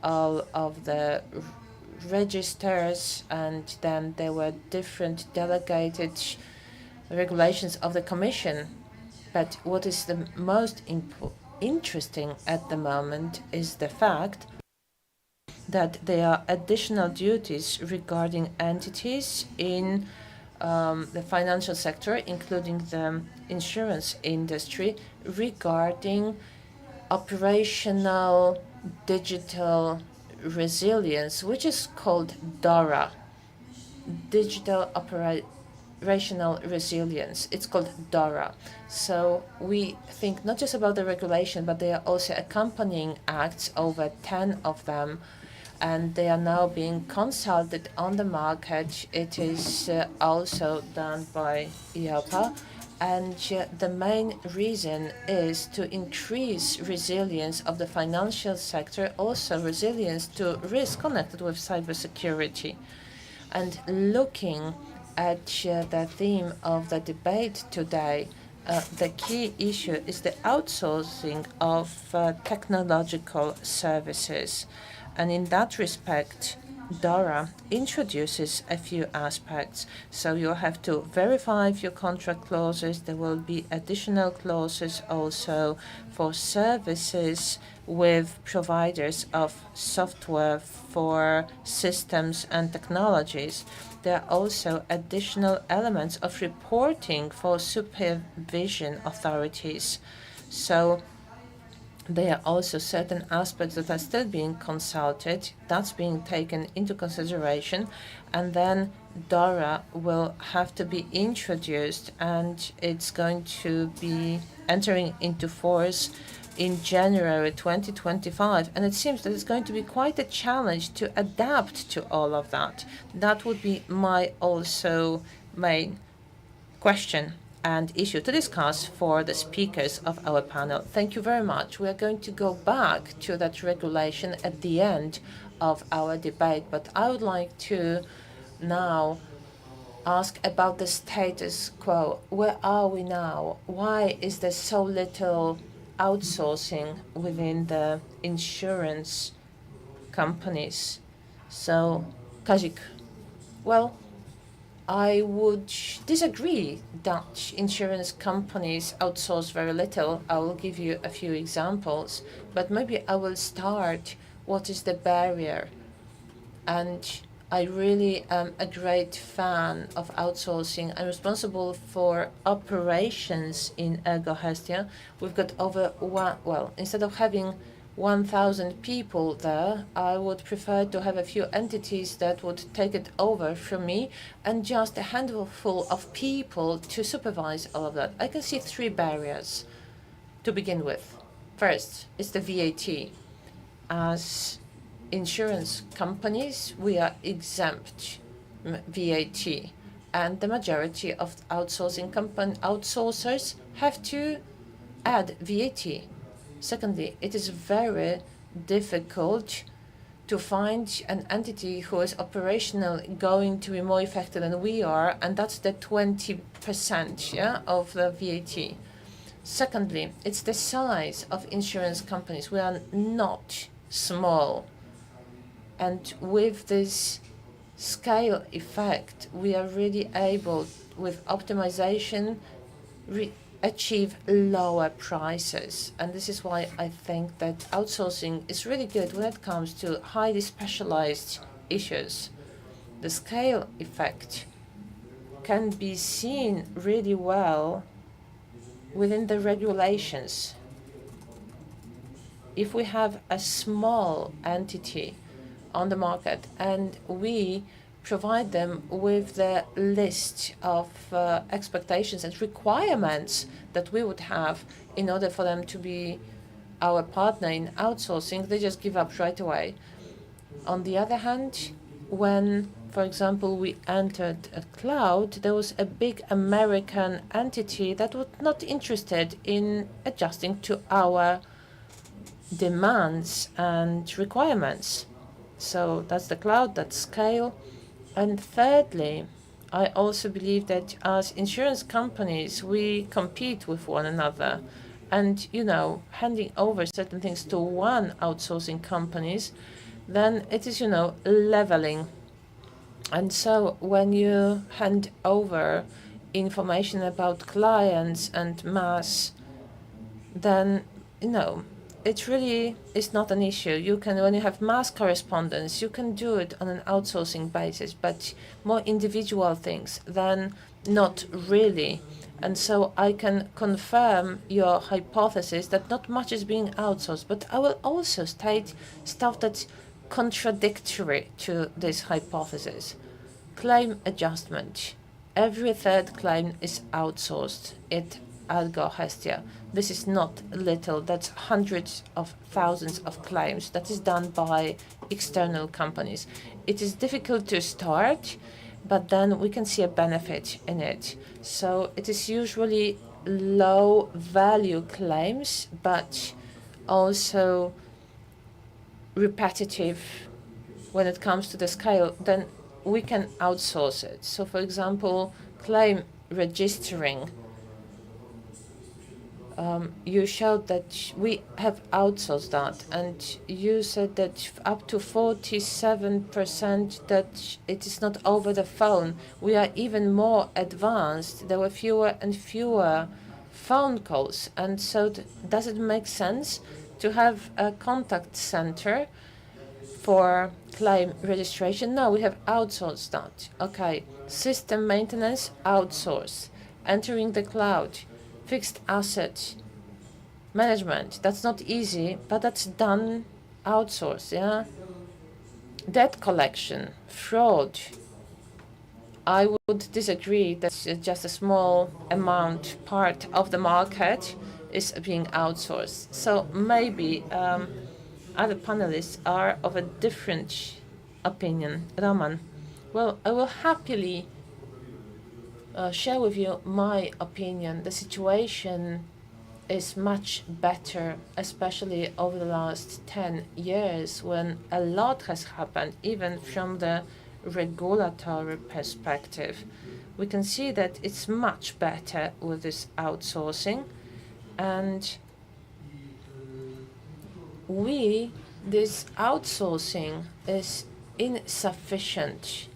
all of the registers, and then there were different delegated regulations of the Commission. But what is the most interesting at the moment is the fact that there are additional duties regarding entities in the financial sector, including the insurance industry, regarding operational digital resilience, which is called DORA, Digital operational resilience. It's called DORA. So we think not just about the regulation, but there are also accompanying acts, over 10 of them, and they are now being consulted on the market. It is also done by EIOPA. And the main reason is to increase resilience of the financial sector, also resilience to risk connected with cybersecurity. And looking at the theme of the debate today, the key issue is the outsourcing of technological services. And in that respect, DORA introduces a few aspects. So you have to verify your contract clauses. There will be additional clauses also for services with providers of software for systems and technologies. There are also additional elements of reporting for supervision authorities. So there are also certain aspects that are still being consulted. That's being taken into consideration. And then DORA will have to be introduced, and it's going to be entering into force in January 2025. And it seems that it's going to be quite a challenge to adapt to all of that. That would be my also main question and issue to discuss for the speakers of our panel. Thank you very much. We are going to go back to that regulation at the end of our debate, but I would like to now ask about the status quo. Where are we now? Why is there so little outsourcing within the insurance companies? So, Kazik, well, I would disagree that insurance companies outsource very little. I will give you a few examples, but maybe I will start what is the barrier. And I really am a great fan of outsourcing. I'm responsible for operations in Ergo Hestia. We've got over instead of having 1,000 people there, I would prefer to have a few entities that would take it over from me and just a handful of people to supervise all of that. I can see three barriers to begin with. First is the VAT. As insurance companies, we are exempt VAT, and the majority of outsourcers have to add VAT. Secondly, it is very difficult to find an entity who is operationally going to be more effective than we are, and that's the 20% of the VAT. Secondly, it's the size of insurance companies. We are not small. And with this scale effect, we are really able, with optimization, achieve lower prices. And this is why I think that outsourcing is really good when it comes to highly specialized issues. The scale effect can be seen really well within the regulations. If we have a small entity on the market and we provide them with the list of expectations and requirements that we would have in order for them to be our partner in outsourcing, they just give up right away. On the other hand, when, for example, we entered a cloud, there was a big American entity that was not interested in adjusting to our demands and requirements. So that's the cloud, that's scale. And thirdly, I also believe that as insurance companies, we compete with one another. And, handing over certain things to one outsourcing companies, then it is, leveling. And so when you hand over information about clients and mass, then, it really is not an issue. When you have mass correspondence, you can do it on an outsourcing basis, but more individual things, then not really. And so I can confirm your hypothesis that not much is being outsourced, but I will also state stuff that's contradictory to this hypothesis. Claim adjustment. every third claim is outsourced at Hestia. This is not little. That's hundreds of thousands of claims that is done by external companies. It is difficult to start, but then we can see a benefit in it. So it is usually low value claims, but also repetitive when it comes to the scale, then we can outsource it. So for example, claim registering, you showed that we have outsourced that, and you said that up to 47% that it is not over the phone. We are even more advanced. There were fewer and fewer phone calls, and so does it make sense to have a contact center for claim registration? No, we have outsourced that. Okay, system maintenance, outsource. Entering the cloud, fixed asset management, that's not easy, but that's done outsourced, yeah? Debt collection, fraud, I would disagree that just a small amount, part of the market is being outsourced. So maybe other panelists are of a different opinion. Roman, well, I will happily share with you my opinion. The situation is much better, especially over the last 10 years when a lot has happened, even from the regulatory perspective. We can see that it's much better with this outsourcing, and this outsourcing is insufficient.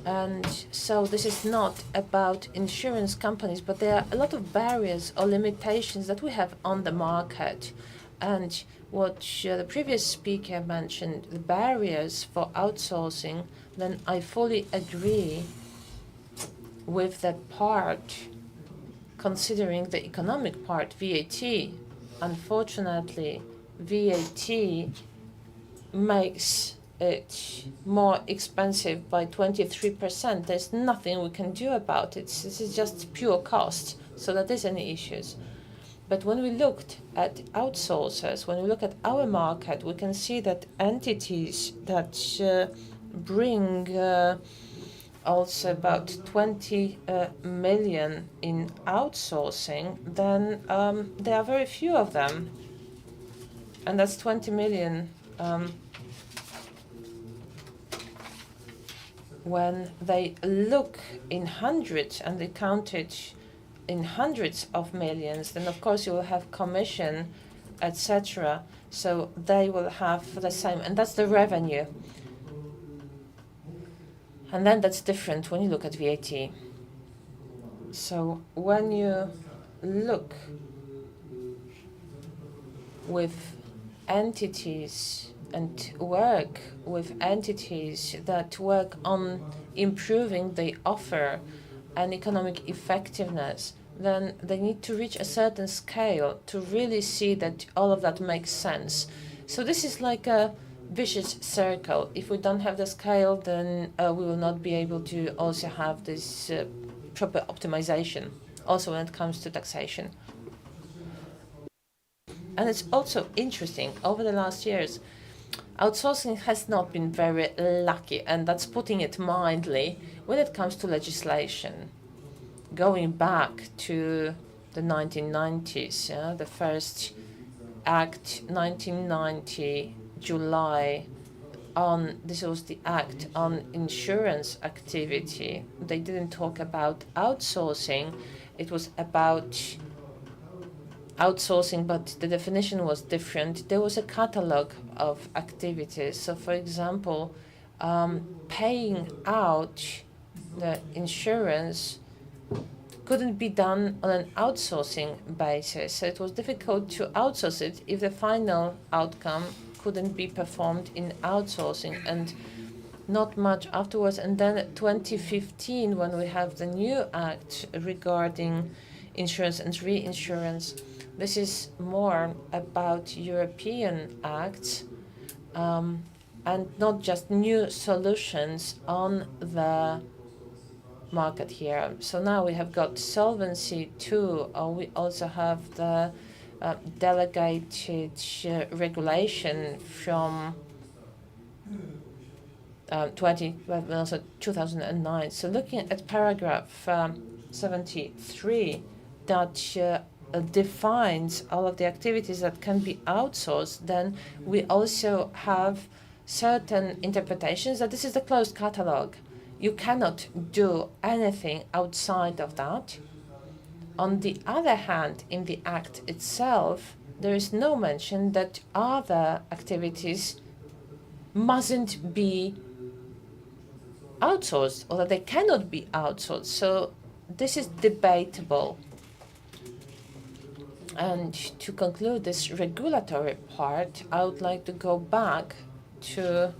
And so this is not about insurance companies, but there are a lot of barriers or limitations that we have on the market. And what the previous speaker mentioned, the barriers for outsourcing, then I fully agree with that part, considering the economic part, VAT. Unfortunately, VAT makes it more expensive by 23%. There's nothing we can do about it. This is just pure cost, so that is any issues. But when we looked at outsourcers, when we look at our market, we can see that entities that bring also about 20 million in outsourcing, then there are very few of them. And that's 20 million when they look in hundreds and they count it in hundreds of millions, then of course you will have commission, etc. So they will have the same, and that's the revenue. And then that's different when you look at VAT. So when you look with entities and work with entities that work on improving the offer and economic effectiveness, then they need to reach a certain scale to really see that all of that makes sense. So this is like a vicious circle. If we don't have the scale, then we will not be able to also have this proper optimization, also when it comes to taxation. And it's also interesting, over the last years, outsourcing has not been very lucky, and that's putting it mildly, when it comes to legislation. Going back to the 1990s, the first act, 1990, July, this was the act on insurance activity. They didn't talk about outsourcing, it was about outsourcing, but the definition was different. There was a catalog of activities. So, for example, paying out the insurance couldn't be done on an outsourcing basis. So it was difficult to outsource it if the final outcome couldn't be performed in outsourcing, and not much afterwards. And then 2015, when we have the new act regarding insurance and reinsurance, this is more about European acts and not just new solutions on the market here. So now we have got Solvency II, we also have the delegated regulation from 2009. So looking at paragraph 73, that defines all of the activities that can be outsourced, then we also have certain interpretations that this is the closed catalog. You cannot do anything outside of that. On the other hand, in the Act itself, there is no mention that other activities mustn't be outsourced or that they cannot be outsourced. So this is debatable. And to conclude this regulatory part, I would like to go back to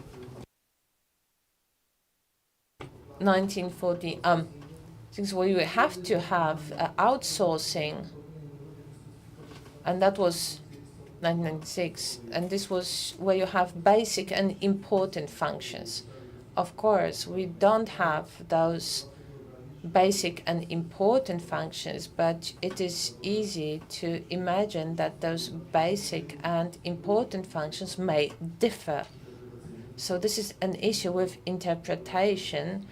1940. Since we have to have outsourcing, and that was 1996, and this was where you have basic and important functions. Of course, we don't have those basic and important functions, but it is easy to imagine that those basic and important functions may differ. So this is an issue with interpretation.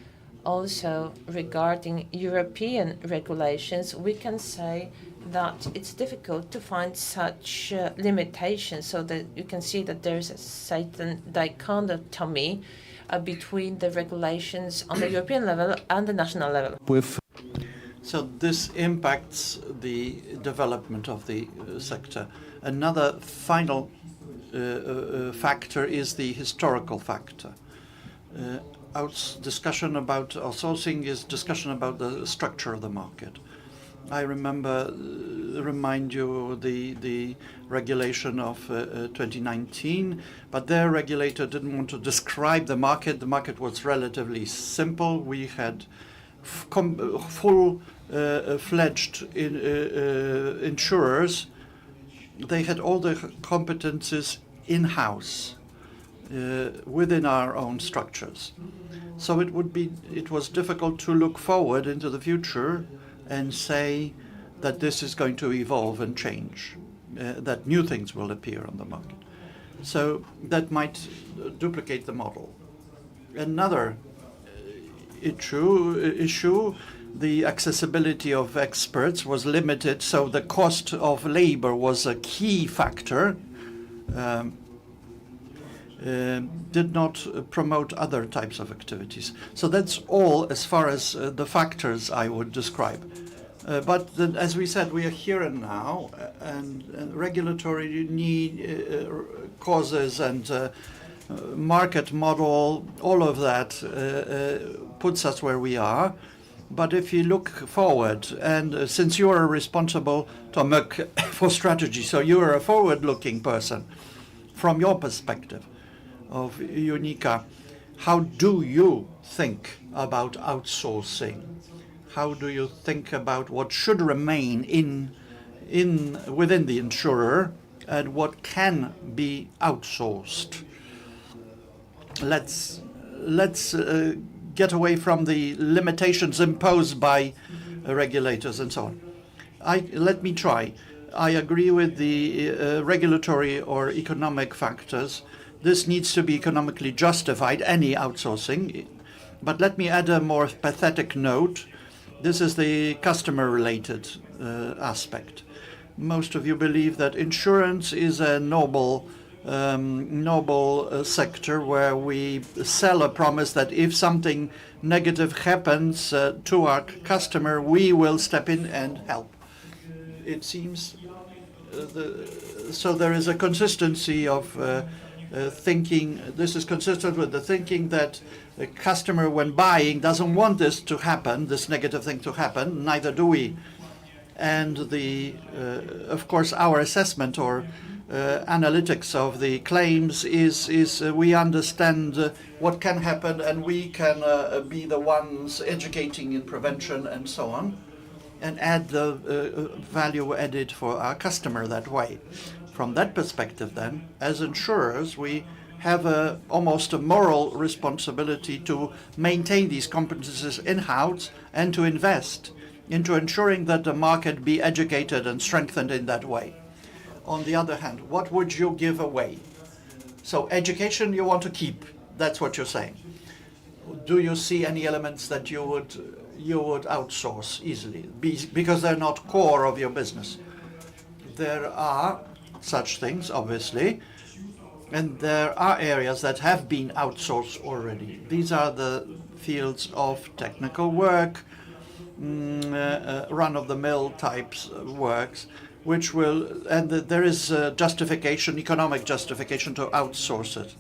Also, regarding European regulations, we can say that it's difficult to find such limitations, so that you can see that there's a certain dichotomy between the regulations on the European level and the national level. So this impacts the development of the sector. Another final factor is the historical factor. Discussion about outsourcing is discussion about the structure of the market. I remind you the regulation of 2019, but their regulator didn't want to describe the market. The market was relatively simple. We had full-fledged insurers. They had all the competences in-house within our own structures. So it was difficult to look forward into the future and say that this is going to evolve and change, that new things will appear on the market. So that might duplicate the model. Another issue, the accessibility of experts was limited, so the cost of labor was a key factor. Did not promote other types of activities. So that's all as far as the factors I would describe. But as we said, we are here and now, and regulatory need, causes and market model, all of that puts us where we are. But if you look forward, and since you are responsible, Tomek, for strategy, so you are a forward-looking person, from your perspective of UNICA, how do you think about outsourcing? How do you think about what should remain within the insurer and what can be outsourced? Let's get away from the limitations imposed by regulators and so on. Let me try. I agree with the regulatory or economic factors. This needs to be economically justified, any outsourcing. But let me add a more pathetic note. This is the customer-related aspect. Most of you believe that insurance is a noble sector where we sell a promise that if something negative happens to our customer, we will step in and help. It seems so there is a consistency of thinking. This is consistent with the thinking that the customer, when buying, doesn't want this to happen, this negative thing to happen. Neither do we. And of course, our assessment or analytics of the claims is we understand what can happen, and we can be the ones educating in prevention and so on, and add the value added for our customer that way. From that perspective, then, as insurers, we have almost a moral responsibility to maintain these competences in-house and to invest into ensuring that the market be educated and strengthened in that way. On the other hand, what would you give away? So education you want to keep, that's what you're saying. Do you see any elements that you would outsource easily because they're not core of your business? There are such things, obviously, and there are areas that have been outsourced already. These are the fields of technical work, run-of-the-mill types works, which will, and there is justification, economic justification to outsource it.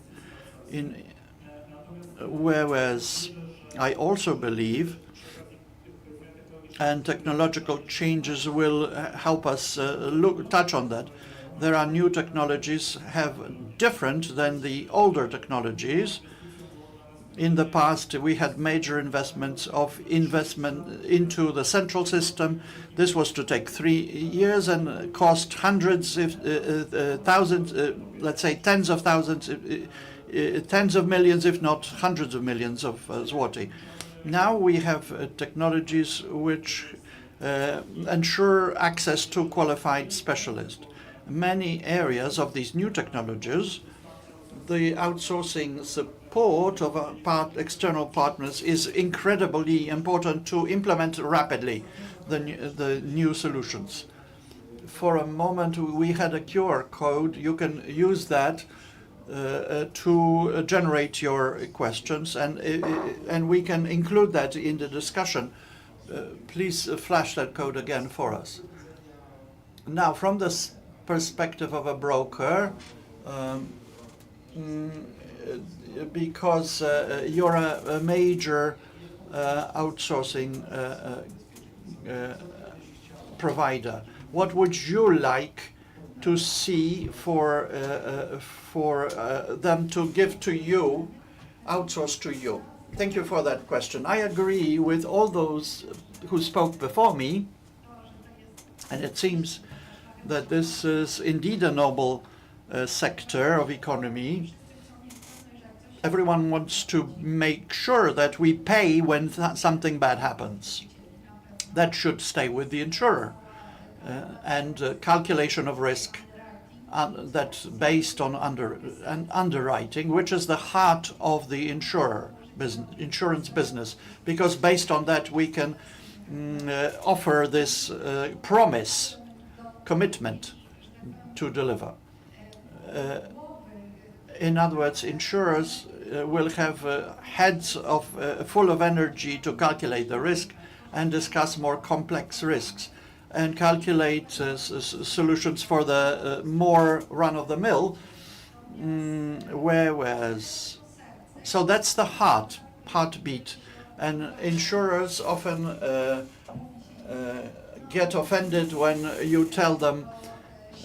Whereas I also believe, and technological changes will help us touch on that, there are new technologies different than the older technologies. In the past, we had major investment into the central system. This was to take 3 years and cost hundreds, if thousands, let's say tens of thousands, tens of millions, if not hundreds of millions of zloty. Now we have technologies which ensure access to qualified specialists. Many areas of these new technologies, the outsourcing support of external partners is incredibly important to implement rapidly the new solutions. For a moment, we had a QR code. You can use that to generate your questions, and we can include that in the discussion. Please flash that code again for us. Now, from this perspective of a broker, because you're a major outsourcing provider, what would you like to see for them to give to you, outsource to you? Thank you for that question. I agree with all those who spoke before me, and it seems that this is indeed a noble sector of economy. Everyone wants to make sure that we pay when something bad happens. That should stay with the insurer. And calculation of risk that's based on underwriting, which is the heart of the insurance business, because based on that we can offer this commitment to deliver. In other words, insurers will have heads full of energy to calculate the risk and discuss more complex risks and calculate solutions for the more run-of-the-mill. Whereas, so that's the heartbeat, and insurers often get offended when you tell them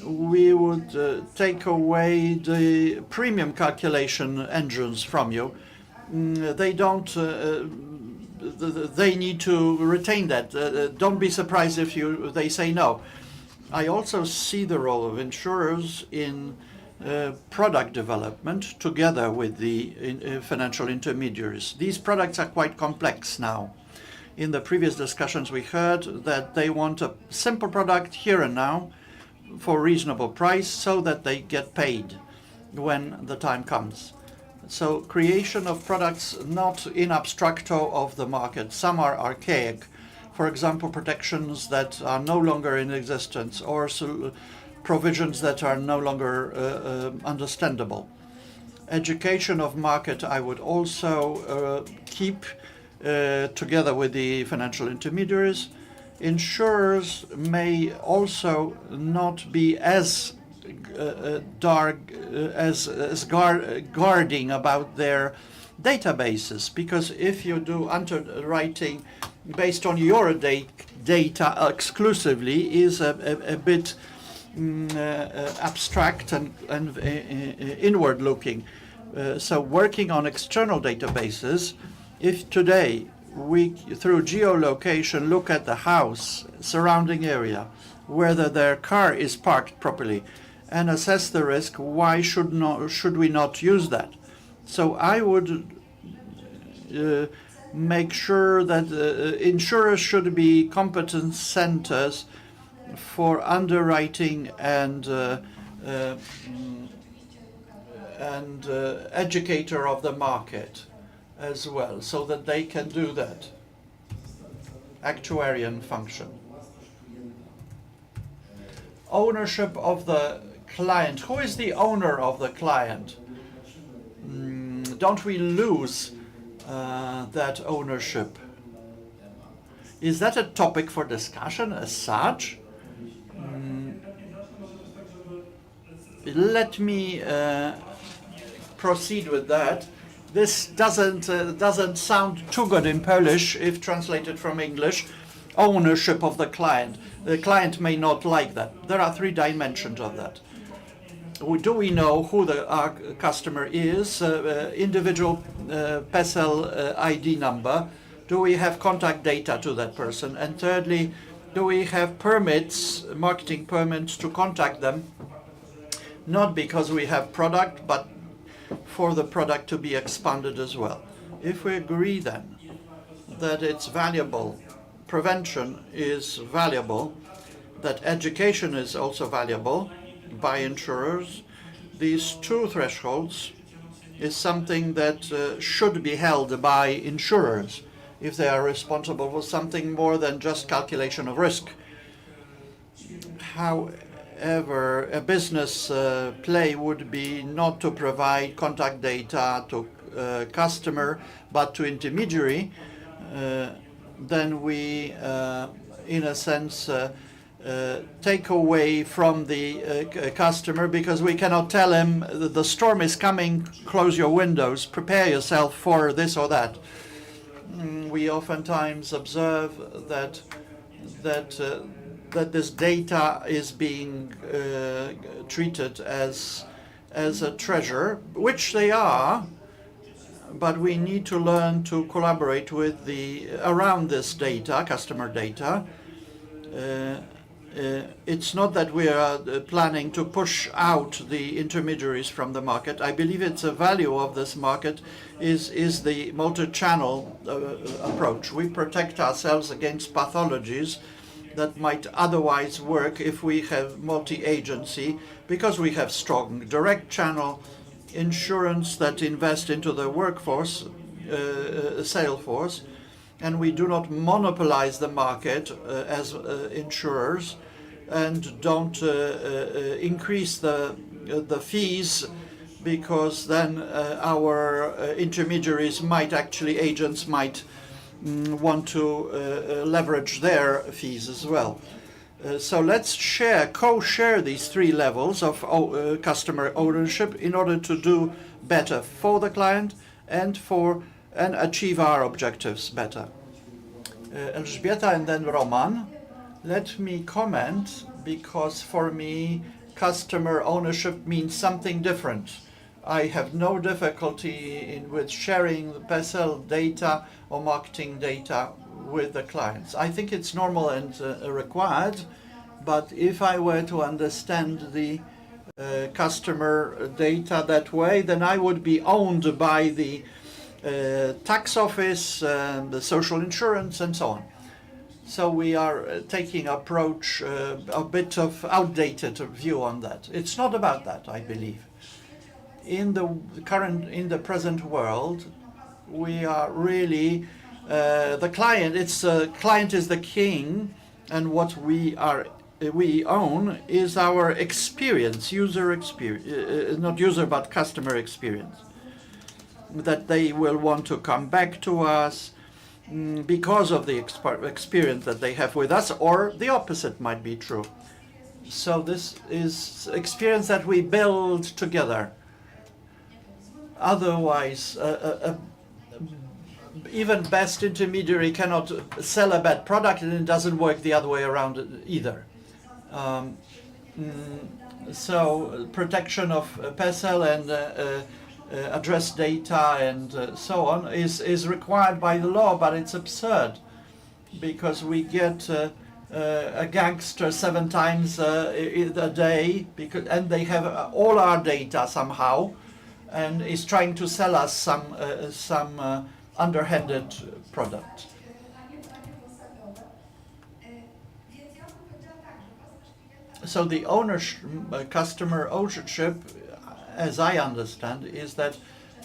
we would take away the premium calculation engines from you. They don't. They need to retain that. Don't be surprised if they say no. I also see the role of insurers in product development together with the financial intermediaries. These products are quite complex now. In the previous discussions, we heard that they want a simple product here and now for reasonable price so that they get paid when the time comes. So creation of products not in abstracto of the market. Some are archaic. For example, protections that are no longer in existence, or provisions that are no longer understandable. Education of market I would also keep together with the financial intermediaries. Insurers may also not be as guarding about their databases, because if you do underwriting based on your data exclusively is a bit abstract and inward looking. So working on external databases, if today we through geolocation look at the house surrounding area, whether their car is parked properly, and assess the risk, why should we not use that? So I would make sure that insurers should be competence centers for underwriting and educator of the market as well, so that they can do that actuarian function. Ownership of the client. Who is the owner of the client? Don't we lose that ownership? Is that a topic for discussion as such? Let me proceed with that. This doesn't sound too good in Polish if translated from English. Ownership of the client. The client may not like that. There are 3 dimensions of that. Do we know who our customer is? Individual PESEL ID number. Do we have contact data to that person? And thirdly, do we have permits, marketing permits to contact them? Not because we have product, but for the product to be expanded as well. If we agree then that it's valuable, prevention is valuable, that education is also valuable by insurers, these 2 thresholds is something that should be held by insurers if they are responsible for something more than just calculation of risk. However, a business play would be not to provide contact data to customer, but to intermediary. Then we, in a sense, take away from the customer, because we cannot tell him the storm is coming, close your windows, prepare yourself for this or that. We oftentimes observe that this data is being treated as a treasure, which they are, but we need to learn to collaborate with around this data, customer data. It's not that we are planning to push out the intermediaries from the market. I believe it's a value of this market is the multi-channel approach. We protect ourselves against pathologies that might otherwise work if we have multi-agency, because we have strong direct channel insurance that invest into the workforce, sales force, and we do not monopolize the market as insurers, and don't increase the fees, because then our intermediaries agents might want to leverage their fees as well. So let's co-share these 3 levels of customer ownership in order to do better for the client and achieve our objectives better. Elżbieta and then Roman. Let me comment, because for me, customer ownership means something different. I have no difficulty with sharing the PESEL data or marketing data with the clients. I think it's normal and required, but if I were to understand the customer data that way, then I would be owned by the tax office, the social insurance, and so on. So we are taking approach a bit of outdated view on that. It's not about that, I believe. In the present world, we are really the client. Client is the king, and what we own is our experience, user experience, not user but customer experience. That they will want to come back to us because of the experience that they have with us, or the opposite might be true. So this is experience that we build together. Otherwise, even best intermediary cannot sell a bad product, and it doesn't work the other way around either. So protection of PESEL and address data and so on is required by the law, but it's absurd, because we get a gangster 7 times a day, and they have all our data somehow, and is trying to sell us some underhanded product. So the customer ownership, as I understand, is that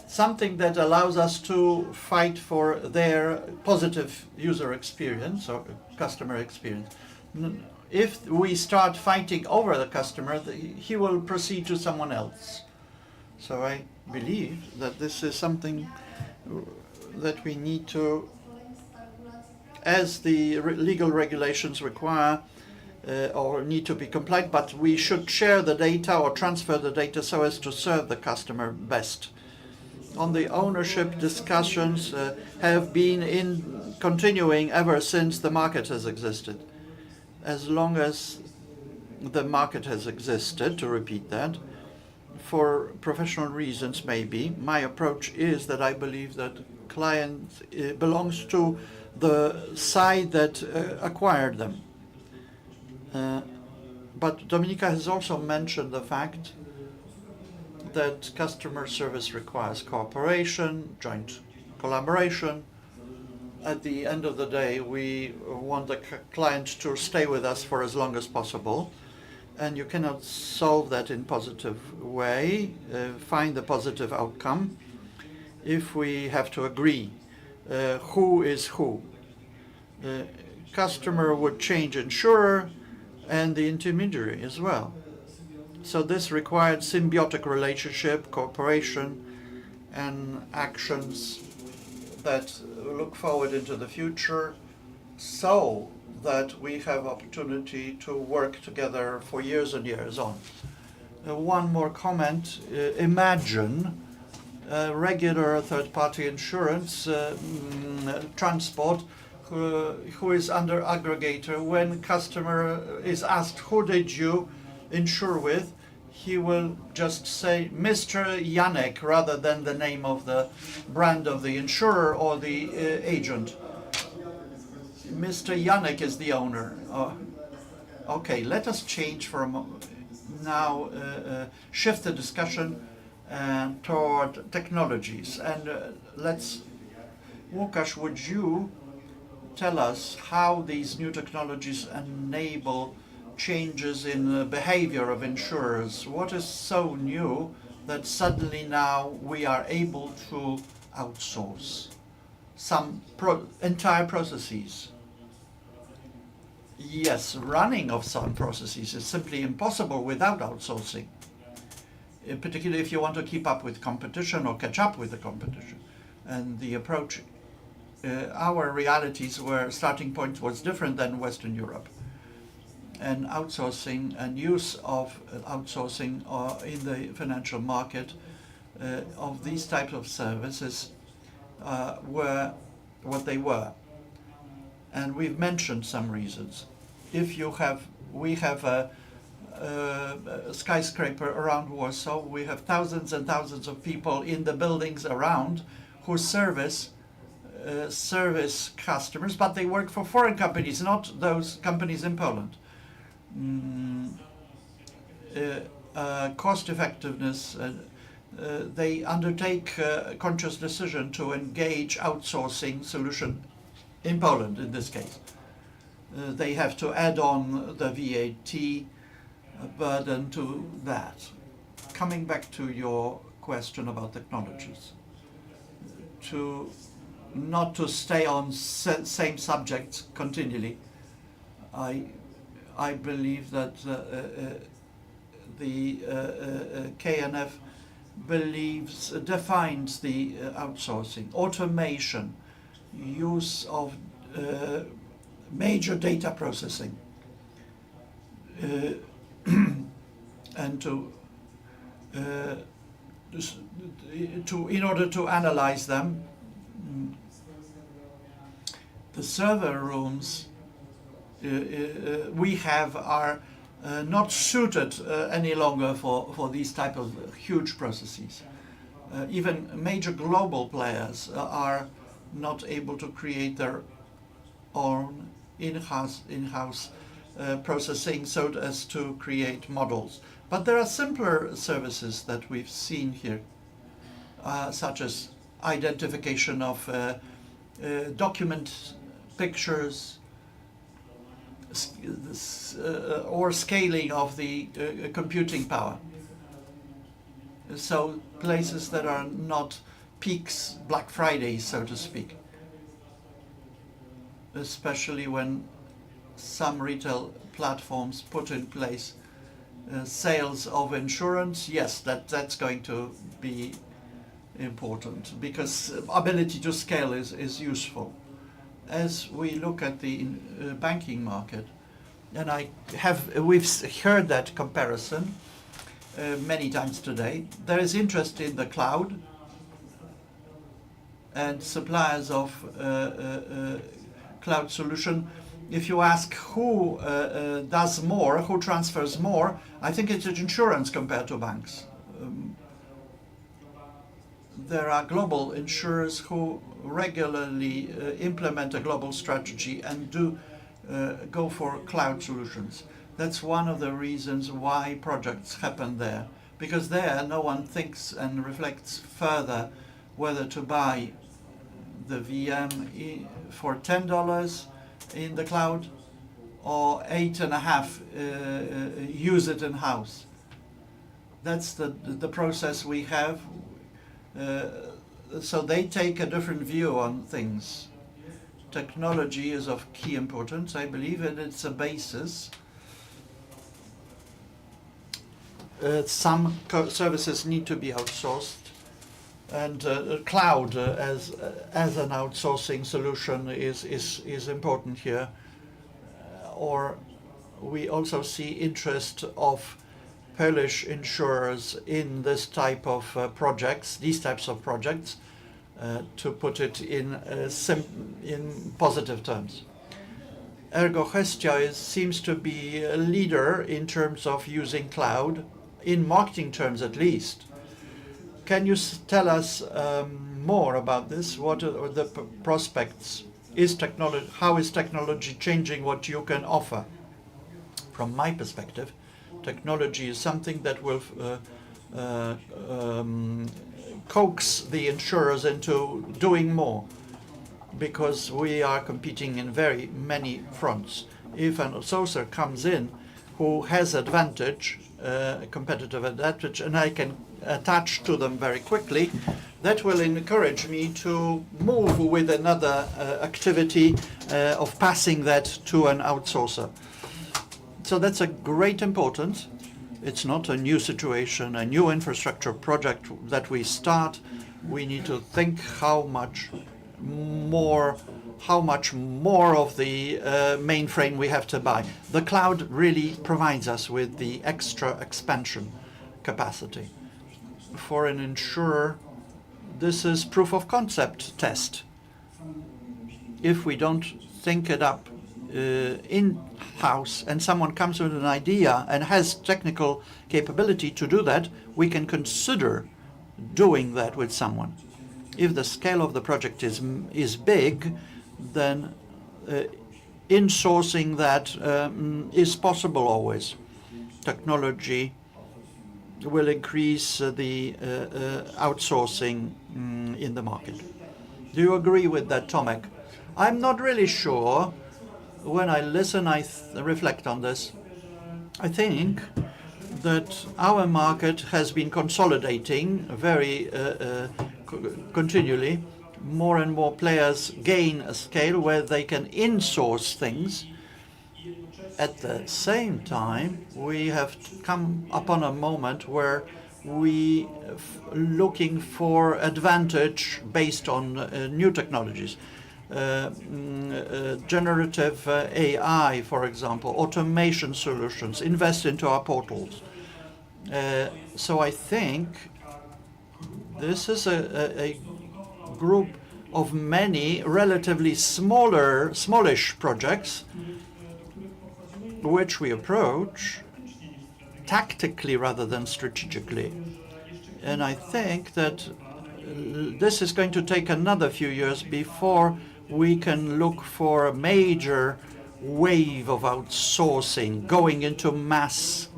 something that allows us to fight for their positive user experience or customer experience. If we start fighting over the customer, he will proceed to someone else. So I believe that this is something that we need to, as the legal regulations require, or need to be compliant, but we should share the data or transfer the data so as to serve the customer best. On the ownership, discussions have been continuing ever since the market has existed. As long as the market has existed, to repeat that, for professional reasons maybe, my approach is that I believe that client belongs to the side that acquired them. But Dominika has also mentioned the fact that customer service requires cooperation, joint collaboration. At the end of the day, we want the client to stay with us for as long as possible, and you cannot solve that in positive way, find the positive outcome, if we have to agree who is who. Customer would change insurer, and the intermediary as well. So this required symbiotic relationship, cooperation, and actions that look forward into the future so that we have opportunity to work together for years and years on. One more comment. Imagine regular third-party insurance transport who is under aggregator. When customer is asked, who did you insure with, he will just say Mr. Janek rather than the name of the brand of the insurer or the agent. Mr. Janek is the owner. Okay, let us change for a moment. Now shift the discussion toward technologies. And Łukasz, would you tell us how these new technologies enable changes in the behavior of insurers? What is so new that suddenly now we are able to outsource some entire processes? Yes, running of some processes is simply impossible without outsourcing, particularly if you want to keep up with competition or catch up with the competition. And the approach, our realities were, starting point was different than Western Europe. And outsourcing and use of outsourcing in the financial market of these types of services were what they were. And we've mentioned some reasons. If we have a skyscraper around Warsaw, we have thousands and thousands of people in the buildings around who service customers, but they work for foreign companies, not those companies in Poland. Cost effectiveness, they undertake a conscious decision to engage outsourcing solution in Poland in this case. They have to add on the VAT burden to that. Coming back to your question about technologies, not to stay on same subjects continually, I believe that the KNF defines the outsourcing, automation, use of major data processing, and in order to analyze them. The server rooms we have are not suited any longer for these type of huge processes. Even major global players are not able to create their own in-house processing so as to create models. But there are simpler services that we've seen here, such as identification of document pictures, or scaling of the computing power. So places that are not peaks, Black Fridays, so to speak. Especially when some retail platforms put in place sales of insurance, yes, that's going to be important because ability to scale is useful. As we look at the banking market, and we've heard that comparison many times today, there is interest in the cloud, and suppliers of cloud solution. If you ask who does more, who transfers more, I think it's insurance compared to banks. There are global insurers who regularly implement a global strategy and do go for cloud solutions. That's one of the reasons why projects happen there, because there no one thinks and reflects further whether to buy the VM for $10 in the cloud or $8.50 use it in-house. That's the process we have. So they take a different view on things. Technology is of key importance, I believe, and it's a basis. Some services need to be outsourced, and cloud as an outsourcing solution is important here. Or we also see interest of Polish insurers in this type of projects, these types of projects, to put it in positive terms. Ergo Gestia seems to be a leader in terms of using cloud, in marketing terms at least. Can you tell us more about this? What are the prospects? How is technology changing what you can offer? From my perspective, technology is something that will coax the insurers into doing more, because we are competing in very many fronts. If an outsourcer comes in who has advantage, competitive advantage, and I can attach to them very quickly, that will encourage me to move with another activity of passing that to an outsourcer. So that's a great importance. It's not a new situation, a new infrastructure project that we start. We need to think how much more of the mainframe we have to buy. The cloud really provides us with the extra expansion capacity. For an insurer, this is proof of concept test. If we don't think it up in-house and someone comes with an idea and has technical capability to do that, we can consider doing that with someone. If the scale of the project is big, then insourcing that is possible always. Technology will increase the outsourcing in the market. Do you agree with that, Tomek? I'm not really sure. When I listen, I reflect on this. I think that our market has been consolidating very continually. More and more players gain a scale where they can insource things. At the same time, we have come upon a moment where we looking for advantage based on new technologies. Generative AI, for example, automation solutions, invest into our portals. So I think this is a group of many relatively smallish projects which we approach tactically rather than strategically. And I think that this is going to take another few years before we can look for major wave of outsourcing going into mass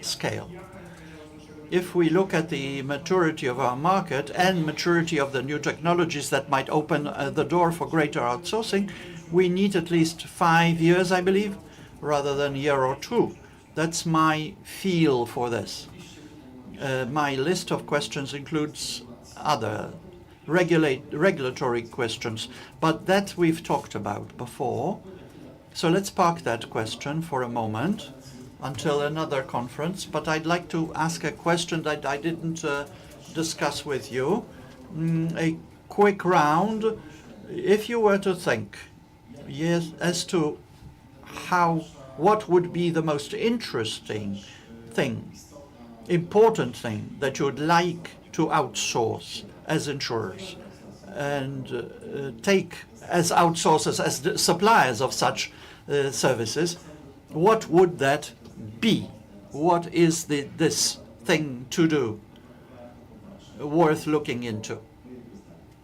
scale. If we look at the maturity of our market and maturity of the new technologies that might open the door for greater outsourcing, we need at least 5 years, I believe, rather than a year or two. That's my feel for this. My list of questions includes other regulatory questions, but that we've talked about before. So let's park that question for a moment until another conference. But I'd like to ask a question that I didn't discuss with you. A quick round. If you were to think, yes, as to what would be the most interesting thing, important thing that you would like to outsource as insurers and take as outsourcers, as suppliers of such services, what would that be? What is this thing to do worth looking into?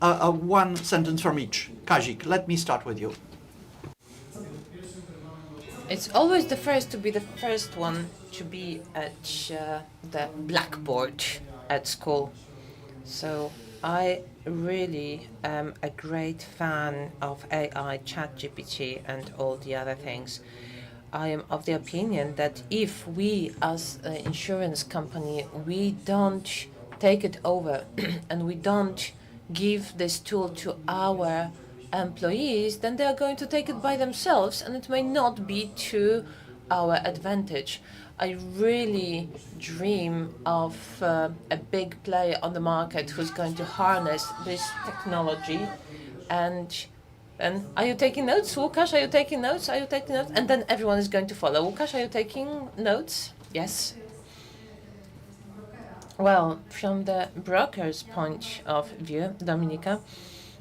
One sentence from each. Kazik, let me start with you. It's always the first to be the first one to be at the blackboard at school. So I really am a great fan of AI, ChatGPT, and all the other things. I am of the opinion that if we, as an insurance company, we don't take it over and we don't give this tool to our employees, then they are going to take it by themselves, and it may not be to our advantage. I really dream of a big player on the market who's going to harness this technology. And are you taking notes, Łukasz? Are you taking notes? Are you taking notes? And then everyone is going to follow. Łukasz, are you taking notes? Yes. Well, from the broker's point of view, Dominika,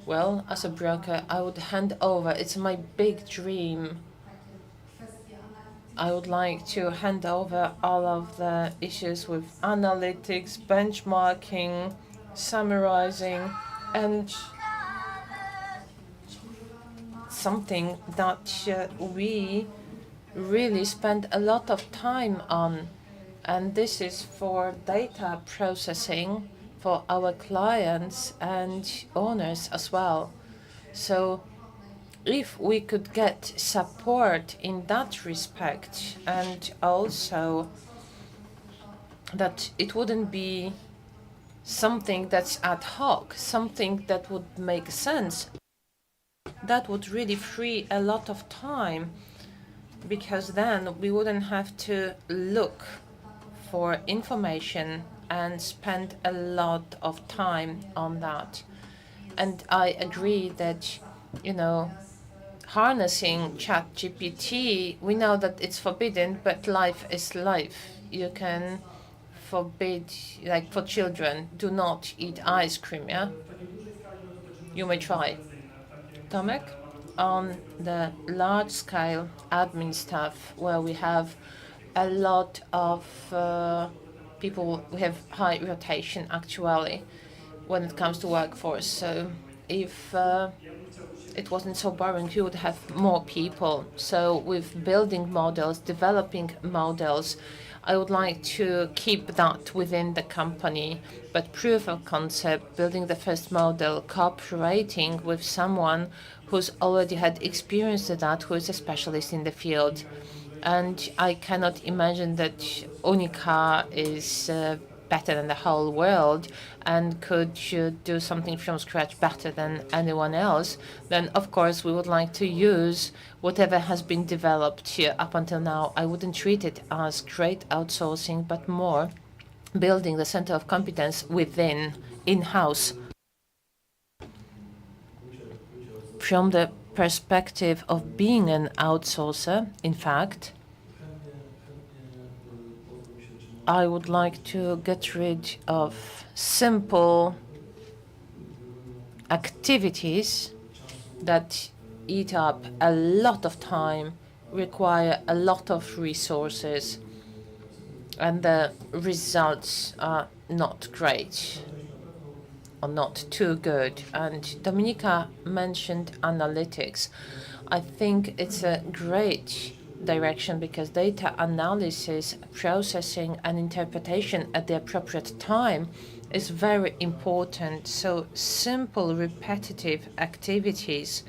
well, as a broker, I would hand over. It's my big dream. I would like to hand over all of the issues with analytics, benchmarking, summarizing, and something that we really spend a lot of time on. And this is for data processing for our clients and owners as well. So if we could get support in that respect, and also that it wouldn't be something that's ad hoc, something that would make sense, that would really free a lot of time, because then we wouldn't have to look for information and spend a lot of time on that. And I agree that, harnessing ChatGPT, we know that it's forbidden, but life is life. You can forbid, like for children, do not eat ice cream, yeah? You may try. Tomek, on the large-scale admin stuff, where we have a lot of people, we have high rotation actually when it comes to workforce. So if it wasn't so boring, you would have more people. So with building models, developing models, I would like to keep that within the company, but proof of concept, building the first model, cooperating with someone who's already had experience with that, who is a specialist in the field. And I cannot imagine that Unica is better than the whole world and could do something from scratch better than anyone else. Then, of course, we would like to use whatever has been developed here up until now. I wouldn't treat it as great outsourcing, but more building the center of competence within, in-house. From the perspective of being an outsourcer, in fact, I would like to get rid of simple activities that eat up a lot of time, require a lot of resources, and the results are not great or not too good. And Dominika mentioned analytics. I think it's a great direction because data analysis, processing, and interpretation at the appropriate time is very important. So simple, repetitive activities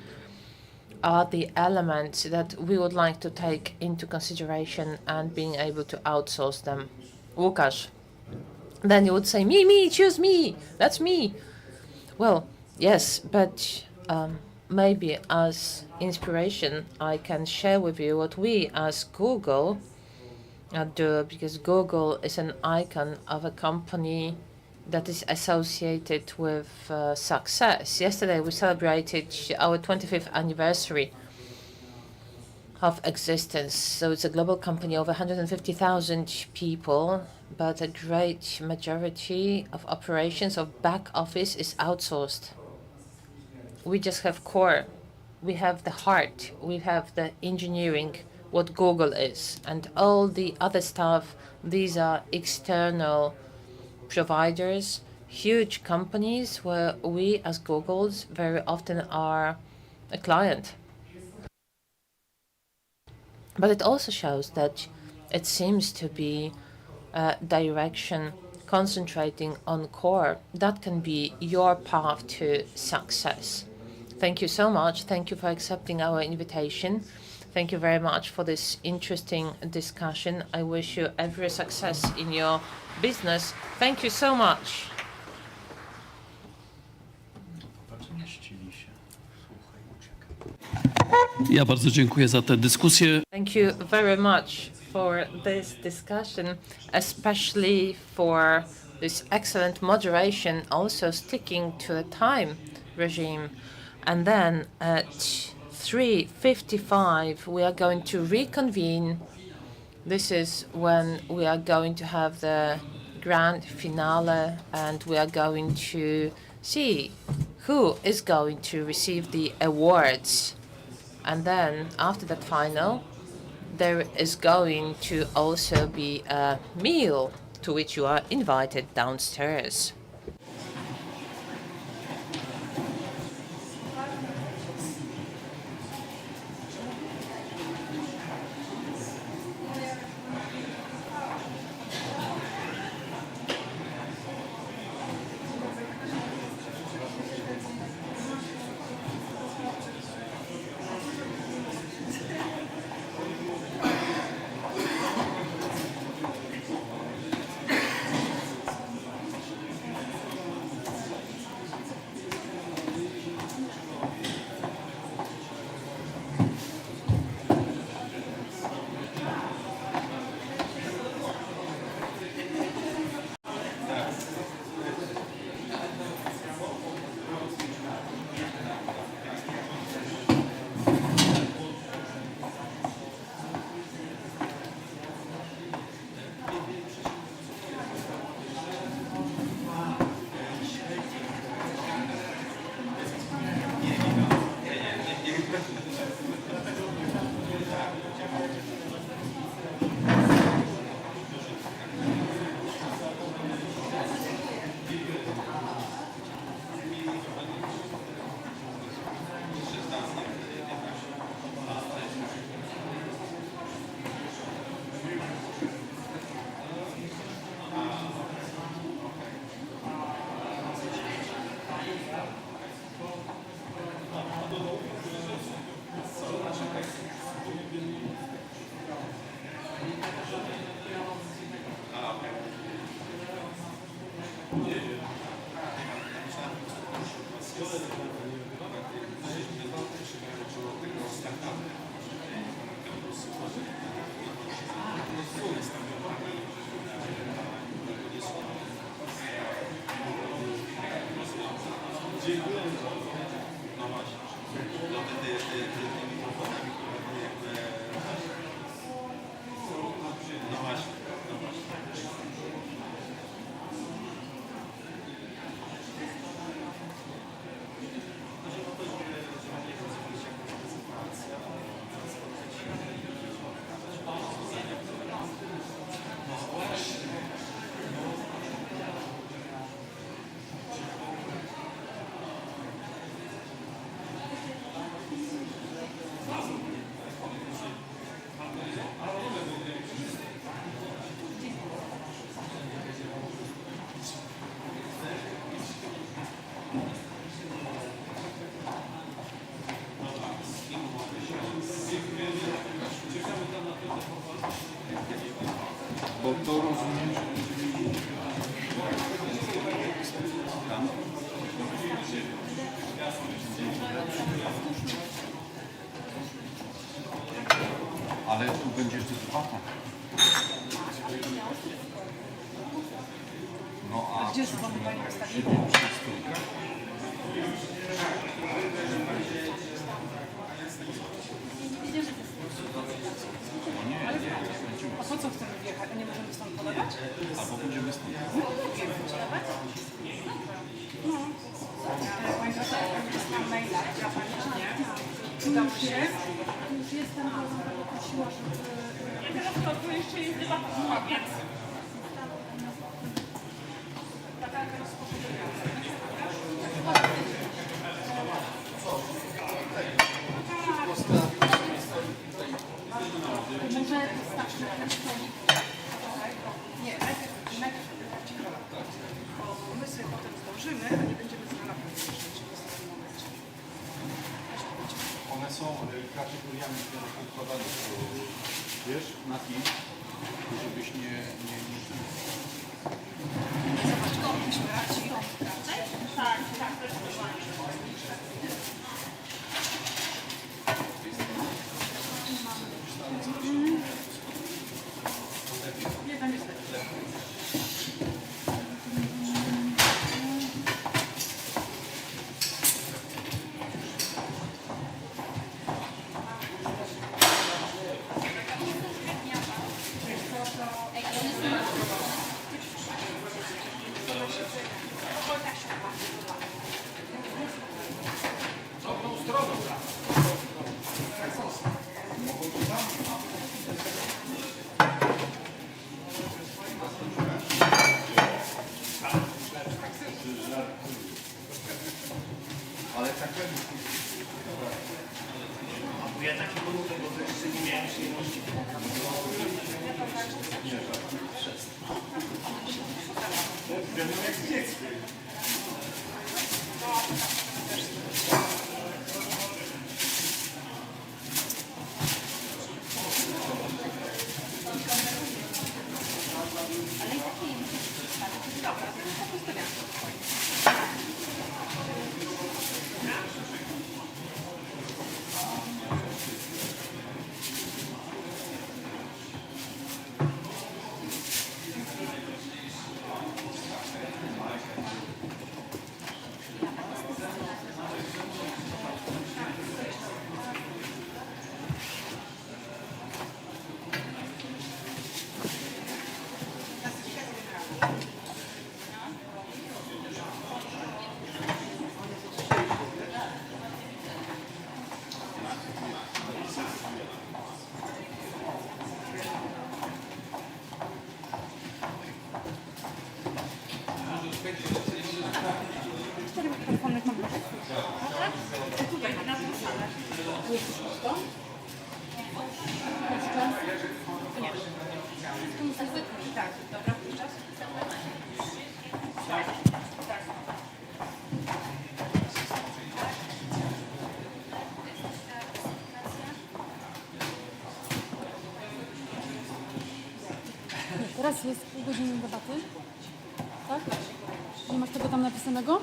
are the elements that we would like to take into consideration and being able to outsource them. Łukasz, then you would say, me, choose me, that's me. Well, yes, but maybe as inspiration, I can share with you what we as Google do, because Google is an icon of a company that is associated with success. Yesterday, we celebrated our 25th anniversary of existence. So it's a global company, over 150,000 people, but a great majority of operations of back office is outsourced. We just have core, we have the heart, we have the engineering, what Google is, and all the other stuff, these are external providers, huge companies where we as Googles very often are a client. But it also shows that it seems to be a direction concentrating on core. That can be your path to success. Thank you so much. Thank you for accepting our invitation. Thank you very much for this interesting discussion. I wish you every success in your business. Thank you so much. Ja bardzo dziękuję za tę dyskusję. Thank you very much for this discussion, especially for this excellent moderation, also sticking to the time regime. And then at 3:55, we are going to reconvene. This is when we are going to have the grand finale, and we are going to see who is going to receive the awards. And then after that final, there is going to also be a meal to which you are invited downstairs. Ale tu będzie debata. No a Gdzie są Pani postawić? A po co chcemy wjechać? A nie możemy stąd podawać? albo będziemy stąd. Pani dostała maila dla Pani, czy nie? Udało się? Już jestem, prosiła, żeby... Teraz to jeszcze jest debata, więc... Może starszy na stole. Nie, najpierw bo my sobie potem zdążymy, a nie będziemy z rana powiedzieć w ostatnim momencie. One są kategoriami, które układane są, wiesz, na tym, żebyś nie... Zobacz, o, myśmy radzi. Tak, tak. Jeden jest lepszy. Tak, dobra, czas. Teraz jest pół godziny debaty. Tak? Nie masz tego tam napisanego?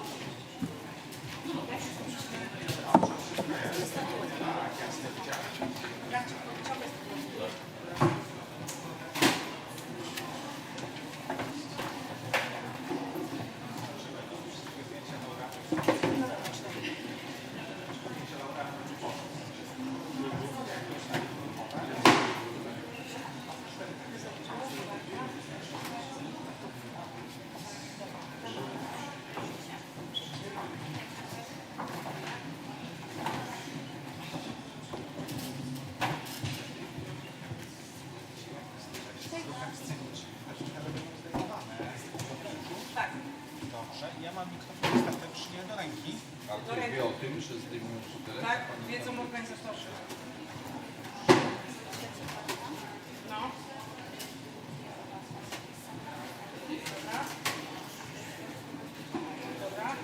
Ja mam mikrofon statycznie do ręki. A ty wie o tym, że zdejmują szybę? Tak, wiedzą organizatorzy. No. Dobra. Dobra.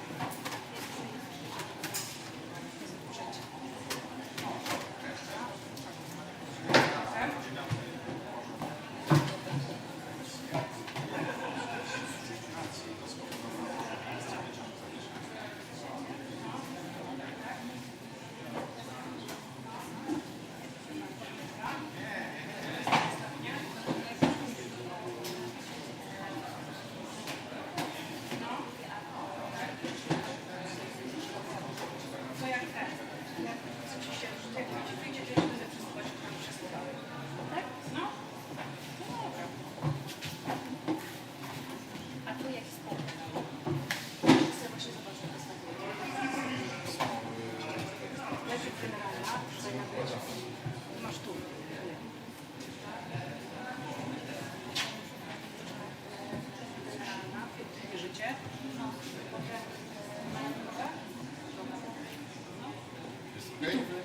Nie.